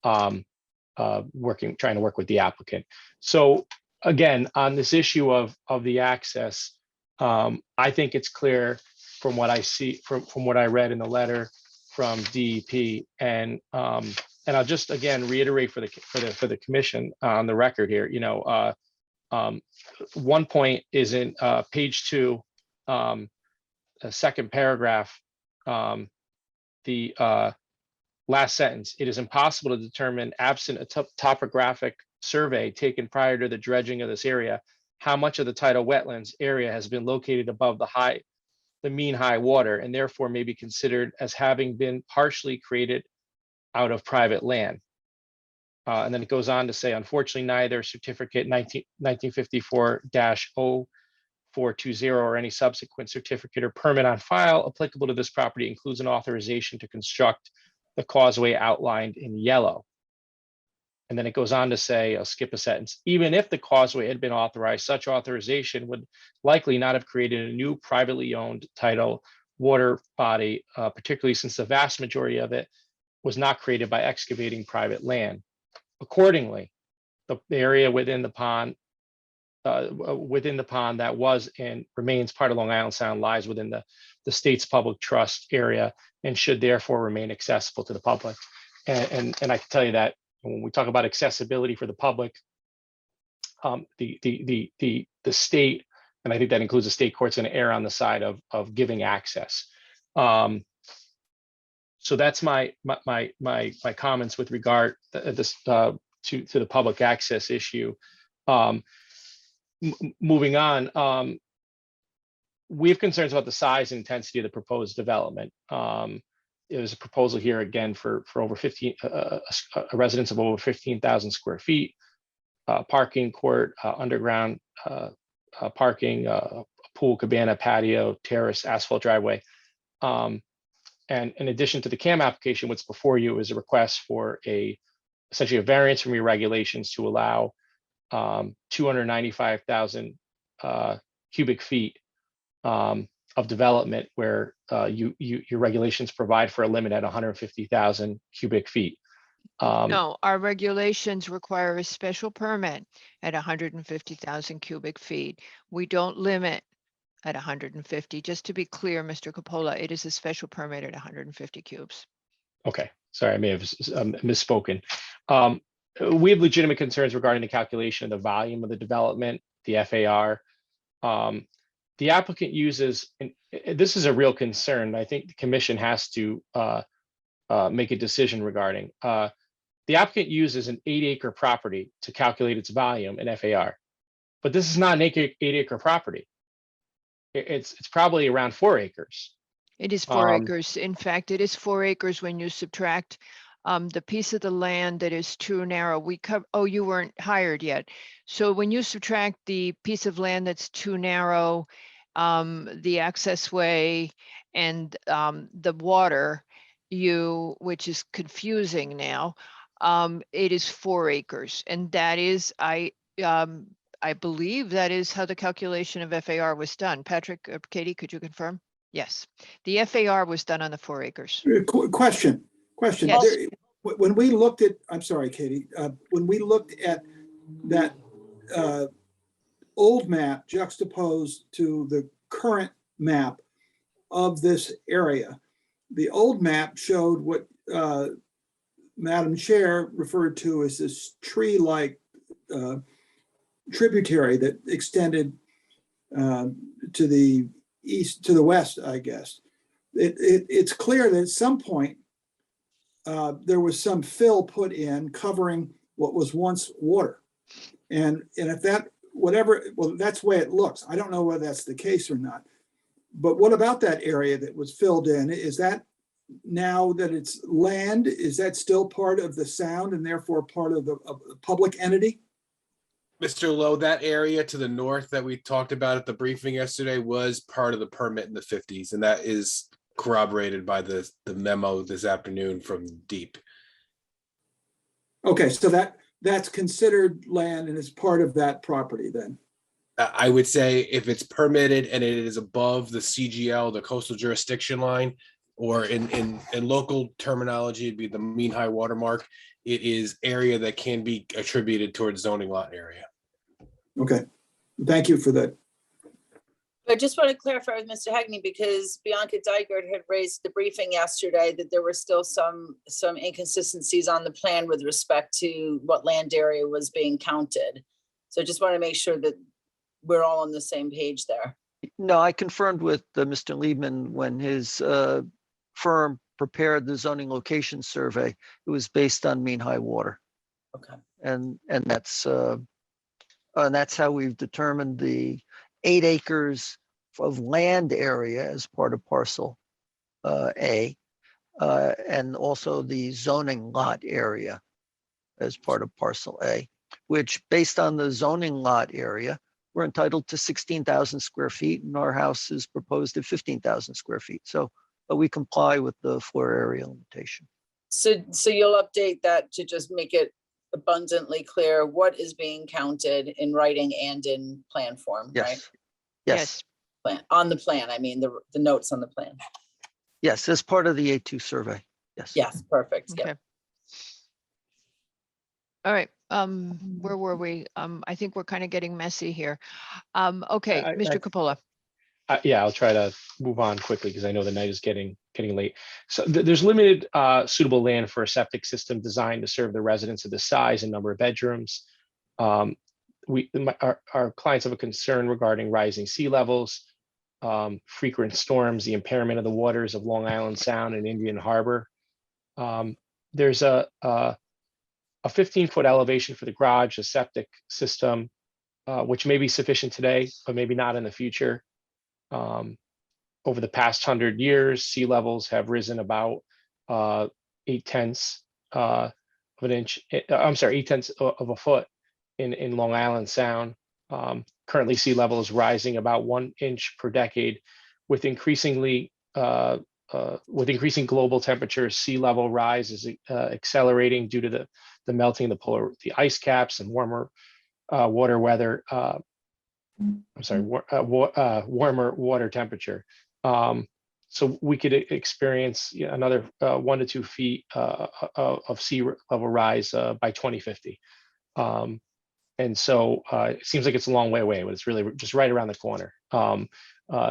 M: trying to work with the applicant. So again, on this issue of the access, I think it's clear from what I see, from what I read in the letter from DEP, and I'll just again reiterate for the commission on the record here. One point is in page 2, second paragraph, the last sentence. It is impossible to determine, absent a topographic survey taken prior to the dredging of this area, how much of the tidal wetlands area has been located above the mean high water, and therefore may be considered as having been partially created out of private land. And then it goes on to say, unfortunately, neither certificate 1954-0420 or any subsequent certificate or permit on file applicable to this property includes an authorization to construct the causeway outlined in yellow. And then it goes on to say, I'll skip a sentence, even if the causeway had been authorized, such authorization would likely not have created a new privately owned tidal water body, particularly since the vast majority of it was not created by excavating private land. Accordingly, the area within the pond that was and remains part of Long Island Sound lies within the state's public trust area and should therefore remain accessible to the public. And I can tell you that when we talk about accessibility for the public, the state, and I think that includes the state courts, going to err on the side of giving access. So that's my comments with regard to the public access issue. Moving on, we have concerns about the size and intensity of the proposed development. There's a proposal here again for over 15, a residence of over 15,000 square feet, parking court, underground parking, pool, cabana, patio, terrace, asphalt driveway. And in addition to the CAM application, what's before you is a request for essentially a variance from your regulations to allow 295,000 cubic feet of development where your regulations provide for a limit at 150,000 cubic feet.
A: No, our regulations require a special permit at 150,000 cubic feet. We don't limit at 150. Just to be clear, Mr. Coppola, it is a special permit at 150 cubes.
M: Okay, sorry, I may have misspoken. We have legitimate concerns regarding the calculation of the volume of the development, the FAR. The applicant uses, and this is a real concern, I think the commission has to make a decision regarding. The applicant uses an 8-acre property to calculate its volume in FAR, but this is not an 8-acre property. It's probably around 4 acres.
A: It is 4 acres. In fact, it is 4 acres when you subtract the piece of the land that is too narrow. Oh, you weren't hired yet. So when you subtract the piece of land that's too narrow, the access way and the water, which is confusing now, it is 4 acres. And that is, I I believe that is how the calculation of FAR was done. Patrick, Katie, could you confirm? Yes, the FAR was done on the 4 acres.
P: Question.
A: Yes.
P: There- When we looked at, I'm sorry, Katie, when we looked at that old map juxtaposed to the current map of this area, the old map showed what Madam Chair referred to as this tree-like tributary that extended to the east, to the west, I guess. It's clear that at some point there was some fill put in covering what was once water. And if that, whatever, well, that's the way it looks. I don't know whether that's the case or not. But what about that area that was filled in? Is that, now that it's land, is that still part of the sound and therefore part of the public entity?
E: Mr. Lowe, that area to the north that we talked about at the briefing yesterday was part of the permit in the 50s, and that is corroborated by the memo this afternoon from Deep.
P: Okay, so that's considered land and is part of that property then?
E: I would say if it's permitted and it is above the CGL, the coastal jurisdiction line, or in local terminology, it'd be the mean high water mark, it is area that can be attributed towards zoning lot area.
P: Okay, thank you for that.
D: I just want to clarify with Mr. Hegney, because Bianca Dygert had raised the briefing yesterday that there were still some inconsistencies on the plan with respect to what land area was being counted. So I just want to make sure that we're all on the same page there.
Q: No, I confirmed with Mr. Liebman when his firm prepared the zoning location survey. It was based on mean high water.
D: Okay.
Q: And that's how we've determined the 8 acres of land area as part of parcel A, and also the zoning lot area as part of parcel A, which based on the zoning lot area, we're entitled to 16,000 square feet and our house is proposed at 15,000 square feet. So we comply with the floor area limitation.
D: So you'll update that to just make it abundantly clear what is being counted in writing and in plan form, right?
Q: Yes.
D: Plan, on the plan, I mean, the notes on the plan.
Q: Yes, as part of the A2 survey. Yes.
D: Yes, perfect.
A: Okay.
D: Yeah.
A: All right, where were we? I think we're kind of getting messy here. Okay, Mr. Coppola.
M: Yeah, I'll try to move on quickly because I know the night is getting late. So there's limited suitable land for a septic system designed to serve the residents of the size and number of bedrooms. Our clients have a concern regarding rising sea levels, frequent storms, the impairment of the waters of Long Island Sound and Indian Harbor. There's a 15-foot elevation for the garage, a septic system, which may be sufficient today, but maybe not in the future. Over the past 100 years, sea levels have risen about 8/10 of an inch. I'm sorry, 8/10 of a foot in Long Island Sound. Currently, sea level is rising about 1 inch per decade, with increasing global temperatures. Sea level rise is accelerating due to the melting of the ice caps and warmer water weather. Warmer water temperature. So we could experience another 1 to 2 feet of sea level rise by 2050. And so it seems like it's a long way away, but it's really just right around the corner.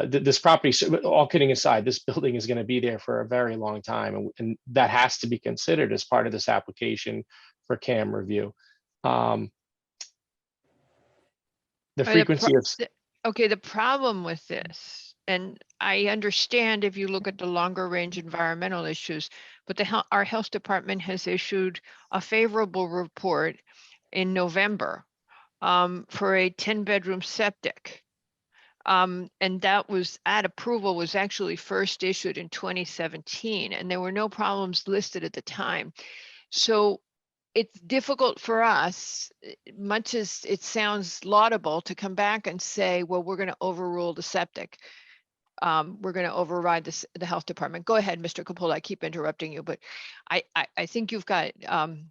M: This property, all kidding aside, this building is going to be there for a very long time, and that has to be considered as part of this application for CAM review. The frequency of
A: okay, the problem with this, and I understand if you look at the longer range environmental issues, but our health department has issued a favorable report in November for a 10-bedroom septic. And that approval was actually first issued in 2017, and there were no problems listed at the time. So it's difficult for us, much as it sounds laudable, to come back and say, well, we're going to overrule the septic. We're going to override the health department. Go ahead, Mr. Coppola. I keep interrupting you, but I think you've got some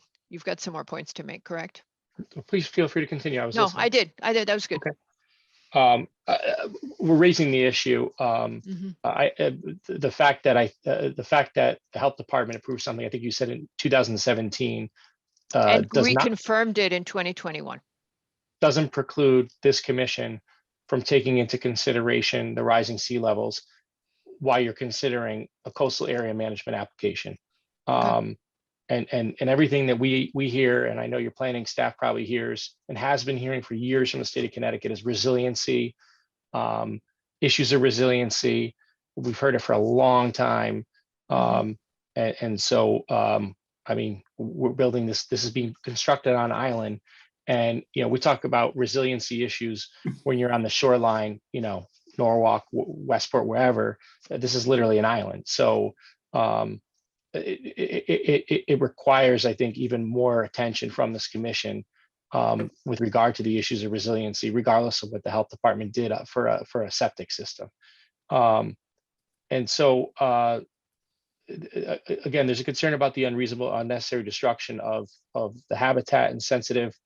A: more points to make, correct?
M: Please feel free to continue. I was
A: No,
M: listening.
A: I did. That was good.
M: Okay. We're raising the issue.
A: Mhm.
M: The fact that the health department approved something, I think you said in 2017,
A: And
M: doesn't
A: reconfirmed it in 2021.
M: preclude this commission from taking into consideration the rising sea levels while you're considering a coastal area management application. And everything that we hear, and I know your planning staff probably hears and has been hearing for years from the state of Connecticut, is resiliency, issues of resiliency. We've heard it for a long time. And so, I mean, we're building this is being constructed on an island. And, we talk about resiliency issues when you're on the shoreline, Norwalk, Westport, wherever. This is literally an island. So it requires, I think, even more attention from this commission with regard to the issues of resiliency, regardless of what the health department did for a septic system. And so, again, there's a concern about the unreasonable, unnecessary destruction of the habitat and sensitive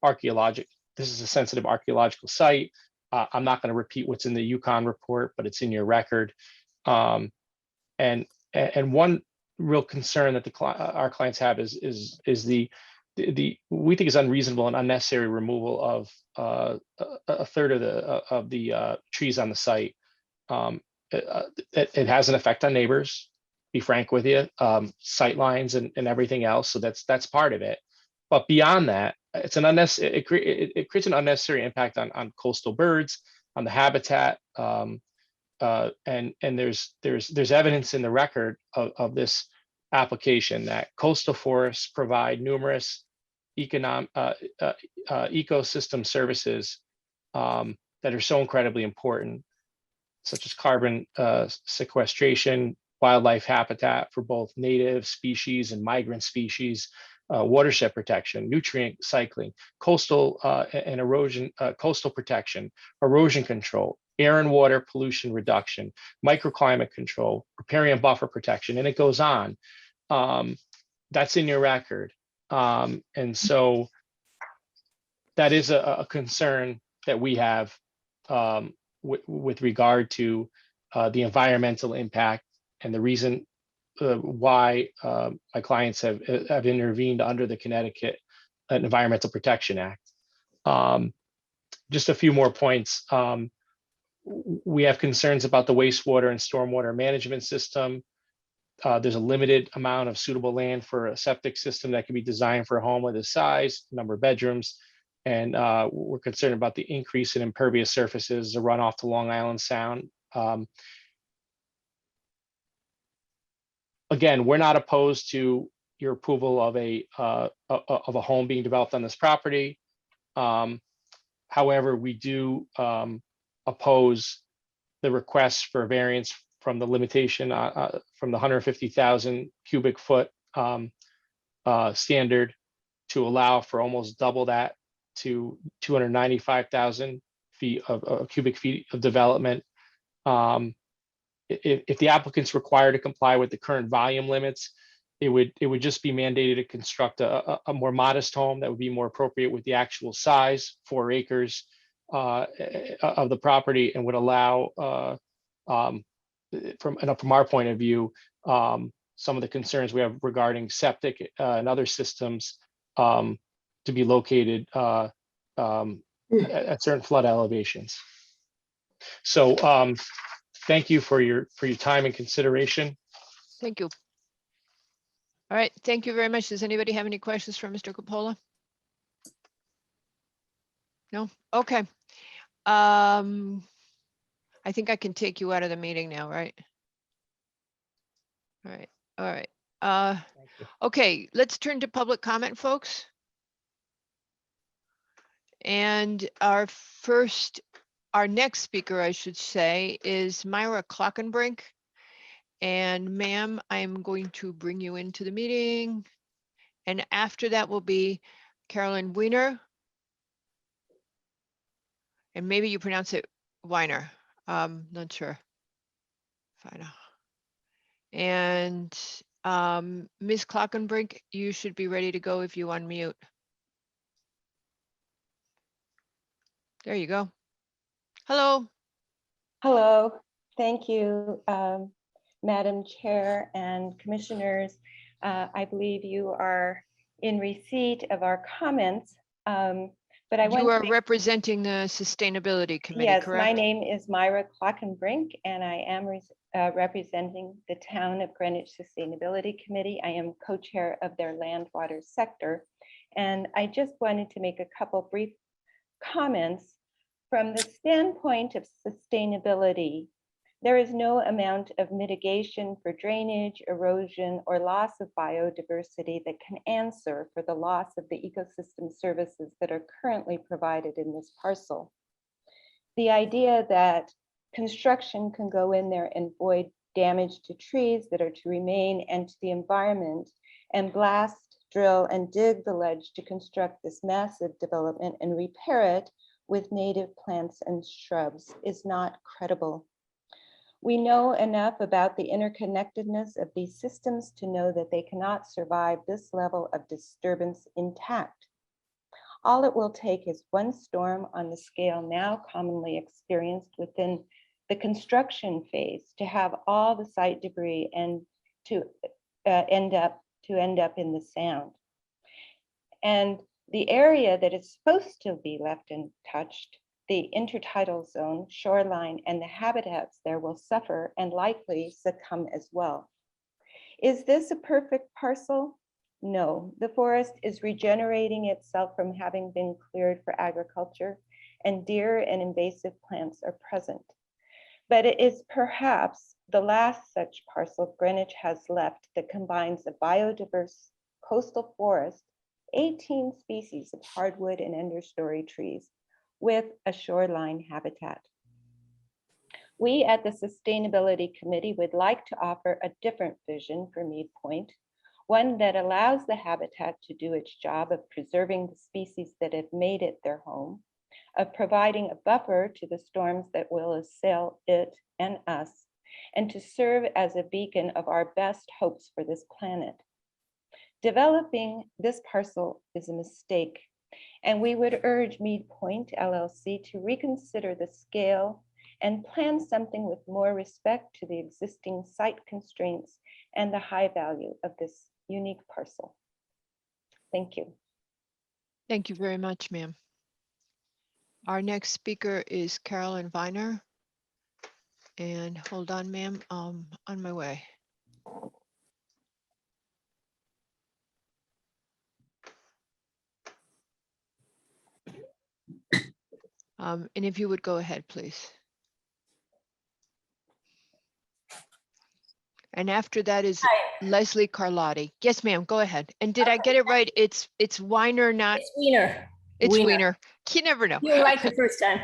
M: archaeological. This is a sensitive archaeological site. I'm not going to repeat what's in the Yukon report, but it's in your record. And one real concern that our clients have is the we think is unreasonable and unnecessary removal of a third of the trees on the site. It has an effect on neighbors. Be frank with you, sight lines and everything else. So that's part of it. But beyond that, it's an unnecessary. It creates an unnecessary impact on coastal birds, on the habitat, and there's evidence in the record of this application that coastal forests provide numerous ecosystem services that are so incredibly important, such as carbon sequestration, wildlife habitat for both native species and migrant species, watershed protection, nutrient cycling, coastal and erosion, coastal protection, erosion control, air and water pollution reduction, microclimate control, riparian buffer protection, and it goes on. That's in your record. And so that is a concern that we have with regard to the environmental impact and the reason why my clients have intervened under the Connecticut Environmental Protection Act. Just a few more points. We have concerns about the wastewater and stormwater management system. There's a limited amount of suitable land for a septic system that can be designed for a home of this size, number of bedrooms. And we're concerned about the increase in impervious surfaces, the runoff to Long Island Sound. Again, we're not opposed to your approval of a home being developed on this property. However, we do oppose the request for variance from the limitation from the 150,000 cubic foot standard to allow for almost double that to 295,000 feet of cubic feet of development. If the applicant's required to comply with the current volume limits, it would just be mandated to construct a more modest home that would be more appropriate with the actual size, 4 acres of the property, and would allow, from our point of view, some of the concerns we have regarding septic and other systems to be located at certain flood elevations. So thank you for your time and consideration.
A: Thank you. All right, thank you very much. Does anybody have any questions for Mr. Coppola? No? Okay. I think I can take you out of the meeting now, right? All right, all right. Okay, let's turn to public comment, folks. And our next speaker, I should say, is Myra Klockenbrink. And ma'am, I'm going to bring you into the meeting. And after that will be Carolyn Weiner. And maybe you pronounce it Weiner. Not sure. Fine. And Ms. Klockenbrink, you should be ready to go if you unmute. There you go. Hello.
G: Hello, thank you, Madam Chair and Commissioners. I believe you are in receipt of our comments, but I want
A: You
G: to
A: are
G: make-
A: representing the Sustainability Committee,
G: Yes, my
A: correct?
G: name is Myra Klockenbrink, and I am representing the Town of Greenwich Sustainability Committee. I am co-chair of their land water sector, and I just wanted to make a couple brief comments. From the standpoint of sustainability, there is no amount of mitigation for drainage, erosion, or loss of biodiversity that can answer for the loss of the ecosystem services that are currently provided in this parcel. The idea that construction can go in there and void damage to trees that are to remain and to the environment, and blast, drill, and dig the ledge to construct this massive development and repair it with native plants and shrubs is not credible. We know enough about the interconnectedness of these systems to know that they cannot survive this level of disturbance intact. All it will take is one storm on the scale now commonly experienced within the construction phase to have all the site debris and to end up in the sound. And the area that is supposed to be left untouched, the intertidal zone, shoreline, and the habitats there will suffer and likely succumb as well. Is this a perfect parcel? No, the forest is regenerating itself from having been cleared for agriculture, and deer and invasive plants are present. But it is perhaps the last such parcel Greenwich has left that combines a biodiverse coastal forest, 18 species of hardwood and understory trees, with a shoreline habitat. We at the Sustainability Committee would like to offer a different vision for Mead Point, one that allows the habitat to do its job of preserving the species that have made it their home, of providing a buffer to the storms that will assail it and us, and to serve as a beacon of our best hopes for this planet. Developing this parcel is a mistake, and we would urge Mead Point LLC to reconsider the scale and plan something with more respect to the existing site constraints and the high value of this unique parcel. Thank you.
A: Thank you very much, ma'am. Our next speaker is Carolyn Viner. And hold on, ma'am, on my way. And if you would go ahead, please. And after that is Leslie Carlotti. Yes, ma'am, go ahead. And did I get it right? It's Weiner, not.
T: It's Weiner.
A: It's Weiner. You never know.
T: You were right the first time.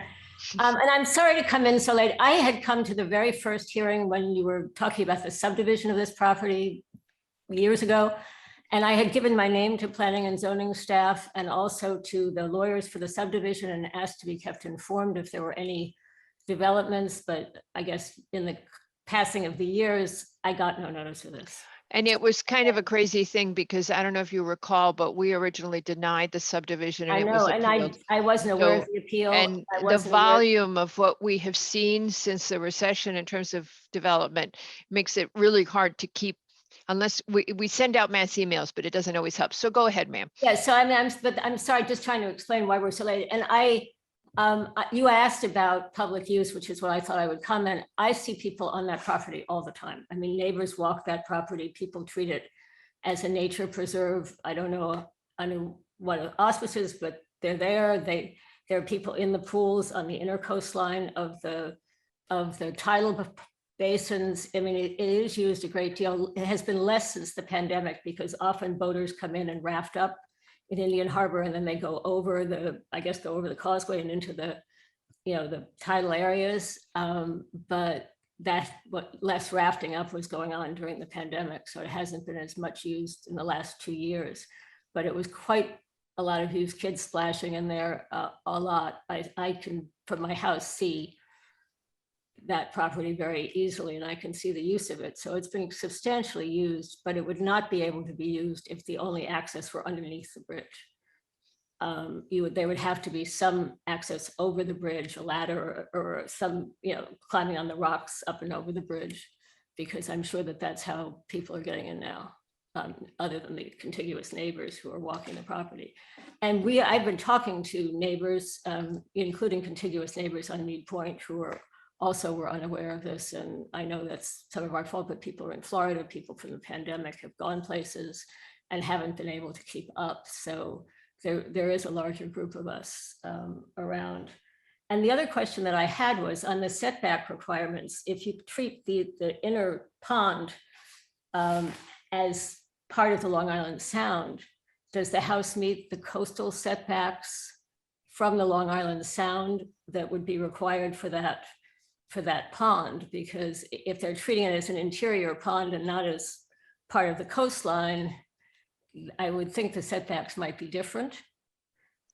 T: And I'm sorry to come in so late. I had come to the very first hearing when you were talking about the subdivision of this property years ago. And I had given my name to planning and zoning staff and also to the lawyers for the subdivision and asked to be kept informed if there were any developments. But I guess in the passing of the years, I got no notice of this.
A: And it was kind of a crazy thing because I don't know if you recall, but we originally denied the subdivision and
T: I
A: it was
T: know, and
A: appealed.
T: I wasn't aware
A: So-
T: of the appeal.
A: And
T: I
A: the
T: wasn't aware-
A: volume of what we have seen since the recession in terms of development makes it really hard to keep, unless we send out mass emails, but it doesn't always help. So go ahead, ma'am.
T: Yeah, so I'm sorry, just trying to explain why we're so late. And you asked about public use, which is what I thought I would comment. I see people on that property all the time. I mean, neighbors walk that property, people treat it as a nature preserve. I don't know what auspices, but they're there. There are people in the pools on the inner coastline of the tidal basins. I mean, it is used a great deal. It has been less since the pandemic because often boaters come in and raft up in Indian Harbor and then they go over the causeway and into the tidal areas. But less rafting up was going on during the pandemic. So it hasn't been as much used in the last 2 years, but it was quite a lot of used, kids splashing in there a lot. I can, from my house, see that property very easily and I can see the use of it. So it's been substantially used, but it would not be able to be used if the only access were underneath the bridge. there would have to be some access over the bridge, a ladder or some, climbing on the rocks up and over the bridge, because I'm sure that that's how people are getting in now, other than the contiguous neighbors who are walking the property. And I've been talking to neighbors, including contiguous neighbors on Mead Point, who were unaware of this. And I know that's some of our fault, but people are in Florida, people from the pandemic have gone places and haven't been able to keep up. So there is a larger group of us around. And the other question that I had was on the setback requirements. If you treat the inner pond as part of the Long Island Sound, does the house meet the coastal setbacks from the Long Island Sound that would be required for that pond? Because if they're treating it as an interior pond and not as part of the coastline, I would think the setbacks might be different.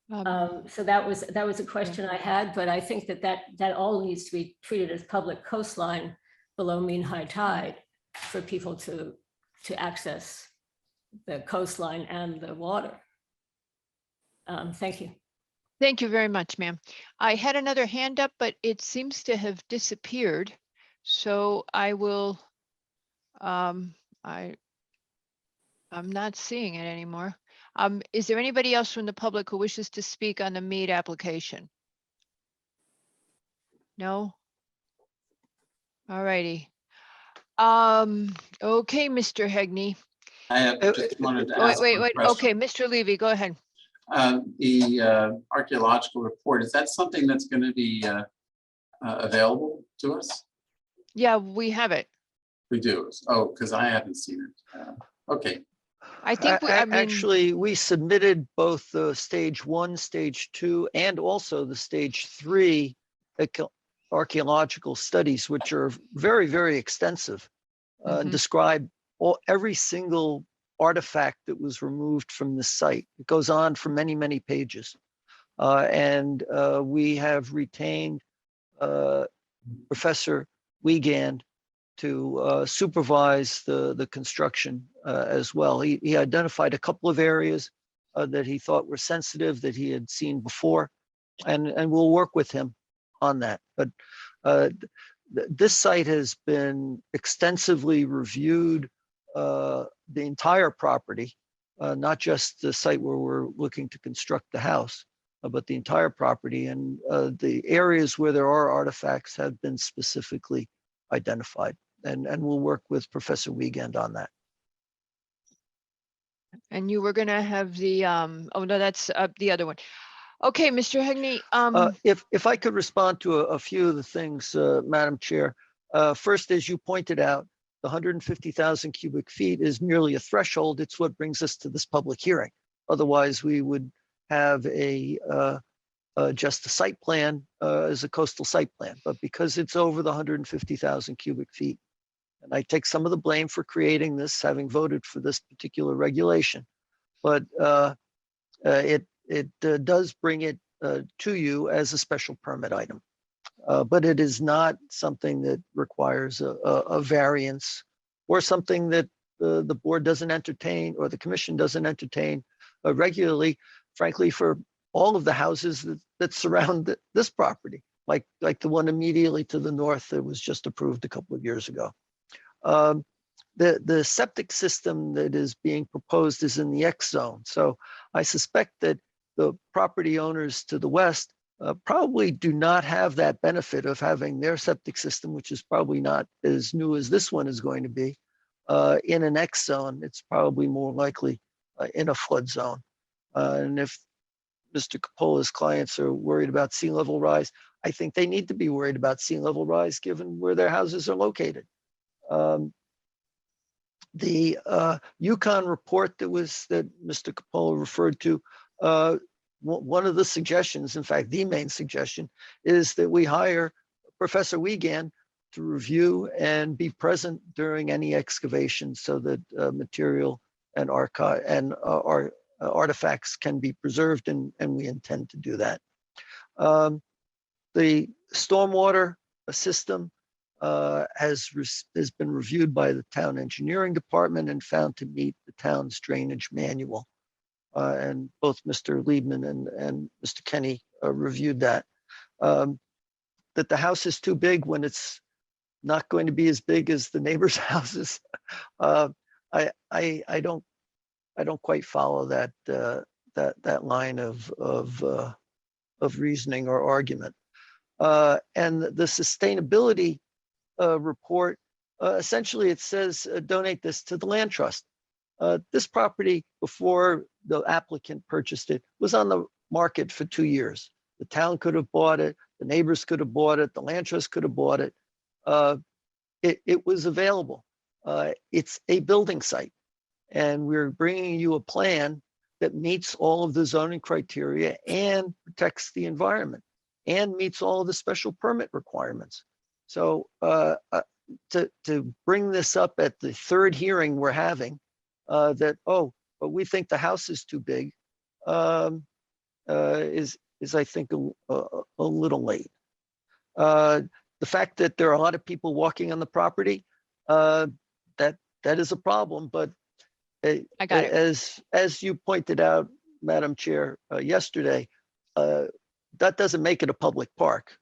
T: So that was a question I had, but I think that all needs to be treated as public coastline below mean high tide for people to access the coastline and the water. Thank you.
A: Thank you very much, ma'am. I had another hand up, but it seems to have disappeared. So I will, I'm not seeing it anymore. Is there anybody else from the public who wishes to speak on the Mead application? No? All righty. Okay, Mr. Hegney.
N: I have just wanted to ask.
A: Wait. Okay, Mr. Levy, go ahead.
N: The archaeological report, is that something that's going to be available to us?
A: Yeah, we have it.
N: We do. Oh, because I haven't seen it. Okay.
A: I think
Q: actually we submitted both the stage 1, stage 2, and also the stage 3 archaeological studies, which are very, very extensive, describe every single artifact that was removed from the site. It goes on for many, many pages. And we have retained Professor Wiegand to supervise the construction as well. He identified a couple of areas that he thought were sensitive that he had seen before, and we'll work with him on that. But this site has been extensively reviewed, the entire property, not just the site where we're looking to construct the house, but the entire property. And the areas where there are artifacts have been specifically identified. And we'll work with Professor Wiegand on that.
A: And you were going to have the, oh no, that's the other one. Okay, Mr. Hegney.
Q: If I could respond to a few of the things, Madam Chair. First, as you pointed out, the 150,000 cubic feet is merely a threshold. It's what brings us to this public hearing. Otherwise, we would have just a site plan as a coastal site plan. But because it's over the 150,000 cubic feet, and I take some of the blame for creating this, having voted for this particular regulation, but it does bring it to you as a special permit item. But it is not something that requires a variance or something that the board doesn't entertain or the commission doesn't entertain regularly, frankly, for all of the houses that surround this property, like the one immediately to the north that was just approved a couple of years ago. The septic system that is being proposed is in the X zone. So I suspect that the property owners to the west probably do not have that benefit of having their septic system, which is probably not as new as this one is going to be, in an X zone. It's probably more likely in a flood zone. And if Mr. Coppola's clients are worried about sea level rise, I think they need to be worried about sea level rise given where their houses are located. The Yukon report that Mr. Coppola referred to, one of the suggestions, in fact, the main suggestion, is that we hire Professor Wiegand to review and be present during any excavation so that material and artifacts can be preserved, and we intend to do that. The stormwater system has been reviewed by the town engineering department and found to meet the town's drainage manual. and both Mr. Liebman and Mr. Kenny reviewed that. That the house is too big when it's not going to be as big as the neighbors' houses. I don't quite follow that line of reasoning or argument. And the sustainability report, essentially it says donate this to the land trust. This property, before the applicant purchased it, was on the market for 2 years. The town could have bought it, the neighbors could have bought it, the land trust could have bought it. It was available. It's a building site, and we're bringing you a plan that meets all of the zoning criteria and protects the environment and meets all of the special permit requirements. So to bring this up at the third hearing we're having, that, oh, but we think the house is too big, is I think a little late. The fact that there are a lot of people walking on the property, that is a problem, but
A: I got it.
Q: As you pointed out, Madam Chair, yesterday, that doesn't make it a public park.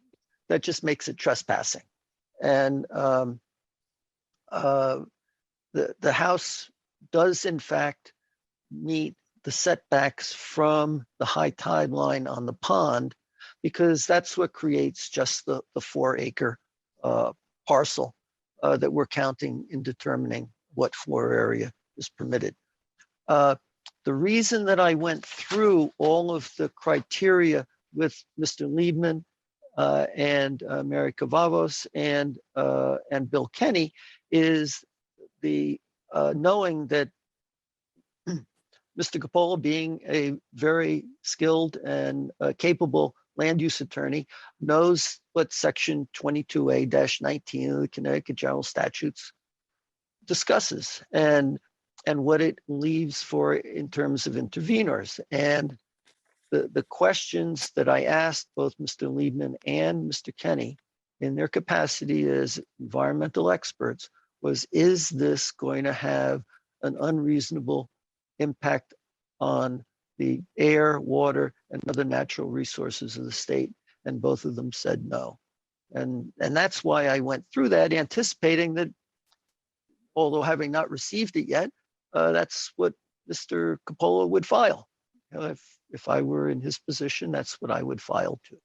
Q: That just makes it trespassing. And the house does in fact meet the setbacks from the high tide line on the pond, because that's what creates just the 4-acre parcel that we're counting in determining what floor area is permitted. The reason that I went through all of the criteria with Mr. Liebman and Mary Kavavos and Bill Kenny is the knowing that Mr. Coppola, being a very skilled and capable land use attorney, knows what section 22A-19 of the Connecticut General Statutes discusses and what it leaves for in terms of interveners. And the questions that I asked both Mr. Liebman and Mr. Kenny in their capacity as environmental experts was, is this going to have an unreasonable impact on the air, water, and other natural resources of the state? And both of them said no. And that's why I went through that, anticipating that, although having not received it yet, that's what Mr. Coppola would file. You know, if I were in his position, that's what I would file to.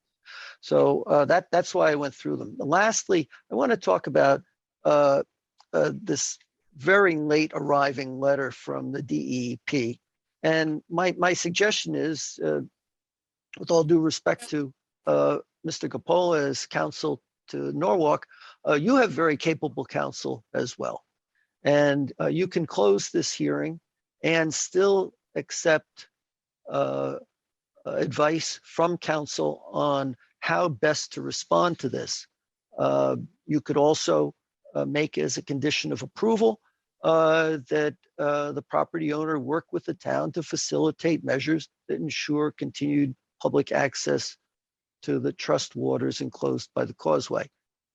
Q: So that's why I went through them. Lastly, I want to talk about this very late arriving letter from the DEP. And my suggestion is, with all due respect to Mr. Coppola as counsel to Norwalk, you have very capable counsel as well. And you can close this hearing and still accept advice from counsel on how best to respond to this. You could also make as a condition of approval that the property owner work with the town to facilitate measures that ensure continued public access to the trust waters enclosed by the causeway.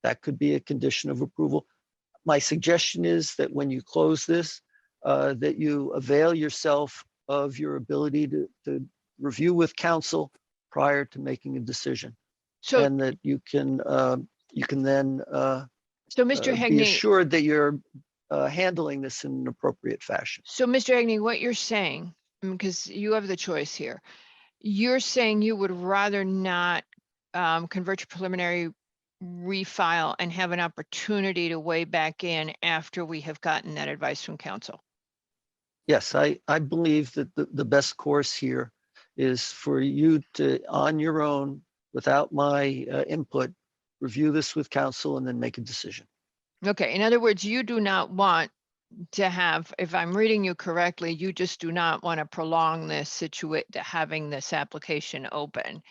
Q: That could be a condition of approval. My suggestion is that when you close this, that you avail yourself of your ability to review with counsel prior to making a decision.
A: So,
Q: and that you can then
A: so Mr.
Q: be
A: Hegney,
Q: assured that you're handling this in an appropriate fashion.
A: so Mr. Hegney, what you're saying, because you have the choice here, you're saying you would rather not convert your preliminary refile and have an opportunity to weigh back in after we have gotten that advice from counsel.
Q: Yes, I believe that the best course here is for you to, on your own, without my input, review this with counsel and then make a decision.
A: Okay, in other words, you do not want to have, if I'm reading you correctly, you just do not want to prolong this situation, having this application open.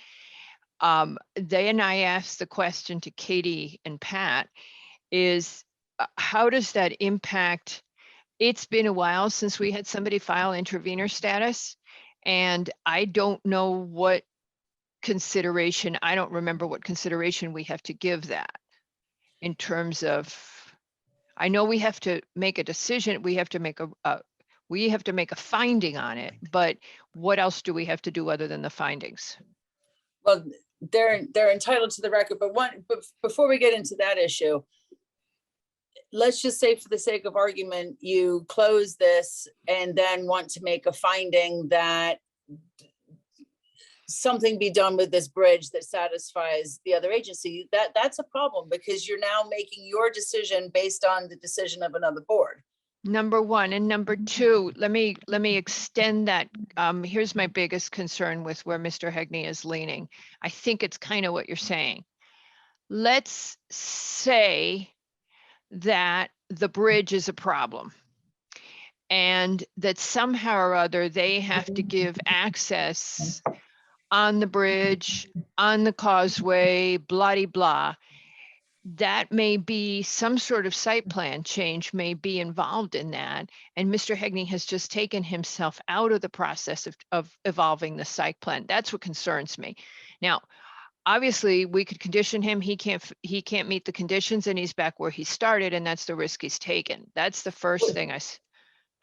A: Then I asked the question to Katie and Pat is, how does that impact? It's been a while since we had somebody file intervener status, and I don't know what consideration, I don't remember what consideration we have to give that in terms of, I know we have to make a decision, we have to make We have to make a finding on it, but what else do we have to do other than the findings?
D: Well, they're entitled to the record, but before we get into that issue, let's just say for the sake of argument, you close this and then want to make a finding that something be done with this bridge that satisfies the other agency. That's a problem, because you're now making your decision based on the decision of another board.
A: Number one. And number two, let me extend that. Here's my biggest concern with where Mr. Hegney is leaning. I think it's kind of what you're saying. Let's say that the bridge is a problem and that somehow or other they have to give access on the bridge, on the causeway, blah, de blah. That may be some sort of site plan change may be involved in that. And Mr. Hegney has just taken himself out of the process of evolving the site plan. That's what concerns me. Now, obviously we could condition him. He can't meet the conditions and he's back where he started, and that's the risk he's taken. That's the first thing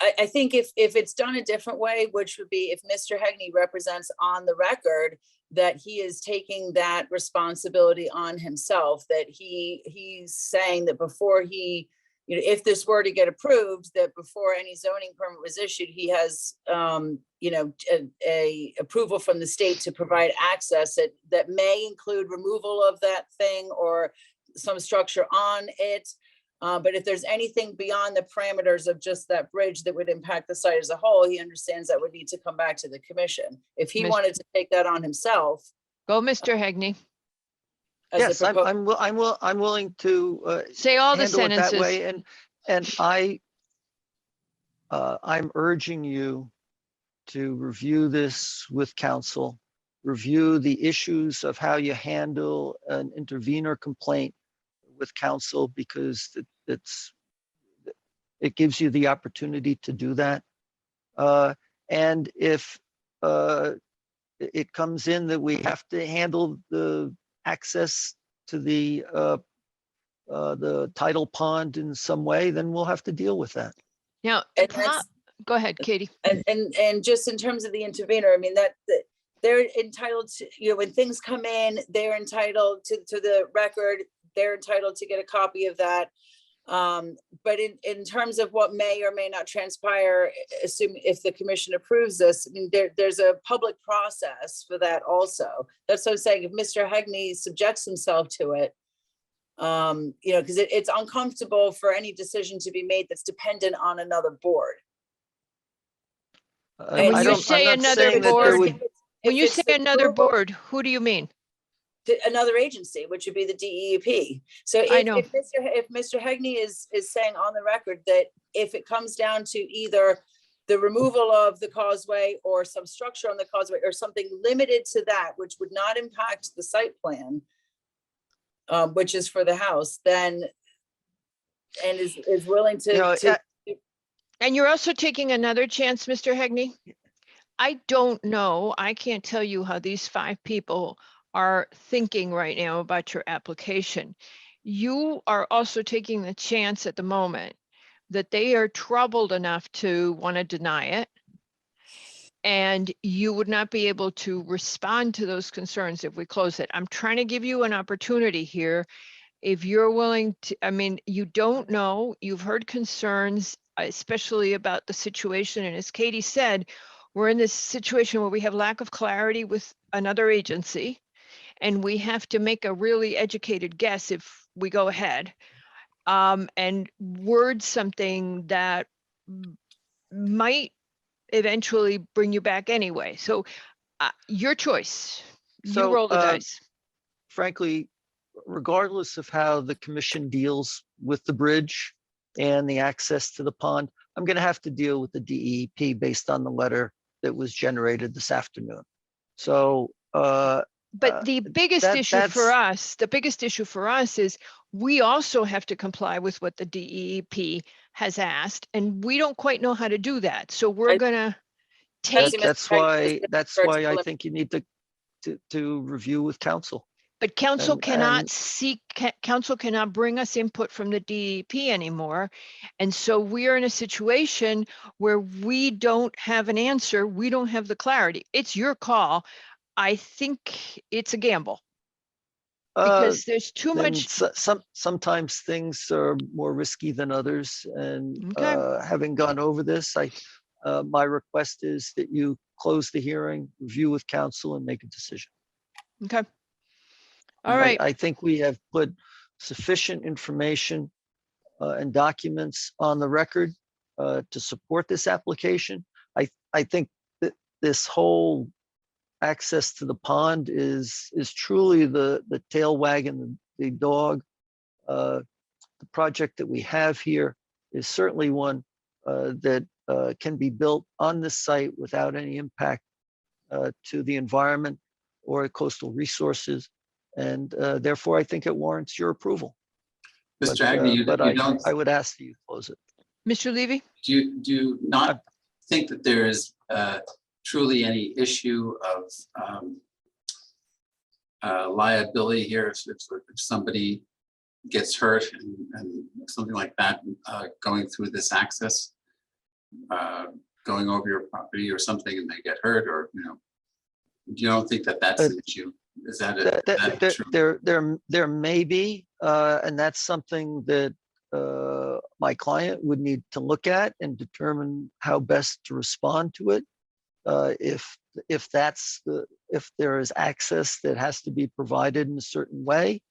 D: I think if it's done a different way, which would be if Mr. Hegney represents on the record that he is taking that responsibility on himself, that he's saying that before he, you know, if this were to get approved, that before any zoning permit was issued, he has, you know, a approval from the state to provide access that may include removal of that thing or some structure on it. But if there's anything beyond the parameters of just that bridge that would impact the site as a whole, he understands that would need to come back to the commission. If he wanted to take that on himself.
A: Go, Mr. Hegney.
Q: Yes, I'm willing to
A: say all the
Q: handle it that
A: sentences.
Q: way, and I'm urging you to review this with council, review the issues of how you handle an intervener complaint with council, because it gives you the opportunity to do that. And if it comes in that we have to handle the access to the tidal pond in some way, then we'll have to deal with that.
A: Now, go ahead, Katie.
D: And just in terms of the intervener, I mean, that they're entitled to, you know, when things come in, they're entitled to the record. They're entitled to get a copy of that. But in terms of what may or may not transpire, assume if the commission approves this, I mean, there's a public process for that also. That's what I'm saying. If Mr. Hegney subjects himself to it, you know, because it's uncomfortable for any decision to be made that's dependent on another board.
A: And when you say another board, when you say another board, who do you mean?
D: Another agency, which would be the DEP. So if Mr. Hegney is saying on the record that if it comes down to either the removal of the causeway or some structure on the causeway or something limited to that, which would not impact the site plan, which is for the house, then, and is willing to.
A: And you're also taking another chance, Mr. Hegney? I don't know. I can't tell you how these 5 people are thinking right now about your application. You are also taking the chance at the moment that they are troubled enough to want to deny it. And you would not be able to respond to those concerns if we close it. I'm trying to give you an opportunity here. If you're willing to, I mean, you don't know, you've heard concerns, especially about the situation. And as Katie said, we're in this situation where we have lack of clarity with another agency. And we have to make a really educated guess if we go ahead and word something that might eventually bring you back anyway. So your choice, you roll the dice.
Q: Frankly, regardless of how the commission deals with the bridge and the access to the pond, I'm going to have to deal with the DEP based on the letter that was generated this afternoon. So,
A: but the biggest issue for us, is we also have to comply with what the DEP has asked, and we don't quite know how to do that. So we're gonna take.
Q: That's why I think you need to review with council.
A: But council
Q: And-
A: cannot
Q: and-
A: seek, council cannot bring us input from the DEP anymore. And so we are in a situation where we don't have an answer. We don't have the clarity. It's your call. I think it's a gamble because there's too
Q: then
A: much.
Q: sometimes things are more risky than others. And
A: Okay.
Q: having gone over this, my request is that you close the hearing, review with council, and make a decision.
A: Okay. All right.
Q: I think we have put sufficient information and documents on the record to support this application. I think that this whole access to the pond is truly the tail wagging the dog. The project that we have here is certainly one that can be built on this site without any impact to the environment or coastal resources. And therefore, I think it warrants your approval.
N: Mr. Agnew, you don't.
Q: I would ask that you close it.
A: Mr. Levy?
N: Do you not think that there is truly any issue of liability here if somebody gets hurt and something like that going through this access, going over your property or something, and they get hurt, or you don't think that that's an issue? Is that
Q: there may be, and that's something that my client would need to look at and determine how best to respond to it. If there is access that has to be provided in a certain way,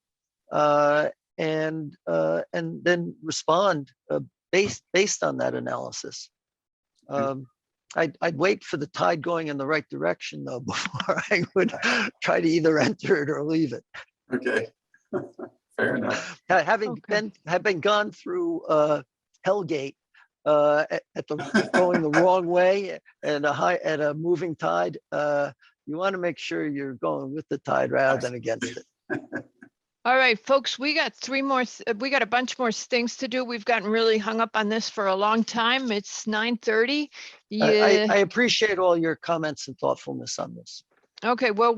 Q: and then respond based on that analysis. I'd wait for the tide going in the right direction though before I would try to either enter it or leave it.
N: Okay, fair enough.
Q: Having gone through Hellgate going the wrong way and at a moving tide, you want to make sure you're going with the tide rather than against it.
A: All right, folks, we got we got a bunch more things to do. We've gotten really hung up on this for a long time. It's 9:30. Yeah.
Q: I appreciate all your comments and thoughtfulness on this.
A: Okay, well,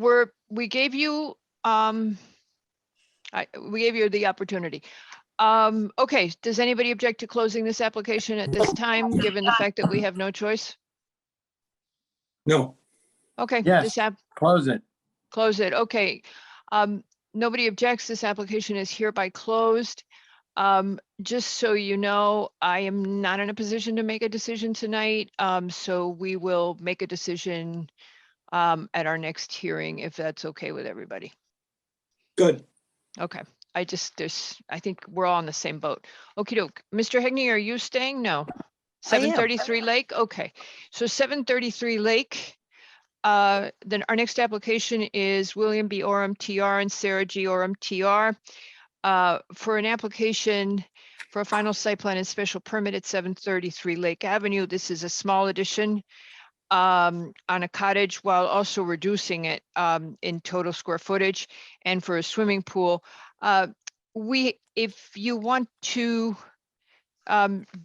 A: we gave you the opportunity. Okay, does anybody object to closing this application at this time, given the fact that we have no choice?
P: No.
A: Okay.
U: Yes, close it.
A: Close it. Okay. Nobody objects. This application is hereby closed. Just so you know, I am not in a position to make a decision tonight. So we will make a decision at our next hearing, if that's okay with everybody.
P: Good.
A: Okay. I think we're all on the same boat. Okey doke. Mr. Hegney, are you staying? No. 733 Lake? Okay. So 733 Lake. Then our next application is William B. Oram TR and Sarah G. Oram TR for an application for a final site plan and special permit at 733 Lake Avenue. This is a small addition on a cottage while also reducing it in total square footage, and for a swimming pool. If you want to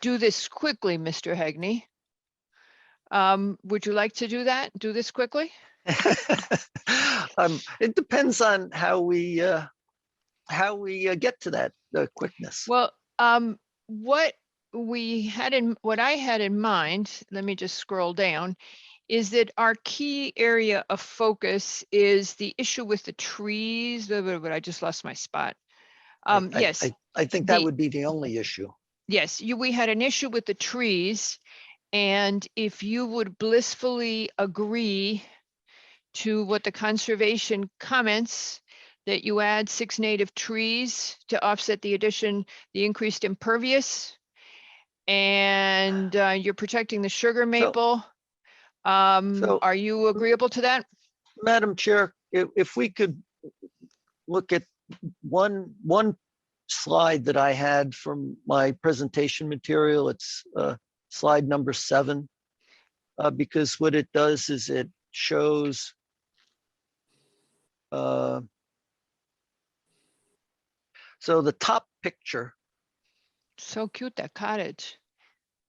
A: do this quickly, Mr. Hegney, would you like to do that? Do this quickly?
Q: It depends on how we get to that quickness.
A: Well, what I had in mind, let me just scroll down, is that our key area of focus is the issue with the trees. But I just lost my spot. Yes.
Q: I think that would be the only issue.
A: Yes, we had an issue with the trees. And if you would blissfully agree to what the conservation comments, that you add 6 native trees to offset the increased impervious, and you're protecting the sugar maple. Are you agreeable to that?
Q: Madam Chair, if we could look at one slide that I had from my presentation material, it's slide number 7, because what it does is it shows so the top picture.
A: So cute, that cottage.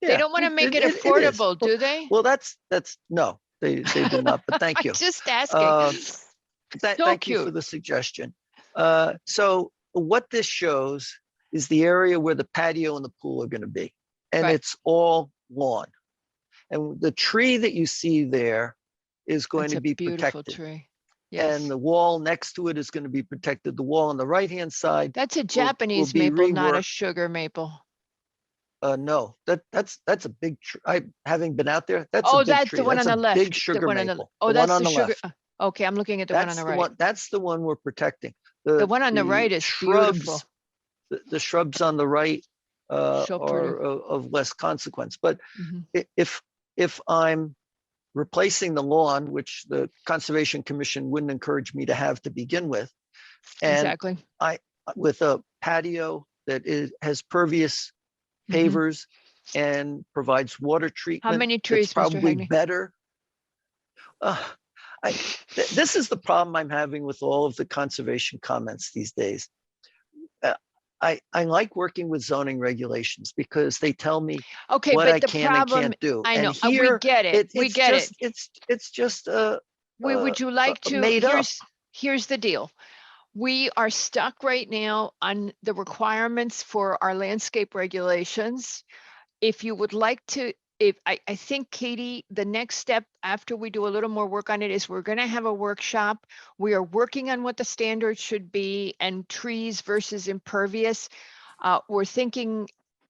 Q: Yeah,
A: they don't want to make it affordable, do they?
Q: Well, that's no, they do not, but thank you.
A: Just asking.
Q: Thank you for the suggestion. So what this shows is the area where the patio and the pool are going to be, and
A: Right.
Q: it's all lawn. And the tree that you see there is going
A: That's
Q: to
A: a
Q: be
A: beautiful
Q: protected.
A: tree. Yes.
Q: And the wall next to it is going to be protected. The wall on the right-hand side.
A: That's a
Q: will
A: Japanese
Q: be
A: maple, not a
Q: reworked.
A: sugar maple.
Q: No, that's a big tree. Having been out there, that's a
A: Oh,
Q: big
A: that's
Q: tree.
A: the one on
Q: That's
A: the
Q: a
A: left.
Q: big
A: the
Q: sugar
A: one on the-
Q: maple.
A: Oh,
Q: The
A: that's
Q: one on
A: the
Q: the
A: sugar.
Q: left.
A: Okay, I'm looking at the one on
Q: That's
A: the
Q: the
A: right.
Q: one, that's the one we're protecting.
A: The one on the right is beautiful.
Q: The shrubs on the right
A: So pretty.
Q: are of less consequence. But
A: Mhm.
Q: if I'm replacing the lawn, which the Conservation Commission wouldn't encourage me to have to begin with, and
A: Exactly.
Q: with a patio that has pervious
A: Mhm.
Q: pavers and provides water treatment.
A: many
Q: it's
A: trees, Mr.
Q: probably
A: Hagney?
Q: better. This is the problem I'm having with all of the conservation comments these days. I like working with zoning regulations because they tell me
A: Okay,
Q: what
A: but
Q: I
A: the
Q: can
A: problem,
Q: and can't do.
A: I know,
Q: And here,
A: we get it. We
Q: it's
A: get
Q: just,
A: it.
Q: it's just
A: Would you like to,
Q: made up.
A: here's the deal. We are stuck right now on the requirements for our landscape regulations. If you would like to, I think, Katie, the next step after we do a little more work on it is we're gonna have a workshop. We are working on what the standards should be and trees versus impervious. We're thinking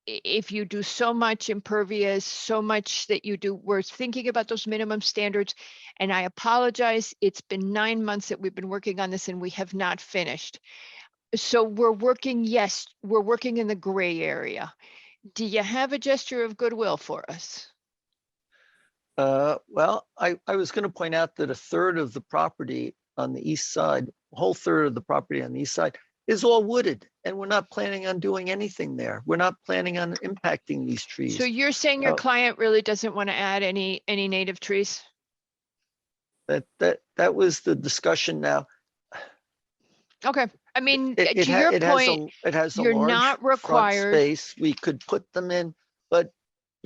A: if you do so much impervious, so much that you do, we're thinking about those minimum standards. And I apologize, it's been 9 months that we've been working on this and we have not finished. So we're working, yes, we're working in the gray area. Do you have a gesture of goodwill for us?
Q: Well, I was going to point out that a third of the property on the east side, a whole third of the property on the east side is all wooded, and we're not planning on doing anything there. We're not planning on impacting these trees.
A: So you're saying your
Q: Now,
A: client really doesn't want to add any native trees?
Q: that was the discussion. Now,
A: Okay, I mean,
Q: it
A: to your
Q: has
A: point,
Q: it has a
A: you're
Q: large
A: not
Q: front
A: required.
Q: space. We could put them in, but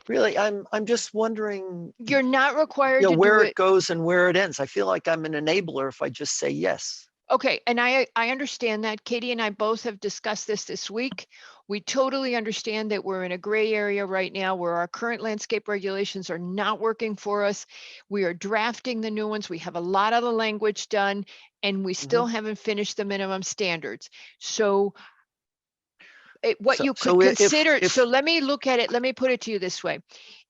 Q: really, I'm just wondering,
A: You're not required
Q: you know,
A: to do
Q: where
A: it.
Q: it goes and where it ends. I feel like I'm an enabler if I just say yes.
A: Okay, and I understand that. Katie and I both have discussed this week. We totally understand that we're in a gray area right now where our current landscape regulations are not working for us. We are drafting the new ones. We have a lot of the language done, and we still haven't finished the minimum standards. So what you could consider, so let me look at it, let me put it to you this way.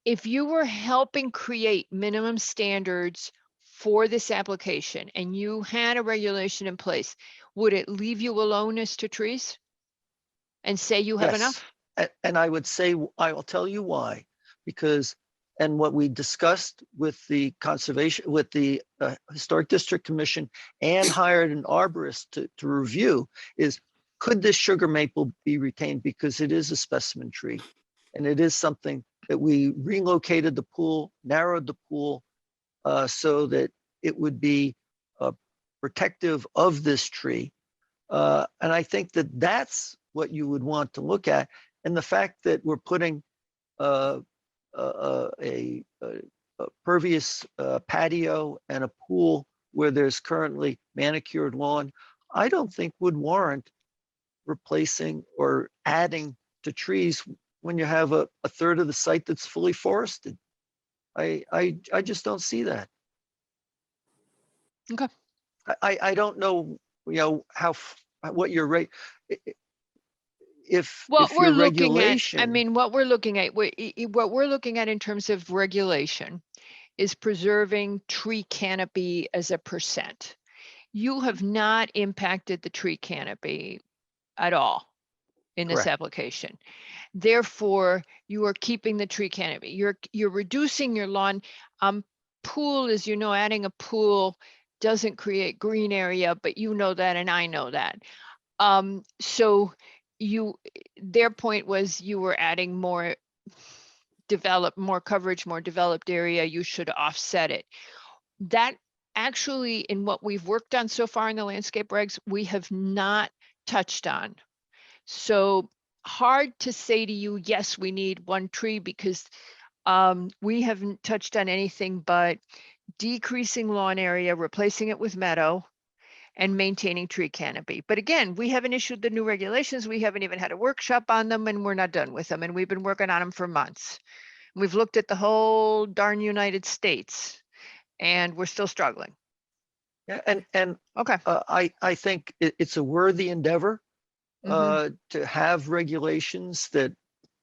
A: If you were helping create minimum standards for this application and you had a regulation in place, would it leave you alone as to trees? And say you have enough?
Q: And I would say, I will tell you why, because, and what we discussed with the conservation, with the Historic District Commission and hired an arborist to review is, could this sugar maple be retained? Because it is a specimen tree. And it is something that we relocated the pool, narrowed the pool so that it would be protective of this tree. And I think that that's what you would want to look at. And the fact that we're putting a pervious patio and a pool where there's currently manicured lawn, I don't think would warrant replacing or adding to trees when you have a third of the site that's fully forested. I just don't see that.
A: Okay.
Q: I don't know, you know, what your rate, if
A: We're
Q: your
A: looking
Q: regulation.
A: at, I mean, what we're looking at in terms of regulation is preserving tree canopy as a percent. You have not impacted the tree canopy at all in this
Q: Correct.
A: application. Therefore, you are keeping the tree canopy. You're reducing your lawn. Pool, as you know, adding a pool doesn't create green area, but you know that and I know that. So their point was you were adding more coverage, more developed area, you should offset it. That actually, in what we've worked on so far in the landscape regs, we have not touched on. So hard to say to you, yes, we need one tree, because we haven't touched on anything but decreasing lawn area, replacing it with meadow, and maintaining tree canopy. But again, we haven't issued the new regulations. We haven't even had a workshop on them, and we're not done with them. And we've been working on them for months. We've looked at the whole darn United States, and we're still struggling.
Q: Yeah, and
A: Okay.
Q: I think it's a worthy endeavor
A: Mhm.
Q: to have regulations that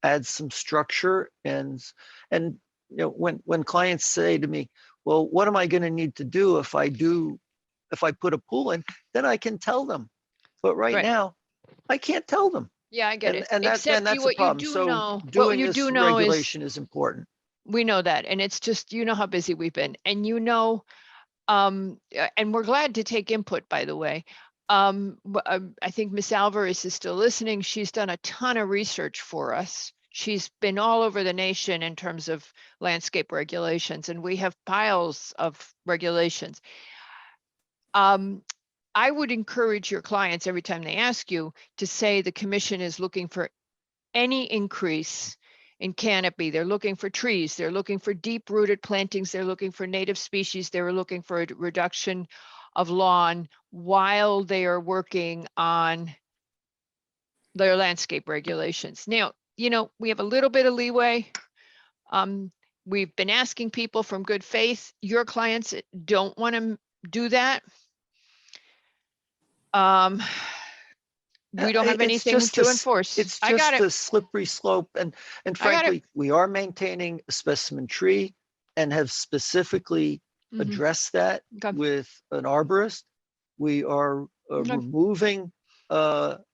Q: add some structure and you know, when clients say to me, well, what am I going to need to do if I put a pool in, then I can tell them. But right now, I can't tell them.
A: Yeah, I get it.
Q: And that's
A: Except
Q: a
A: what you
Q: problem.
A: do
Q: So
A: know, what
Q: doing
A: you
Q: this
A: do know is
Q: regulation is important.
A: we know that, and it's just, you know how busy we've been, and you know, and we're glad to take input, by the way. I think Miss Alvarez is still listening. She's done a ton of research for us. She's been all over the nation in terms of landscape regulations, and we have piles of regulations. I would encourage your clients every time they ask you to say the commission is looking for any increase in canopy. They're looking for trees. They're looking for deep rooted plantings. They're looking for native species. They were looking for a reduction of lawn while they are working on their landscape regulations. Now, you know, we have a little bit of leeway. We've been asking people from good faith. Your clients don't want to do that. We don't have
Q: It's
A: anything
Q: just
A: to enforce.
Q: It's
A: I got
Q: just
A: it.
Q: a slippery slope. And
A: I got it.
Q: frankly, we are maintaining a specimen tree and have specifically
A: Mhm.
Q: addressed that
A: Okay.
Q: with an arborist. We are
A: Okay.
Q: removing lawn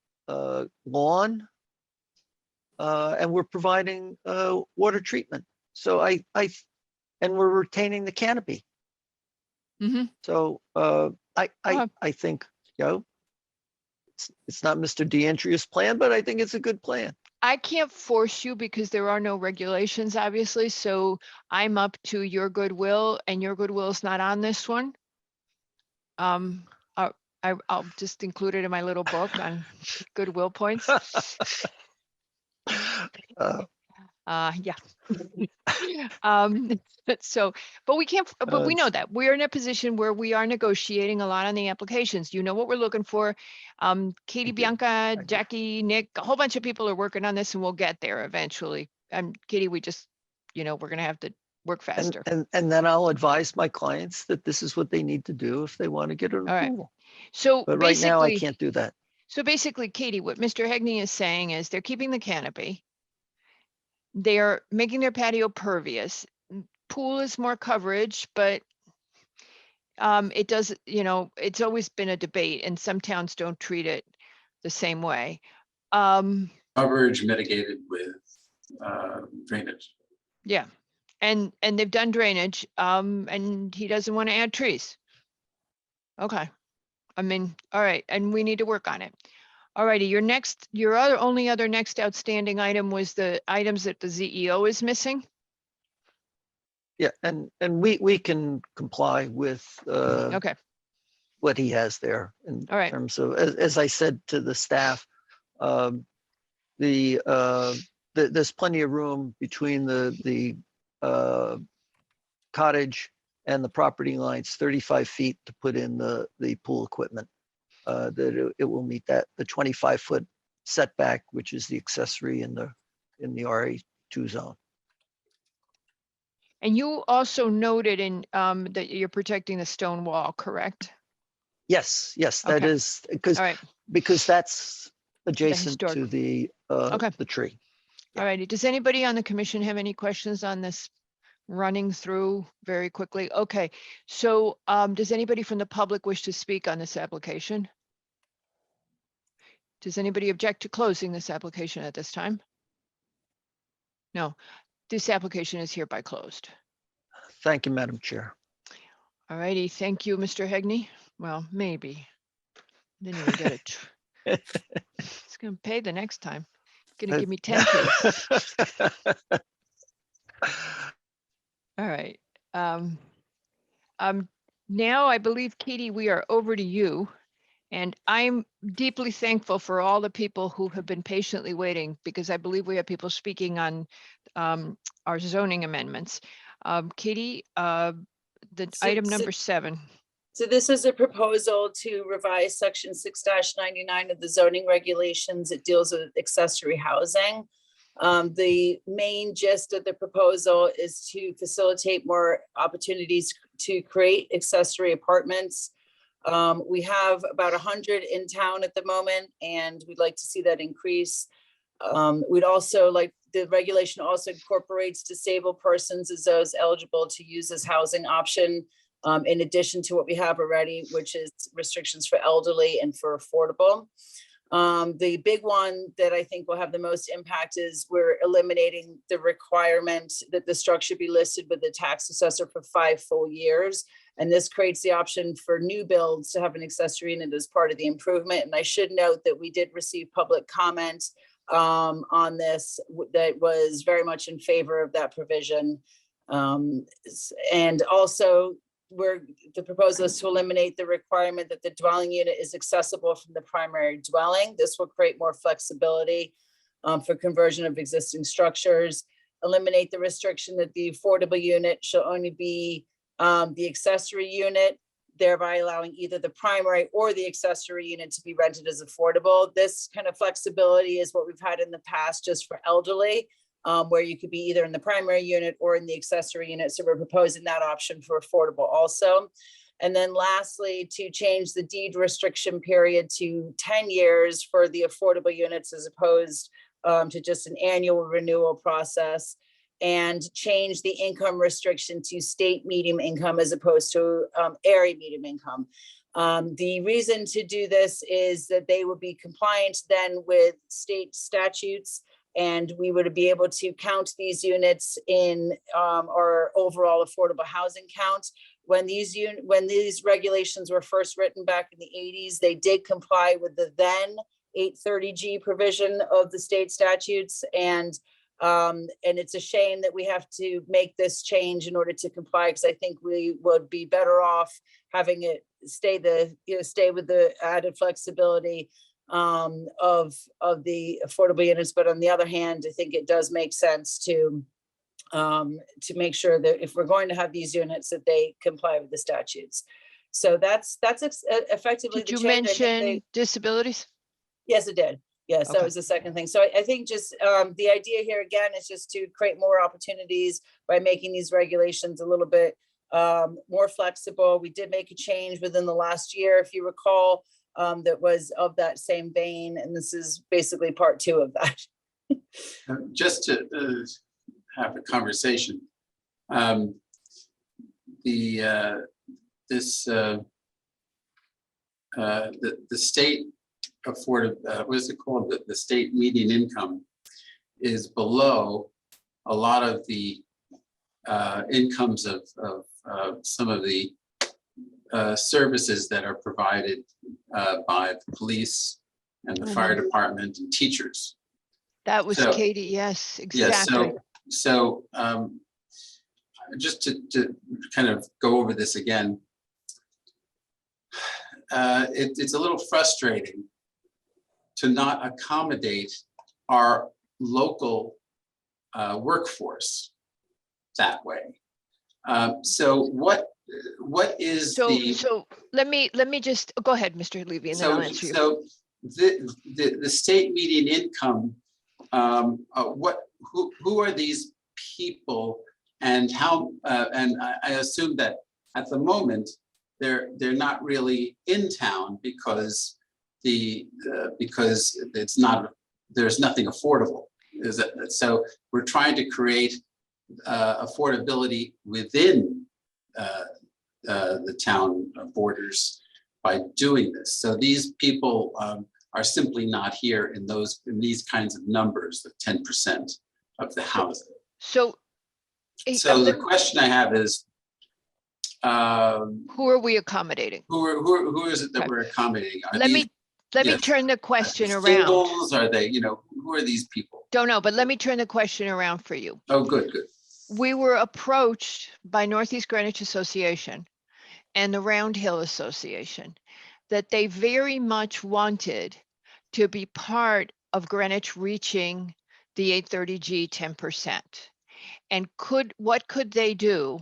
Q: and we're providing water treatment. So and we're retaining the canopy.
A: Mhm.
Q: So I think, you know, it's not Mr. DeAndrea's plan, but I think it's a good plan.
A: I can't force you because there are no regulations, obviously. So I'm up to your goodwill, and your goodwill is not on this one. I'll just include it in my little book on goodwill points. Yeah. So, but we can't, but we know that we're in a position where we are negotiating a lot on the applications. You know what we're looking for. Katie, Bianca, Jackie, Nick, a whole bunch of people are working on this, and we'll get there eventually. Katie, we just, you know, we're going to have to work faster.
Q: And then I'll advise my clients that this is what they need to do if they want to get an
A: All right.
Q: approval.
A: So
Q: But right now, I
A: basically-
Q: can't do that.
A: So basically, Katie, what Mr. Hegney is saying is they're keeping the canopy. They're making their patio pervious. Pool is more coverage, but it does, you know, it's always been a debate, and some towns don't treat it the same way.
N: Coverage mitigated with drainage.
A: Yeah, and they've done drainage, and he doesn't want to add trees. Okay, I mean, all right, and we need to work on it. All righty, your only other next outstanding item was the items that the ZEO is missing.
Q: Yeah, and we can comply with
A: Okay.
Q: what he has there in
A: All right.
Q: terms of, as I said to the staff, there's plenty of room between the cottage and the property lines, 35 feet to put in the pool equipment. That it will meet that the 25-foot setback, which is the accessory in the RA2 zone.
A: And you also noted in that you're protecting the stone wall, correct?
Q: Yes, that
A: Okay.
Q: is because
A: All right.
Q: that's adjacent
A: historic.
Q: to the tree.
A: All righty. Does anybody on the commission have any questions on this running through very quickly? Okay. So does anybody from the public wish to speak on this application? Does anybody object to closing this application at this time? No. This application is hereby closed.
Q: Thank you, Madam Chair.
A: All righty. Thank you, Mr. Hegney. Well, maybe. Didn't even get it. It's going to pay the next time. Going to give me 10 keys. All right. Now I believe, Katie, we are over to you. And I'm deeply thankful for all the people who have been patiently waiting, because I believe we have people speaking on our zoning amendments. Katie, the item number 7.
D: So this is a proposal to revise section 6-99 of the zoning regulations. It deals with accessory housing. The main gist of the proposal is to facilitate more opportunities to create accessory apartments. We have about 100 in town at the moment, and we'd like to see that increase. We'd also like, the regulation also incorporates disabled persons as those eligible to use this housing option, in addition to what we have already, which is restrictions for elderly and for affordable. The big one that I think will have the most impact is we're eliminating the requirement that the structure be listed with the tax assessor for 5 full years. And this creates the option for new builds to have an accessory unit as part of the improvement. And I should note that we did receive public comment on this that was very much in favor of that provision. And also, the proposal is to eliminate the requirement that the dwelling unit is accessible from the primary dwelling. This will create more flexibility for conversion of existing structures. Eliminate the restriction that the affordable unit shall only be the accessory unit, thereby allowing either the primary or the accessory unit to be rented as affordable. This kind of flexibility is what we've had in the past just for elderly, where you could be either in the primary unit or in the accessory unit. So we're proposing that option for affordable also. And then lastly, to change the deed restriction period to 10 years for the affordable units as opposed to just an annual renewal process, and change the income restriction to state medium income as opposed to area medium income. The reason to do this is that they would be compliant then with state statutes, and we would be able to count these units in our overall affordable housing count. When these regulations were first written back in the 80s, they did comply with the then 830G provision of the state statutes. And it's a shame that we have to make this change in order to comply, because I think we would be better off having it stay with the added flexibility of the affordable units. But on the other hand, I think it does make sense to make sure that if we're going to have these units, that they comply with the statutes. So that's effectively.
A: Did you mention disabilities?
D: Yes, it did. Yes, that was the second thing. So I think just the idea here again is just to create more opportunities by making these regulations a little bit more flexible. We did make a change within the last year, if you recall, that was of that same vein, and this is basically part 2 of that.
N: Just to have a conversation, the state affordable, what is it called? The state median income is below a lot of the incomes of some of the services that are provided by the police and the fire department and teachers.
A: That was Katie. Yes, exactly.
N: So just to kind of go over this again, it's a little frustrating to not accommodate our local workforce that way. So what is
A: so let me just go ahead, Mr. Levy, and then I'll answer you.
N: So the state median income, who are these people, and how? And I assume that at the moment they're not really in town because it's not, there's nothing affordable. So we're trying to create affordability within the town borders by doing this. So these people are simply not here in these kinds of numbers, the 10% of the housing.
A: So
N: the question I have is,
A: who are we accommodating?
N: Who is it that we're accommodating?
A: Let me turn the question around.
N: Singles, are they, who are these people?
A: Don't know, but let me turn the question around for you.
N: Oh, good.
A: We were approached by Northeast Greenwich Association and the Round Hill Association that they very much wanted to be part of Greenwich reaching the 830G 10%. And what could they do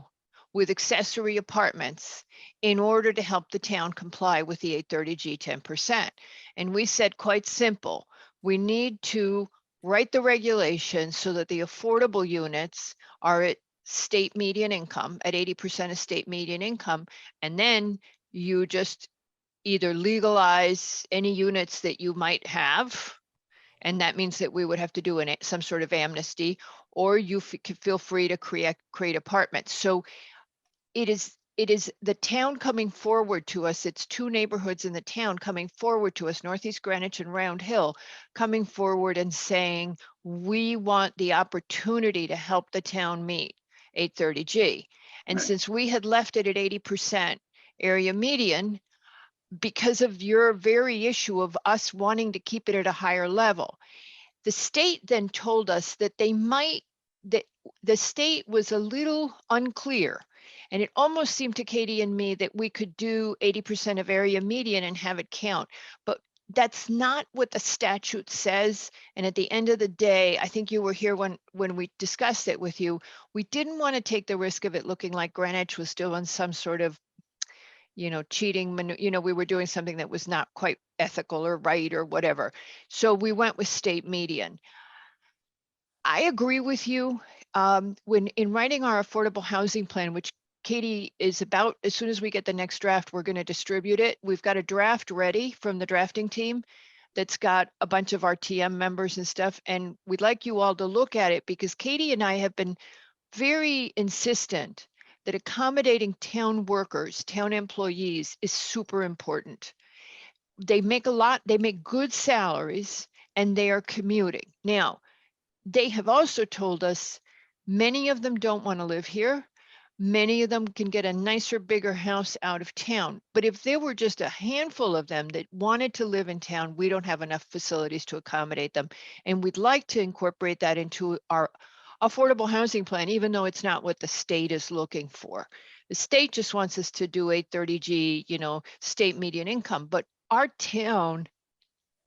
A: with accessory apartments in order to help the town comply with the 830G 10%. And we said quite simple, we need to write the regulations so that the affordable units are at state median income, at 80% of state median income. And then you just either legalize any units that you might have, and that means that we would have to do some sort of amnesty, or you can feel free to create apartments. So it is the town coming forward to us. It's two neighborhoods in the town coming forward to us, Northeast Greenwich and Round Hill, coming forward and saying, we want the opportunity to help the town meet 830G. And since we had left it at 80% area median, because of your very issue of us wanting to keep it at a higher level, the state then told us that the state was a little unclear. And it almost seemed to Katie and me that we could do 80% of area median and have it count. But that's not what the statute says. And at the end of the day, I think you were here when we discussed it with you. We didn't want to take the risk of it looking like Greenwich was doing some sort of, cheating, we were doing something that was not quite ethical or right or whatever. So we went with state median. I agree with you. When in writing our affordable housing plan, which Katie is about, as soon as we get the next draft, we're going to distribute it. We've got a draft ready from the drafting team that's got a bunch of our TM members and stuff. And we'd like you all to look at it because Katie and I have been very insistent that accommodating town workers, town employees is super important. They make good salaries and they are commuting. Now, they have also told us many of them don't want to live here. Many of them can get a nicer, bigger house out of town. But if there were just a handful of them that wanted to live in town, we don't have enough facilities to accommodate them. And we'd like to incorporate that into our affordable housing plan, even though it's not what the state is looking for. The state just wants us to do 830G, state median income. But our town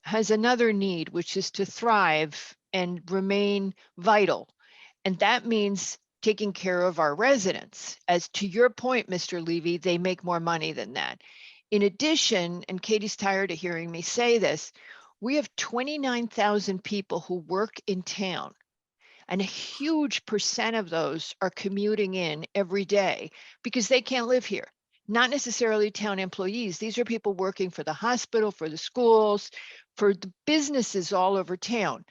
A: has another need, which is to thrive and remain vital. And that means taking care of our residents. As to your point, Mr. Levy, they make more money than that. In addition, and Katie's tired of hearing me say this, we have 29,000 people who work in town, and a huge percent of those are commuting in every day because they can't live here. Not necessarily town employees. These are people working for the hospital, for the schools, for the businesses all over town.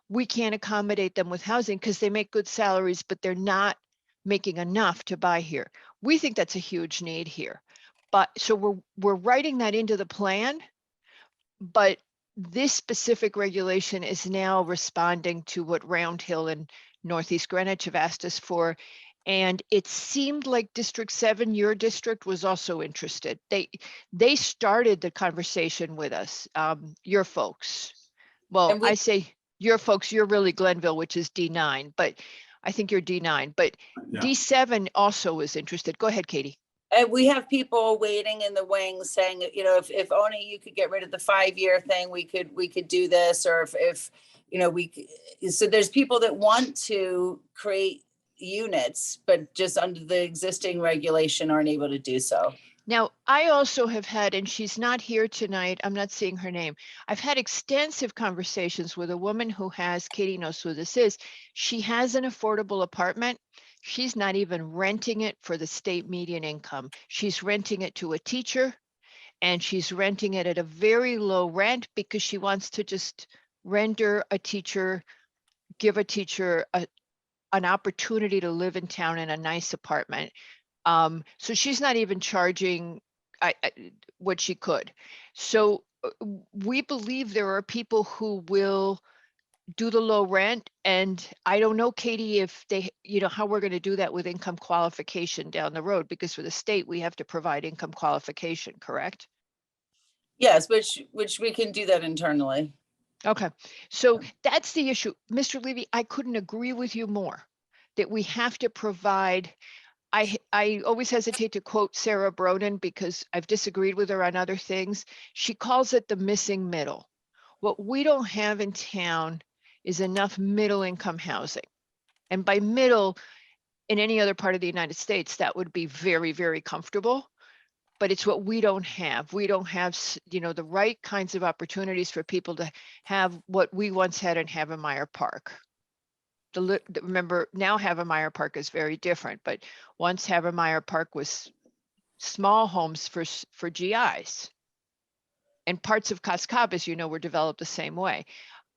A: We can't accommodate them with housing because they make good salaries, but they're not making enough to buy here. We think that's a huge need here. But so we're writing that into the plan, but this specific regulation is now responding to what Round Hill and Northeast Greenwich have asked us for. And it seemed like District 7, your district, was also interested. They started the conversation with us, your folks. Well, I say your folks, you're really Glenville, which is D9, but I think you're D9, but yeah. D7 also was interested. Go ahead, Katie.
D: And we have people waiting in the wings saying, if only you could get rid of the 5-year thing, we could do this, or if so there's people that want to create units, but just under the existing regulation aren't able to do so.
A: Now, I also have had, and she's not here tonight, I'm not seeing her name. I've had extensive conversations with a woman who has, Katie knows who this is. She has an affordable apartment. She's not even renting it for the state median income. She's renting it to a teacher, and she's renting it at a very low rent because she wants to just render a teacher, give a teacher an opportunity to live in town in a nice apartment. So she's not even charging what she could. So we believe there are people who will do the low rent. And I don't know, Katie, if they, how we're going to do that with income qualification down the road, because for the state, we have to provide income qualification, correct?
D: Yes, which we can do that internally.
A: Okay, so that's the issue. Mr. Levy, I couldn't agree with you more that we have to provide. I always hesitate to quote Sarah Broden because I've disagreed with her on other things. She calls it the missing middle. What we don't have in town is enough middle income housing. And by middle, in any other part of the United States, that would be very, very comfortable. But it's what we don't have. We don't have, you know, the right kinds of opportunities for people to have what we once had in Havemeyer Park. Remember, now Havemeyer Park is very different, but once Havemeyer Park was small homes for GIs. And parts of Cas Cabas, you know, were developed the same way.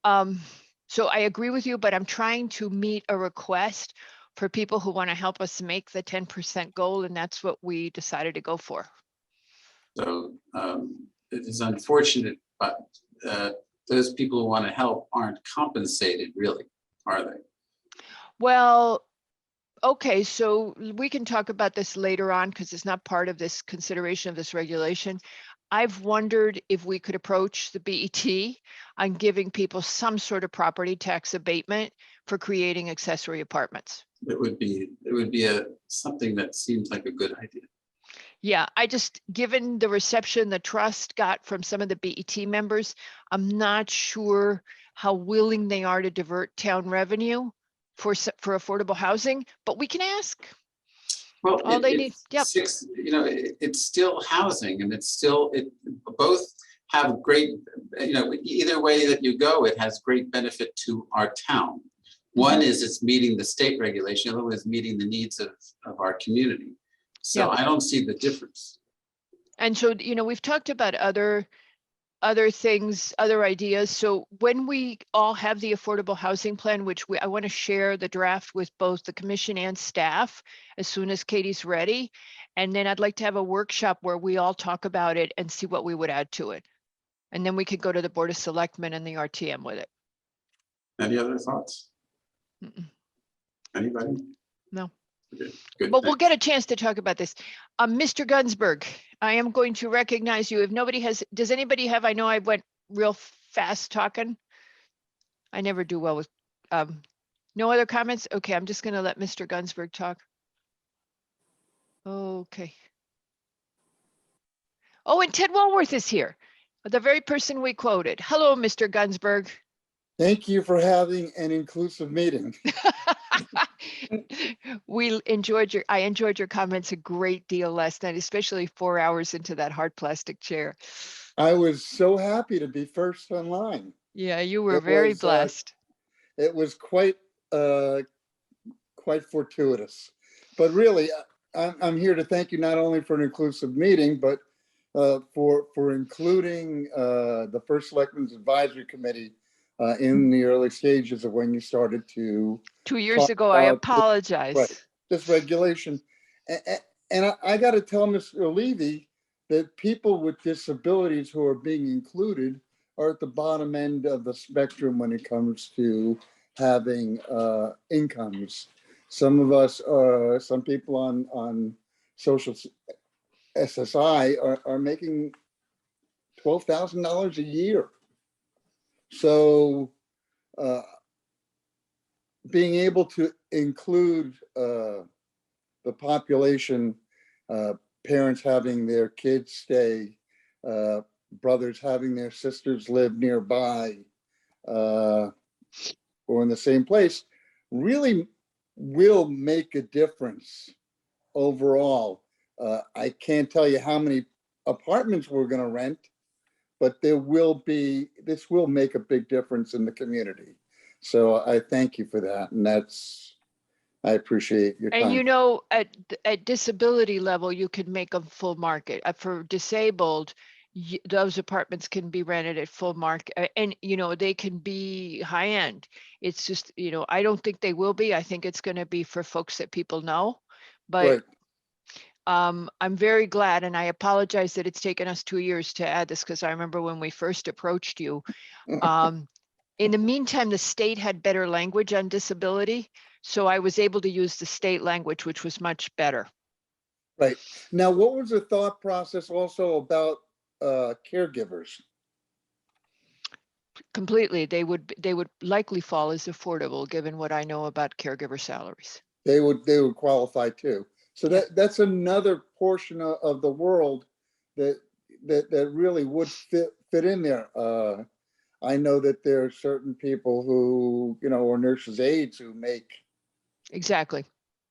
A: So I agree with you, but I'm trying to meet a request for people who want to help us make the 10% goal, and that's what we decided to go for.
N: So it is unfortunate, but those people who want to help aren't compensated really, are they?
A: Well, okay, so we can talk about this later on because it's not part of this consideration of this regulation. I've wondered if we could approach the BET on giving people some sort of property tax abatement for creating accessory apartments.
N: It would be something that seems like a good idea.
A: Yeah, I just, given the reception the trust got from some of the BET members, I'm not sure how willing they are to divert town revenue for affordable housing, but we can ask.
N: Well,
A: all they need, yep.
N: It's still housing, and it both have great, either way that you go, it has great benefit to our town. One is it's meeting the state regulation, the other one is meeting the needs of our community. So I don't see the difference.
A: And so, we've talked about other things, other ideas. So when we all have the affordable housing plan, which I want to share the draft with both the commission and staff as soon as Katie's ready. And then I'd like to have a workshop where we all talk about it and see what we would add to it. And then we could go to the Board of Selectmen and the RTM with it.
N: Any other thoughts? Anybody?
A: No.
N: Okay, good.
A: But we'll get a chance to talk about this. Mr. Gunsberg, I am going to recognize you. If nobody has, does anybody have, I know I went real fast talking. I never do well with, no other comments? Okay, I'm just gonna let Mr. Gunsberg talk. Okay. Oh, and Ted Walworth is here, the very person we quoted. Hello, Mr. Gunsberg.
U: Thank you for having an inclusive meeting.
A: I enjoyed your comments a great deal last night, especially 4 hours into that hard plastic chair.
U: I was so happy to be first online.
A: Yeah, you were very blessed.
U: It was quite fortuitous. But really, I'm here to thank you not only for an inclusive meeting, but for including the First Selectmen's Advisory Committee in the early stages of when you started to
A: 2 years ago. I apologize.
U: This regulation. And I got to tell Mr. Levy that people with disabilities who are being included are at the bottom end of the spectrum when it comes to having incomes. Some of us, some people on social SSI are making $12,000 a year. So being able to include the population, parents having their kids stay, brothers having their sisters live nearby or in the same place, really will make a difference overall. I can't tell you how many apartments we're going to rent, but this will make a big difference in the community. So I thank you for that. And I appreciate your time.
A: And at disability level, you could make a full market. For disabled, those apartments can be rented at full market, and they can be high end. It's just, I don't think they will be. I think it's going to be for folks that people know. But
U: right.
A: I'm very glad, and I apologize that it's taken us 2 years to add this, because I remember when we first approached you. In the meantime, the state had better language on disability, so I was able to use the state language, which was much better.
U: Right. Now, what was the thought process also about caregivers?
A: Completely. They would likely fall as affordable, given what I know about caregiver salaries.
U: They would qualify too. So that's another portion of the world that really would fit in there. I know that there are certain people who, are nurses' aides who make
A: exactly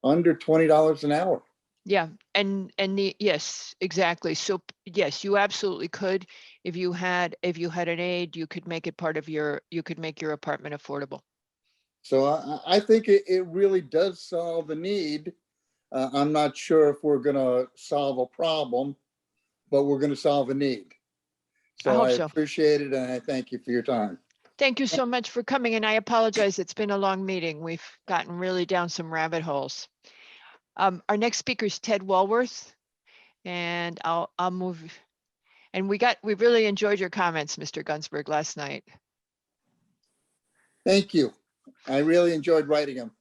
U: under $20 an hour.
A: Yeah, and yes, exactly. So yes, you absolutely could. If you had an aide, you could make it part of you could make your apartment affordable.
U: So I think it really does solve a need. I'm not sure if we're gonna solve a problem, but we're gonna solve a need.
A: I
U: So
A: hope
U: I
A: so.
U: appreciate it and I thank you for your time.
A: Thank you so much for coming, and I apologize. It's been a long meeting. We've gotten really down some rabbit holes. Our next speaker is Ted Walworth, and I'll move. And we really enjoyed your comments, Mr. Gunsberg, last night.
U: Thank you. I really enjoyed writing them.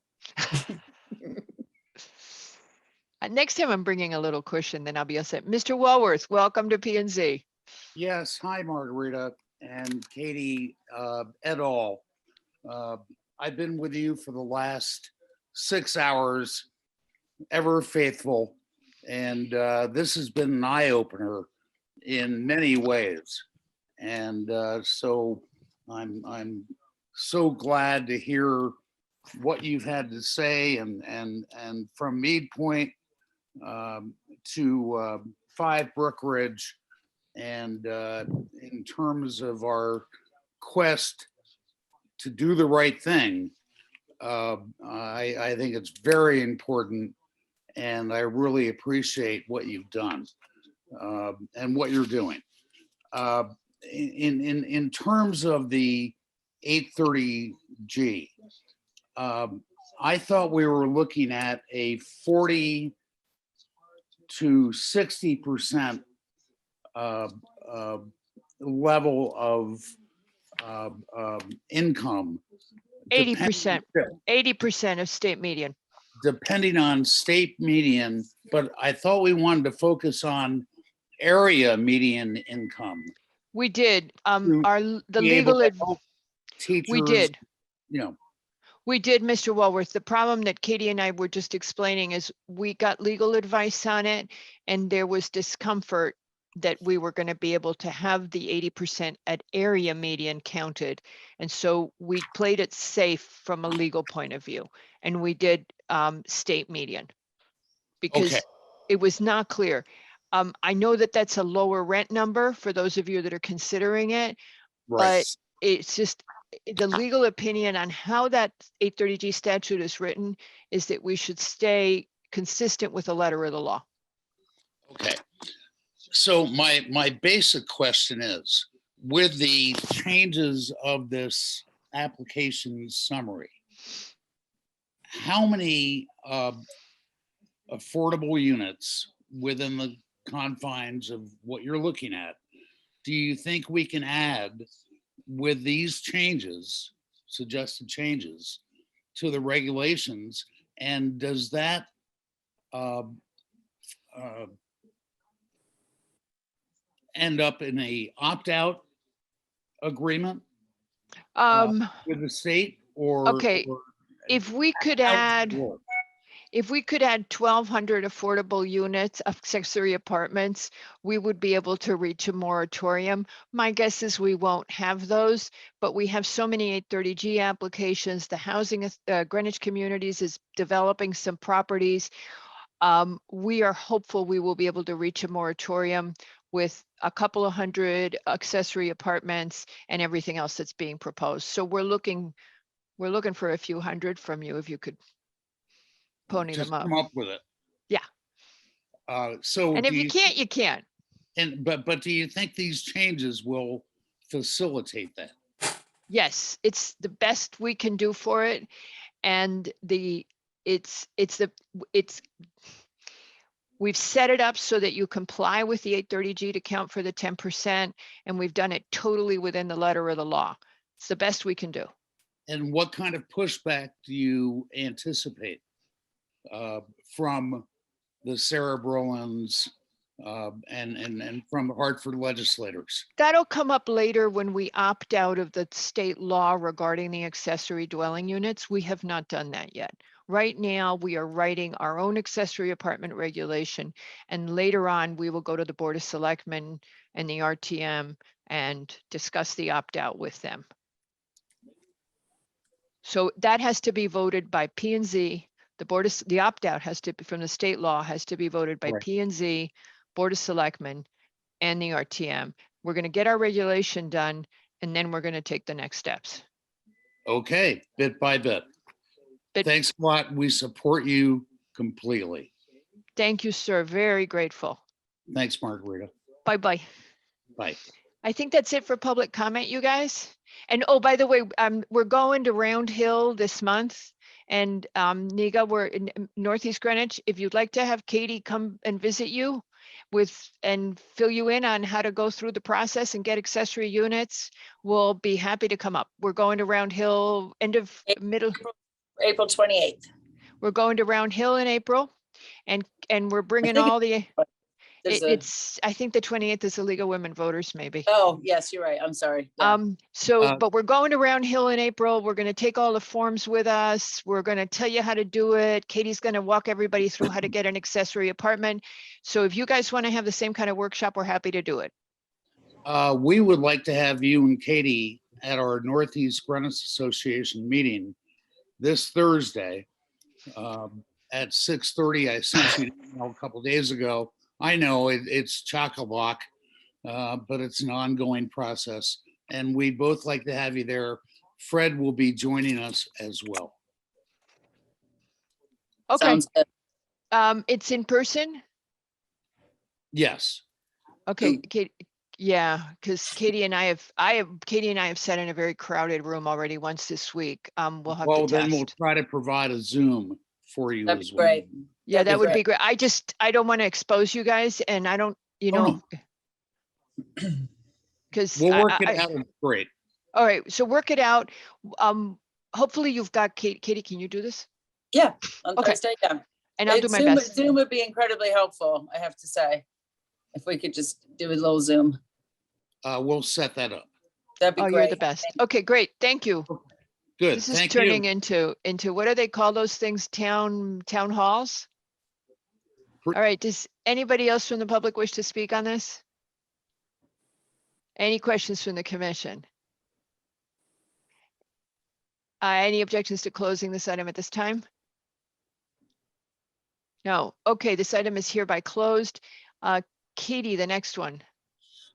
A: Next time I'm bringing a little cushion, then I'll be all set. Mr. Walworth, welcome to P&Z.
C: Yes, hi Margarita and Katie et al. I've been with you for the last 6 hours, ever faithful, and this has been an eye-opener in many ways. And so I'm so glad to hear what you've had to say, and from Mead Point to 5 Brook Ridge, and in terms of our quest to do the right thing, I think it's very important, and I really appreciate what you've done and what you're doing. In terms of the 830G, I thought we were looking at a 40 to 60% level of income.
A: 80% of state median.
C: Depending on state median, but I thought we wanted to focus on area median income.
A: We did. The
C: be able
A: legal
C: to
A: ad-
C: help teachers,
A: we did.
C: You know,
A: We did, Mr. Walworth. The problem that Katie and I were just explaining is we got legal advice on it, and there was discomfort that we were going to be able to have the 80% at area median counted. And so we played it safe from a legal point of view, and we did state median because it was not clear. I know that that's a lower rent number for those of you that are considering it, but it's just the legal opinion on how that 830G statute is written is that we should stay consistent with the letter of the law.
C: okay. So my basic question is, with the changes of this application summary, how many affordable units within the confines of what you're looking at do you think we can add with these changes, suggested changes to the regulations? And does that end up in a opt-out agreement with the state, or
A: Okay, if we could add 1,200 affordable units of accessory apartments, we would be able to reach a moratorium. My guess is we won't have those, but we have so many 830G applications. The housing, Greenwich Communities is developing some properties. We are hopeful we will be able to reach a moratorium with a couple of hundred accessory apartments and everything else that's being proposed. So we're looking for a few hundred from you if you could pony
C: just
A: them up.
C: come up with it? Yeah. So
A: And if
C: do
A: you can't, you can't.
C: And but do you think these changes will facilitate that?
A: Yes, it's the best we can do for it. And we've set it up so that you comply with the 830G to count for the 10%, and we've done it totally within the letter of the law. It's the best we can do.
C: And what kind of pushback do you anticipate from the Sarah Brolins and from the Hartford legislators?
A: That'll come up later when we opt out of the state law regarding the accessory dwelling units. We have not done that yet. Right now, we are writing our own accessory apartment regulation, and later on, we will go to the Board of Selectmen and the RTM and discuss the opt-out with them. So that has to be voted by P&Z, The opt-out has to be from the state law, has to be voted by
C: Correct.
A: P and Z, Board of Selectmen, and the RTM. We're going to get our regulation done, and then we're going to take the next steps.
C: Okay, bit by bit.
A: Bit-
C: Thanks a lot. We support you completely.
A: Thank you, sir. Very grateful.
C: Thanks, Margarita.
A: Bye-bye.
C: Bye.
A: I think that's it for public comment, you guys. And oh, by the way, we're going to Round Hill this month. And Niga, we're in Northeast Greenwich. If you'd like to have Katie come and visit you and fill you in on how to go through the process and get accessory units, we'll be happy to come up. We're going to Round Hill
D: April 28th.
A: We're going to Round Hill in April, and we're bringing
D: think
A: all the.
D: There's
A: I think the 28th is the League of Women Voters, maybe.
D: Oh, yes, you're right. I'm sorry. Yeah.
A: But we're going to Round Hill in April. We're going to take all the forms with us. We're going to tell you how to do it. Katie's going to walk everybody through how to get an accessory apartment. So if you guys want to have the same kind of workshop, we're happy to do it.
C: We would like to have you and Katie at our Northeast Greenwich Association meeting this Thursday at 6:30. I sent you an email a couple days ago. I know it's chock-a-block, but it's an ongoing process. And we'd both like to have you there. Fred will be joining us as well.
A: Okay.
D: Sounds good.
A: It's in person?
C: Yes.
A: Okay, Kate. Yeah, because Katie and I have sat in a very crowded room already once this week. We'll have
C: Well,
A: to
C: then
A: test.
C: we'll try to provide a Zoom for you
D: That'd
C: as
D: be
C: well.
D: great.
A: Yeah,
D: That'd
A: that would be
D: great.
A: great. I don't want to expose you guys, and I don't,
C: Oh,
A: because
C: We'll work it out. Great.
A: All right, so work it out. Hopefully you've got Katie, can you do this?
D: Yeah, on
A: Okay.
D: Thursday, yeah.
A: And I'll do my
D: Zoom,
A: best.
D: Zoom would be incredibly helpful, I have to say. If we could just do a little Zoom,
C: We'll set that up.
D: that'd be
A: Oh,
D: great.
A: you're the best. Okay, great. Thank you.
C: Good.
A: This is
C: Thank
A: turning
C: you.
A: into what do they call those things? Town halls? All right, does anybody else from the public wish to speak on this? Any questions from the commission? Any objections to closing this item at this time? No. Okay, this item is hereby closed. Katie, the next one.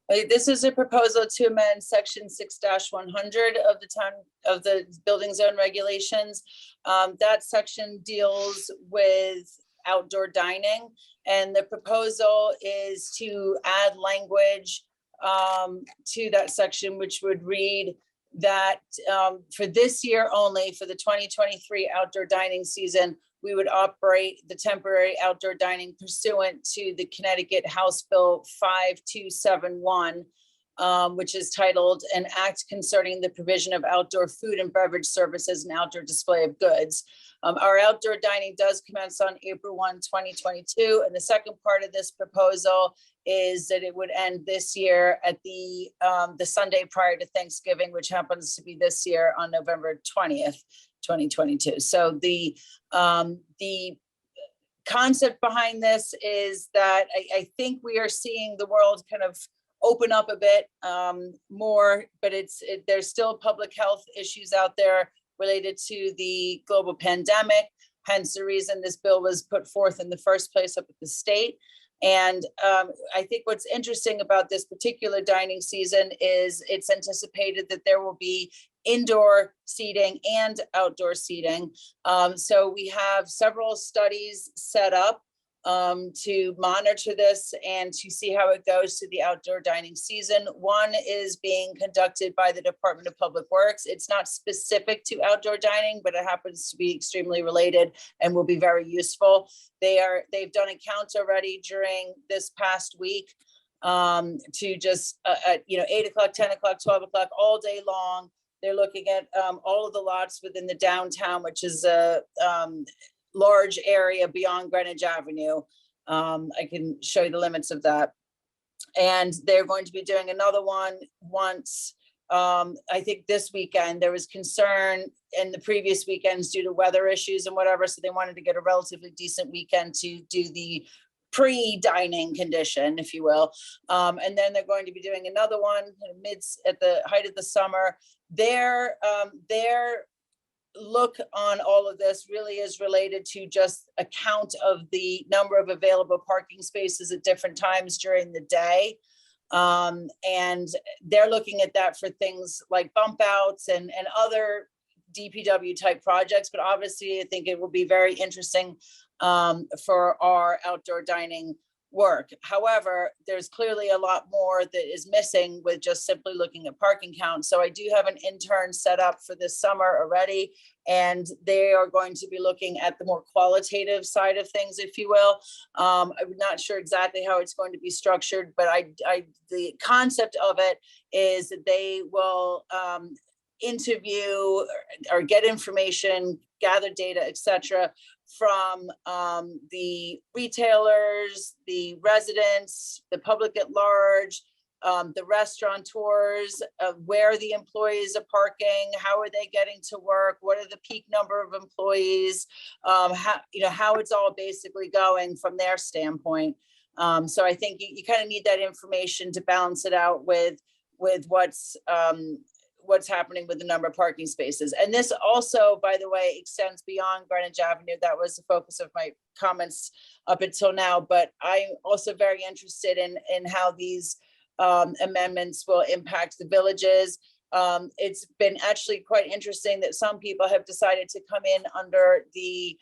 D: This is a proposal to amend section 6-100 of the town of the building zone regulations. That section deals with outdoor dining, and the proposal is to add language to that section, which would read that for this year only, for the 2023 outdoor dining season, we would operate the temporary outdoor dining pursuant to the Connecticut House Bill 5271, which is titled An Act Concerning the Provision of Outdoor Food and Beverage Services and Outdoor Display of Goods. Our outdoor dining does commence on April 1, 2022. And the second part of this proposal is that it would end this year at the Sunday prior to Thanksgiving, which happens to be this year on November 20th, 2022. So the concept behind this is that I think we are seeing the world kind of open up a bit more, but there's still public health issues out there related to the global pandemic, hence the reason this bill was put forth in the first place up at the state. And I think what's interesting about this particular dining season is it's anticipated that there will be indoor seating and outdoor seating. So we have several studies set up to monitor this and to see how it goes to the outdoor dining season. One is being conducted by the Department of Public Works. It's not specific to outdoor dining, but it happens to be extremely related and will be very useful. They've done accounts already during this past week to just 8 o'clock, 10 o'clock, 12 o'clock, all day long. They're looking at all of the lots within the downtown, which is a large area beyond Greenwich Avenue. I can show you the limits of that. And they're going to be doing another one once, I think this weekend. There was concern in the previous weekends due to weather issues and whatever, so they wanted to get a relatively decent weekend to do the pre-dining condition, if you will. And then they're going to be doing another one at the height of the summer. Their look on all of this really is related to just a count of the number of available parking spaces at different times during the day. And they're looking at that for things like bump outs and other DPW type projects, but obviously I think it will be very interesting for our outdoor dining work. However, there's clearly a lot more that is missing with just simply looking at parking count. So I do have an intern set up for this summer already, and they are going to be looking at the more qualitative side of things, if you will. I'm not sure exactly how it's going to be structured, but the concept of it is that they will interview or get information, gather data, etc., from the retailers, the residents, the public at large, the restaurateurs, where the employees are parking, how are they getting to work, what are the peak number of employees, how it's all basically going from their standpoint. So I think you kind of need that information to balance it out with what's happening with the number of parking spaces. And this also, by the way, extends beyond Greenwich Avenue. That was the focus of my comments up until now, but I'm also very interested in how these amendments will impact the villages. It's been actually quite interesting that some people have decided to come in under the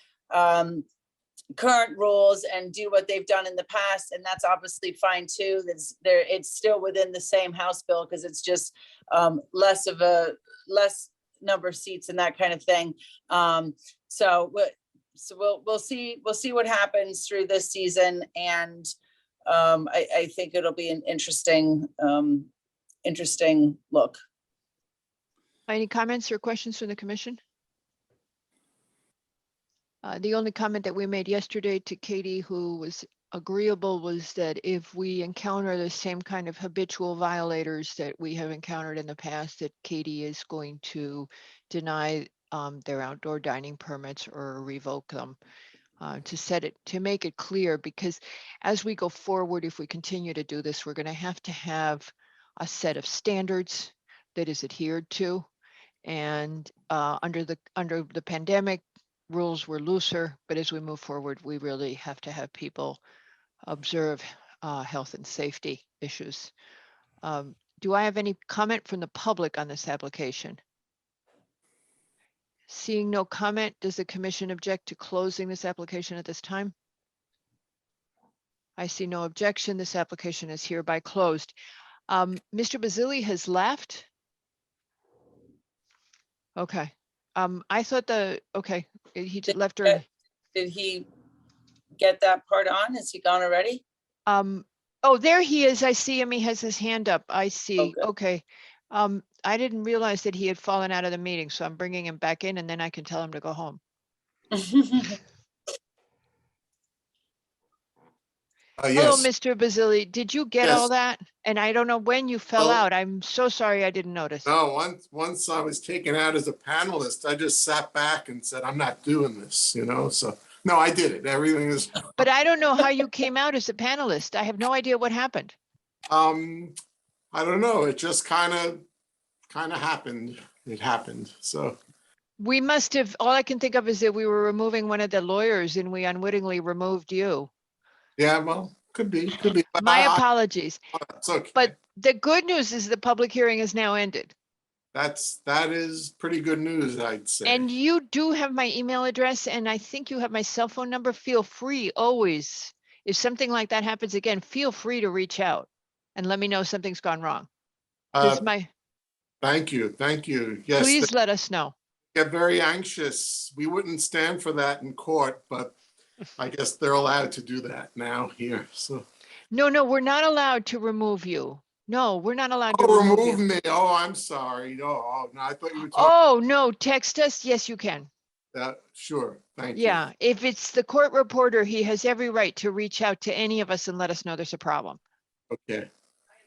D: current rules and do what they've done in the past, and that's obviously fine too. It's still within the same House bill because it's just less number of seats and that kind of thing. So we'll see what happens through this season, and I think it'll be an interesting look.
A: Any comments or questions from the commission? The only comment that we made yesterday to Katie, who was agreeable, was that if we encounter the same kind of habitual violators that we have encountered in the past, that Katie is going to deny their outdoor dining permits or revoke them, to make it clear, because as we go forward, if we continue to do this, we're going to have a set of standards that is adhered to. And under the pandemic, rules were looser, but as we move forward, we really have to have people observe health and safety issues. Do I have any comment from the public on this application? Seeing no comment, does the commission object to closing this application at this time? I see no objection. This application is hereby closed. Mr. Basili has left. Okay. I thought he left her.
D: Did he get that part on? Is he gone already?
A: Oh, there he is. I see him. He has his hand up. I see. Okay. I didn't realize that he had fallen out of the meeting, so I'm bringing him back in, and then I can tell him to go home. Hello, Mr. Basili. Did you get all that? And I don't know when you fell out. I'm so sorry I didn't notice.
I: No, once I was taken out as a panelist, I just sat back and said, I'm not doing this, so no, I did it. Everything is.
A: But I don't know how you came out as a panelist. I have no idea what happened.
I: I don't know. It just kind of happened. It happened. So
A: we must have, all I can think of is that we were removing one of the lawyers and we unwittingly removed you.
I: Yeah, well, could be. But
A: My apologies.
I: It's okay.
A: But the good news is the public hearing is now ended.
I: That is pretty good news, I'd say.
A: And you do have my email address, and I think you have my cell phone number. Feel free always, if something like that happens again, feel free to reach out and let me know something's gone wrong.
I: Thank you. Yes.
A: Please let us know.
I: Get very anxious. We wouldn't stand for that in court, but I guess they're allowed to do that now here. So
A: no, we're not allowed to remove you. No, we're not allowed to
I: remove me. Oh, I'm sorry. Oh, no, I thought you were talking.
A: Oh, no, text us. Yes, you can.
I: Sure. Thank you.
A: Yeah, if it's the court reporter, he has every right to reach out to any of us and let us know there's a problem.
I: Okay.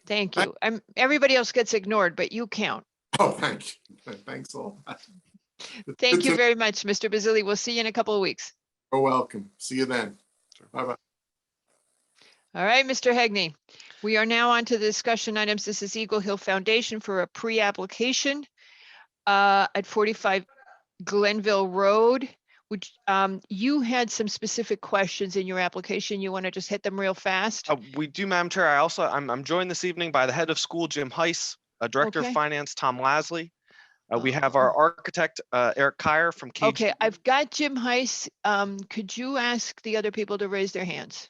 A: Thank you. Everybody else gets ignored, but you count.
I: Oh, thank you. Thanks a lot.
A: Thank you very much, Mr. Basili. We'll see you in a couple of weeks.
I: You're welcome. See you then. Bye-bye.
A: All right, Mr. Hegney. We are now on to the discussion items. This is Eagle Hill Foundation for a pre-application at 45 Glenville Road. You had some specific questions in your application. You want to just hit them real fast?
J: We do, Madam Chair. I'm joined this evening by the head of school, Jim Heiss, Director
A: Okay.
J: of Finance, Tom Lasley. We have our architect, Eric Kyer from KG.
A: Okay, I've got Jim Heiss. Could you ask the other people to raise their hands?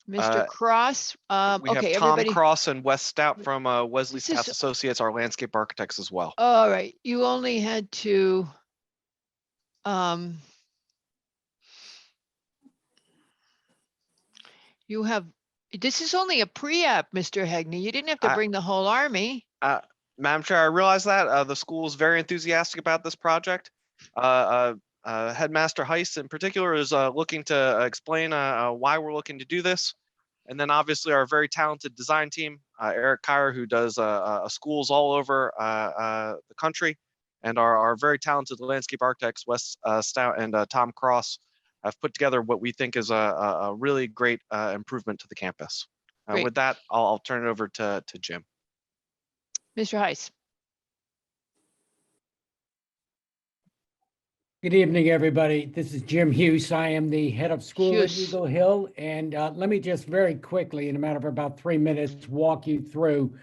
A: Mr. Cross,
J: We have
A: okay,
J: Tom
A: everybody.
J: Cross and Wes Stout from Wesley
A: This is-
J: Stats Associates, our landscape architects as well.
A: All right, you only had to, you have, this is only a pre-app, Mr. Hegney. You didn't have to bring the whole army.
J: Madam Chair, I realize that the school is very enthusiastic about this project. Headmaster Heiss in particular is looking to explain why we're looking to do this. And then obviously our very talented design team, Eric Kyer, who does schools all over the country, and our very talented landscape architects, Wes Stout and Tom Cross, have put together what we think is a really great improvement to the campus.
A: Great.
J: With that, I'll turn it over to Jim.
A: Mr. Heiss.
V: Good evening, everybody. This is Jim Hughes. I am the head of school at
A: Hughes.
V: Eagle Hill. And let me just very quickly, in a matter of about 3 minutes, walk you through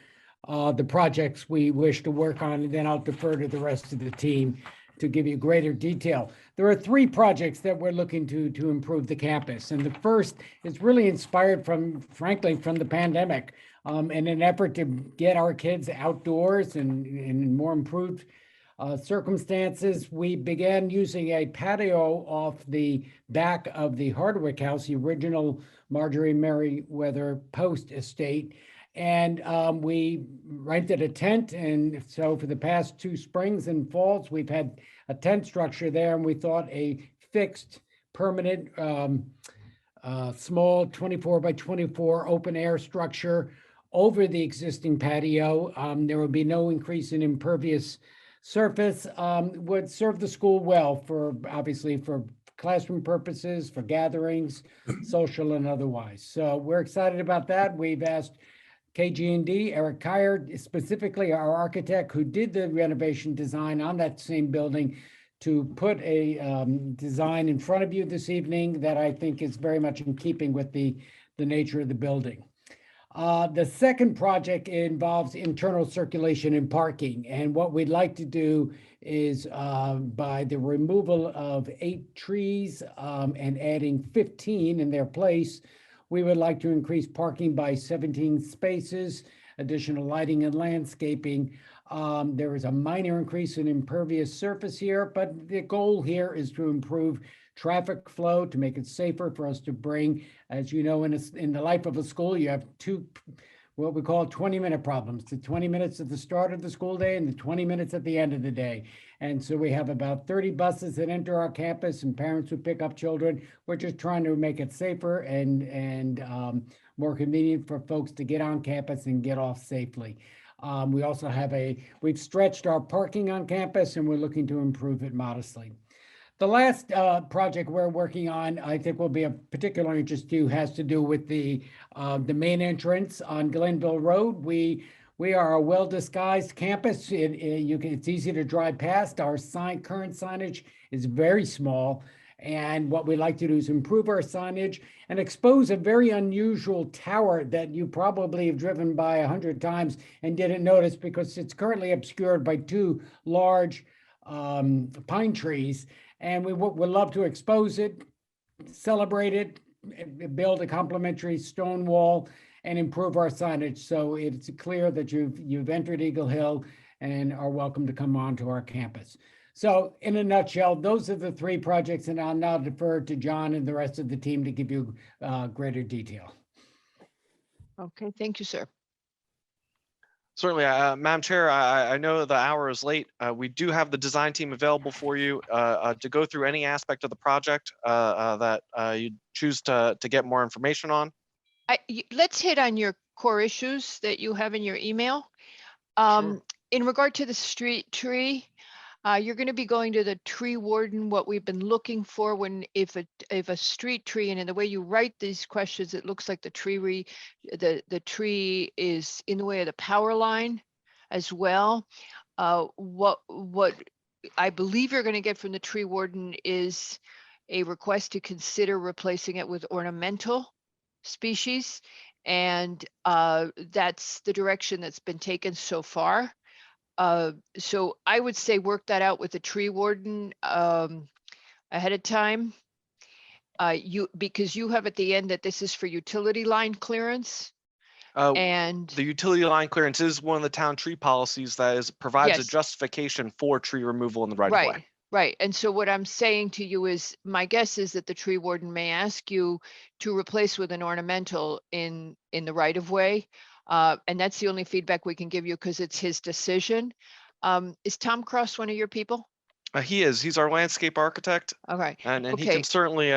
V: the projects we wish to work on, and then I'll defer to the rest of the team to give you greater detail. There are 3 projects that we're looking to improve the campus. And the first is really inspired from, frankly, from the pandemic, in an effort to get our kids outdoors and in more improved circumstances. We began using a patio off the back of the Hardwick House, the original Marjorie Merriweather Post estate. And we rented a tent. And so for the past 2 springs and falls, we've had a tent structure there. And we thought a fixed, permanent, small 24 by 24 open air structure over the existing patio. There would be no increase in impervious surface, would serve the school well for, obviously, for classroom purposes, for gatherings, social and otherwise. So we're excited about that. We've asked KG&D, Eric Kyer, specifically our architect who did the renovation design on that same building, to put a design in front of you this evening that I think is very much in keeping with the nature of the building. The second project involves internal circulation and parking. And what we'd like to do is by the removal of 8 trees and adding 15 in their place, we would like to increase parking by 17 spaces, additional lighting and landscaping. There is a minor increase in impervious surface here, but the goal here is to improve traffic flow, to make it safer for us to bring, as you know, in the life of a school, you have 2, what we call 20-minute problems, the 20 minutes at the start of the school day and the 20 minutes at the end of the day. And so we have about 30 buses that enter our campus and parents who pick up children. We're just trying to make it safer and more convenient for folks to get on campus and get off safely. We also have we've stretched our parking on campus and we're looking to improve it modestly. The last project we're working on, I think will be of particular interest to you, has to do with the main entrance on Glenville Road. We are a well-disguised campus. It's easy to drive past. Our current signage is very small. And what we like to do is improve our signage and expose a very unusual tower that you probably have driven by 100 times and didn't notice because it's currently obscured by 2 large pine trees. And we would love to expose it, celebrate it, build a complementary stone wall, and improve our signage. So it's clear that you've entered Eagle Hill and are welcome to come onto our campus. So in a nutshell, those are the 3 projects, and I'll now defer to John and the rest of the team to give you greater detail.
A: Okay, thank you, sir.
J: Certainly, Madam Chair, I know the hour is late. We do have the design team available for you to go through any aspect of the project that you choose to get more information on.
A: Let's hit on your core issues that you have in your email. In regard to the street tree, you're going to be going to the tree warden. What we've been looking for if a street tree, and in the way you write these questions, it looks like the tree is in the way of the power line as well. What I believe you're going to get from the tree warden is a request to consider replacing it with ornamental species. And that's the direction that's been taken so far. So I would say work that out with the tree warden ahead of time. Because you have at the end that this is for utility line clearance. And
J: the utility line clearance is one of the town tree policies that provides a
A: Yes.
J: justification for tree removal in the right of way.
A: Right. And so what I'm saying to you is, my guess is that the tree warden may ask you to replace with an ornamental in the right of way. And that's the only feedback we can give you because it's his decision. Is Tom Cross one of your people?
J: He is. He's our landscape architect.
A: Okay.
J: And he
A: Okay.
J: can certainly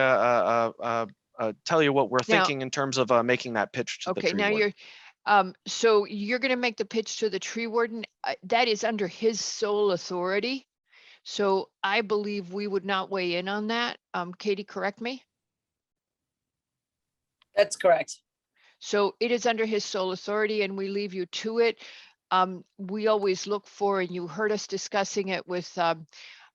J: tell you what we're
A: Now-
J: thinking in terms of making that pitch to the
A: Okay,
J: tree
A: now
J: warden.
A: so you're going to make the pitch to the tree warden. That is under his sole authority. So I believe we would not weigh in on that. Katie, correct me?
D: That's correct.
A: So it is under his sole authority and we leave you to it. We always look for, and you heard us discussing it with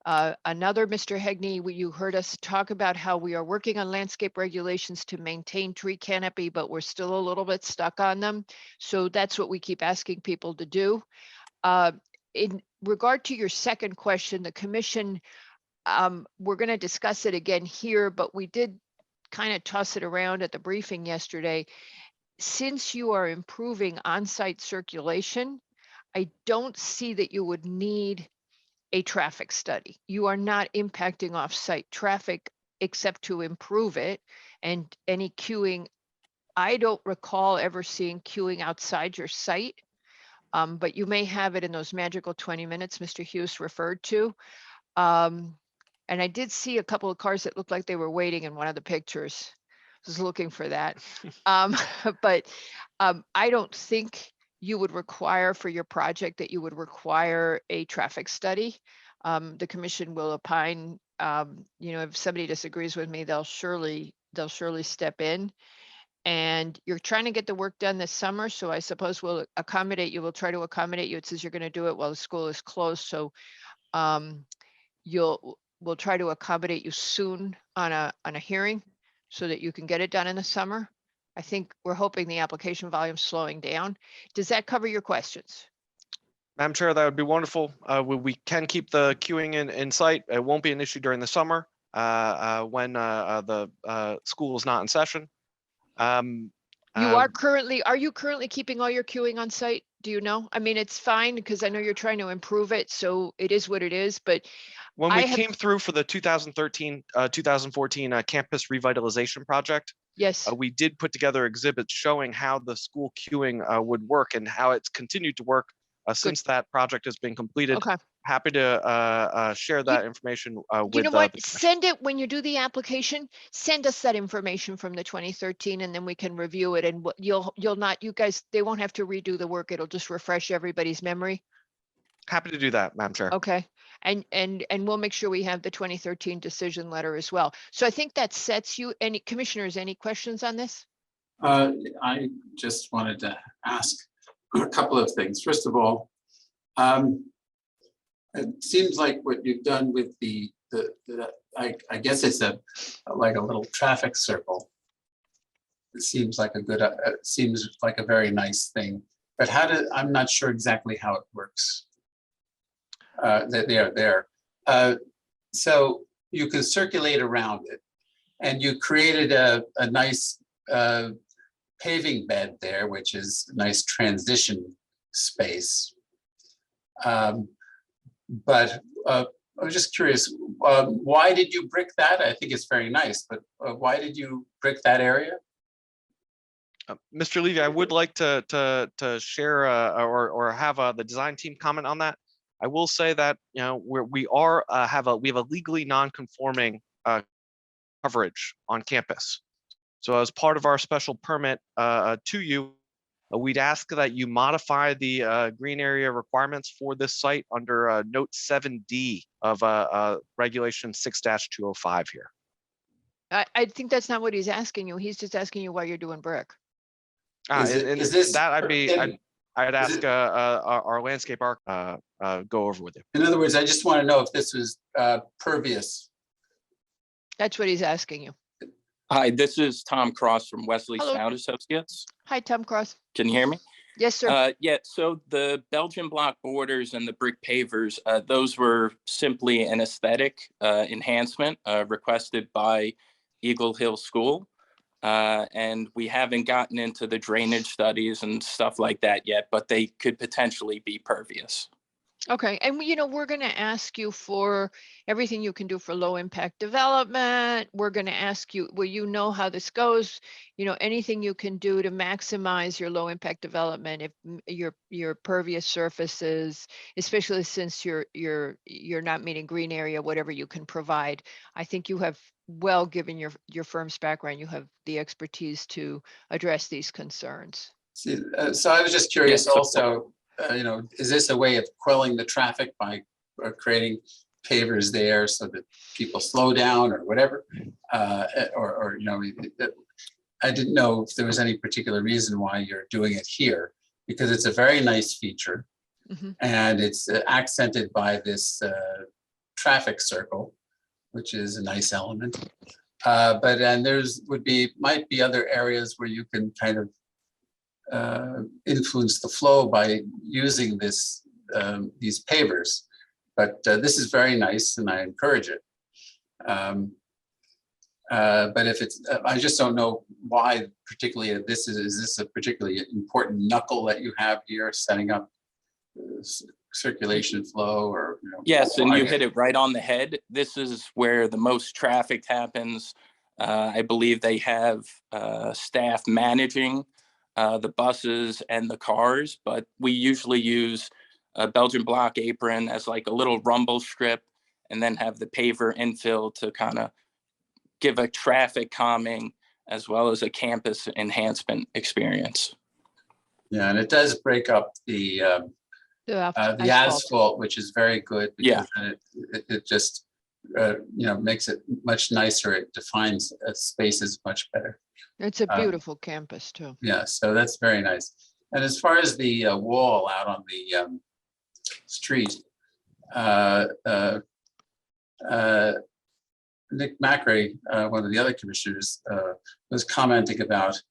A: another Mr. Hegney, you heard us talk about how we are working on landscape regulations to maintain tree canopy, but we're still a little bit stuck on them. So that's what we keep asking people to do. In regard to your second question, the commission, we're going to discuss it again here, but we did kind of toss it around at the briefing yesterday. Since you are improving on-site circulation, I don't see that you would need a traffic study. You are not impacting off-site traffic except to improve it. And any queuing, I don't recall ever seeing queuing outside your site, but you may have it in those magical 20 minutes Mr. Hughes referred to. And I did see a couple of cars that looked like they were waiting in one of the pictures. I was looking for that. But I don't think you would require for your project that you would require a traffic study. The commission will opine, if somebody disagrees with me, they'll surely step in. And you're trying to get the work done this summer, so I suppose we'll accommodate you. We'll try to accommodate you. It says you're going to do it while the school is closed, so we'll try to accommodate you soon on a hearing so that you can get it done in the summer. I think we're hoping the application volume slowing down. Does that cover your questions?
J: Madam Chair, that would be wonderful. We can keep the queuing in sight. It won't be an issue during the summer when the school is not in session.
A: Are you currently keeping all your queuing on site? Do you know? I mean, it's fine because I know you're trying to improve it, so it is what it is, but
J: when we came through for the 2013-2014 campus revitalization project,
A: yes,
J: we did put together exhibits showing how the school queuing would work and how it's continued to work since that project has been completed.
A: Okay.
J: Happy to share that information with
A: you know what?
J: the commission.
A: Send it when you do the application. Send us that information from the 2013, and then we can review it. And you guys, they won't have to redo the work. It'll just refresh everybody's memory.
J: Happy to do that, Madam Chair.
A: Okay. And we'll make sure we have the 2013 decision letter as well. So I think that sets you. Any commissioners, any questions on this?
N: I just wanted to ask a couple of things. First of all, it seems like what you've done with I guess it's like a little traffic circle. It seems like seems like a very nice thing, but I'm not sure exactly how it works. There. So you can circulate around it, and you created a nice paving bed there, which is a nice transition space. But I was just curious, why did you brick that? I think it's very nice, but why did you brick that area?
J: Mr. Levy, I would like to share or have the design team comment on that. I will say that we have a legally non-conforming coverage on campus. So as part of our special permit to you, we'd ask that you modify the green area requirements for this site under note 7D of regulation 6-205 here.
A: I think that's not what he's asking you. He's just asking you why you're doing brick.
N: Is this
J: I'd ask our landscape arc go over with you.
N: In other words, I just want to know if this was pervious.
A: That's what he's asking you.
K: Hi, this is Tom Cross from Wesley
A: Hello.
K: Stout Associates.
A: Hi, Tom Cross.
K: Can you hear me?
A: Yes, sir.
K: Yeah, so the Belgian block borders and the brick pavers, those were simply an aesthetic enhancement requested by Eagle Hill School. And we haven't gotten into the drainage studies and stuff like that yet, but they could potentially be pervious.
A: Okay, and we're going to ask you for everything you can do for low impact development. We're going to ask you, well, you know how this goes, anything you can do to maximize your low impact development, if your pervious surfaces, especially since you're not meeting green area, whatever you can provide. I think you have, well, given your firm's background, you have the expertise to address these concerns.
N: See, so I was just curious
K: Yes,
N: also, is this a way of quelling the traffic by creating pavers there so that people slow down or whatever? I didn't know if there was any particular reason why you're doing it here, because it's a very nice feature.
A: Mm-hmm.
N: And it's accented by this traffic circle, which is a nice element. And might be other areas where you can kind of influence the flow by using these pavers. But this is very nice and I encourage it. But if it's, I just don't know why particularly is this a particularly important knuckle that you have here setting up circulation flow or?
K: Yes, and you hit it right on the head. This is where the most traffic happens. I believe they have staff managing the buses and the cars, but we usually use a Belgian block apron as like a little rumble strip and then have the paver infill to kind of give a traffic calming as well as a campus enhancement experience.
N: Yeah, and it does break up the asphalt, which is very good because it just makes it much nicer. It defines spaces much better.
A: It's a beautiful campus too.
N: Yeah, so that's very nice. And as far as the wall out on the street, Nick Macri, one of the other commissioners, was commenting about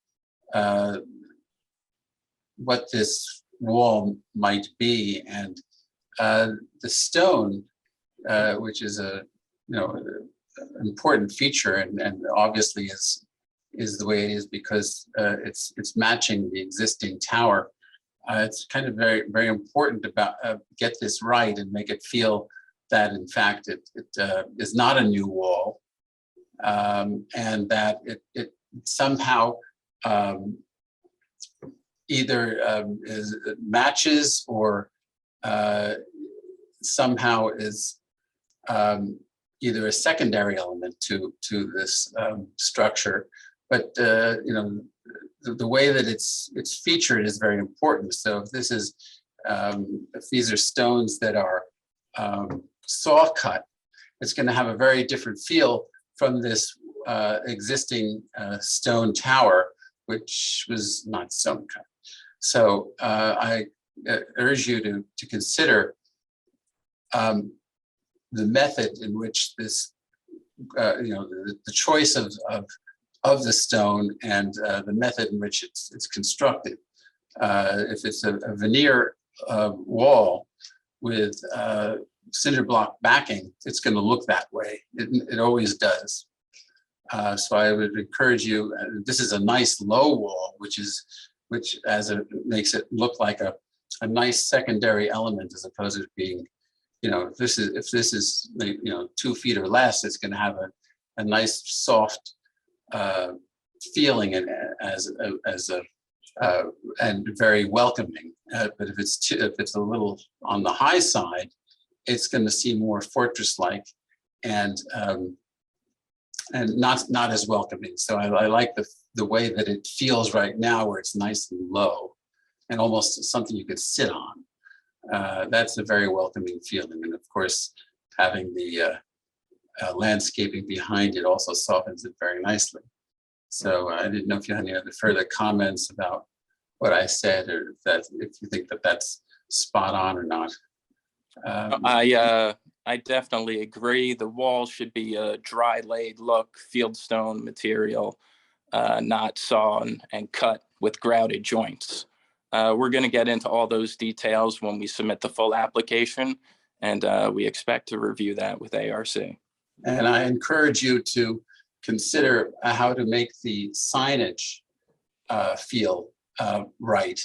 N: what this wall might be, and the stone, which is a important feature, and obviously is the way it is because it's matching the existing tower. It's kind of very, very important about get this right and make it feel that in fact it is not a new wall, and that it somehow either matches or somehow is either a secondary element to this structure. But the way that it's featured is very important. So if this is if these are stones that are saw cut, it's going to have a very different feel from this existing stone tower, which was not stone cut. So I urge you to consider the method in which this, the choice of the stone and the method in which it's constructed. If it's a veneer wall with cinder block backing, it's going to look that way. It always does. So I would encourage you. This is a nice low wall, which makes it look like a nice secondary element as opposed to being, if this is 2 feet or less, it's going to have a nice soft feeling and and very welcoming. But if it's a little on the high side, it's going to seem more fortress-like and not as welcoming. So I like the way that it feels right now, where it's nice and low and almost something you could sit on. That's a very welcoming feeling. And of course, having the landscaping behind it also softens it very nicely. So I didn't know if you had any other further comments about what I said, or if you think that that's spot on or not.
K: I definitely agree. The wall should be a dry laid look, fieldstone material, not sawn and cut with grouted joints. We're going to get into all those details when we submit the full application, and we expect to review that with ARC.
N: And I encourage you to consider how to make the signage feel right,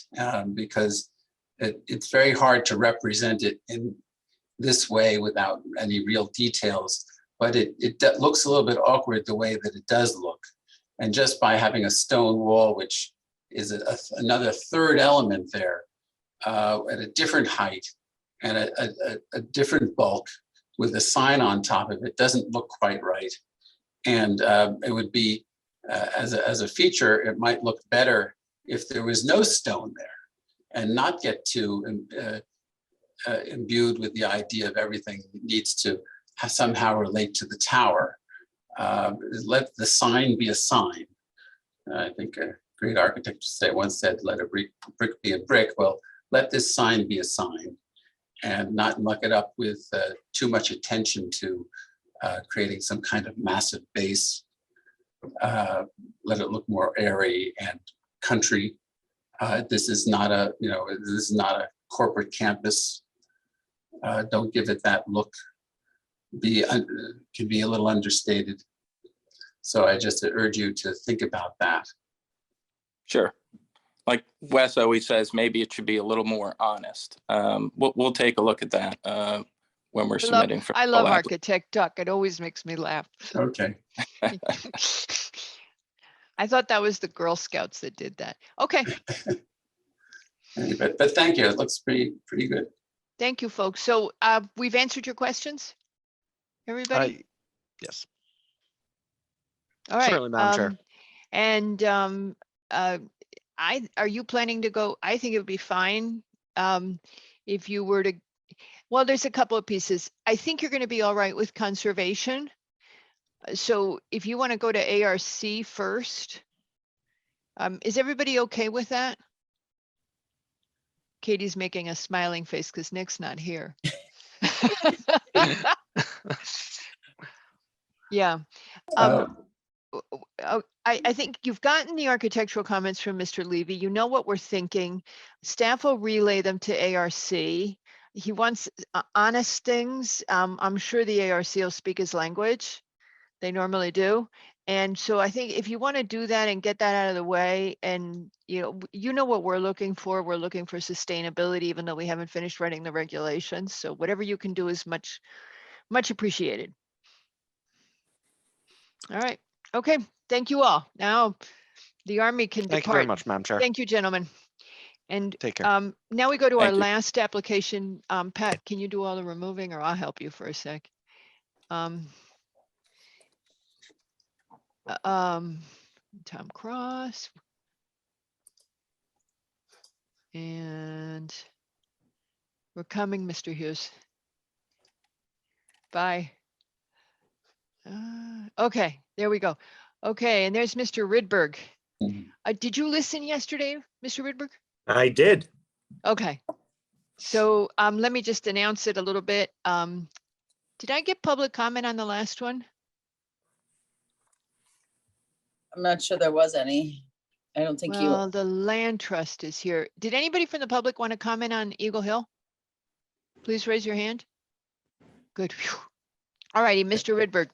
N: because it's very hard to represent it in this way without any real details, but it looks a little bit awkward the way that it does look. And just by having a stone wall, which is another third element there at a different height and a different bulk with a sign on top of it, doesn't look quite right. And it would be, as a feature, it might look better if there was no stone there and not get too imbued with the idea of everything needs to somehow relate to the tower. Let the sign be a sign. I think a great architect once said, let a brick be a brick. Well, let this sign be a sign and not muck it up with too much attention to creating some kind of massive base. Let it look more airy and country. This is not a corporate campus. Don't give it that look. Can be a little understated. So I just urge you to think about that.
K: Sure. Like Wes always says, maybe it should be a little more honest. We'll take a look at that when we're submitting.
A: I love Architect Duck. It always makes me laugh.
N: Okay.
A: I thought that was the Girl Scouts that did that. Okay.
N: But thank you. It looks pretty good.
A: Thank you, folks. So we've answered your questions, everybody?
J: Yes.
A: All right.
J: Certainly, Madam Chair.
A: And are you planning to go? I think it would be fine if you were to, well, there's a couple of pieces. I think you're going to be all right with conservation. So if you want to go to ARC first, is everybody okay with that? Katie's making a smiling face because Nick's not here. Yeah. I think you've gotten the architectural comments from Mr. Levy. You know what we're thinking. Staff will relay them to ARC. He wants honest things. I'm sure the ARC will speak his language. They normally do. And so I think if you want to do that and get that out of the way, and you know what we're looking for. We're looking for sustainability, even though we haven't finished writing the regulations. So whatever you can do is much appreciated. All right. Okay. Thank you all. Now the Army can depart.
J: Thank you very much, Madam Chair.
A: Thank you, gentlemen. And
J: take care.
A: Now we go to our
K: Thank you.
A: last application. Pat, can you do all the removing, or I'll help you for a sec? Tom Cross. And we're coming, Mr. Hughes. Bye. Okay, there we go. Okay, and there's Mr. Rydberg. Did you listen yesterday, Mr. Rydberg?
L: I did.
A: Okay. So let me just announce it a little bit. Did I get public comment on the last one?
D: I'm not sure there was any. I don't think
A: Well, the land trust is here. Did anybody from the public want to comment on Eagle Hill? Please raise your hand. Good. Phew. All righty, Mr. Rydberg.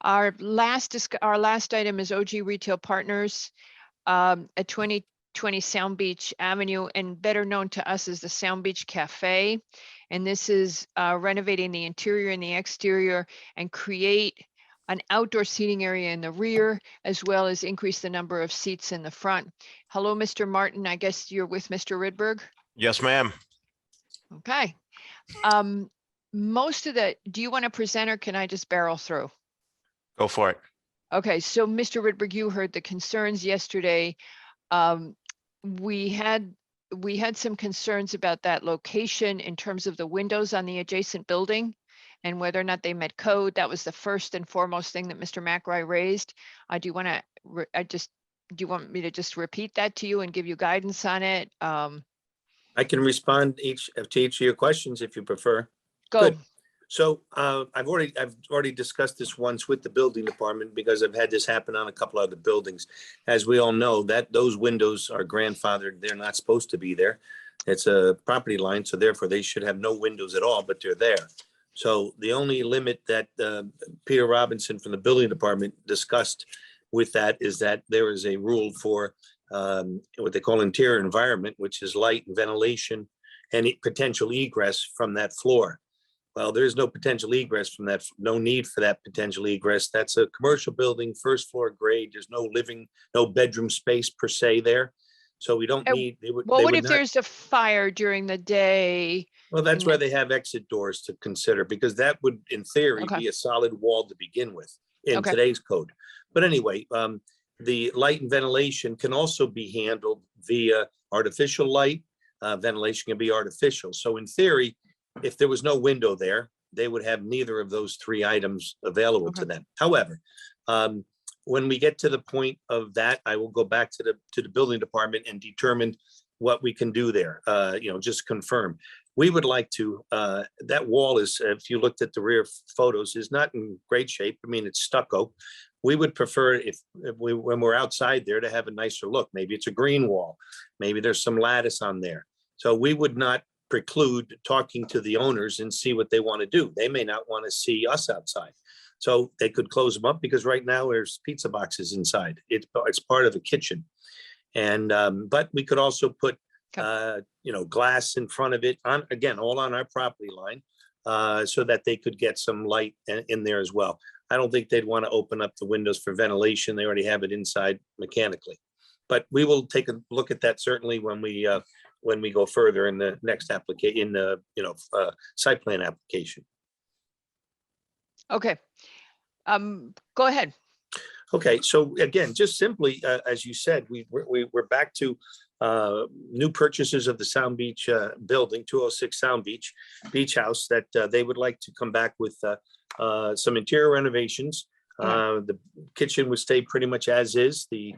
A: Our last item is OG Retail Partners at 2020 Sound Beach Avenue, and better known to us as the Sound Beach Cafe. And this is renovating the interior and the exterior and create an outdoor seating area in the rear, as well as increase the number of seats in the front. Hello, Mr. Martin. I guess you're with Mr. Rydberg?
L: Yes, ma'am.
A: Okay. Most of the, do you want to present, or can I just barrel through?
L: Go for it.
A: Okay, so Mr. Rydberg, you heard the concerns yesterday. We had some concerns about that location in terms of the windows on the adjacent building and whether or not they met code. That was the first and foremost thing that Mr. McRae raised. Do you want to just do you want me to just repeat that to you and give you guidance on it?
O: I can respond to each of your questions if you prefer.
A: Go.
O: Good. So I've already discussed this once with the building department because I've had this happen on a couple other buildings. As we all know, that those windows are grandfathered. They're not supposed to be there. It's a property line, so therefore they should have no windows at all, but they're there. So the only limit that Peter Robinson from the building department discussed with that is that there is a rule for what they call interior environment, which is light and ventilation and potential egress from that floor. Well, there's no potential egress from that, no need for that potential egress. That's a commercial building, first floor grade. There's no bedroom space per se there. So we don't need,
A: What if there's a fire during the day?
O: Well, that's where they have exit doors to consider, because that would, in theory, be a solid wall to begin with in today's code. But anyway, the light and ventilation can also be handled via artificial light. Ventilation can be artificial. So in theory, if there was no window there, they would have neither of those three items available to them. However, when we get to the point of that, I will go back to the building department and determine what we can do there. Just confirm. We would like to, that wall is, if you looked at the rear photos, is not in great shape. I mean, it's stucco. We would prefer when we're outside there to have a nicer look. Maybe it's a green wall. Maybe there's some lattice on there. So we would not preclude talking to the owners and see what they want to do. They may not want to see us outside. So they could close them up, because right now there's pizza boxes inside. It's part of a kitchen. And, but we could also put, glass in front of it all on our property line, so that they could get some light in there as well. I don't think they'd want to open up the windows for ventilation. They already have it inside mechanically. But we will take a look at that certainly when we go further in the next application, site plan application.
A: Okay. Go ahead.
O: Okay, so again, just simply, as you said, we're back to new purchases of the Sound Beach building, 206 Sound Beach Beach House, that they would like to come back with some interior renovations. The kitchen would stay pretty much as is. The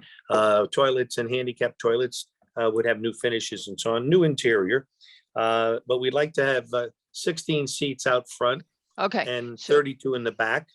O: toilets and handicap toilets would have new finishes and so on, new interior. But we'd like to have 16 seats out front.
A: Okay.
O: And 32 in the back.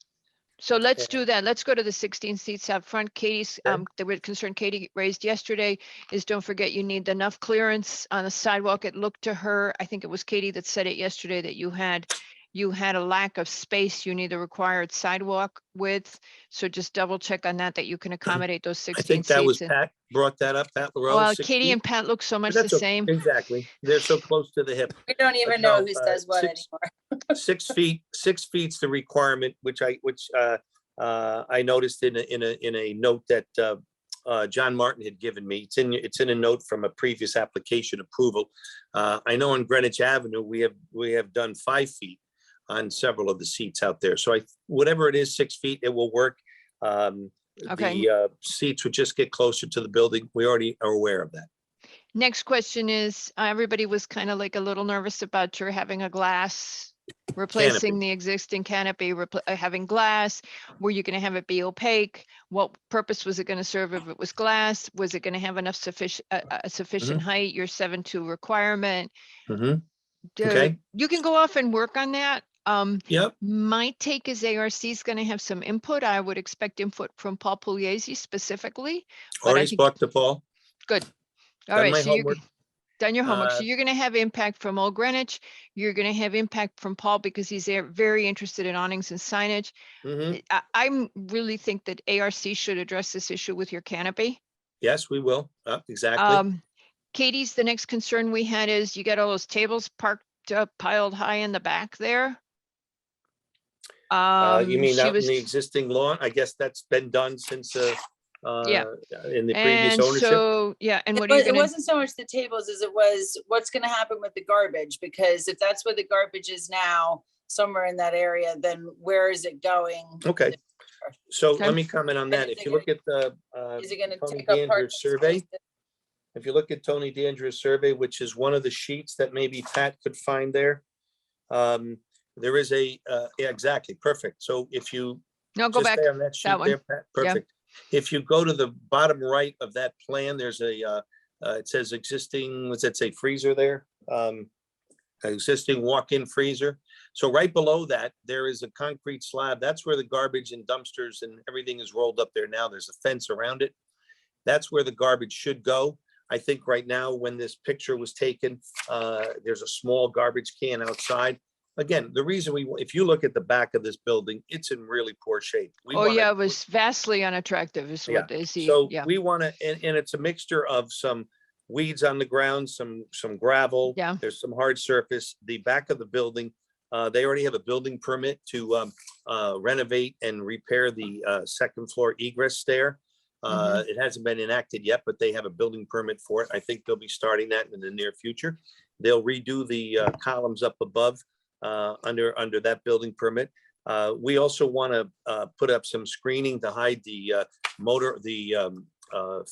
A: So let's do that. Let's go to the 16 seats out front. Katie's, the concern Katie raised yesterday is, don't forget, you need enough clearance on the sidewalk. It looked to her, I think it was Katie that said it yesterday, that you had a lack of space. You need the required sidewalk width. So just double check on that you can accommodate those 16 seats.
O: I think that was Pat brought that up, Pat LaRose.
A: Well, Katie and Pat look so much the same.
O: Exactly. They're so close to the hip.
D: We don't even know who says what anymore.
O: 6 feet, 6 feet's the requirement, which I noticed in a note that John Martin had given me. It's in a note from a previous application approval. I know on Greenwich Avenue, we have done 5 feet on several of the seats out there. So whatever it is, 6 feet, it will work. The seats would just get closer to the building. We already are aware of that.
A: Next question is, everybody was kind of like a little nervous about your having a glass, replacing the existing canopy, having glass. Were you going to have it be opaque? What purpose was it going to serve if it was glass? Was it going to have enough sufficient height, your 7.2 requirement?
O: Okay.
A: You can go off and work on that.
O: Yep.
A: My take is ARC is going to have some input. I would expect input from Paul Pugliese specifically.
O: Already spoke to Paul.
A: Good. All right. So you're done your homework. So you're going to have impact from Old Greenwich. You're going to have impact from Paul because he's very interested in awnings and signage. I really think that ARC should address this issue with your canopy.
O: Yes, we will. Exactly.
A: Katie's, the next concern we had is you got all those tables parked up, piled high in the back there.
O: You mean out in the existing lawn? I guess that's been done since in the previous ownership.
A: So and what
D: it wasn't so much the tables as it was what's going to happen with the garbage, because if that's where the garbage is now, somewhere in that area, then where is it going?
O: Okay. So let me comment on that. If you look at the Tony D'Andrea's survey, if you look at Tony D'Andrea's survey, which is one of the sheets that maybe Pat could find there, there is exactly perfect. So if you
A: go back
O: on that sheet there, Pat, perfect. If you go to the bottom right of that plan, there's a, it says existing, what's that say, freezer there? Existing walk-in freezer. So right below that, there is a concrete slab. That's where the garbage and dumpsters and everything is rolled up there now. There's a fence around it. That's where the garbage should go. I think right now, when this picture was taken, there's a small garbage can outside. Again, the reason if you look at the back of this building, it's in really poor shape.
A: Oh, yeah, it was vastly unattractive is what is the,
O: So
A: yeah.
O: we want to, and it's a mixture of some weeds on the ground, some gravel.
A: Yeah.
O: There's some hard surface. The back of the building, they already have a building permit to renovate and repair the second floor egress stair. It hasn't been enacted yet, but they have a building permit for it. I think they'll be starting that in the near future. They'll redo the columns up above under that building permit. We also want to put up some screening to hide the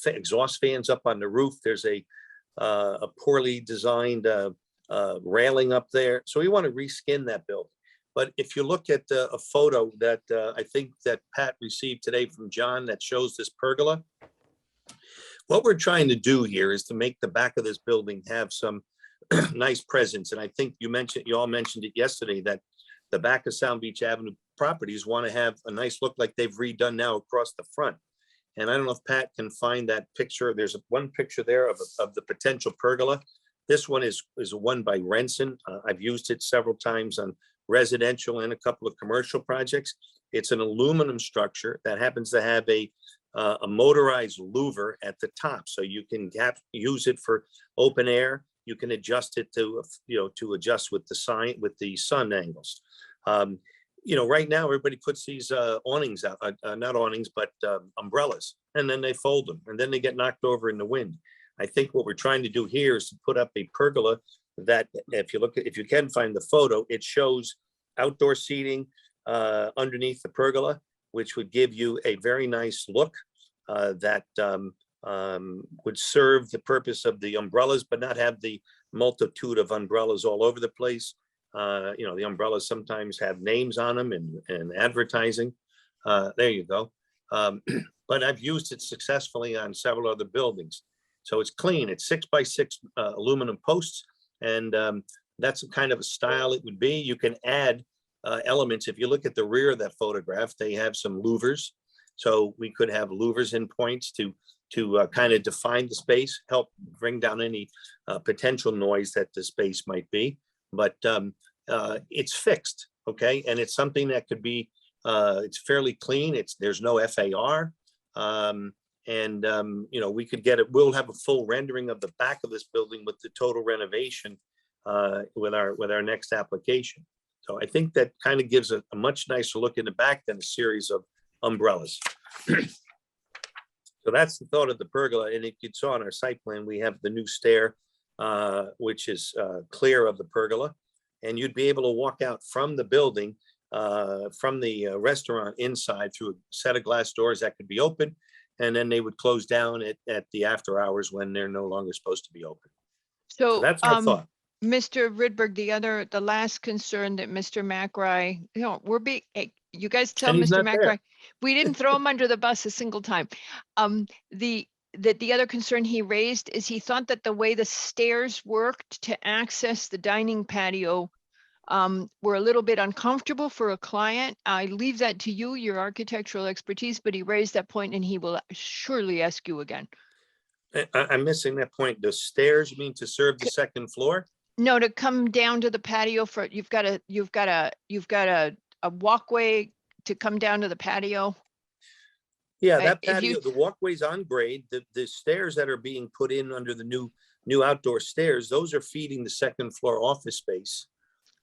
O: exhaust fans up on the roof. There's a poorly designed railing up there. So we want to reskin that building. But if you look at a photo that I think that Pat received today from John that shows this pergola, what we're trying to do here is to make the back of this building have some nice presence. And I think you all mentioned it yesterday, that the back of Sound Beach Avenue properties want to have a nice look like they've redone now across the front. And I don't know if Pat can find that picture. There's one picture there of the potential pergola. This one is one by Renson. I've used it several times on residential and a couple of commercial projects. It's an aluminum structure that happens to have a motorized louver at the top. So you can use it for open air. You can adjust it to, to adjust with the sun angles. Right now everybody puts these awnings out, not awnings, but umbrellas, and then they fold them and then they get knocked over in the wind. I think what we're trying to do here is to put up a pergola that, if you can find the photo, it shows outdoor seating underneath the pergola, which would give you a very nice look that would serve the purpose of the umbrellas, but not have the multitude of umbrellas all over the place. The umbrellas sometimes have names on them and advertising. There you go. But I've used it successfully on several other buildings. So it's clean. It's 6x6 aluminum posts. And that's the kind of a style it would be. You can add elements. If you look at the rear of that photograph, they have some louvers. So we could have louvers in points to kind of define the space, help bring down any potential noise that the space might be. But it's fixed, okay? And it's something that could be, it's fairly clean. There's no FAR. We could get it. We'll have a full rendering of the back of this building with the total renovation with our next application. So I think that kind of gives a much nicer look in the back than a series of umbrellas. So that's the thought of the pergola. And if you saw on our site plan, we have the new stair, which is clear of the pergola. And you'd be able to walk out from the building, from the restaurant inside through a set of glass doors that could be open. And then they would close down at the after hours when they're no longer supposed to be open.
A: So
O: that's our thought.
A: Mr. Rydberg, the last concern that Mr. McRae, you guys tell
O: And he's
A: Mr.
O: not there.
A: McRae, we didn't throw him under the bus a single time. The other concern he raised is he thought that the way the stairs worked to access the dining patio were a little bit uncomfortable for a client. I leave that to you, your architectural expertise, but he raised that point and he will surely ask you again.
O: I'm missing that point. The stairs, you mean to serve the second floor?
A: No, to come down to the patio you've got a walkway to come down to the patio.
O: Yeah,
A: Right,
O: that
A: if
O: patio,
A: you-
O: the walkway's on grade. The stairs that are being put in under the new outdoor stairs, those are feeding the second floor office space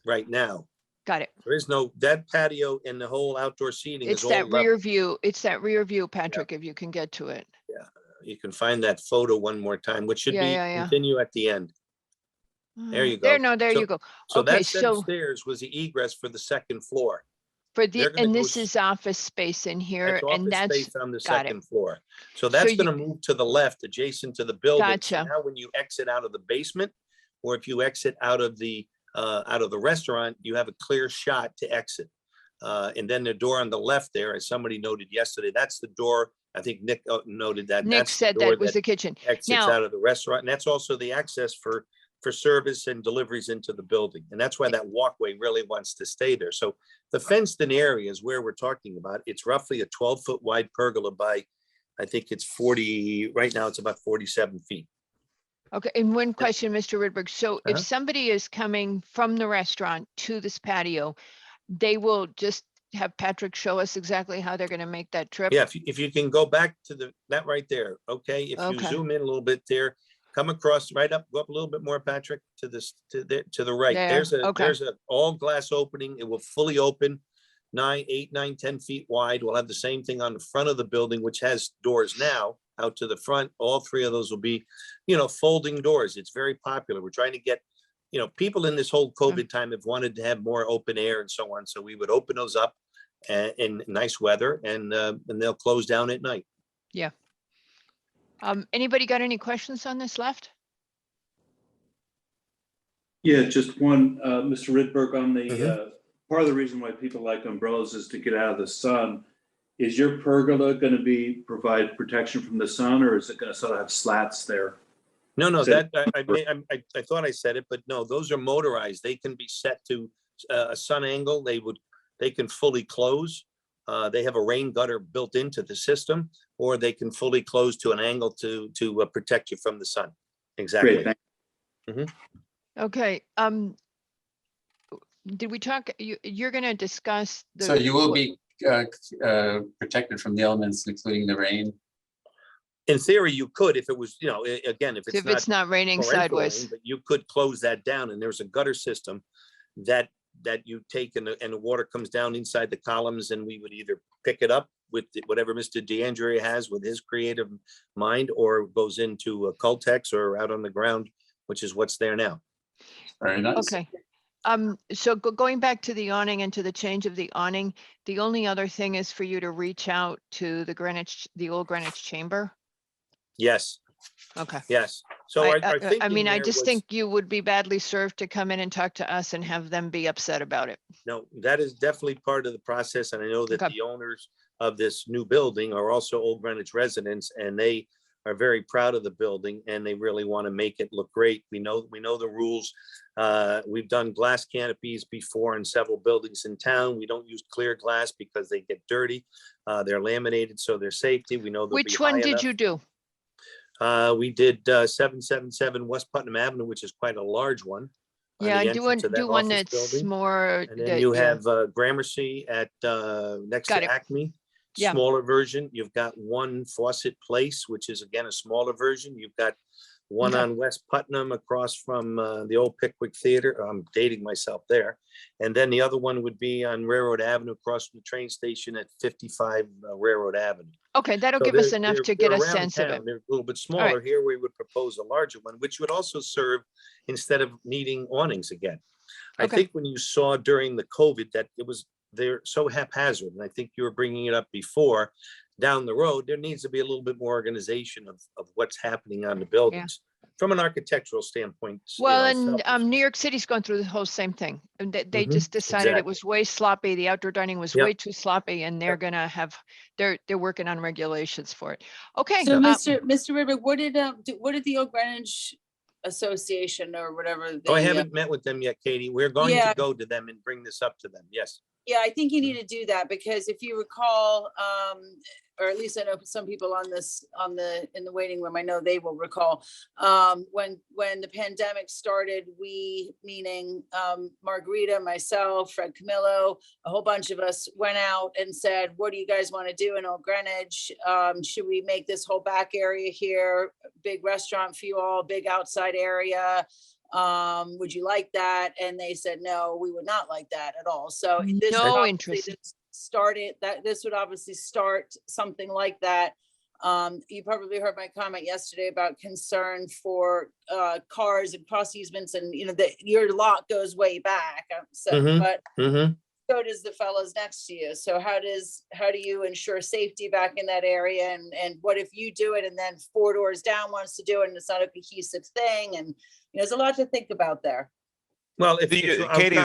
O: right now.
A: Got it.
O: There is that patio and the whole outdoor seating
A: It's
O: is all
A: that
O: level.
A: rear view. It's that rear view, Patrick, if you can get to it.
O: Yeah, you can find that photo one more time, which should
A: Yeah.
O: continue at the end. There you go.
A: There you go.
O: So
A: Okay,
O: that set of
A: so
O: stairs was the egress for the second floor.
A: for
O: they're gonna
A: and
O: go
A: this is office space in here, and
O: That's office
A: that's,
O: space on the
A: got it.
O: second floor. So that's
A: you-
O: gonna move to the left adjacent to the building. So
A: Gotcha.
O: now when you exit out of the basement, or if you exit out of the restaurant, you have a clear shot to exit. And then the door on the left there, as somebody noted yesterday, that's the door I think Nick noted that.
A: Nick
O: that's the
A: said
O: door
A: that was the kitchen.
O: exits
A: Now,
O: out of the restaurant, and that's also the access for service and deliveries into the building. And that's why that walkway really wants to stay there. So the fenced in area is where we're talking about. It's roughly a 12-foot wide pergola by, I think it's 40, right now it's about 47 feet.
A: okay, and one question, Mr. Rydberg. So if
O: Uh-huh.
A: somebody is coming from the restaurant to this patio, they will just have Patrick show us exactly how they're gonna make that trip?
O: Yeah, if you can go back to that right there, okay? If you
A: Okay.
O: zoom in a little bit there, come across right up, go up a little bit more, Patrick, to the right.
A: There,
O: There's
A: okay.
O: a all glass opening. It will fully open 10 feet wide. We'll have the same thing on the front of the building, which has doors now out to the front. All three of those will be, folding doors. It's very popular. We're trying to get, people in this whole COVID time have wanted to have more open air and so on. So we would open those up in nice weather and they'll close down at night.
A: Yeah. Anybody got any questions on this left?
H: Yeah, just one, Mr. Rydberg, on the,
O: Mhm.
H: part of the reason why people like umbrellas is to get out of the sun. Is your pergola gonna provide protection from the sun, or is it gonna sort of have slats there?
O: No,
H: So-
O: that, I thought I said it, but no, those are motorized. They can be set to a sun angle. They can fully close. They have a rain gutter built into the system, or they can fully close to an angle to protect you from the sun. Exactly.
H: Great, thank
A: Okay, did we talk, you're gonna discuss the.
N: So you will be protected from the elements, including the rain.
O: In theory, you could, if it was, again, if
A: If it's not raining
O: torrential
A: sideways.
O: rain, but you could close that down, and there's a gutter system that you take and the water comes down inside the columns, and we would either pick it up with whatever Mr. DeAndrea has with his creative mind, or goes into a Cultex or out on the ground, which is what's there now.
N: Very nice.
A: Okay. So going back to the awning and to the change of the awning, the only other thing is for you to reach out to the old Greenwich Chamber.
O: Yes,
A: Okay.
O: yes. So
A: I
O: our thinking
A: mean, I
O: there
A: just
O: was-
A: think you would be badly served to come in and talk to us and have them be upset about it.
O: No, that is definitely part of the process, and I know that
A: Okay.
O: the owners of this new building are also Old Greenwich residents, and they are very proud of the building, and they really want to make it look great. We know the rules. We've done glass canopies before in several buildings in town. We don't use clear glass because they get dirty. They're laminated, so they're safety. We know they'll be
A: Which one
O: high
A: did
O: enough.
A: you do?
O: We did 777 West Putnam Avenue, which is quite a large one. on
A: Yeah,
O: the
A: do one,
O: entrance of that
A: do one
O: office
A: that's
O: building.
A: more.
O: And then
A: that-
O: you
A: yeah.
O: have Gramercy at next
A: Got
O: to
A: it.
O: Acme,
A: Yeah.
O: smaller version. You've got one Fawcett Place, which is again a smaller version. You've got one
A: Okay.
O: on West Putnam across from the old Pickwick Theater. I'm dating myself there. And then the other one would be on Railroad Avenue across from the train station at 55 Railroad Avenue.
A: Okay, that'll
O: So
A: give us
O: they're-
A: enough
O: they're-
A: to get
O: they're
A: a
O: around
A: sense of
O: town.
A: it.
O: They're a little bit
A: right.
O: smaller. Here we would propose a larger one, which would also serve instead of needing awnings again. I
A: Okay.
O: think when you saw during the COVID that they're so haphazard, and I think you were bringing it up before, down the road, there needs to be a little bit more organization of what's happening on the buildings from an architectural standpoint.
A: Well, and New York City's going through the whole same thing. And they
O: Mhm,
A: just decided it
O: exactly.
A: was way sloppy. The outdoor dining was
O: Yep.
A: way too sloppy, and they're gonna have, they're working on regulations for it. Okay.
D: So Mr. Rydberg, what did the Old Greenwich Association or whatever?
O: Oh, I
D: the,
O: haven't met with them yet, Katie. We're going
D: Yeah.
O: to go to them and bring this up to them. Yes.
D: Yeah, I think you need to do that because if you recall, or at least I know some people in the waiting room, I know they will recall, when the pandemic started, we, meaning Margarita, myself, Fred Camillo, a whole bunch of us went out and said, what do you guys want to do in Old Greenwich? Should we make this whole back area here, a big restaurant for you all, big outside area? Would you like that? And they said, no, we would not like that at all. So this
A: No
D: obviously
A: interest.
D: just started that this would obviously start something like that. You probably heard my comment yesterday about concern for cars and cross easements, and your lot goes way back. But so does the fellows next to you. So how do you ensure safety back in that area? And what if you do it and then 4 doors down wants to do it and it's not a cohesive thing? And there's a lot to think about there.
O: Well, if
L: Katie,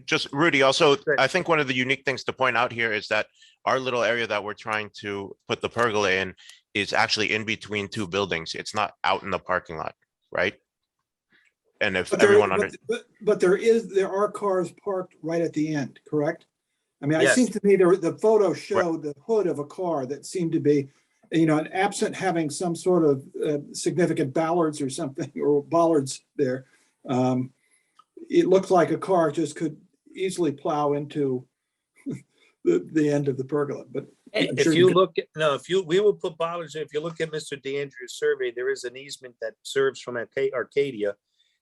L: Just Rudy, also, I think one of the unique things to point out here is that our little area that we're trying to put the pergola in is actually in between two buildings. It's not out in the parking lot, right? And if
P: But there,
L: everyone under,
P: but there are cars parked right at the end, correct? I mean, it
O: Yes.
P: seems to me the photo showed the hood of a car that seemed to be, you know, absent having some sort of significant ballards or something, or bollards there. It looked like a car just could easily plow into the end of the pergola, but. I'm
O: If
P: sure
O: you
P: could-
O: look, we will put bollards in. If you look at Mr. DeAndrea's survey, there is an easement that serves from Arcadia.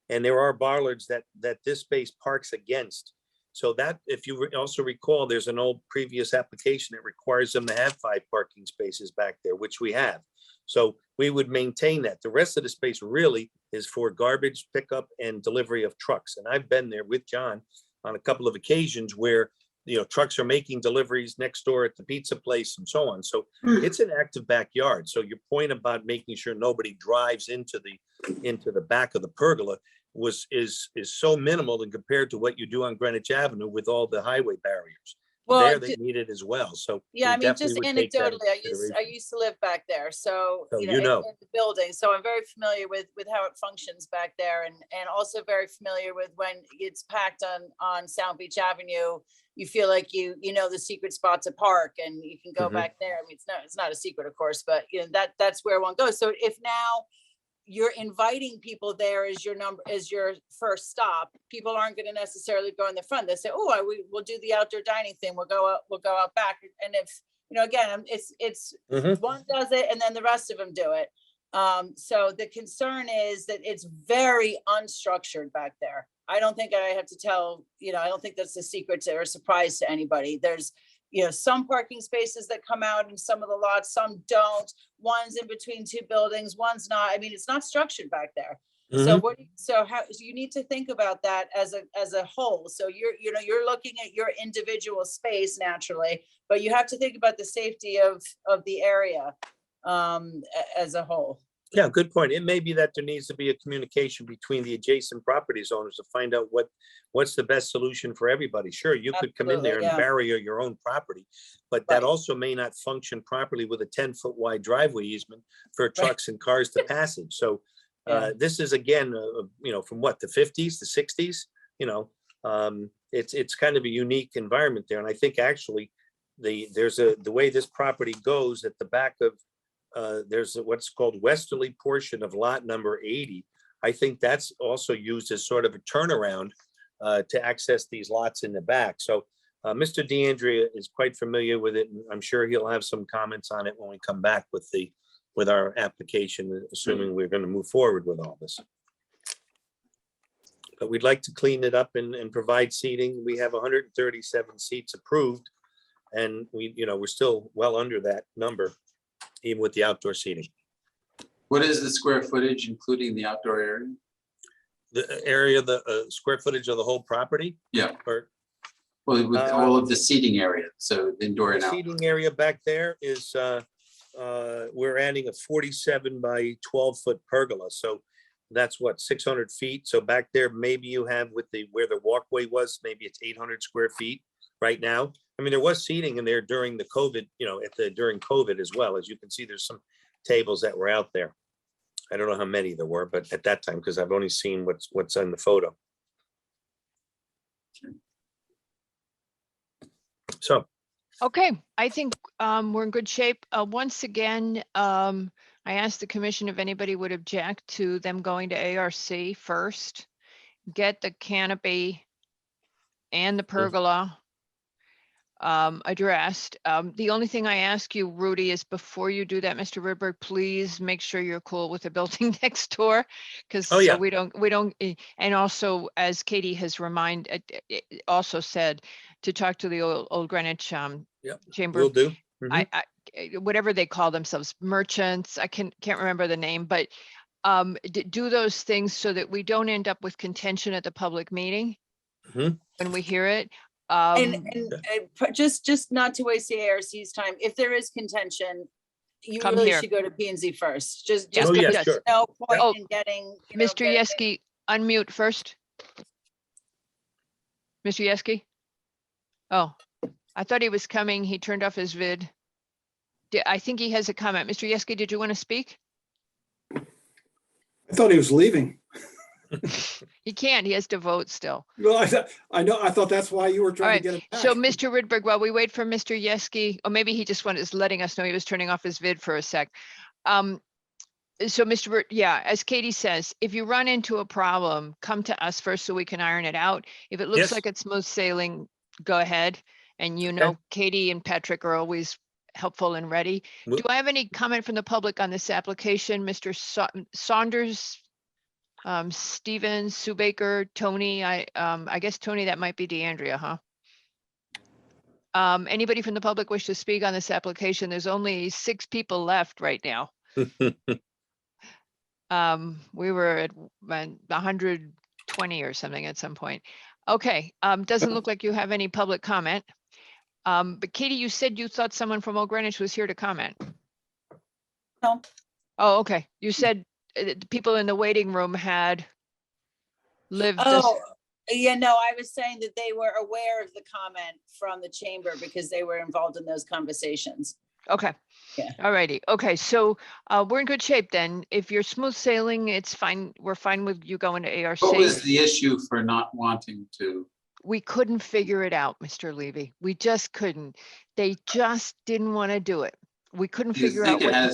O: And there are bollards that this space parks against. So that, if you also recall, there's an old previous application that requires them to have 5 parking spaces back there, which we have. So we would maintain that. The rest of the space really is for garbage pickup and delivery of trucks. And I've been there with John on a couple of occasions where, you know, trucks are making deliveries next door at the pizza place and so on. So it's an active backyard. So your point about making sure nobody drives into the back of the pergola is so minimal than compared to what you do on Greenwich Avenue with all the highway barriers.
D: Well,
O: There they need it as well. So
D: Yeah,
O: we
D: I mean, just
O: definitely would take that into
D: anecdotally, I
O: consideration.
D: used to live back there, so,
O: So
D: you
O: you
D: know,
O: know.
D: in the building, so I'm very familiar with how it functions back there, and also very familiar with when it's packed on Sound Beach Avenue. You feel like you know the secret spot to park, and you can go
O: Mhm.
D: back there. I mean, it's not a secret, of course, but you know, that's where one goes. So if now you're inviting people there as your first stop, people aren't going to necessarily go in the front. They say, oh, we'll do the outdoor dining thing. We'll go out back. And if, you know, again, it's
O: Mhm.
D: one does it and then the rest of them do it. So the concern is that it's very unstructured back there. I don't think I have to tell, you know, I don't think that's a secret or a surprise to anybody. There's, you know, some parking spaces that come out in some of the lots, some don't. One's in between two buildings, one's not. I mean, it's not structured back there. So
O: Mhm.
D: so you need to think about that as a whole. So you're looking at your individual space naturally, but you have to think about the safety of the area as a whole.
O: Yeah, good point. It may be that there needs to be a communication between the adjacent properties owners to find out what's the best solution for everybody. Sure, you could come in there
D: Absolutely,
O: and
D: yeah.
O: barrier your own property, but that also may not function properly with a 10-foot wide driveway easement for trucks and cars to passage. So
D: Yeah.
O: this is again, you know, from what, the 50s, the 60s, you know, it's kind of a unique environment there. And I think actually the way this property goes at the back of there's what's called westerly portion of lot number 80. I think that's also used as sort of a turnaround to access these lots in the back. So Mr. DeAndrea is quite familiar with it, and I'm sure he'll have some comments on it when we come back with our application, assuming we're going to move forward with all this. But we'd like to clean it up and provide seating. We have 137 seats approved, and we're still well under that number, even with the outdoor seating.
N: What is the square footage, including the outdoor area?
O: The area, the square footage of the whole property?
N: Yeah.
O: Or
N: Well, with all of the seating area, so indoor and
O: the
N: outdoor.
O: seating area back there is, we're adding a 47 by 12-foot pergola. So that's what, 600 feet. So back there, maybe you have where the walkway was, maybe it's 800 square feet right now. I mean, there was seating in there during the COVID, during COVID as well. As you can see, there's some tables that were out there. I don't know how many there were, but at that time, because I've only seen what's on the photo. So,
A: Okay, I think we're in good shape. Once again, I asked the commission if anybody would object to them going to ARC first, get the canopy and the pergola addressed. The only thing I ask you, Rudy, is before you do that, Mr. Rydberg, please make sure you're cool with the building next door, because
O: Oh, yeah.
A: we don't, and also, as Katie has also said, to talk to the old Greenwich Chamber.
O: will do. Mhm.
A: I whatever they call themselves, merchants, I can't remember the name, but do those things so that we don't end up with contention at the public meeting
O: Mhm.
A: when we hear it.
D: And just not to waste the ARC's time, if there is contention, you
A: Come
D: really
A: here.
D: should go to P and Z first. Just
A: Oh, yeah,
D: because
A: sure.
D: no point
A: Oh,
D: in getting,
A: Mr. Yeski, unmute first. Mr. Yeski? Oh, I thought he was coming. He turned off his vid. I think he has a comment. Mr. Yeski, did you want to speak?
P: I thought he was leaving.
A: He can't. He has to vote still.
P: Well, I know, I thought that's why you were
A: All
P: trying
A: right.
P: to get him back.
A: So Mr. Rydberg, while we wait for Mr. Yeski, or maybe he just is letting us know he was turning off his vid for a sec. So Mr. Yeah, as Katie says, if you run into a problem, come to us first so we can iron it out. If it looks
O: Yes.
A: like it's smooth sailing, go ahead. And you know, Katie and Patrick are always helpful and ready.
O: Well-
A: Do I have any comment from the public on this application? Mr. Saunders, Stevens, Sue Baker, Tony, I guess Tony, that might be DeAndrea, huh? Anybody from the public wish to speak on this application? There's only 6 people left right now. We were at 120 or something at some point. Okay, doesn't look like you have any public comment. But Katie, you said you thought someone from Old Greenwich was here to comment.
D: No.
A: Oh, okay. You said the people in the waiting room had lived this.
D: Oh, yeah, no, I was saying that they were aware of the comment from the chamber because they were involved in those conversations.
A: Okay.
D: Yeah.
A: All righty. Okay, so we're in good shape then. If you're smooth sailing, it's fine. We're fine with you going to ARC.
N: What was the issue for not wanting to?
A: We couldn't figure it out, Mr. Levy. We just couldn't. They just didn't want to do it. We couldn't
N: Do you
A: figure out
N: think
A: what.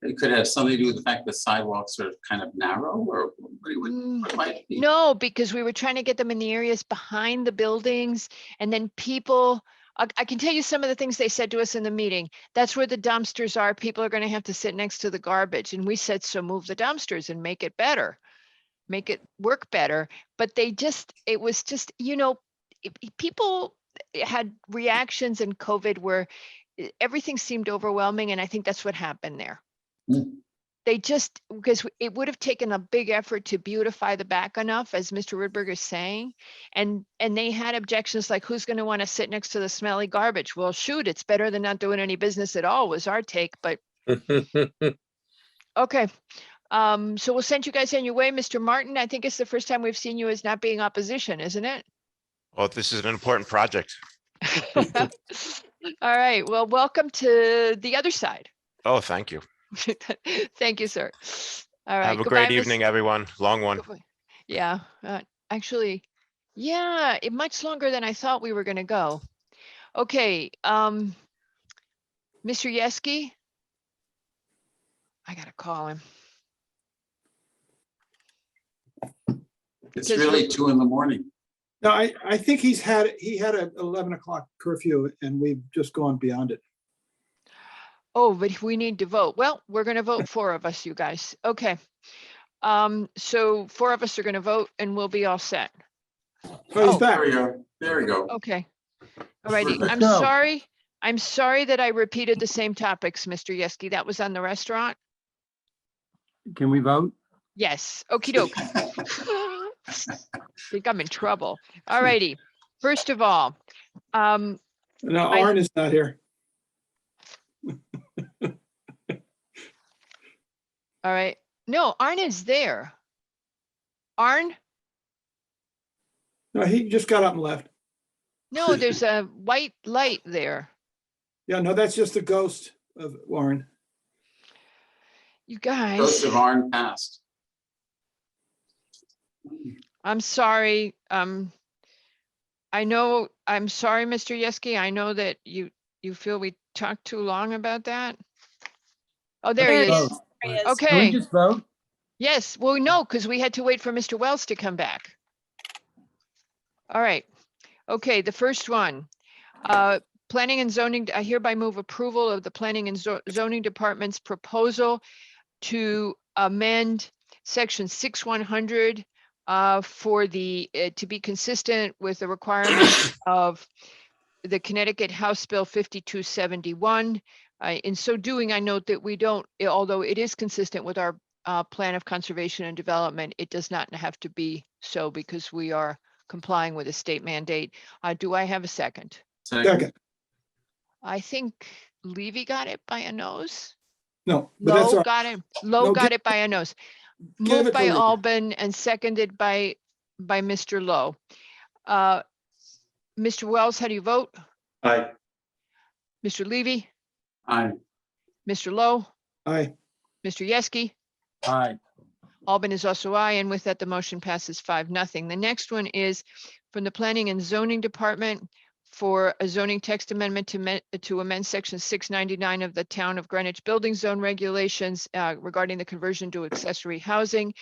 N: it could have something to do with the fact that sidewalks are kind of narrow, or what might it be?
A: No, because we were trying to get them in the areas behind the buildings, and then people, I can tell you some of the things they said to us in the meeting. That's where the dumpsters are. People are going to have to sit next to the garbage. And we said, so move the dumpsters and make it better, make it work better. But they just, it was just, people had reactions in COVID where everything seemed overwhelming. And I think that's what happened there. They just, because it would have taken a big effort to beautify the back enough, as Mr. Rydberg is saying. And they had objections like, who's going to want to sit next to the smelly garbage? Well, shoot, it's better than not doing any business at all was our take, but okay. So we'll send you guys on your way. Mr. Martin, I think it's the first time we've seen you as not being opposition, isn't it?
L: Well, this is an important project.
A: All right. Well, welcome to the other side.
L: Oh, thank you.
A: Thank you, sir. All right.
L: Have a
A: goodbye,
L: great evening, everyone. Long one.
A: Yeah, actually, yeah, much longer than I thought we were going to go. Okay. Mr. Yeski, I got to call him.
N: It's really 2 a.m.
P: No, I think he had an 11 o'clock curfew and we've just gone beyond it.
A: Oh, but we need to vote. Well, we're going to vote 4 of us, you guys. Okay. So 4 of us are going to vote and we'll be all set.
P: Oh, he's back.
N: There we go. There we go.
A: Okay. All righty.
P: Let's
A: I'm
P: go.
A: sorry. I'm sorry that I repeated the same topics, Mr. Yeski. That was on the restaurant.
R: Can we vote?
A: Yes. Okie doke. Think I'm in trouble. All righty. First of all,
P: No, Arn is not here.
A: all right. No, Arn is there. Arn?
P: No, he just got up and left.
A: No, there's a white light there.
P: Yeah, no, that's just the ghost of Warren.
A: You guys.
N: Ghost of Arn passed.
A: I'm sorry. I know, I'm sorry, Mr. Yeski. I know that you feel we talked too long about that. Oh, there he is.
R: Can we
A: Okay.
R: just vote?
A: Yes, well, no, because we had to wait for Mr. Wells to come back. All right. Okay, the first one. Planning and zoning, I hereby move approval of the Planning and Zoning Department's proposal to amend section 6100 for the, to be consistent with the requirements of the Connecticut House Bill 5271. In so doing, I note that we don't, although it is consistent with our plan of conservation and development, it does not have to be so because we are complying with a state mandate. Do I have a second?
P: Second.
A: I think Levy got it by a nose.
P: No, but that's all
A: Lowe
P: right.
A: got it. Lowe
P: No,
A: got
P: give-
A: it by a nose.
P: give
A: Moved
P: it to
A: by
P: Levy.
A: Albin and seconded by Mr. Lowe. Mr. Wells, how do you vote?
H: Aye.
A: Mr. Levy,
N: Aye.
A: Mr. Lowe,
P: Aye.
A: Mr. Yeski?
R: Aye.
A: Albin is also aye, and with that, the motion passes 5-0. The next one is from the Planning and Zoning Department for a zoning text amendment to amend section 699 of the Town of Greenwich Building Zone Regulations regarding the conversion to accessory housing.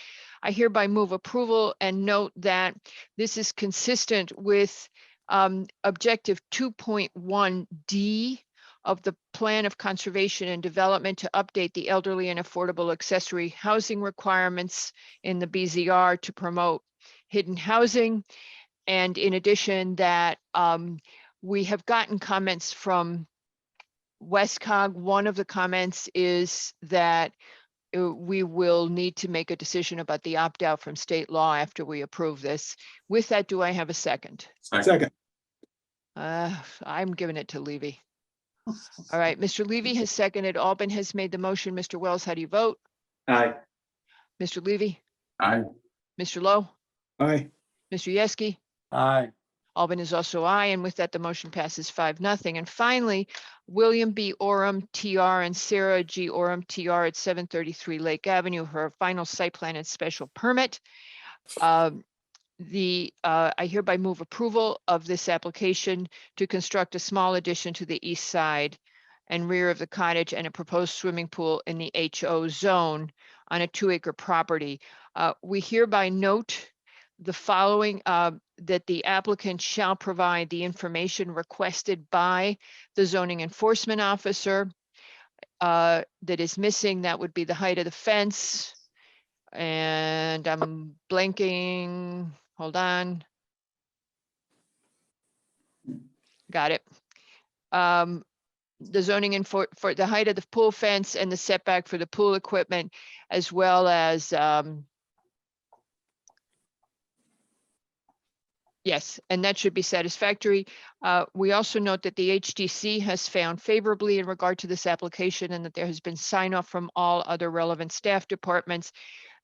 A: I hereby move approval and note that this is consistent with objective 2.1D of the Plan of Conservation and Development to update the elderly and affordable accessory housing requirements in the BZR to promote hidden housing. And in addition, that we have gotten comments from Westcog. One of the comments is that we will need to make a decision about the opt-out from state law after we approve this. With that, do I have a second?
P: Second.
A: I'm giving it to Levy. All right, Mr. Levy has seconded. Albin has made the motion. Mr. Wells, how do you vote?
H: Aye.
A: Mr. Levy,
N: Aye.
A: Mr. Lowe,
P: Aye.
A: Mr. Yeski?
R: Aye.
A: Albin is also aye, and with that, the motion passes 5-0. And finally, William B. Oram, TR, and Sarah G. Oram, TR, at 733 Lake Avenue, her final site plan and special permit. I hereby move approval of this application to construct a small addition to the east side and rear of the cottage and a proposed swimming pool in the HO zone on a 2-acre property. We hereby note the following, that the applicant shall provide the information requested by the zoning enforcement officer. That is missing, that would be the height of the fence. And I'm blanking, hold on. Got it. The zoning for the height of the pool fence and the setback for the pool equipment, as well as, yes, and that should be satisfactory. We also note that the HDC has found favorably in regard to this application and that there has been sign off from all other relevant staff departments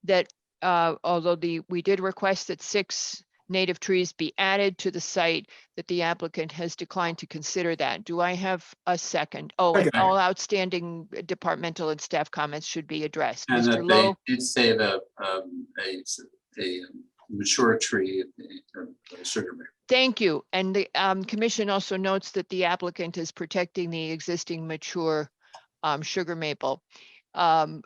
A: that although we did request that 6 native trees be added to the site, that the applicant has declined to consider that. Do I have a second? Oh, and all outstanding departmental and staff comments should be addressed.
N: And
A: Mr.
N: that
A: Lowe?
N: they did say that a mature tree, a sugar bear.
A: Thank you. And the commission also notes that the applicant is protecting the existing mature sugar maple. And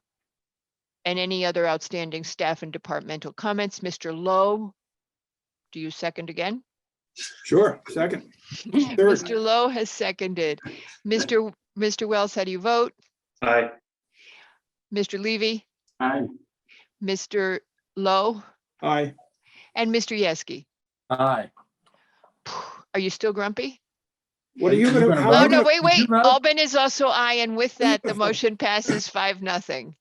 A: any other outstanding staff and departmental comments. Mr. Lowe, do you second again?
P: Sure, second. Third.
A: Mr. Lowe has seconded. Mr. Wells, how do you vote?
H: Aye.
A: Mr. Levy,
N: Aye.
A: Mr. Lowe,
P: Aye.
A: and Mr. Yeski.
R: Aye.
A: Are you still grumpy?
P: What are you
R: Are you
P: gonna?
R: gonna
P: how
A: Oh,
P: are you
A: no,
P: gonna-
A: wait.
R: you vote?
A: Albin is also aye, and with that, the motion passes 5-0.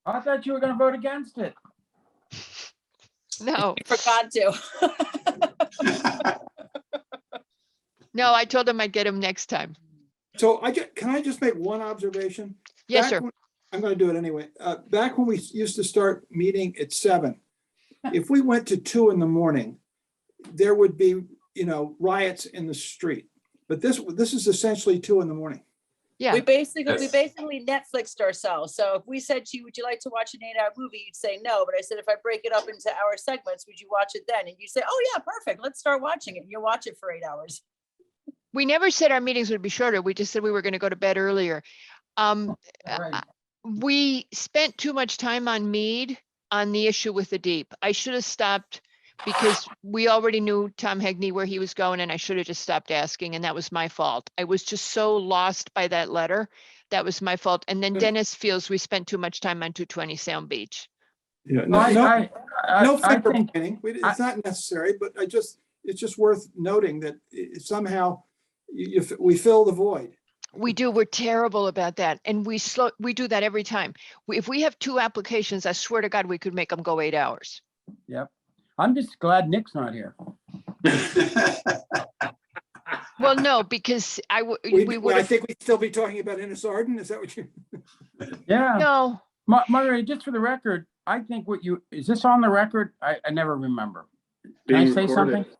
R: I thought you were gonna vote against it.
A: No,
D: Forgot to.
A: no, I told him I'd get him next time.
P: So can I just make one observation?
A: Yes,
P: Back
A: sir.
P: when- I'm gonna do it anyway. Back when we used to start meeting at 7, if we went to 2 in the morning, there would be, riots in the street. But this is essentially 2 in the morning.
A: Yeah.
D: We basically
N: Yes.
D: Netflixed ourselves. So if we said to you, would you like to watch an 8-hour movie? You'd say no. But I said, if I break it up into hour segments, would you watch it then? And you say, oh yeah, perfect. Let's start watching it. And you'll watch it for 8 hours.
A: We never said our meetings would be shorter. We just said we were going to go to bed earlier.
R: Right.
A: We spent too much time on Mead on the issue with the deep. I should have stopped because we already knew Tom Hegney where he was going, and I should have just stopped asking, and that was my fault. I was just so lost by that letter. That was my fault. And then Dennis feels we spent too much time on 220 Sound Beach.
P: Yeah,
R: No, I
P: finger
R: think-
P: pointing. It's not necessary, but it's just worth noting that somehow we fill the void.
A: We do. We're terrible about that. And we do that every time. If we have 2 applications, I swear to God, we could make them go 8 hours.
R: Yep. I'm just glad Nick's not here.
A: Well, no, because I would
P: think we'd still be talking about Innis Arden. Is that what you?
R: Yeah.
A: No.
R: Marguerite, just for the record, I think is this on the record? I never remember. Can I
H: Being
R: say
H: recorded.
R: something?